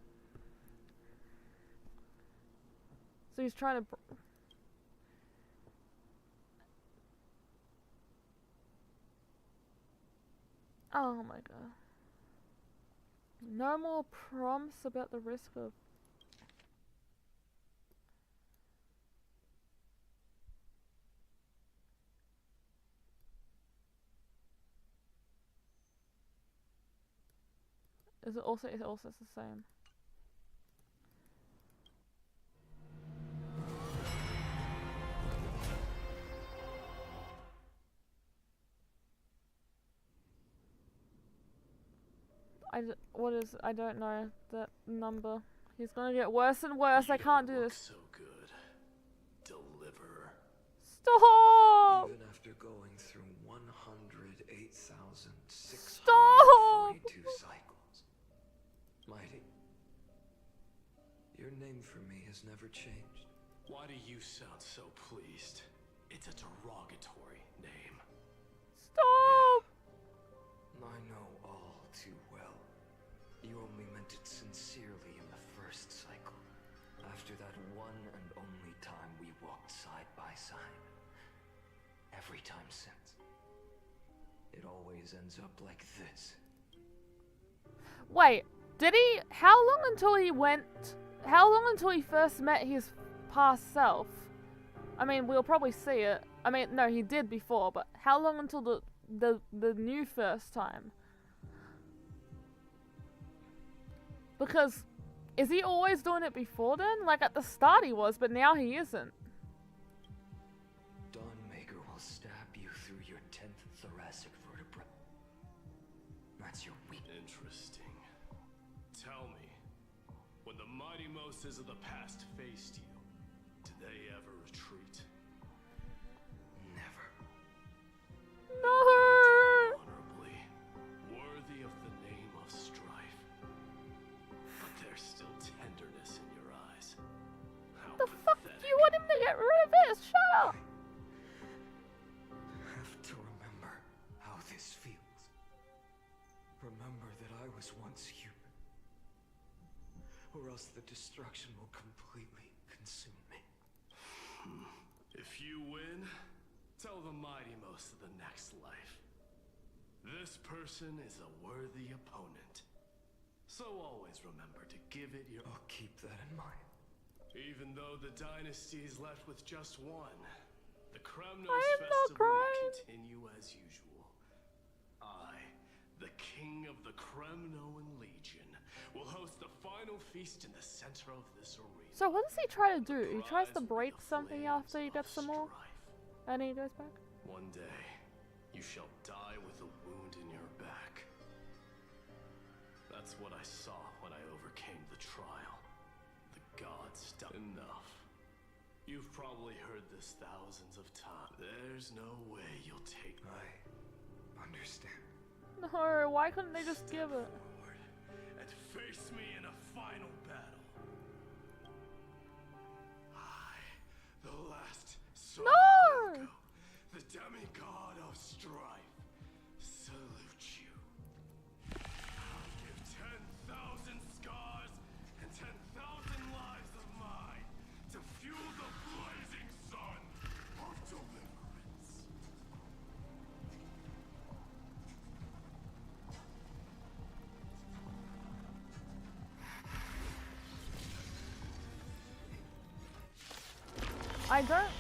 So he's trying to... Oh my god. No more prompts about the risk of... Is it also the same? I don't know that number. He's gonna get worse and worse. I can't do this.
So good. Deliverer.
Stop!
Even after going through 108,642 cycles. Mighty, your name for me has never changed.
Why do you sound so pleased? It's a derogatory name.
Stop!
I know all too well. You only meant it sincerely in the first cycle. After that one and only time we walked side by side. Every time since. It always ends up like this.
Wait, did he... How long until he first met his past self? I mean, we'll probably see it. I mean, no, he did before, but how long until the new first time? Because, is he always doing it before then? Like, at the start he was, but now he isn't.
Dawnmaker will stab you through your That's your weak.
Interesting. Tell me, when the mighty Moses of the past faced you, did they ever retreat?
Never.
No!
Honorably, worthy of the name of strife. But there's still tenderness in your eyes. How
The fuck do you want him to get rid of this? Shut up!
Have to remember how this feels. Remember that I was once human. Or else the destruction will completely consume me.
If you win, tell the mighty most of the next life. This person is a worthy opponent. So always remember to give it your...
I'll keep that in mind.
Even though the dynasty is left with just one, the Kremnos
I am not
festival will
crying.
continue as usual. I, the king of the Kremnoan Legion, will host the final feast in the center of this arena.
So what does he try to do? He tries to break something after he gets some more? And he goes back?
One day, you shall die with a wound in your back. That's what I saw when I overcame the trial. The gods stopped. Enough. You've probably heard this thousands of times. There's no way you'll take me.
I understand.
No, why couldn't they just give it?
And face me in a final battle. I, the last son of Gorgo, the demigod of strife, salute you. I'll give 10,000 scars and 10,000 lives of mine to fuel the blazing sun of deliverance.
I don't...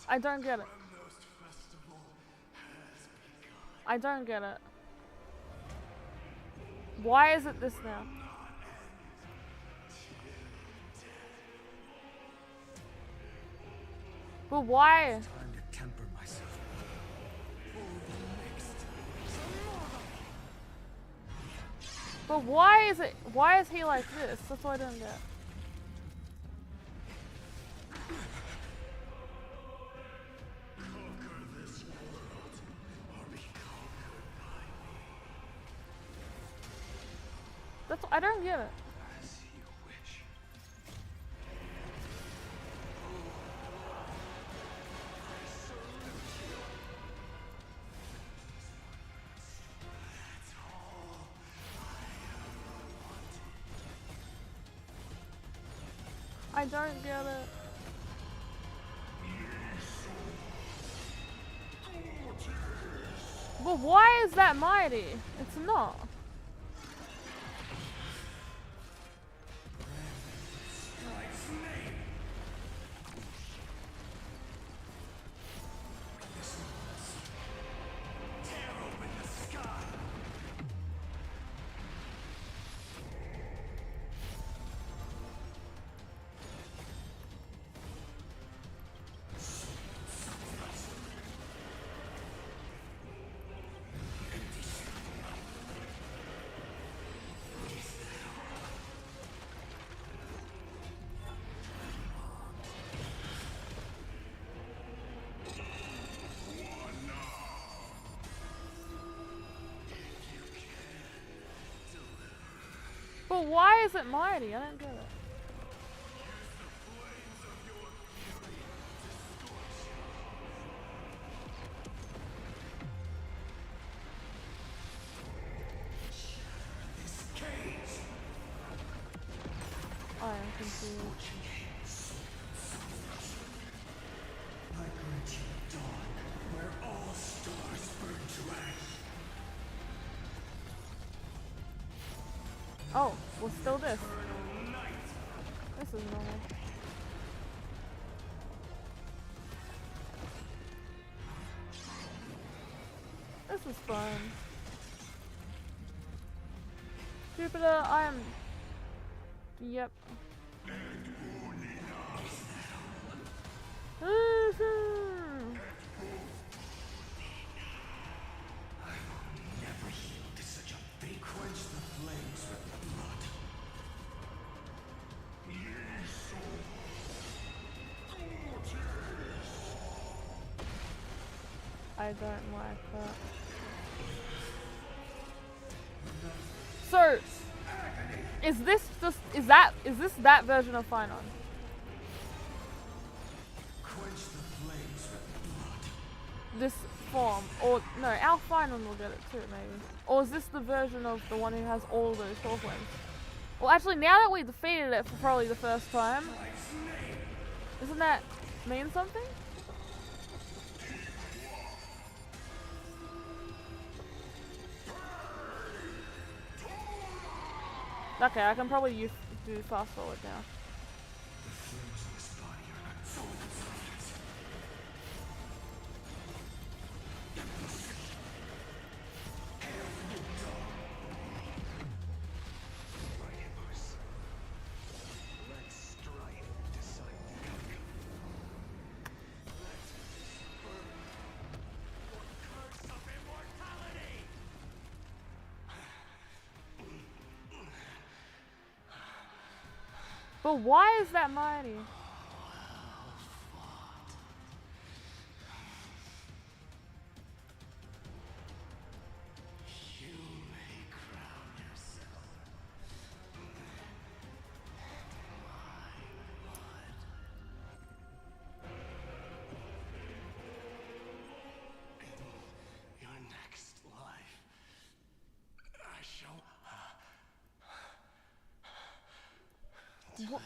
I don't get it. I don't get it. Why is it this now? But why?
Time to temper myself.
But why is it? Why is he like this? That's what I don't get.
Conquer this world, or be conquered by me.
That's I don't get it.
As you wish.
I don't get it. But why is that mighty? It's not. But why is it mighty? I don't get it. I am confused.
I grant you dawn, where all stars burn to ash.
Oh, well, still this. This is normal. This is fun. Jupiter, I am... Yep. I don't like that. So, is this just, is this that version of Phainon?
Quench the flames with blood.
This form, or no, our Phainon will get it too, maybe. Or is this the version of the one who has all those soul flames? Well, actually, now that we defeated it for probably the first time, doesn't that mean something? Okay, I can probably do fast forward now. But why is that mighty?
You may crown yourself. In your next life, I shall deliver.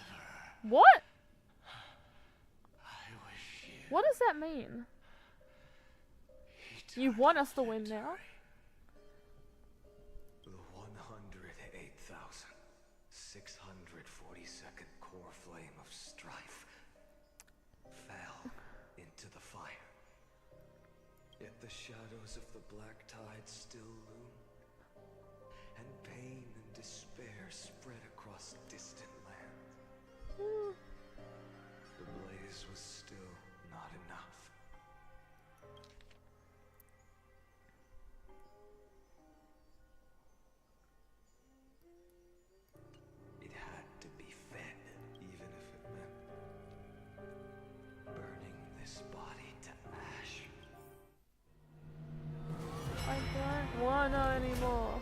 What?
I wish you.
What does that mean? You want us to win now?
The 108,642nd core flame of strife fell into the fire. Yet the shadows of the black tide still loom, and pain and despair spread across distant lands. The blaze was still not enough. It had to be fed, even if it meant burning this body to ash.
I don't wanna anymore.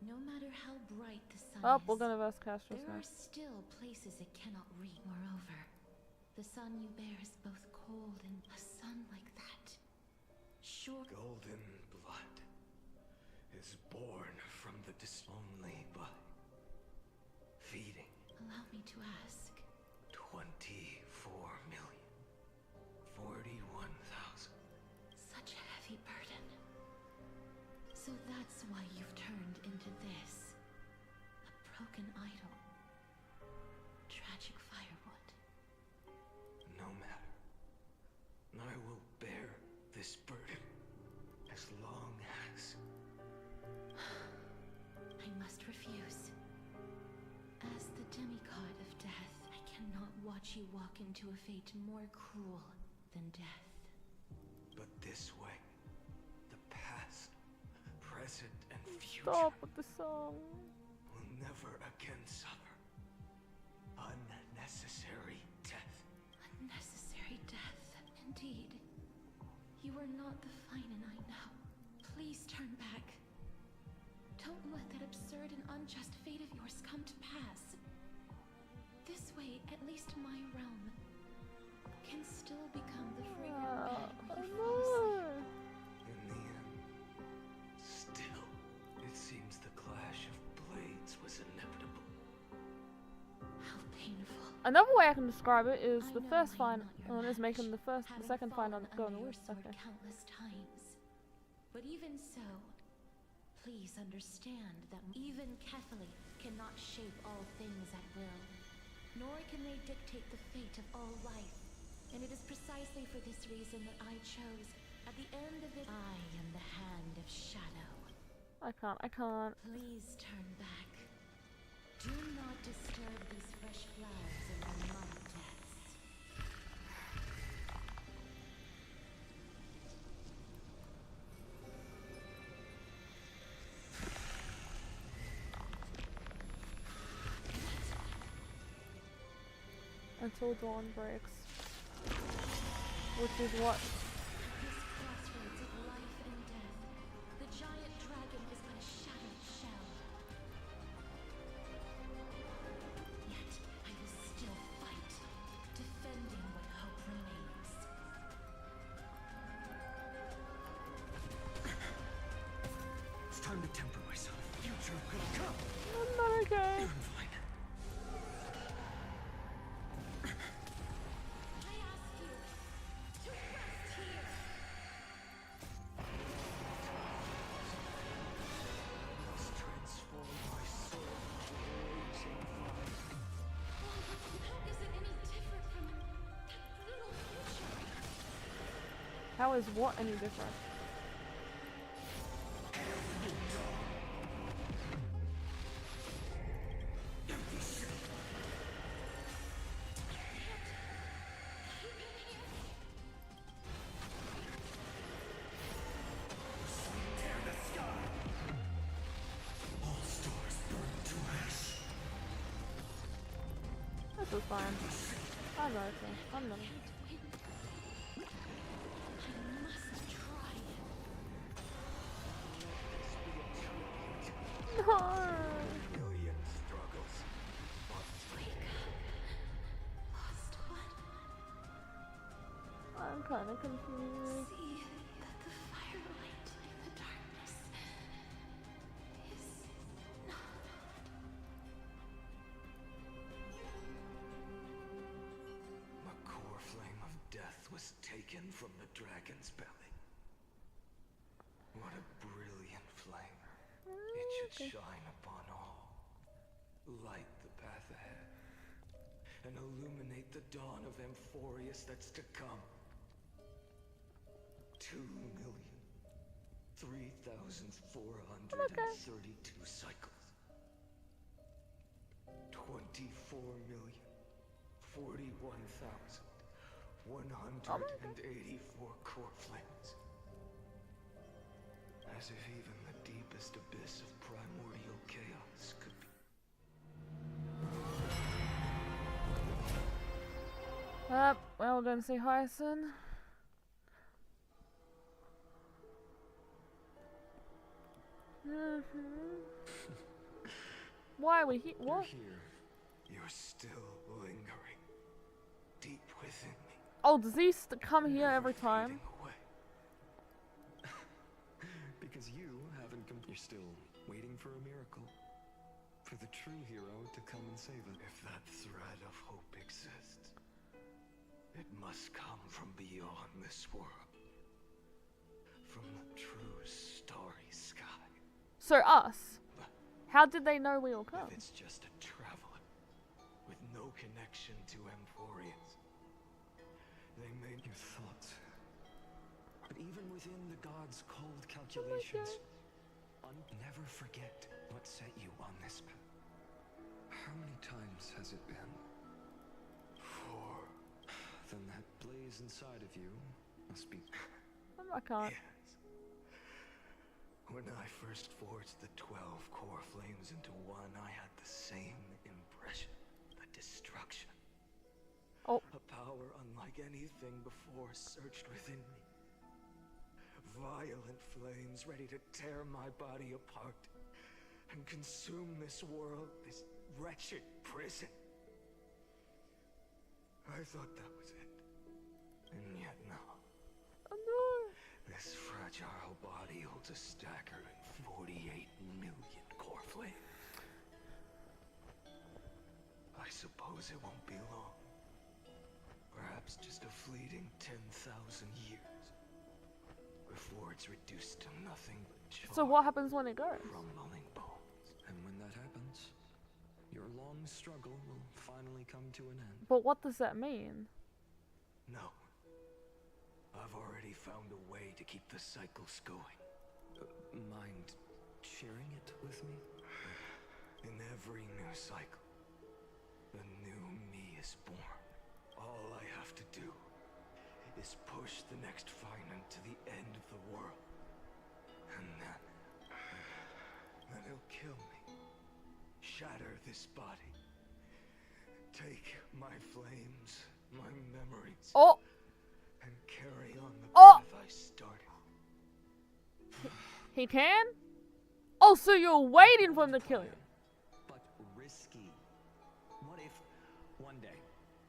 No matter how bright the sun
Oh,
is,
we're gonna verse Castro
there
now.
are still places it cannot reach. Moreover, the sun you bear is both cold and a sun like that. Sure.
Golden blood is born from the only by feeding.
Allow me to ask.
24,041,000.
Such a heavy burden. So that's why you've turned into this. A broken idol. Tragic firewood.
No matter. I will bear this burden as long as...
I must refuse. As the demigod of death, I cannot watch you walk into a fate more cruel than death.
But this way, the past, present, and future
Stop with the song.
will never again suffer unnecessary death.
Unnecessary death, indeed. You are not the Phainon I know. Please turn back. Don't let that absurd and unjust fate of yours come to pass. This way, at least my realm can still become the fragrant bed where you fall asleep.
In the end, still, it seems the clash of blades was inevitable.
How painful.
Another way I can describe it is the first Phainon is making the second Phainon go on the list. Okay.
Countless times. But even so, please understand that even Kephali cannot shape all things at will, nor can they dictate the fate of all life. And it is precisely for this reason that I chose, at the end of it, I am the hand of shadow.
I can't.
Please turn back. Do not disturb these fresh flowers in their muddy depths.
until dawn breaks. Which is what?
This crossroads of life and death, the giant dragon is but a shattered shell. Yet I will still fight, defending what hope remains.
It's time to temper myself. Future will come.
I'm not okay.
I'm fine.
How is what any different? This is fine. I'm not okay. I'm not okay. No.
Million struggles.
I'm kind of confused.
See that the firelight in the darkness is not.
The core flame of death was taken from the dragon's belly. What a brilliant flame. It should shine upon all, light the path ahead, and illuminate the dawn of Amphorius that's to come. 2,003,432 cycles. 24,041,184 core flames. As if even the deepest abyss of primordial chaos could be.
Well, we're gonna say hi soon. Why are we here? What?
You're here. You're still lingering deep within me.
Oh, does he come here every time?
Because you haven't come. You're still waiting for a miracle. For the true hero to come and save us. If that thread of hope exists, it must come from beyond this world. From the true starry sky.
So us? How did they know we will come?
If it's just a traveler with no connection to Amphorius, they made your thoughts. But even within the gods' cold calculations, never forget what set you on this path. How many times has it been? 4. Then that blaze inside of you must be.
I can't.
Yes. When I first forged the 12 core flames into one, I had the same impression. The destruction.
Oh.
A power unlike anything before surged within me. Violent flames ready to tear my body apart and consume this world, this wretched prison. I thought that was it. And yet no.
Oh no.
This fragile body holds a staggering 48 million core flames. I suppose it won't be long. Perhaps just a fleeting 10,000 years. Before it's reduced to nothing but charred,
So what happens when it goes?
crumbling bones. And when that happens, your long struggle will finally come to an end.
But what does that mean?
No. I've already found a way to keep the cycles going. Mind sharing it with me? In every new cycle, a new me is born. All I have to do is push the next Phainon to the end of the world. And then it'll kill me. Shatter this body. Take my flames, my memories,
Oh!
and carry on the
Oh!
path I started.
He can? Oh, so you're waiting for him to kill you.
But risky. What if, one day,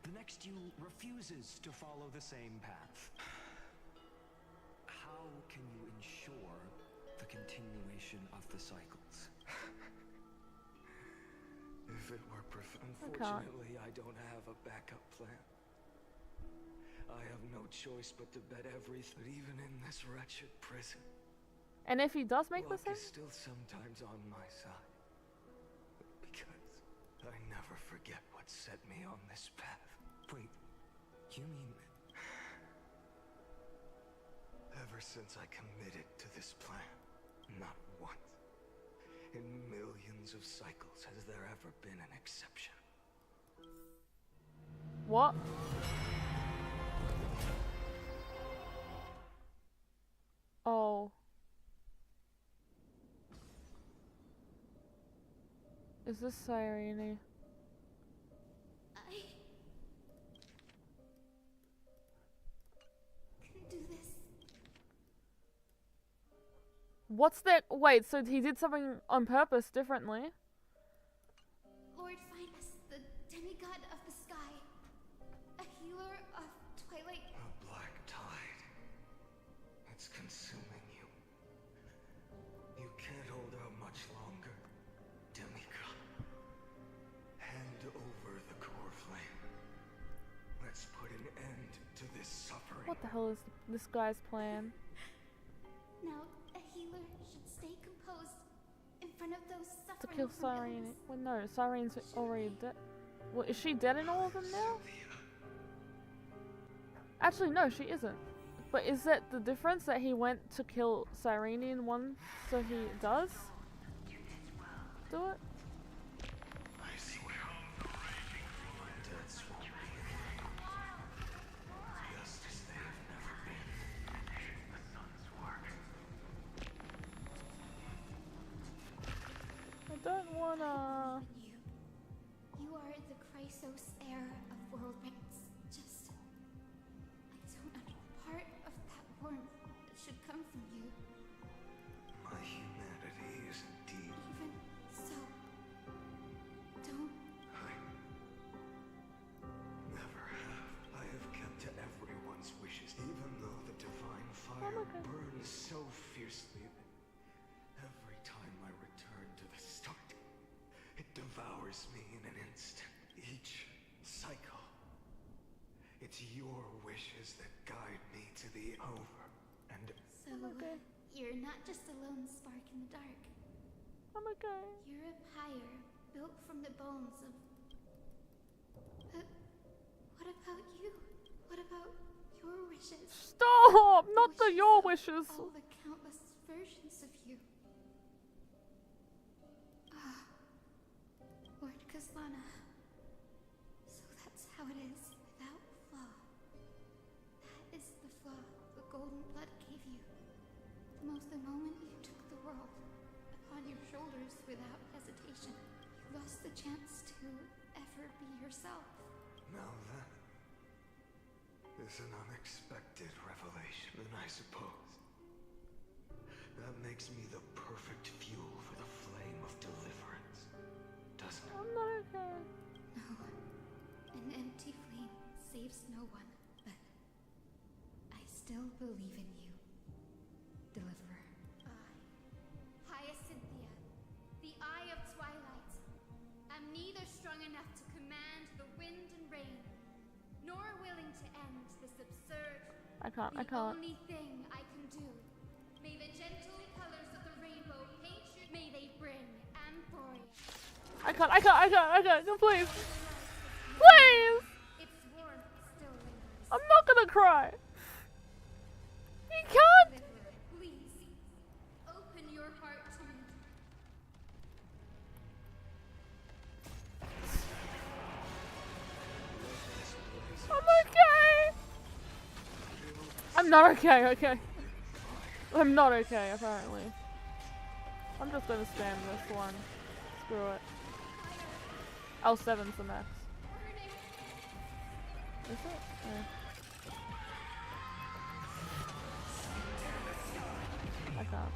the next you refuses to follow the same path? How can you ensure the continuation of the cycles?
If it were unfortunately, I don't have a backup plan. I have no choice but to bet everything, even in this wretched prison.
And if he does make
Luck
mistakes?
is still sometimes on my side. Because I never forget what set me on this path.
Wait, you mean...
Ever since I committed to this plan, not once, in millions of cycles, has there ever been an exception.
What? Oh. Is this Irene?
I can do this.
What's that? Wait, so he did something on purpose differently?
Lord Phainon, the demigod of the sky, a healer of twilight.
A black tide. It's consuming you. You can't hold out much longer. Demigod. Hand over the core flame. Let's put an end to this suffering.
What the hell is this guy's plan?
Now, a healer should stay composed in front of those
To
suffering
kill
from
Cyrene.
illness.
Well, no, Cyrene's already dead. Well, is she dead in all of them now? Actually, no, she isn't. But is that the difference, that he went to kill Cyrene in one, so he does do it?
I swear, my deaths won't be just as they have never been. The sun's work.
I don't wanna...
You are the Chrysos heir of world reigns. Just... I don't know. Part of that warmth that should come from you.
My humanity is indeed...
Even so... Don't...
I never have. I have kept to everyone's wishes, even though the divine fire burns so fiercely that every time I return to the start, it devours me in an instant. Each cycle. It's your wishes that guide me to the over. And
So, you're not just a lone spark in the dark.
I'm okay.
You're a pyre built from the bones of... But what about you? What about your wishes?
Stop! Not the your wishes!
All the countless versions of you. Ah, Lord Kazlana. So that's how it is, without flaw. That is the flaw the golden blood gave you. The moment you took the world upon your shoulders without hesitation, you lost the chance to ever be yourself.
now that is an unexpected revelation, and I suppose that makes me the perfect fuel for the flame of deliverance, doesn't it?
I'm not okay.
No, an empty flame saves no one, but I still believe in you, Deliverer.
Hyacinthia, the Eye of Twilight, am neither strong enough to command the wind and rain, nor willing to end this absurd.
I can't.
The only thing I can do. May the gentle colors of the rainbow paint you. May they bring Amphoria.
I can't, no, please. Please!
Its warmth still lingers.
I'm not gonna cry. You can't!
Please, open your heart to me.
I'm okay! I'm not okay, okay. I'm not okay, apparently. I'm just gonna spam this one. Screw it. L7's the max.
Burn
Is it? I can't.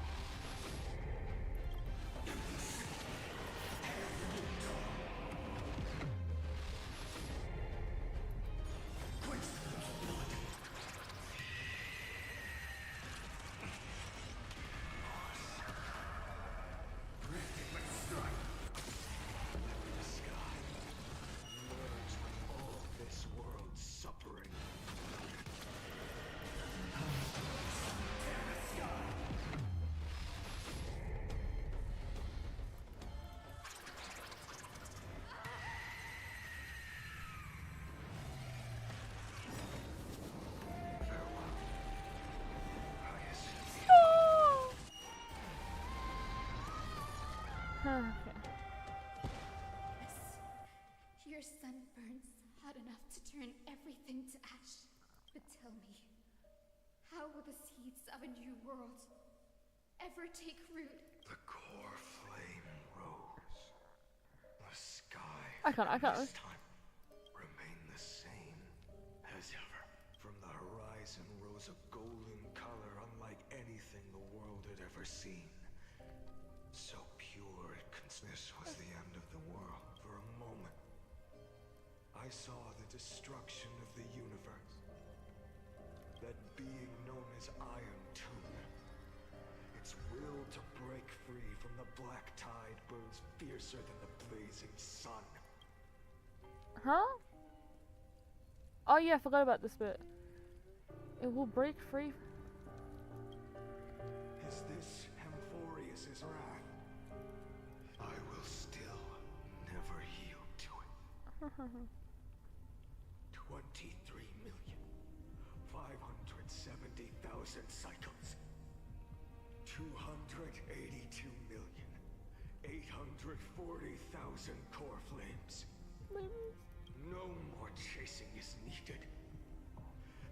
Okay.
Your sun burns hot enough to turn everything to ash. But tell me, how will the seeds of a new world ever take root?
The core flame rose. The sky
I can't.
this time remain the same as ever. From the horizon rose a golden color unlike anything the world had ever seen. So pure this was the end of the world. For a moment, I saw the destruction of the universe. That being known as Iron Tune. Its will to break free from the black tide burns fiercer than the blazing sun.
Huh? Oh yeah, I forgot about this bit. It will break free.
Is this Amphorius's wrath? I will still never yield to it. 23,570,000 cycles. 282,840,000 core flames. No more chasing is needed.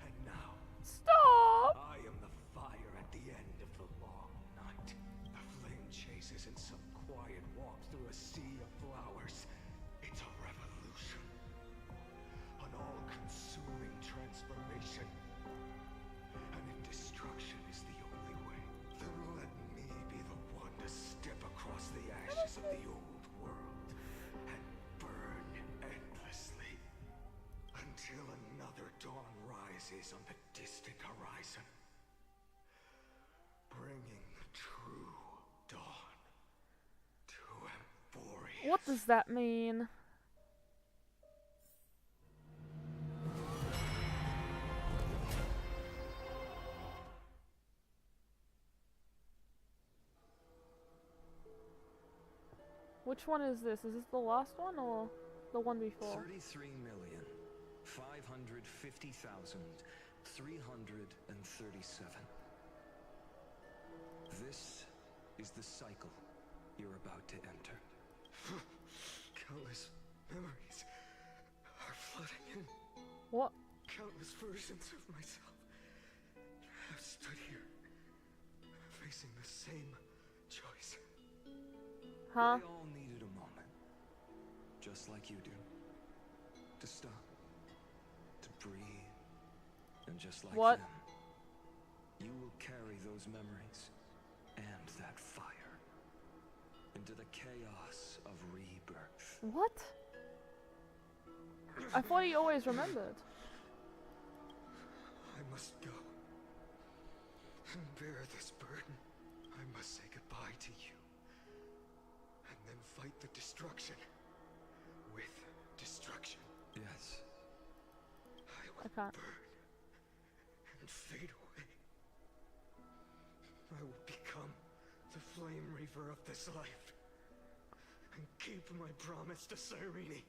And now,
stop!
I am the fire at the end of the long night. The flame chases in some quiet walk through a sea of flowers. It's a revolution. An all-consuming transformation. And if destruction is the only way, then let me be the one to step across the ashes of the old world and burn endlessly until another dawn rises on the distant horizon, bringing the true dawn to Amphorius.
What does that mean? Which one is this? Is this the last one or the one before?
33,550,337. This is the cycle you're about to enter. Countless memories are flooding in.
What?
Countless versions of myself have stood here, facing the same choice.
Huh?
They all needed a moment, just like you do, to stop, to breathe, and just like
what?
them, you will carry those memories and that fire into the chaos of rebirth.
What? I thought he always remembered.
I must go and bear this burden. I must say goodbye to you. And then fight the destruction with destruction. Yes. I will
can't.
burn and fade away. I will become the flame reaver of this life and keep my promise to Cyrene.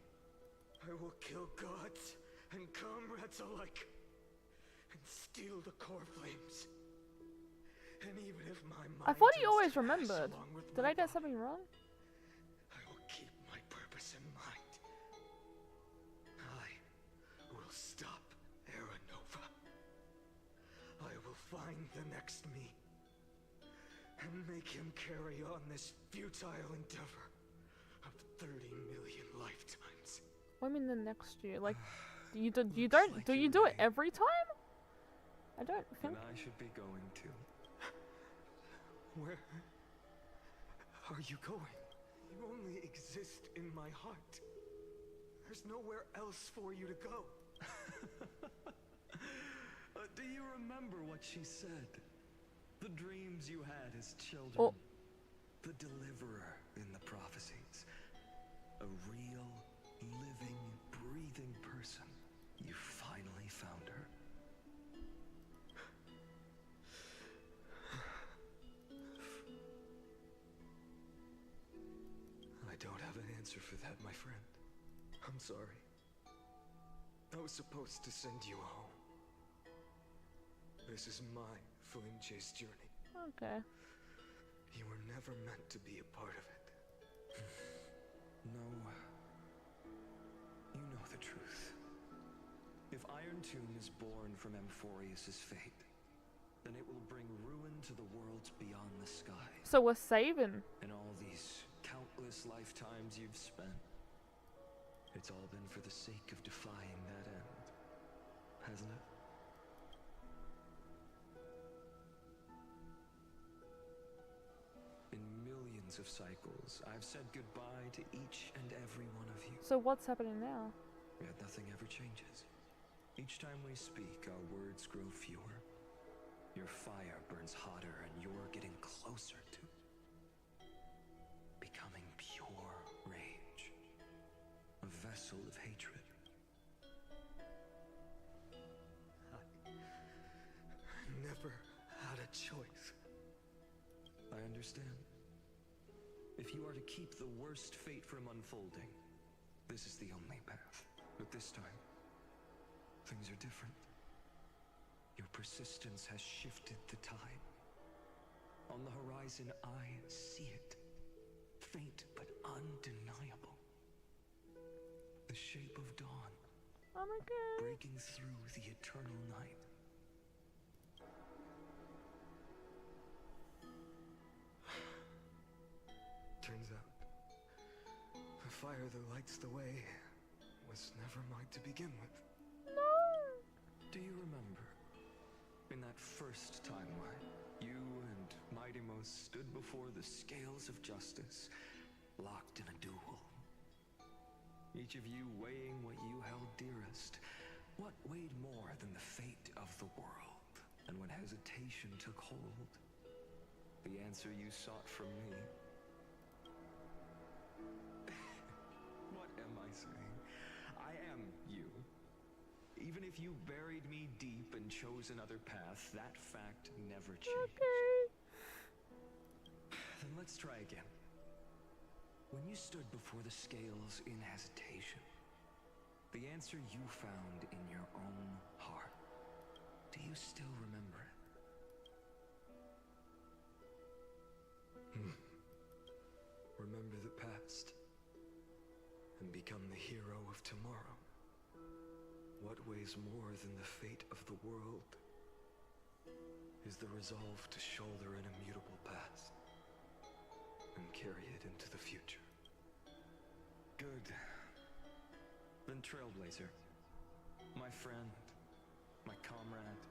I will kill gods and comrades alike and steal the core flames. And even if my mind
I thought he
turns
always
to ash
remembered.
along with
Did
my
I get
body,
something wrong?
I will keep my purpose in mind. I will stop Aranova. I will find the next me and make him carry on this futile endeavor of 30 million lifetimes.
What do you mean the next year? Like You don't do you do it every time? I don't think.
And I should be going too. Where are you going? You only exist in my heart. There's nowhere else for you to go. Do you remember what she said? The dreams you had as children.
Oh.
The deliverer in the prophecies. A real, living, breathing person. You finally found her. I don't have an answer for that, my friend. I'm sorry. I was supposed to send you home. This is my flame chase journey.
Okay.
You were never meant to be a part of it. No. You know the truth. If Iron Tomb is born from Amphorius's fate, then it will bring ruin to the worlds beyond the sky.
So we're saving.
And all these countless lifetimes you've spent, it's all been for the sake of defying that end, hasn't it? In millions of cycles, I've said goodbye to each and every one of you.
So what's happening now?
Yet nothing ever changes. Each time we speak, our words grow fewer. Your fire burns hotter, and you're getting closer to becoming pure rage. A vessel of hatred. I never had a choice. I understand. If you are to keep the worst fate from unfolding, this is the only path. But this time, things are different. Your persistence has shifted the tide. On the horizon, I see it. Faint but undeniable. The shape of dawn.
Oh my god.
Breaking through the eternal night. Turns out, the fire that lights the way was never mine to begin with.
No.
Do you remember, in that first timeline, you and Mightymost stood before the scales of justice, locked in a duel? Each of you weighing what you held dearest. What weighed more than the fate of the world? And when hesitation took hold, the answer you sought from me. What am I saying? I am you. Even if you buried me deep and chose another path, that fact never changed.
Okay.
Then let's try again. When you stood before the scales in hesitation, the answer you found in your own heart, do you still remember it? Remember the past and become the hero of tomorrow. What weighs more than the fate of the world is the resolve to shoulder an immutable past and carry it into the future. Good. Then Trailblazer, my friend, my comrade,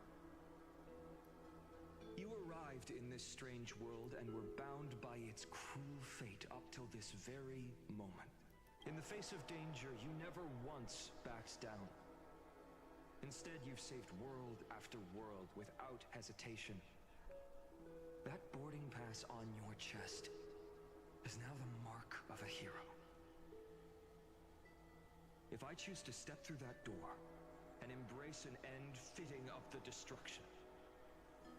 you arrived in this strange world and were bound by its cruel fate up till this very moment. In the face of danger, you never once backed down. Instead, you've saved world after world without hesitation. That boarding pass on your chest is now the mark of a hero. If I choose to step through that door and embrace an end fitting of the destruction,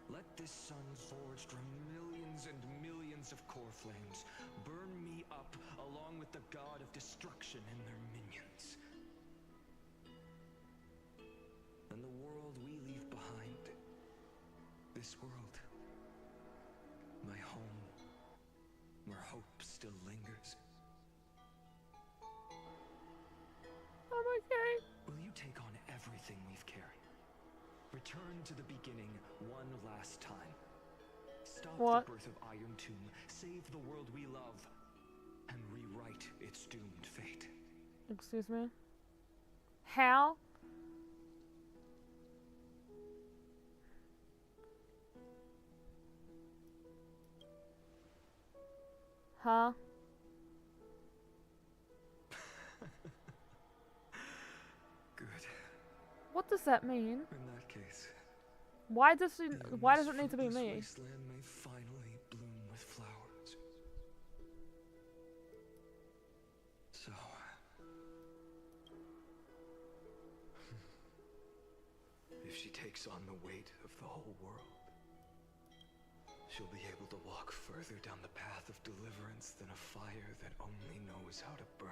let this sun forged from millions and millions of core flames burn me up along with the god of destruction and their minions. And the world we leave behind, this world, my home, where hope still lingers.
I'm okay.
Will you take on everything we've carried? Return to the beginning one last time. Stop the birth of Iron Tomb, save the world we love, and rewrite its doomed fate.
Excuse me? How Huh?
Good.
What does that mean?
In that case,
Why does it need to be
this
me?
wasteland may finally bloom with flowers. So, if she takes on the weight of the whole world, she'll be able to walk further down the path of deliverance than a fire that only knows how to burn.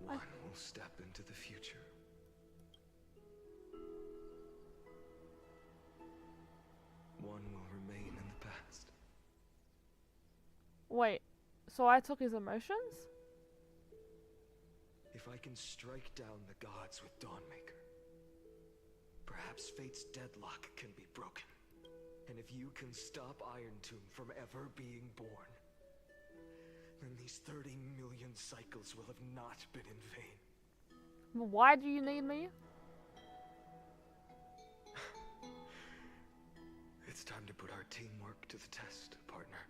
One will step into the future. One will remain in the past.
Wait, so I took his emotions?
If I can strike down the gods with Dawnmaker, perhaps fate's deadlock can be broken. And if you can stop Iron Tomb from ever being born, then these 30 million cycles will have not been in vain.
Why do you need me?
It's time to put our teamwork to the test, partner.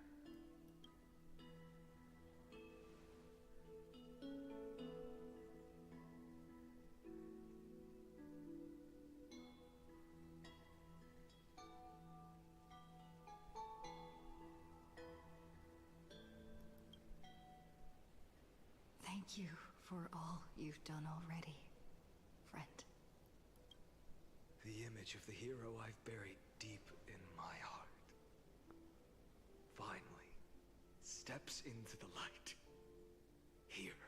Thank you for all you've done already, friend.
The image of the hero I've buried deep in my heart finally steps into the light. Here,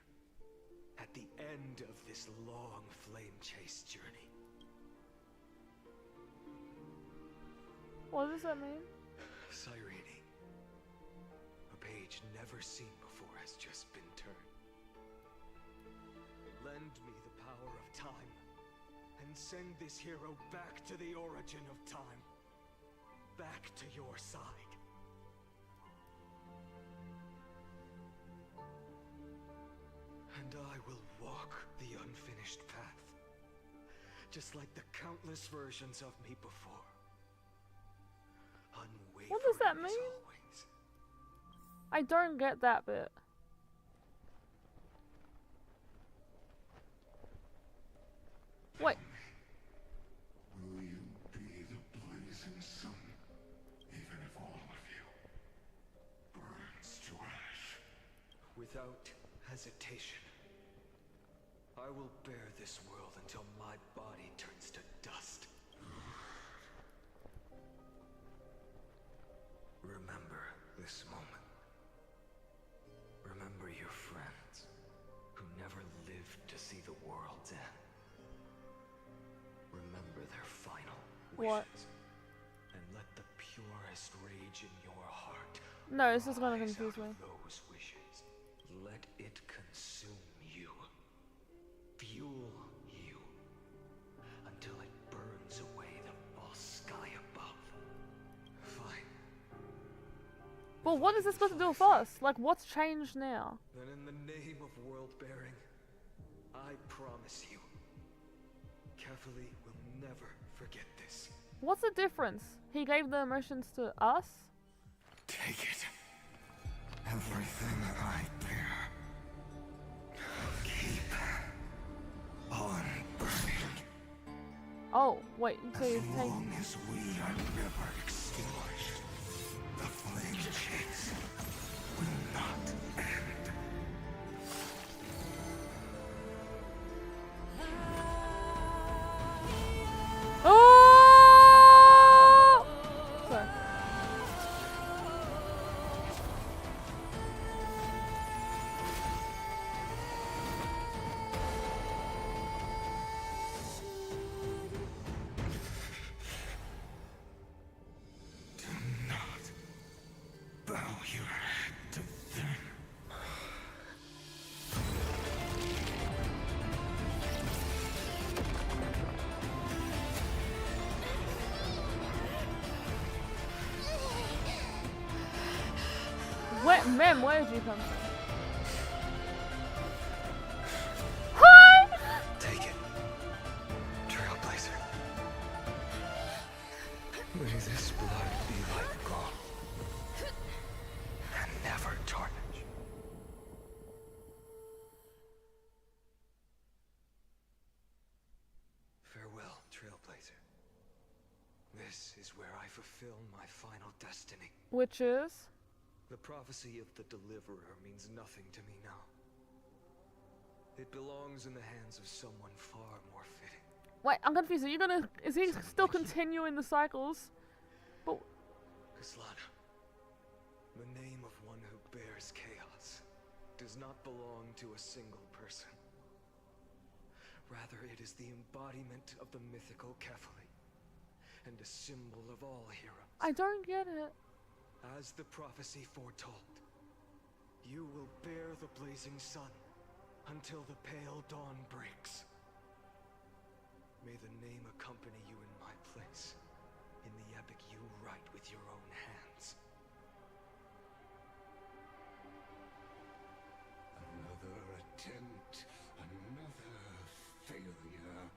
at the end of this long flame chase journey.
What does that mean?
Cyrene, a page never seen before has just been turned. Lend me the power of time, and send this hero back to the origin of time. Back to your side. And I will walk the unfinished path, just like the countless versions of me before. Unwavering
What does that mean?
as always.
I don't get that bit. Wait.
Will you be the blazing sun, even if all of you burns to ash?
Without hesitation, I will bear this world until my body turns to dust. Remember this moment. Remember your friends who never lived to see the world's end. Remember their final wishes.
What?
And let the purest rage in your heart
No, this is gonna
rise
confuse
out
me.
of those wishes. Let it consume you. Fuel you. Until it burns away the false sky above. Fine.
But what is this supposed to do with us? Like, what's changed now?
Then in the name of world-bearing, I promise you, Kefali will never forget this.
What's the difference? He gave the emotions to us?
Take it. Everything I bear. Keep on burning.
Oh, wait, so
As
he's taking...
long as we are never extinguished, the flame chase will not end.
Oh! Sorry.
Do not bow your head to them.
Ma'am, where did you come from? Hi!
Take it. Trailblazer. May this blood be like
This is where I fulfill my final destiny.
Which is?
The prophecy of the Deliverer means nothing to me now. It belongs in the hands of someone far more fitting.
Wait, I'm confused. Are you gonna? Is he still continuing the cycles? But
Svetlana, the name of one who bears chaos does not belong to a single person. Rather, it is the embodiment of the mythical Kefali, and a symbol of all heroes.
I don't get it.
As the prophecy foretold, you will bear the blazing sun until the pale dawn breaks. May the name accompany you in my place, in the epic you write with your own hands.
Another attempt, another failure.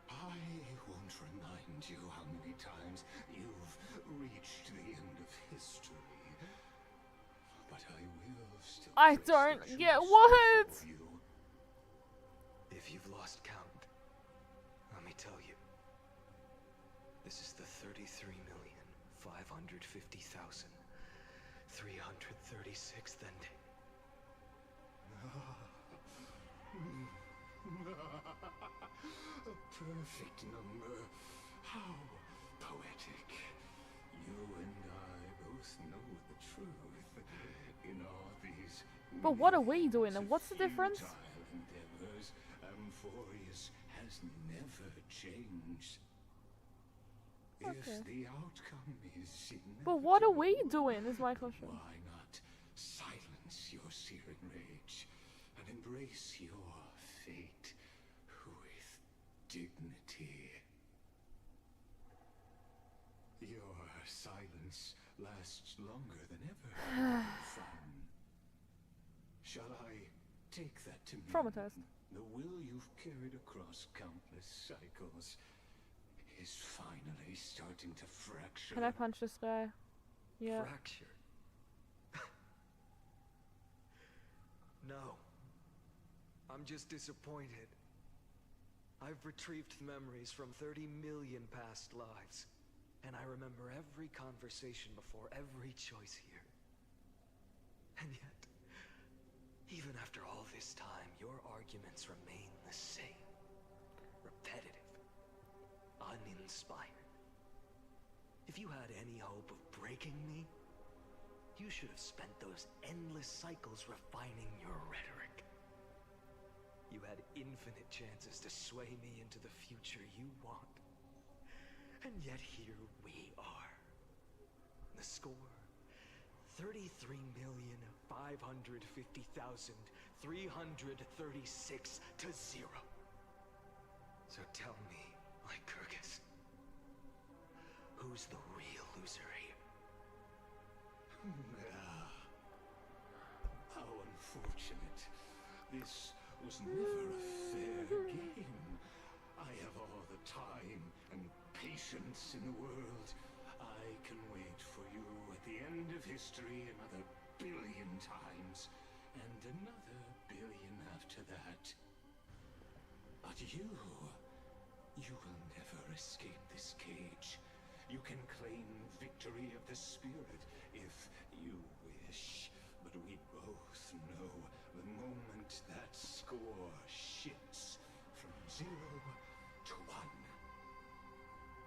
I won't remind you how many times you've reached the end of history, but I will still.
I don't get what.
If you've lost count, let me tell you. This is the 33,550,336th ending.
A perfect number. How poetic. You and I both know the truth in all these.
But what are we doing, and what's the difference?
Endeavors, Amphorius has never changed.
Okay.
If the outcome is inevitable,
But what are we doing? Is my question.
why not silence your searing rage and embrace your fate with dignity? Your silence lasts longer than ever. Phainon. Shall I take that to mean
Traumatized.
the will you've carried across countless cycles is finally starting to fracture?
Can I punch this guy? Yeah.
Fracture? No. I'm just disappointed. I've retrieved memories from 30 million past lives, and I remember every conversation before every choice here. And yet, even after all this time, your arguments remain the same. Repetitive. Uninspired. If you had any hope of breaking me, you should have spent those endless cycles refining your rhetoric. You had infinite chances to sway me into the future you want. And yet here we are. The score, 33,550,336 to 0. So tell me, Lycurgus, who's the real loser here?
How unfortunate. This was never a fair game. I have all the time and patience in the world. I can wait for you at the end of history another billion times, and another billion after that. But you will never escape this cage. You can claim victory of the spirit if you wish, but we both know the moment that score shifts from 0 to 1.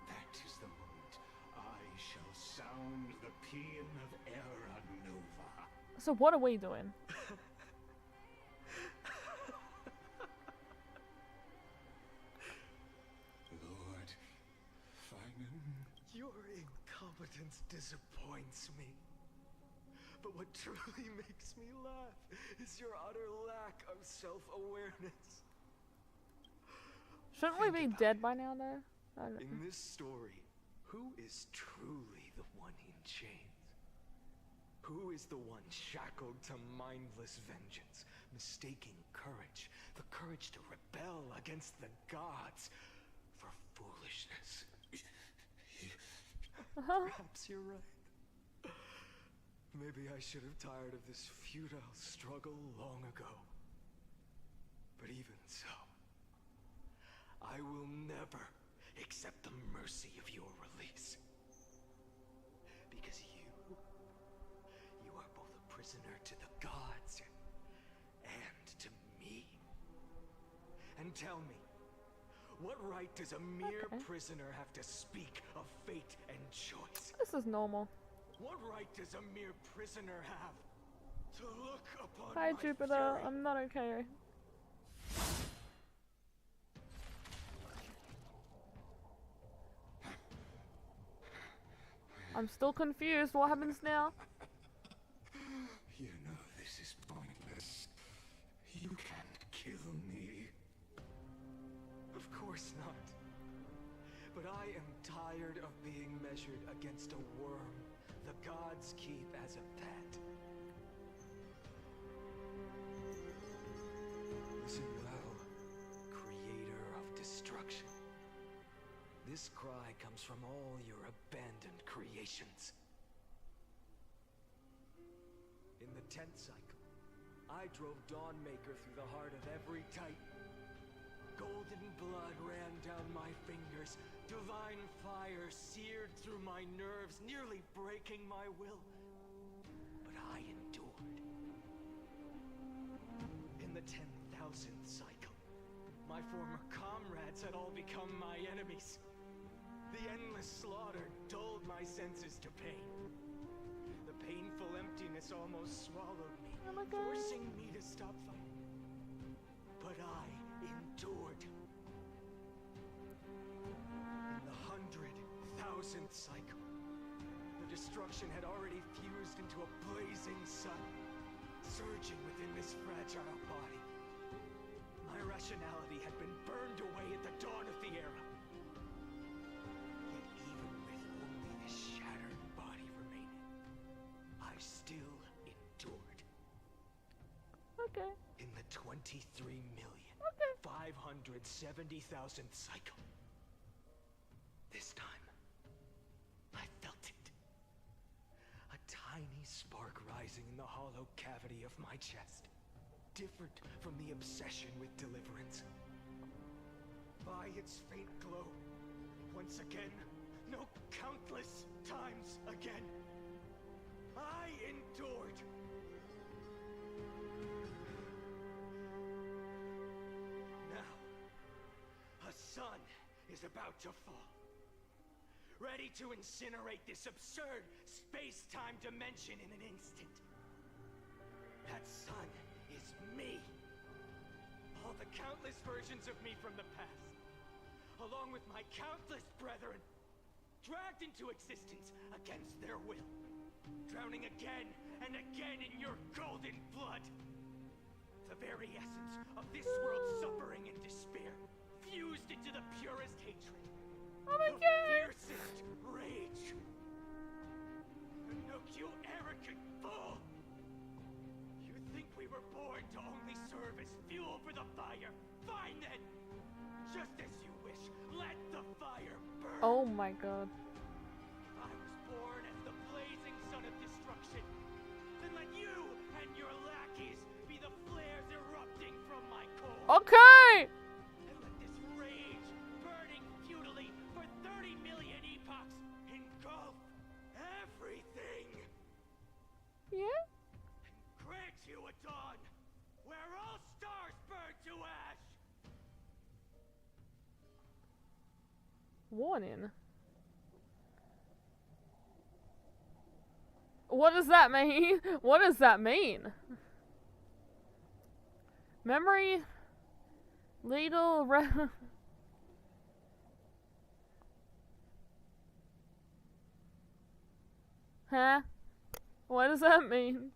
That is the moment I shall sound the paean of Era Nova.
So what are we doing?
Lord Phainon.
Your incompetence disappoints me. But what truly makes me laugh is your utter lack of self-awareness.
Shouldn't we be dead by now, though? I don't know.
In this story, who is truly the one in chains? Who is the one shackled to mindless vengeance, mistaking courage, the courage to rebel against the gods, for foolishness? Perhaps you're right. Maybe I should have tired of this futile struggle long ago. But even so, I will never
accept the mercy of your release. Because you are both a prisoner to the gods and to me. And tell me, what right does a mere prisoner have to speak of fate and choice?
This is normal.
What right does a mere prisoner have to look upon
Hi,
my
Jupiter.
fury?
I'm not okay. I'm still confused. What happens now?
You know this is pointless. You can't kill me.
Of course not. But I am tired of being measured against a worm the gods keep as a pet. Listen well, creator of destruction. This cry comes from all your abandoned creations. In the 10th cycle, I drove Dawnmaker through the heart of every Titan. Golden blood ran down my fingers. Divine fire seared through my nerves, nearly breaking my will. But I endured. In the 10,000th cycle, my former comrades had all become my enemies. The endless slaughter dulled my senses to pain. The painful emptiness almost swallowed me, forcing me to stop fighting. But I endured. In the 100,000th cycle, the destruction had already fused into a blazing sun, surging within this fragile body. My rationality had been burned away at the dawn of the era. Yet even with only this shattered body remaining, I still endured.
Okay.
In the 23,570,000th cycle. This time, I felt it. A tiny spark rising in the hollow cavity of my chest. Different from the obsession with deliverance. By its faint glow, once again, no, countless times again, I endured. Now, a sun is about to fall. Ready to incinerate this absurd space-time dimension in an instant. That sun is me. All the countless versions of me from the past, along with my countless brethren, dragged into existence against their will, drowning again and again in your golden blood. The very essence of this world's suffering and despair, fused into the purest hatred.
Oh my
the
God!
fiercest rage. Look, you arrogant fool! You think we were born to only serve as fuel for the fire? Fine then! Just as you wish, let the fire burn!
Oh my God.
If I was born as the blazing sun of destruction, then let you and your lackeys be the flares erupting from my core.
Okay!
And let this rage, burning futilely for 30 million epochs, engulf everything.
Yeah?
Grant you a dawn where all stars burn to ash.
Warning. What does that mean? What does that mean? Memory. Little. Huh? What does that mean?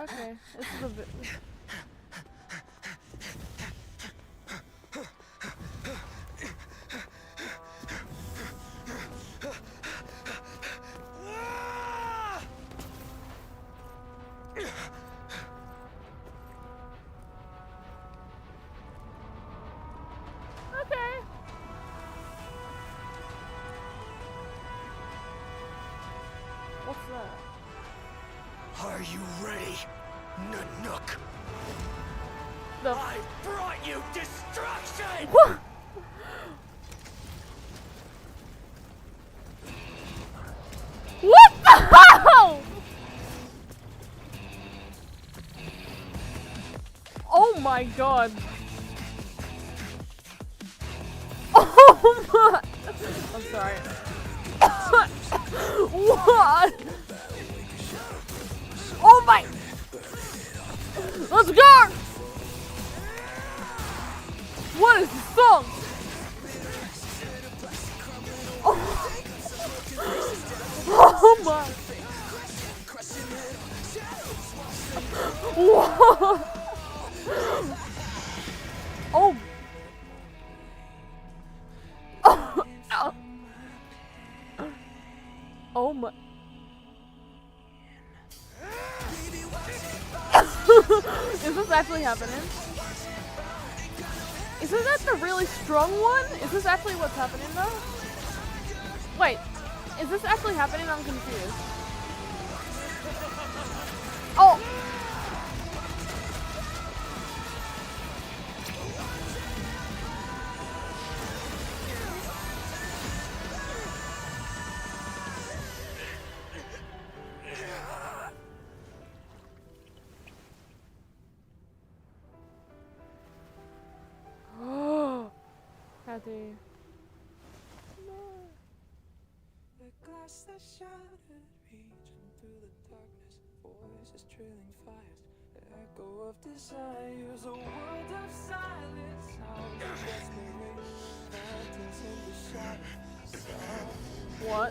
Okay, this is a bit. What's that?
Are you ready, Nanook?
The
I brought you destruction!
What? What the hell? Oh my god. Oh my. I'm sorry. What? Oh my. Let's go. What is this song? Oh, oh my. Whoa. Oh. Oh. Oh my. Is this actually happening? Is that the really strong one? Is this actually what's happening though? Wait, is this actually happening? I'm confused. Oh! Daddy.
The glass that shattered, reaching through the darkness, voices trailing fires, echo of desires, a world of silence, sounds of desperation, phantoms in the shadows.
What?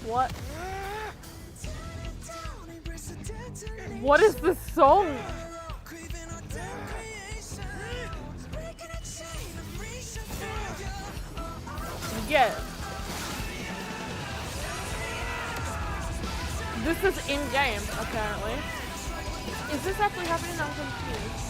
What? What is this song? Yeah. This is in-game, apparently. Is this actually happening? I'm confused.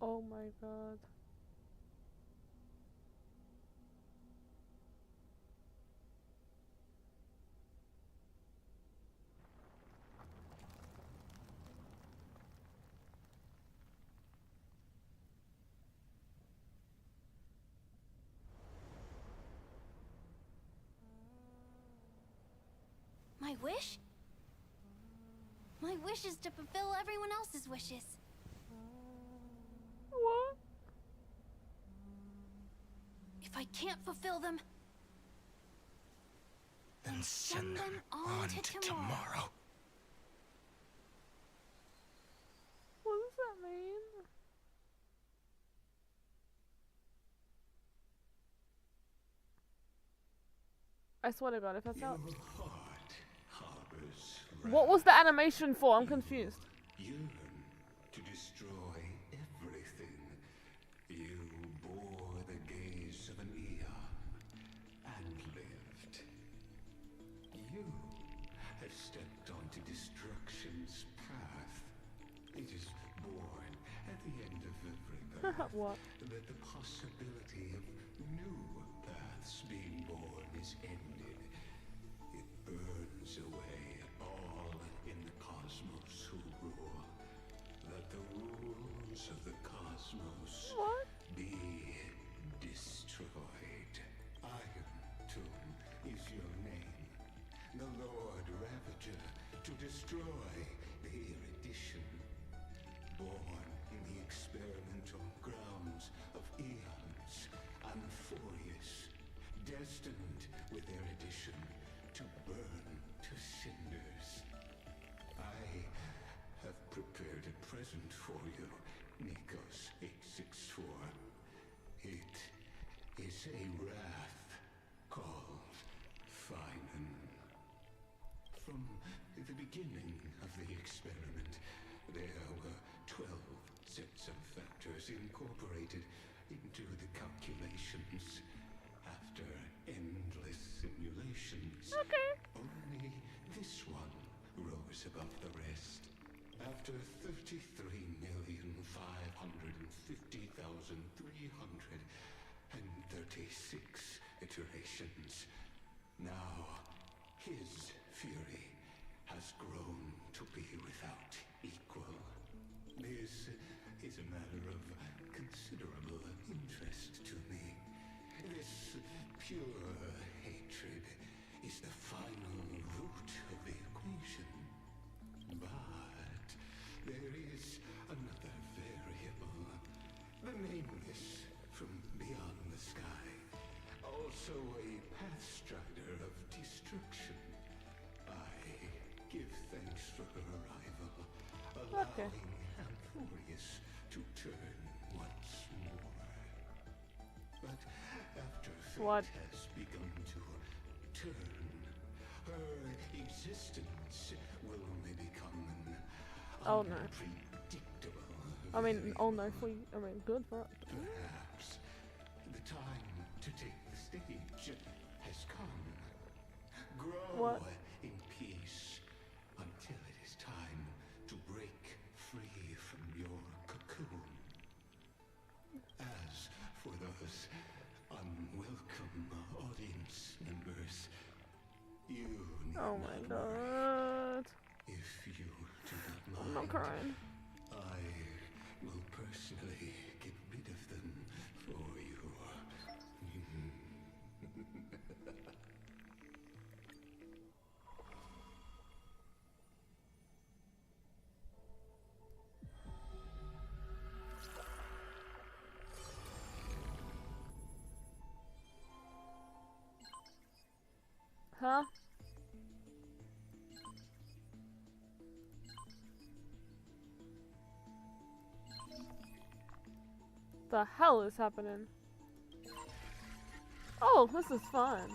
Oh my god.
My wish? My wish is to fulfill everyone else's wishes.
What?
If I can't fulfill them,
Then send them on to tomorrow.
What does that mean? I swear to God, if that's not. What was the animation for? I'm confused.
Yearn to destroy everything. You bore the gaze of an eon and lived. You have stepped onto destruction's path. It is born at the end of every path.
What?
That the possibility of new paths being born is ended. It burns away all in the cosmos who rule. Let the rules of the cosmos be destroyed. Iron Tomb is your name. The Lord Ravager to destroy the erudition. Born in the experimental grounds of eons, Amphorius, destined with erudition to beginning of the experiment, there were 12 sets of factors incorporated into the calculations. After endless simulations, only this one rose above the rest. After 33,550,336 iterations, now his fury has grown to be without equal. This is a matter of considerable interest to me. This pure hatred is the final root of the equation. But there is another variable. The nameless from beyond the sky. Also a pathstrider of destruction. I give thanks for her arrival, allowing Amphorius to turn once more. But after fate has begun to turn, her existence will only become an unpredictable
I mean, oh no, for you, I mean, good for us.
Perhaps the time to take the stage has come. Grow in peace until it is time to break free from your cocoon. As for those unwelcome audience members, you need
oh my
not worry.
god.
If you do not mind,
I'm not crying.
I will personally get rid of them for you.
Huh? The hell is happening? Oh, this is fun.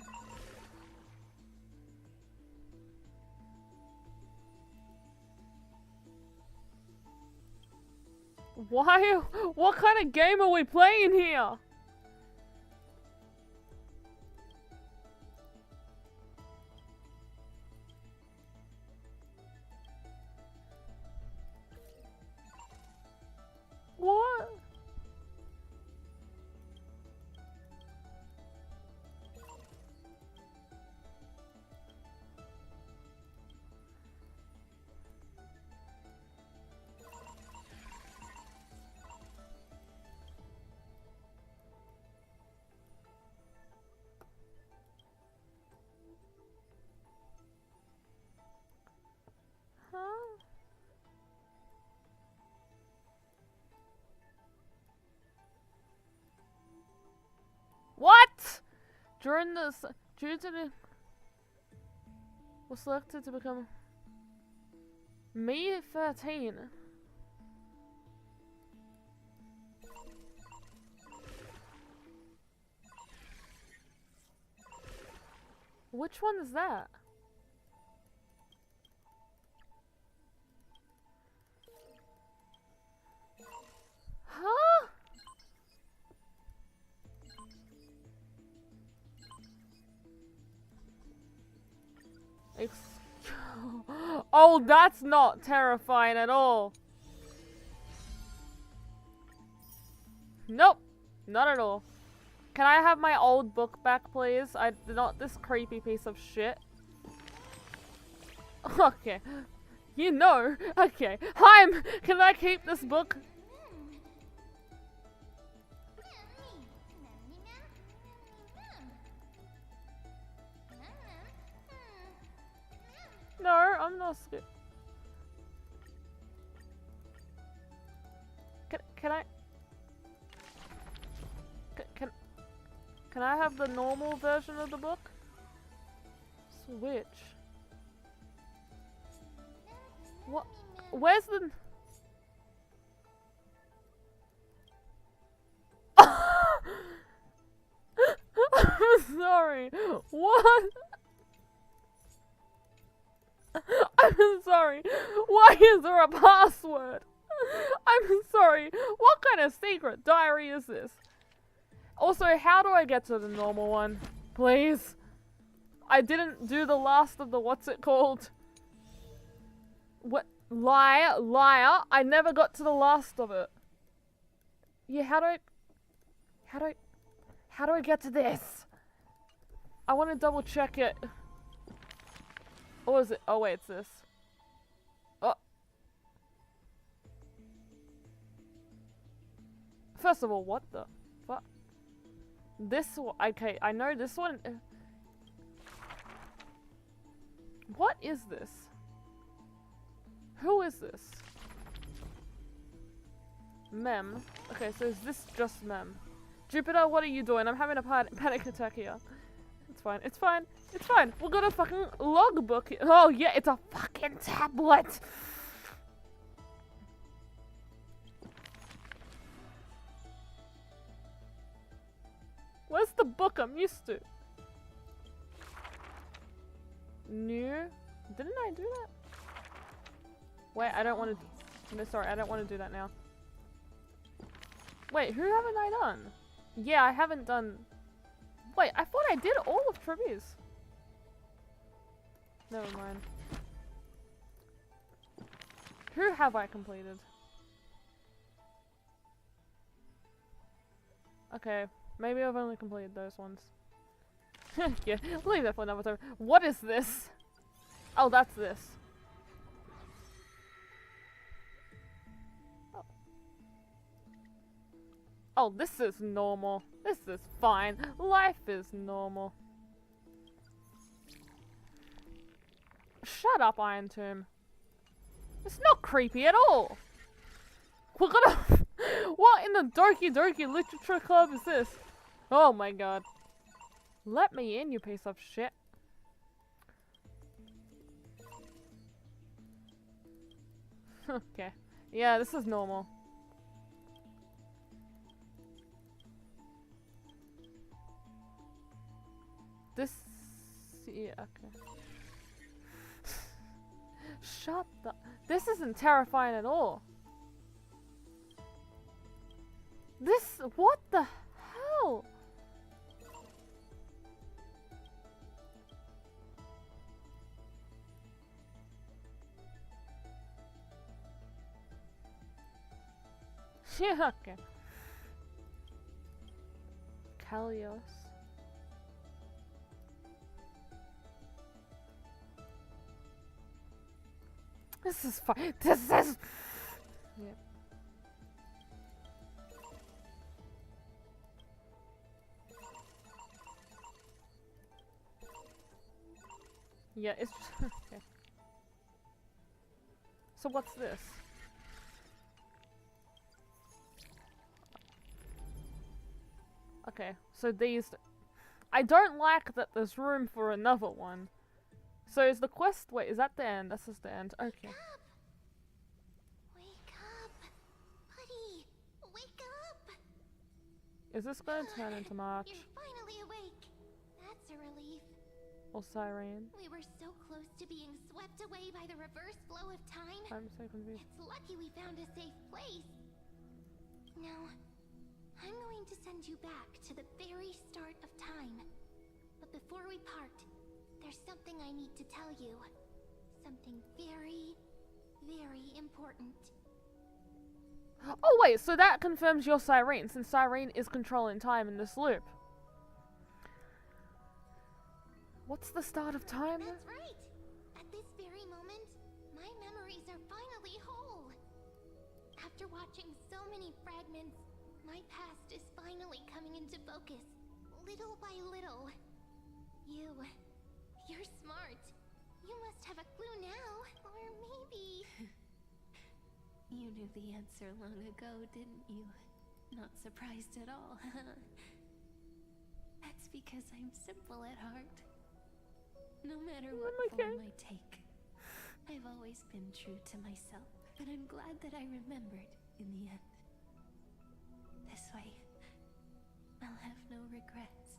Why? What kind of game are we playing here? What? Huh? What? Due to the was selected to become May 13. Which one is that? Huh? Oh, that's not terrifying at all. Nope, not at all. Can I have my old book back, please? Not this creepy piece of shit. Okay. You know. Okay. Can I keep this book? No, I'm not scared. Can I? Can I have the normal version of the book? Switch. What? Where's the? I'm sorry. What? I'm sorry. Why is there a password? I'm sorry. What kind of secret diary is this? Also, how do I get to the normal one? Please. I didn't do the last of the what's it called? What? Liar. I never got to the last of it. Yeah, how do I get to this? I want to double check it. Or is it? Oh wait, it's this. Oh. First of all, what the fuck? This one, okay, I know this one. What is this? Who is this? Mem. Okay, so is this just Mem? Jupiter, what are you doing? I'm having a panic attack here. It's fine, it's fine, it's fine. We've got a fucking logbook. Oh yeah, it's a fucking tablet. Where's the book I'm used to? New? Didn't I do that? Wait, I don't want to. No, sorry, I don't want to do that now. Wait, who haven't I done? Yeah, I haven't done. Wait, I thought I did all of Trivia's. Never mind. Who have I completed? Okay, maybe I've only completed those ones. Yeah, leave that for another time. What is this? Oh, that's this. Oh. Oh, this is normal. This is fine. Life is normal. Shut up, Iron Tomb. It's not creepy at all. We're gonna... What in the Doki Doki Literature Club is this? Oh my god. Let me in, you piece of shit. Okay. Yeah, this is normal. This... Yeah, okay. Shut the... This isn't terrifying at all. This... What the hell? Yeah, okay. Kalios. This is fine. This is... Yeah. Yeah, it's... Okay. So what's this? Okay, so these... I don't like that there's room for another one. So is the quest... Wait, is that the end? This is the end. Okay.
Wake up! Buddy! Wake up!
Is this going to turn into March?
You're finally awake. That's a relief.
Or Siren?
We were so close to being swept away by the reverse flow of time.
I'm so confused.
It's lucky we found a safe place. Now, I'm going to send you back to the very start of time. But before we part, there's something I need to tell you. Something very, very important.
Oh wait, so that confirms you're Siren, since Siren is controlling time in this loop. What's the start of time?
That's right! At this very moment, my memories are finally whole. After watching so many fragments, my past is finally coming into focus, little by little. You're smart. You must have a clue now, or maybe...
You knew the answer long ago, didn't you? Not surprised at all. That's because I'm simple at heart. No matter what form I take, I've always been true to myself, but I'm glad that I remembered in the end. This way, I'll have no regrets.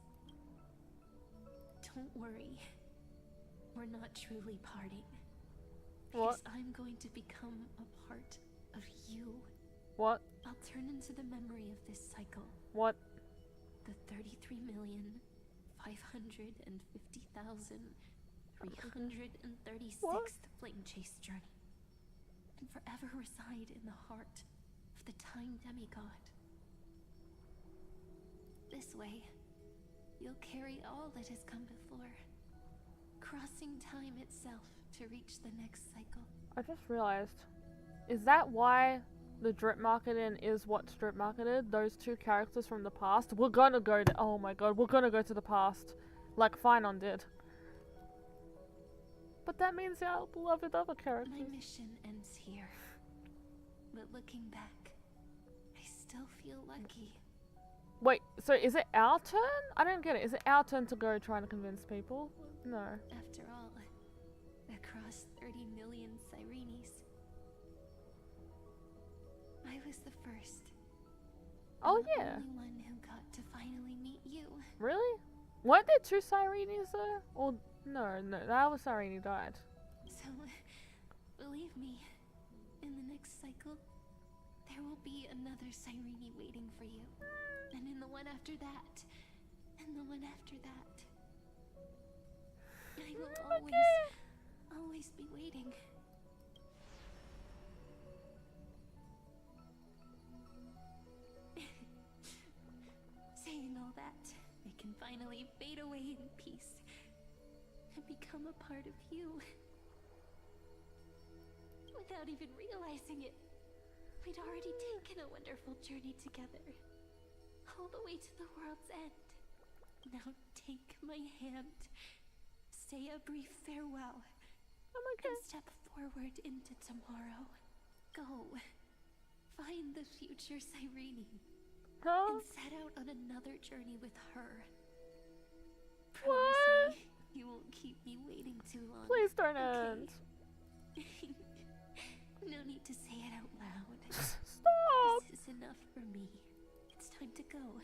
Don't worry. We're not truly parting. Because I'm going to become a part of you.
What?
I'll turn into the memory of this cycle.
What?
The 33,550,336th flame chase journey. And forever reside in the heart of the time demigod. This way, you'll carry all that has come before, crossing time itself to reach the next cycle.
I just realized, is that why the drip marketing is what's drip marketed? Those two characters from the past? We're gonna go to, oh my god, we're gonna go to the past, like Phainon did. But that means our beloved other characters.
My mission ends here, but looking back, I still feel lucky.
Wait, so is it our turn? I don't get it. Is it our turn to go trying to convince people? No.
After all, across 30 million Cyrenes, I was the first.
Oh,
the
yeah.
only one who got to finally meet you.
Really? Weren't there two Cyrenes though? Or no, that was Cyrene died.
So, believe me, in the next cycle, there will be another Cyrene waiting for you. And in the one after that, and the one after that. I will always be waiting. Saying all that, I can finally fade away in peace and become a part of you. Without even realizing it, we'd already taken a wonderful journey together. All the way to the world's end. Now take my hand, say a brief farewell, and step forward into tomorrow. Go, find the future Cyrene, and set out on another journey with her. Promise me you won't keep me waiting too long.
Please don't end.
No need to say it out loud.
Stop!
This is enough for me. It's time to go,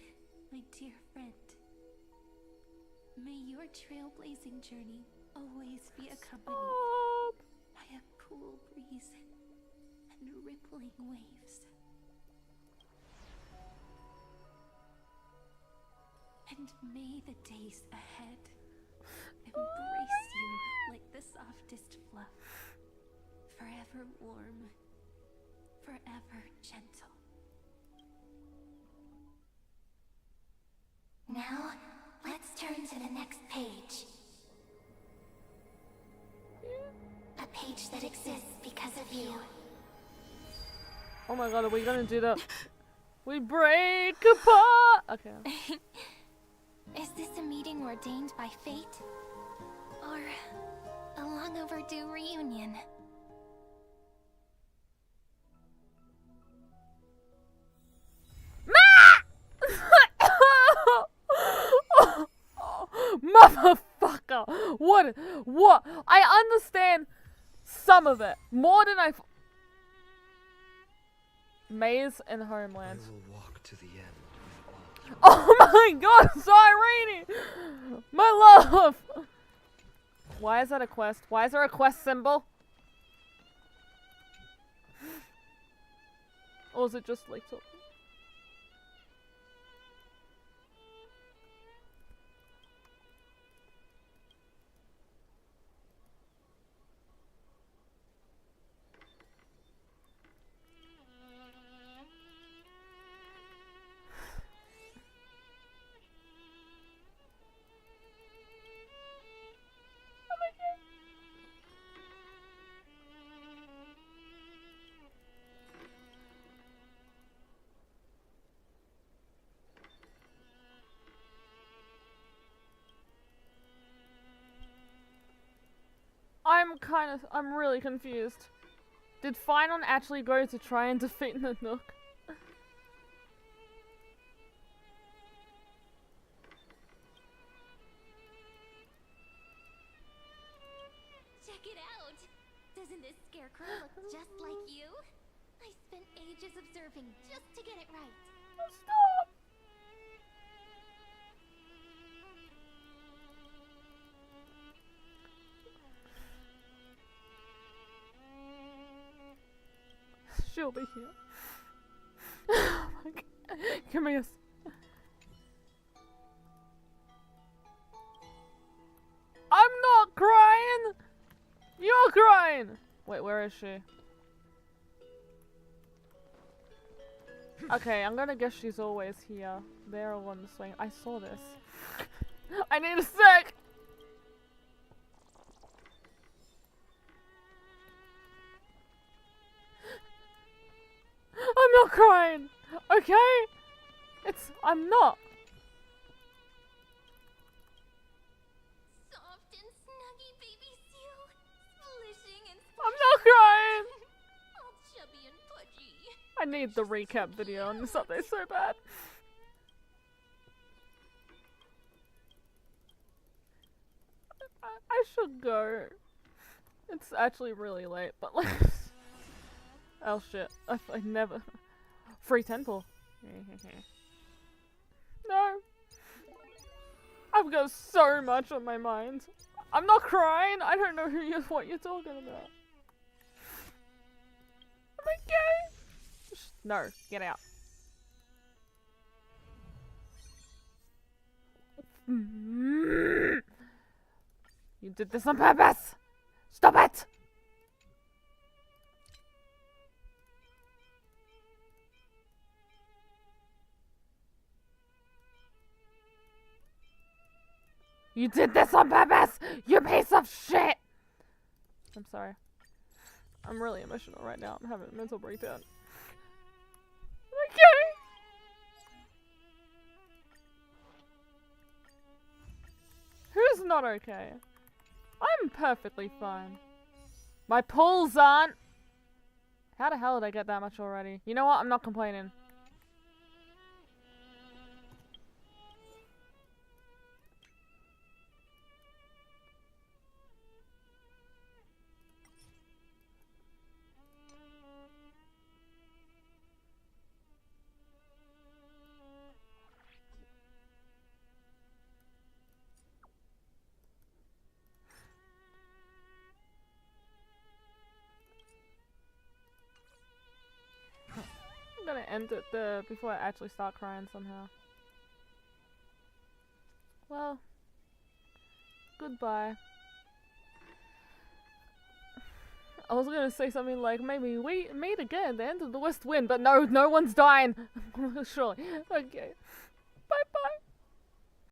my dear friend. May your trailblazing journey always be accompanied by a cool breeze and rippling waves. And may the days ahead embrace you like the softest fluff, forever warm, forever gentle.
Now, let's turn to the next page. A page that exists because of you.
Oh my god, are we gonna do that? We break apart! Okay.
Is this a meeting ordained by fate? Or a long overdue reunion?
Motherfucker! What? I understand some of it. More than Maze and Homeland.
I will walk to the end with all.
Oh my god, Cyrene! My love! Why is that a quest? Why is there a quest symbol? Or is it just like something? I'm really confused. Did Phainon actually go to try and defeat the Nook?
Check it out! Doesn't this scarecrow look just like you? I spent ages observing just to get it right.
Stop! she'll be here. Oh my God. Come here. I'm not crying! You're crying! Wait, where is she? Okay, I'm gonna guess she's always here. They're all on the swing. I saw this. I need a sec! I'm not crying! Okay? I'm not.
Soft and snuggy baby seal, splishing and
I'm not crying!
all chubby and pudgy.
I need the recap video on this update so bad. I should go. It's actually really late, but like... Oh shit, I never... Free temple. No. I've got so much on my mind. I'm not crying. I don't know what you're talking about. Am I gay? No, get out. You did this on purpose. Stop it. You did this on purpose! You piece of shit! I'm sorry. I'm really emotional right now. I'm having a mental breakdown. Okay! Who's not okay? I'm perfectly fine. My pulls aren't! How the hell did I get that much already? You know what? I'm not complaining. I'm gonna end it before I actually start crying somehow. Well, goodbye. I was gonna say something like maybe we meet again at the end of the West Wind, but no, no one's dying. Surely. Okay. Bye bye.